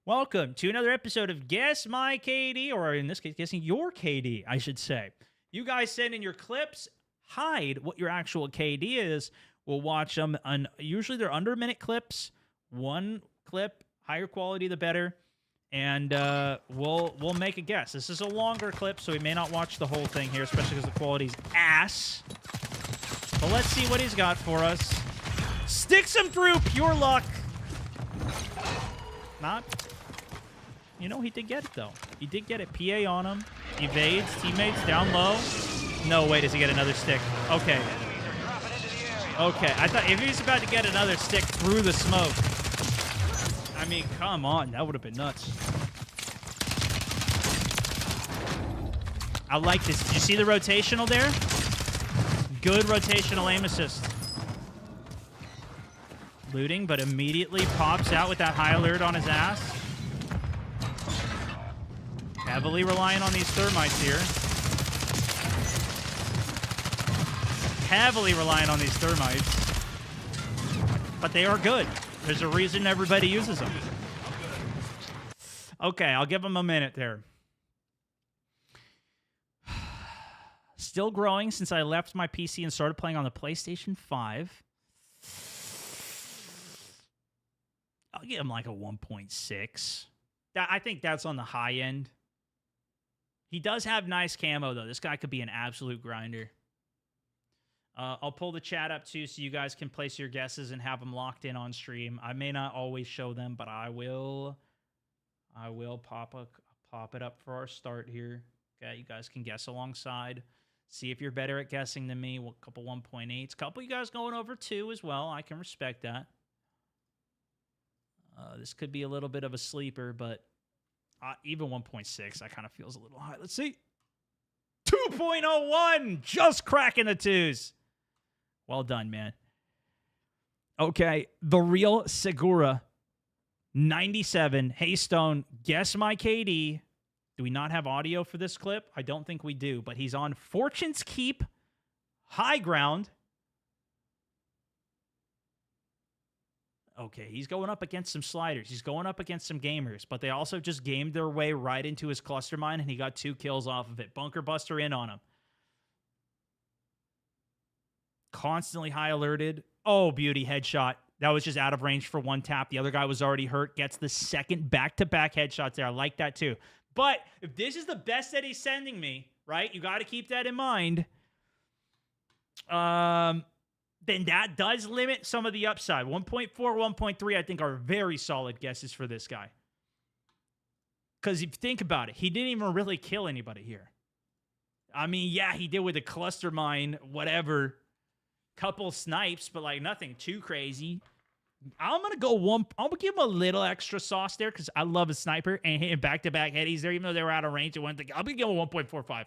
Welcome to another episode of Guess My KD, or in this case, guessing your KD, I should say. You guys send in your clips. Hide what your actual KD is. We'll watch them. Usually they're under-minute clips. 1 clip, higher quality the better, and we'll make a guess. This is a longer clip, so we may not watch the whole thing here, especially because the quality's ass. But let's see what he's got for us. Sticks him through, pure luck. Not. You know, he did get it, though. He did get it. PA on him. Evades. Teammates down low. No way does he get another stick. Okay. Okay, I thought if he was about to get another stick through the smoke. I mean, come on. That would have been nuts. I like this. Did you see the rotational there? Good rotational aim assist. Looting, but immediately pops out with that high alert on his ass. Heavily relying on these thermites here. Heavily relying on these thermites. But they are good. There's a reason everybody uses them. Okay, I'll give him a minute there. Still growing since I left my PC and started playing on the PlayStation 5. I'll give him like a 1.6. I think that's on the high end. He does have nice camo, though. This guy could be an absolute grinder. I'll pull the chat up, too, so you guys can place your guesses and have them locked in on stream. I may not always show them, but I will pop it up for our start here. Okay, you guys can guess alongside. See if you're better at guessing than me. Well, a couple 1.8s. A couple of you guys going over 2 as well. I can respect that. This could be a little bit of a sleeper, but even 1.6, that kind of feels a little high. Let's see. 2.01! Just cracking the 2s. Well done, man. Okay, the real Segura. 97. Hey, Stone, guess my KD. Do we not have audio for this clip? I don't think we do, but he's on Fortune's Keep, high ground. Okay, he's going up against some sliders. He's going up against some gamers, but they also just gamed their way right into his cluster mine, and he got 2 kills off of it. Bunker Buster in on him. Constantly high alerted. Oh, beauty, headshot. That was just out of range for 1 tap. The other guy was already hurt. Gets the second back-to-back headshots there. I like that, too. But if this is the best that he's sending me, right, you got to keep that in mind. Then that does limit some of the upside. 1.4, 1.3, I think are very solid guesses for this guy. Because if you think about it, he didn't even really kill anybody here. I mean, yeah, he did with a cluster mine, whatever. Couple snipes, but like nothing too crazy. I'm going to go I'm going to give him a little extra sauce there because I love a sniper and hitting back-to-back headies there, even though they were out of range. I'm going to give him a 1.45.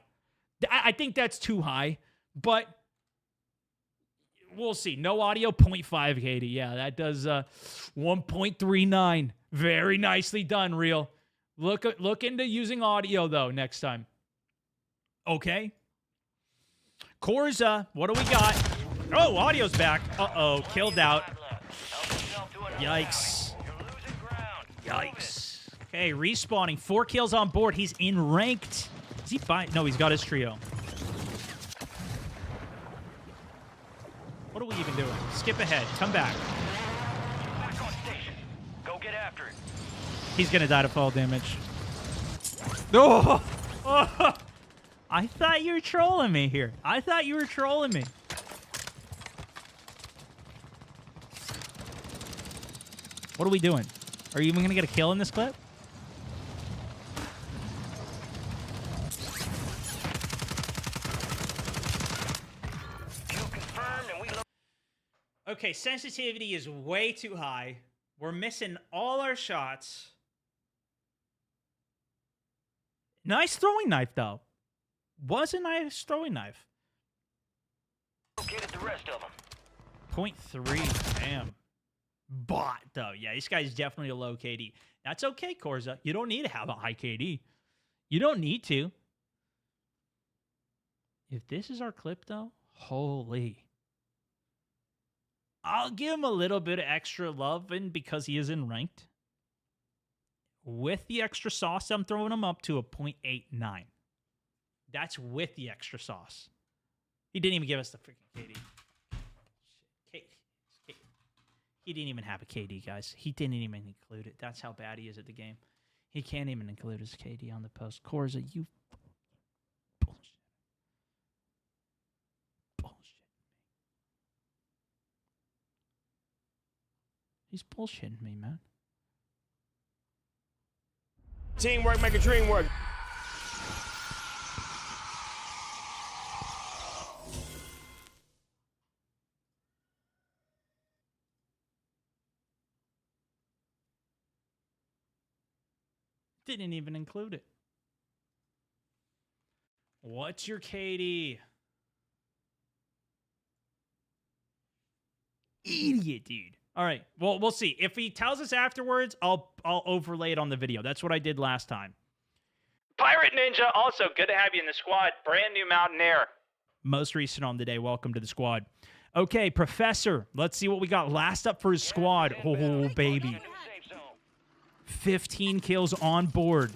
I think that's too high, but we'll see. No audio, 0.5 KD. Yeah, that does 1.39. Very nicely done, Real. Look into using audio, though, next time. Okay. Korza, what do we got? Oh, audio's back. Uh-oh, killed out. Yikes. Yikes. Okay, respawning. 4 kills on board. He's in ranked. Is he fine? No, he's got his trio. What are we even doing? Skip ahead. Come back. Back on station. Go get after it. He's going to die to fall damage. Oh! Oh! I thought you were trolling me here. I thought you were trolling me. What are we doing? Are you even going to get a kill in this clip? Kill confirmed, and we Okay, sensitivity is way too high. We're missing all our shots. Nice throwing knife, though. Was a nice throwing knife. located the rest of them. 0.3. Damn. Bot, though. Yeah, this guy's definitely a low KD. That's okay, Corza. You don't need to have a high KD. You don't need to. If this is our clip, though, holy. I'll give him a little bit of extra love in because he is in ranked. With the extra sauce, I'm throwing him up to a 0.89. That's with the extra sauce. He didn't even give us the freaking KD. He didn't even have a KD, guys. He didn't even include it. That's how bad he is at the game. He can't even include his KD on the post. Corza, you bullshit. Bullshit. He's bullshitting me, man. Teamwork make a dream work. Didn't even include it. What's your KD? Idiot, dude. All right. Well, we'll see. If he tells us afterwards, I'll overlay it on the video. That's what I did last time. Pirate Ninja, also good to have you in the squad. Brand new Mountaineer. Most recent on the day. Welcome to the squad. Okay, Professor. Let's see what we got last up for his squad. Oh, baby. 15 kills on board.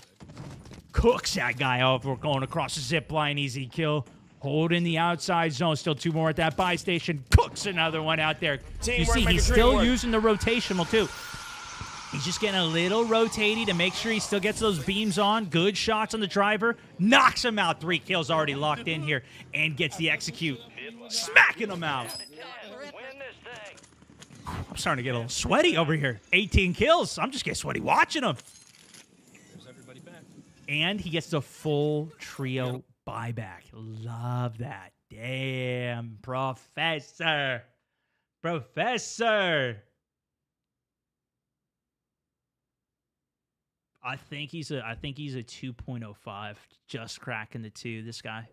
Cooks that guy off. We're going across the zip line. Easy kill. Holding the outside zone. Still 2 more at that buy station. Cooks another one out there. You see, he's still using the rotational, too. He's just getting a little rotatey to make sure he still gets those beams on. Good shots on the driver. Knocks him out. 3 kills already locked in here. And gets the execute. Smacking him out. I'm starting to get a little sweaty over here. 18 kills. I'm just getting sweaty watching him. There's everybody back. And he gets the full trio buyback. Love that. Damn, Professor. Professor. I think he's a 2.05. Just cracking the 2, this guy.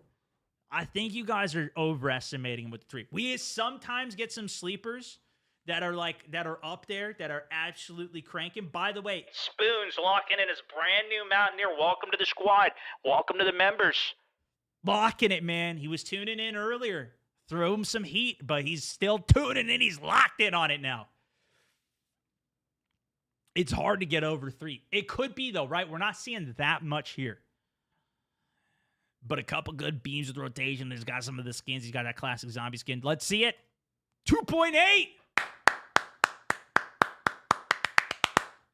I think you guys are overestimating him with the 3. We sometimes get some sleepers that are up there, that are absolutely cranking. By the way, Spoons locking in his brand new Mountaineer. Welcome to the squad. Welcome to the members. locking it, man. He was tuning in earlier. Throw him some heat, but he's still tuning in. He's locked in on it now. It's hard to get over 3. It could be, though, right? We're not seeing that much here. But a couple good beams with rotation. He's got some of the skins. He's got that classic zombie skin. Let's see it. 2.8.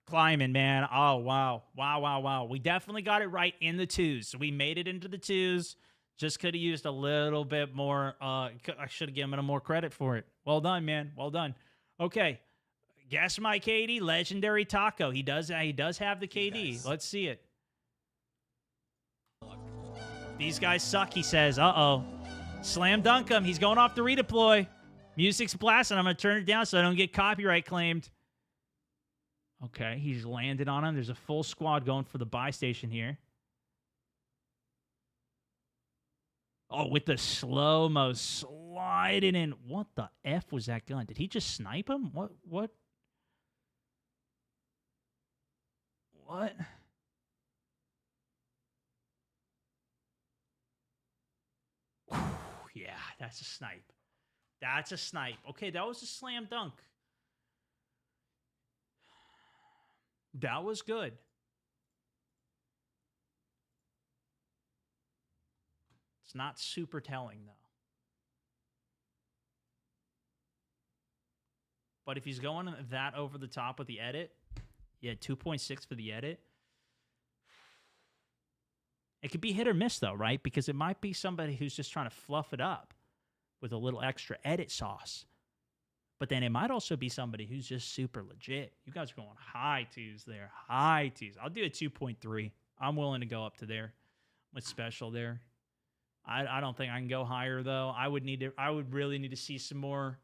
Climbing, man. Oh, wow. Wow. We definitely got it right in the 2s. So we made it into the 2s. Just could have used a little bit more. I should have given him more credit for it. Well done, man. Well done. Okay. Guess my KD. Legendary Taco. He does have the KD. Nice. Let's see it. These guys suck, he says. Uh-oh. Slam dunk him. He's going off the redeploy. Music's blasting. I'm going to turn it down so I don't get copyright claimed. Okay, he's landed on him. There's a full squad going for the buy station here. Oh, with the slow-mo sliding in. What the F was that gun? Did he just snipe him? What? Yeah, that's a snipe. That's a snipe. Okay, that was a slam dunk. That was good. It's not super telling, though. But if he's going that over the top with the edit, yeah, 2.6 for the edit. It could be hit or miss, though, right? Because it might be somebody who's just trying to fluff it up with a little extra edit sauce. But then it might also be somebody who's just super legit. You guys are going high twos there. High twos. I'll do a 2.3. I'm willing to go up to there with special there. I don't think I can go higher, though. I would really need to see some more,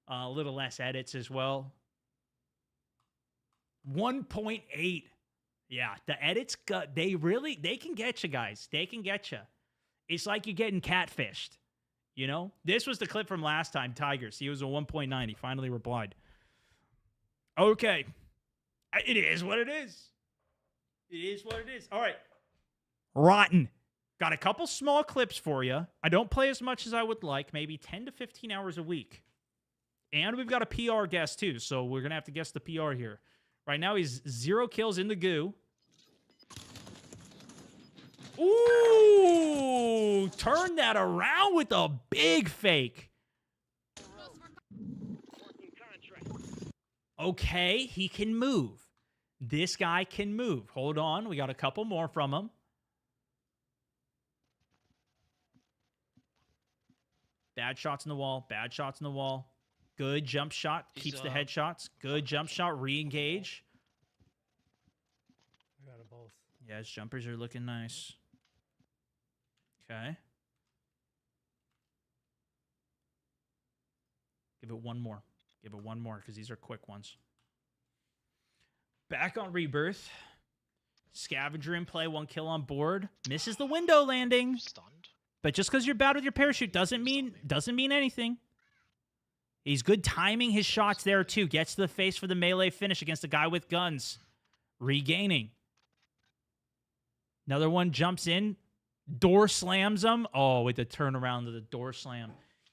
a little less edits as well. 1.8. Yeah, the edits, they can get you guys. They can get you. It's like you're getting catfished. You know? This was the clip from last time, Tigers. He was a 1.9. He finally replied. Okay. It is what it is. It is what it is. All right. Rotten. Got a couple small clips for you. I don't play as much as I would like, maybe 10 to 15 hours a week. And we've got a PR guest, too, so we're going to have to guess the PR here. Right now, he's 0 kills in the goo. Ooh! Turn that around with a big fake. Okay, he can move. This guy can move. Hold on. We got a couple more from him. Bad shots in the wall. Bad shots in the wall. Good jump shot. Keeps the headshots. Good jump shot. Re-engage. I got them both. Yeah, his jumpers are looking nice. Okay. Give it one more. Give it one more because these are quick ones. Back on Rebirth. Scavenger in play. 1 kill on board. Misses the window landing. Stunned. But just because you're bad with your parachute doesn't mean anything. He's good timing his shots there, too. Gets to the face for the melee finish against a guy with guns. Regaining. Another one jumps in. Door slams him. Oh, with the turnaround to the door slam.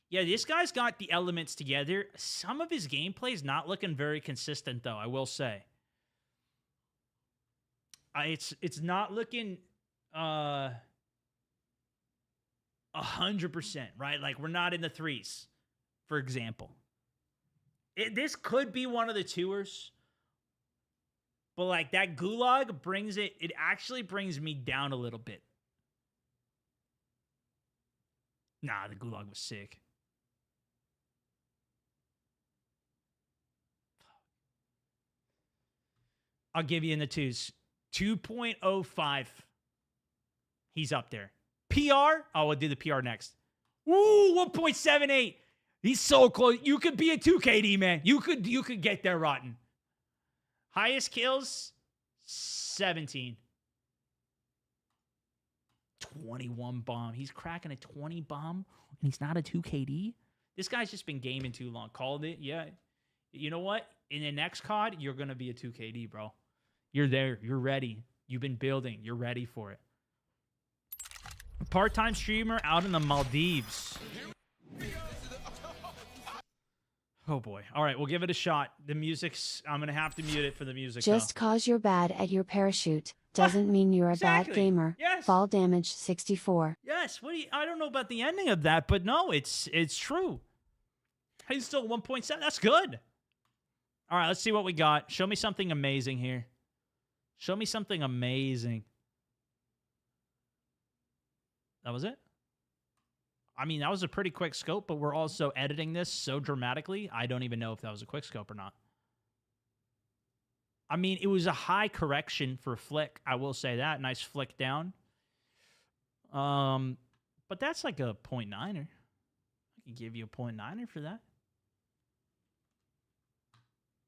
Yeah, this guy's got the elements together. Some of his gameplay is not looking very consistent, though, I will say. It's not looking 100%, right? Like, we're not in the threes, for example. This could be one of the tours. But, like, that gulag brings it actually brings me down a little bit. Nah, the gulag was sick. I'll give you in the twos. 2.05. He's up there. PR? Oh, we'll do the PR next. Ooh, 1.78. He's so close. You could be a 2KD, man. You could get there, Rotten. Highest kills, 17. 21 bomb. He's cracking a 20 bomb, and he's not a 2KD? This guy's just been gaming too long. Called it. Yeah. You know what? In the next COD, you're going to be a 2KD, bro. You're there. You're ready. You've been building. You're ready for it. Part-time streamer out in the Maldives. Oh, boy. All right, we'll give it a shot. The music's... I'm going to have to mute it for the music, Just cause you're bad at your parachute doesn't mean you're a bad gamer. Yes. Fall damage 64. Yes. I don't know about the ending of that, but no, it's true. He's still 1.7. That's good. All right, let's see what we got. Show me something amazing here. Show me something amazing. That was it? I mean, that was a pretty quick scope, but we're also editing this so dramatically, I don't even know if that was a quick scope or not. I mean, it was a high correction for flick. I will say that. Nice flick down. But that's like a 0.9er. I could give you a 0.9er for that.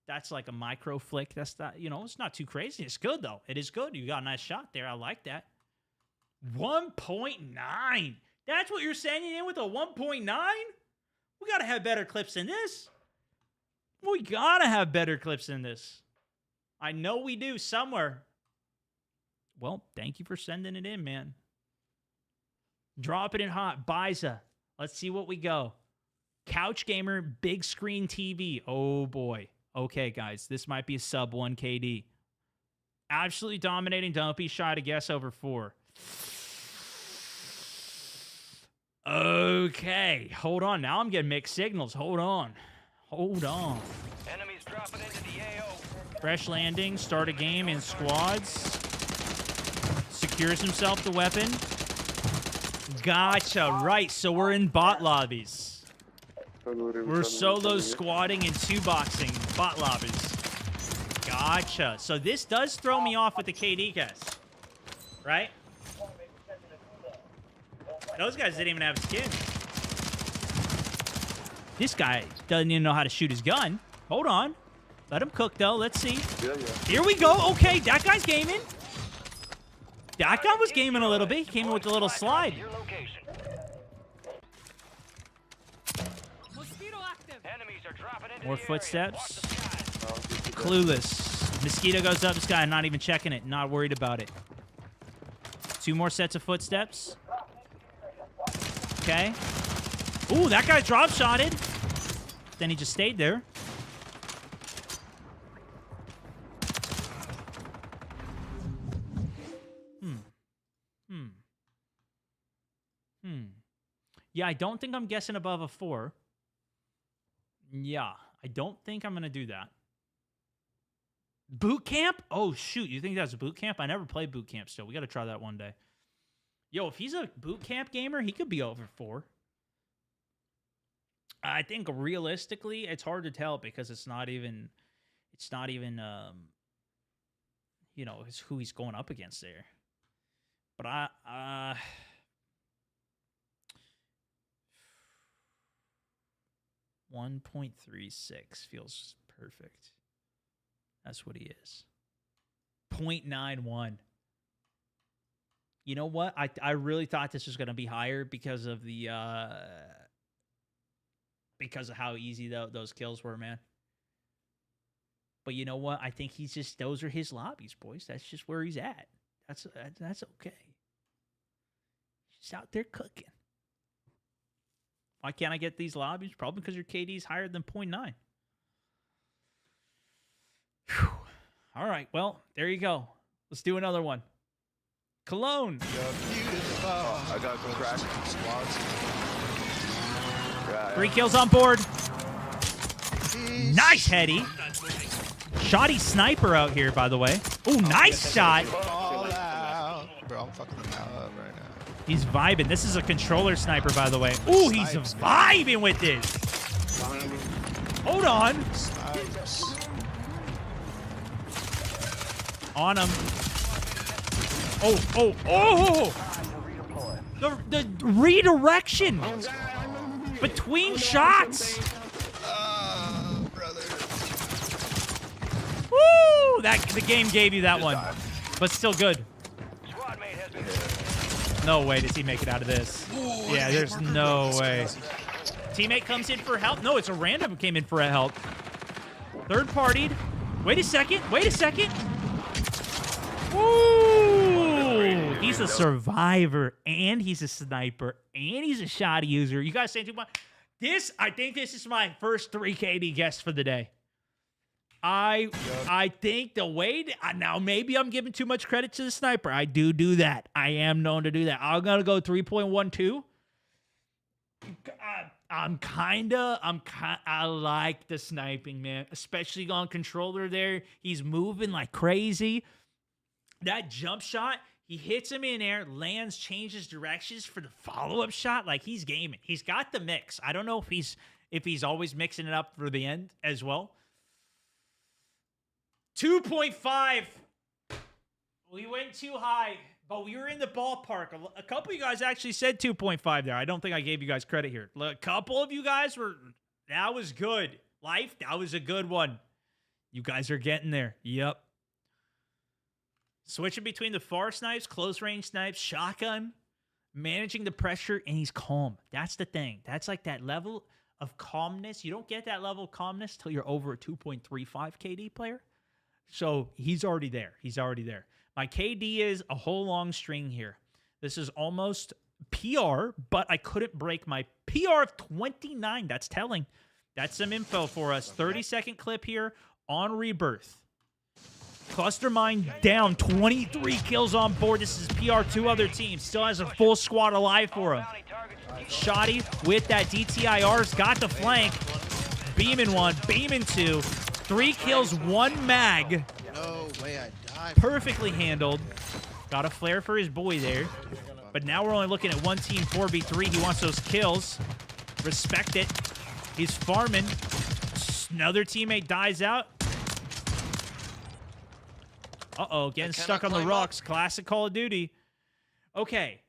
That's like a micro flick. That's not, it's not too crazy. It's good, though. It is good. You got a nice shot there. I like that. 1.9. That's what you're sending in with a 1.9? We got to have better clips than this. We got to have better clips than this. I know we do somewhere. Well, thank you for sending it in, man. Drop it in hot. Biza. Let's see what we go. Couch gamer, big screen TV. Oh, boy. Okay, guys. This might be a sub 1 KD. Absolutely dominating. Don't be shy to guess over 4. Okay, hold on. Now I'm getting mixed signals. Hold on. Enemies dropping into the AO. Fresh landing. Start a game in squads. Secures himself the weapon. Gotcha. Right, so we're in bot lobbies. We're solo squatting and 2-boxing bot lobbies. Gotcha. So this does throw me off with the KD cast. Right? Those guys didn't even have skin. This guy doesn't even know how to shoot his gun. Hold on. Let him cook, though. Let's see. Here we go. Okay, that guy's gaming. That guy was gaming a little bit. He came in with a little slide. Your location. Enemies are dropping into More the area. footsteps. Watch the skies. Clueless. Mosquito goes up. This guy not even checking it. Not worried about it. 2 more sets of footsteps. Okay. Ooh, that guy drop shotted. Then he just stayed there. Yeah, I don't think I'm guessing above a 4. Yeah, I don't think I'm going to do that. Boot camp? Oh, shoot. You think that's boot camp? I never played boot camp still. We got to try that one day. Yo, if he's a boot camp gamer, he could be over 4. I think realistically, it's hard to tell because it's not even, you know, it's who he's going up against there. But 1.36 feels perfect. That's what he is. 0.91. You know what? I really thought this was going to be higher because of the because of how easy those kills were, man. But you know what? I think he's just, those are his lobbies, boys. That's just where he's at. That's okay. He's out there cooking. Why can't I get these lobbies? Probably because your KD is higher than 0.9. Whew. All right, well, there you go. Let's do another one. Cologne. I got some crack. Yeah, 3 kills on board. Nice, Hetty. Shoddy sniper out here, by the way. Ooh, nice shot. Bro, I'm fucking them up right now. He's vibing. This is a controller sniper, by the way. Ooh, he's vibing with this. Hold on. Snipes. On him. Oh. The redirection between shots. Brother. Woo! The game gave you that one. But still good. Squad mate has been No way does he make it out of this. Yeah, there's no way. Teammate comes in for help. No, it's a random who came in for a help. Third partied. Wait a second. Ooh, he's a survivor, and he's a sniper, and he's a shot user. You guys saying too much? I think this is my first 3 KD guess for the day. I think the way now maybe I'm giving too much credit to the sniper. I do that. I am known to do that. I'm gonna go 3.12. I like the sniping, man, especially on controller there. He's moving like crazy. That jump shot, he hits him in air, lands, changes directions for the follow-up shot. Like, he's gaming. He's got the mix. I don't know if he's always mixing it up for the end as well. 2.5. We went too high, but we were in the ballpark. A couple of you guys actually said 2.5 there. I don't think I gave you guys credit here. A couple of you guys that was good. Life, that was a good one. You guys are getting there. Yep. Switching between the far snipes, close range snipes, shotgun, managing the pressure, and he's calm. That's the thing. That's like that level of calmness. You don't get that level of calmness till you're over a 2.35 KD player. So he's already there. My KD is a whole long string here. This is almost PR, but I couldn't break my PR of 29. That's telling. That's some info for us. 30-second clip here on Rebirth. Cluster Mine down, 23 kills on board. This is PR2 other team. Still has a full squad alive for him. Shoddy with that DTIR's got the flank. Beaming 1, beaming 2. 3 kills, 1 mag. No way I died. Perfectly handled. Got a flare for his boy there. But now we're only looking at one team 4v3. He wants those kills. Respect it. He's farming. Another teammate dies out. Uh-oh, getting stuck on the rocks. Classic Call of Duty. Okay.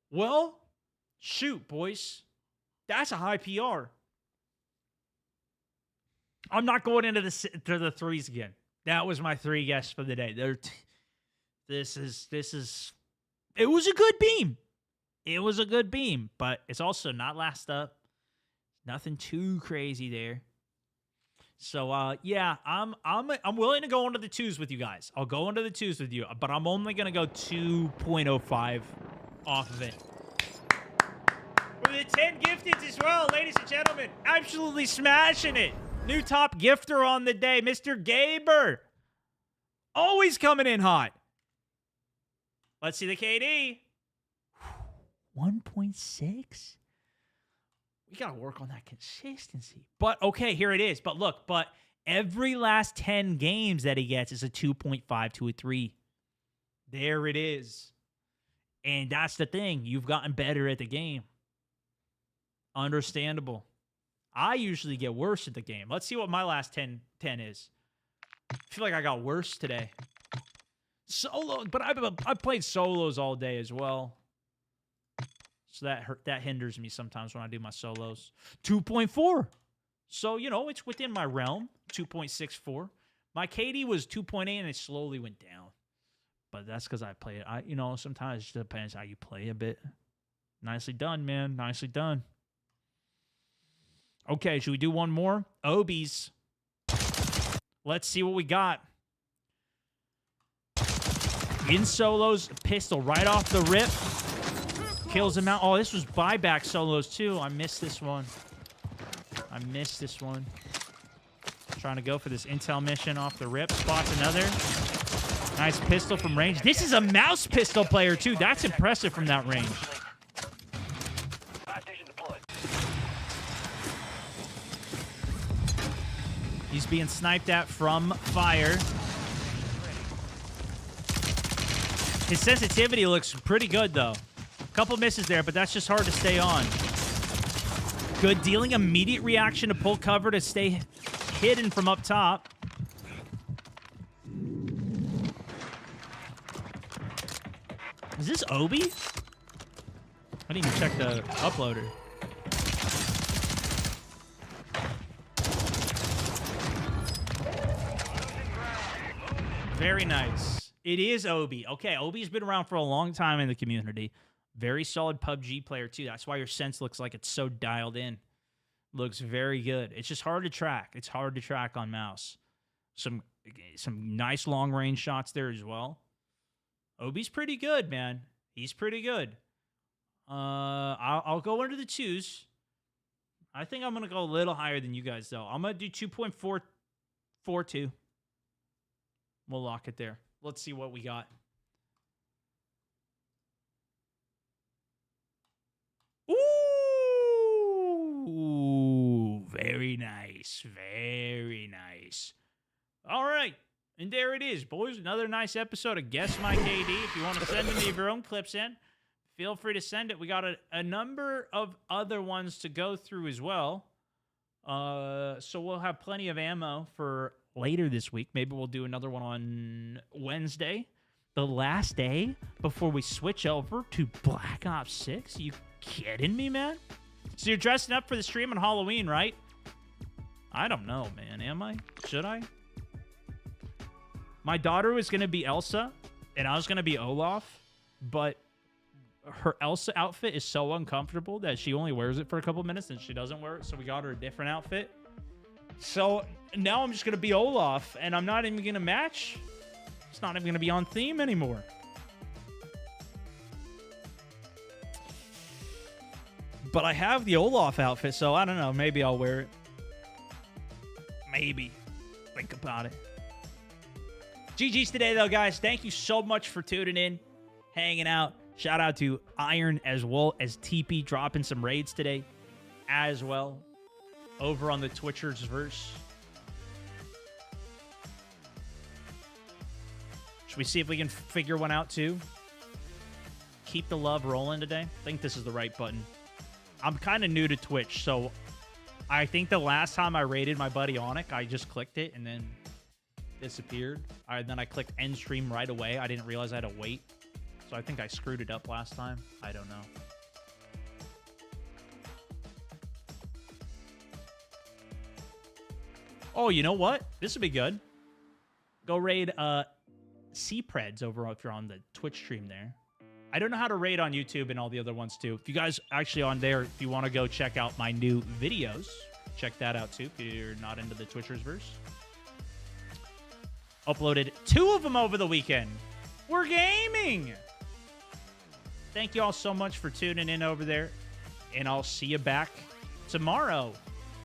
Well, shoot, boys. That's a high PR. I'm not going into the threes again. That was my 3 guesses for the day. This is. It was a good beam. It was a good beam, but it's also not last up. Nothing too crazy there. So yeah, I'm willing to go into the 2s with you guys. I'll go into the 2s with you, but I'm only gonna go 2.05 off of it. For the 10 gifteds as well, ladies and gentlemen, absolutely smashing it. New top gifter on the day, Mr. Gaber. Always coming in hot. Let's see the KD. 1.6. We got to work on that consistency. But, okay, here it is. But look, every last 10 games that he gets is a 2.5 to a 3. There it is. And that's the thing. You've gotten better at the game. Understandable. I usually get worse at the game. Let's see what my last 10 is. I feel like I got worse today. Solo, but I've played solos all day as well. So that hinders me sometimes when I do my solos. 2.4. So, you know, it's within my realm. 2.64. My KD was 2.8 and it slowly went down. But that's because I play it. You know, sometimes it just depends how you play a bit. Nicely done, man. Nicely done. Okay, should we do one more? Obies. Let's see what we got. In solos, pistol right off the rip. Kills him out. Oh, this was buyback solos too. I missed this one. Trying to go for this intel mission off the rip. Spots another. Nice pistol from range. This is a mouse pistol player too. That's impressive from that range. He's being sniped at from fire. His sensitivity looks pretty good, though. Couple misses there, but that's just hard to stay on. Good dealing. Immediate reaction to pull cover to stay hidden from up top. Is this Obi? I didn't even check the uploader. Very nice. It is Obi. Okay, Obi's been around for a long time in the community. Very solid PUBG player, too. That's why your sense looks like it's so dialed in. Looks very good. It's just hard to track. It's hard to track on mouse. Some nice long-range shots there as well. Obi's pretty good, man. He's pretty good. I'll go into the 2s. I think I'm going to go a little higher than you guys, though. I'm going to do 2.442. We'll lock it there. Let's see what we got. Ooh, very nice. Very nice. All right. And there it is, boys. Another nice episode of Guess My KD. If you want to send any of your own clips in, feel free to send it. We got a number of other ones to go through as well. So we'll have plenty of ammo for later this week. Maybe we'll do another one on Wednesday, the last day before we switch over to Black Ops 6. You kidding me, man? So you're dressing up for the stream on Halloween, right? I don't know, man. Am I? Should I? My daughter was going to be Elsa, and I was going to be Olaf, but her Elsa outfit is so uncomfortable that she only wears it for a couple minutes and she doesn't wear it, so we got her a different outfit. So now I'm just going to be Olaf, and I'm not even going to match. It's not even going to be on theme anymore. But I have the Olaf outfit, so I don't know. Maybe I'll wear it. Maybe. Think about it. GG's today, though, guys. Thank you so much for tuning in, hanging out. Shout out to Iron as well as TP dropping some raids today as well over on the Twitchers verse. Should we see if we can figure one out, too? Keep the love rolling today. I think this is the right button. I'm kind of new to Twitch, so I think the last time I raided my buddy Onic, I just clicked it and then disappeared. Then I clicked end stream right away. I didn't realize I had to wait. So I think I screwed it up last time. I don't know. Oh, you know what? This would be good. Go raid C-Preds over if you're on the Twitch stream there. I don't know how to raid on YouTube and all the other ones too. If you guys actually on there, if you want to go check out my new videos, check that out too if you're not into the Twitchers verse. Uploaded 2 of them over the weekend. We're gaming. Thank you all so much for tuning in over there, and I'll see you back tomorrow.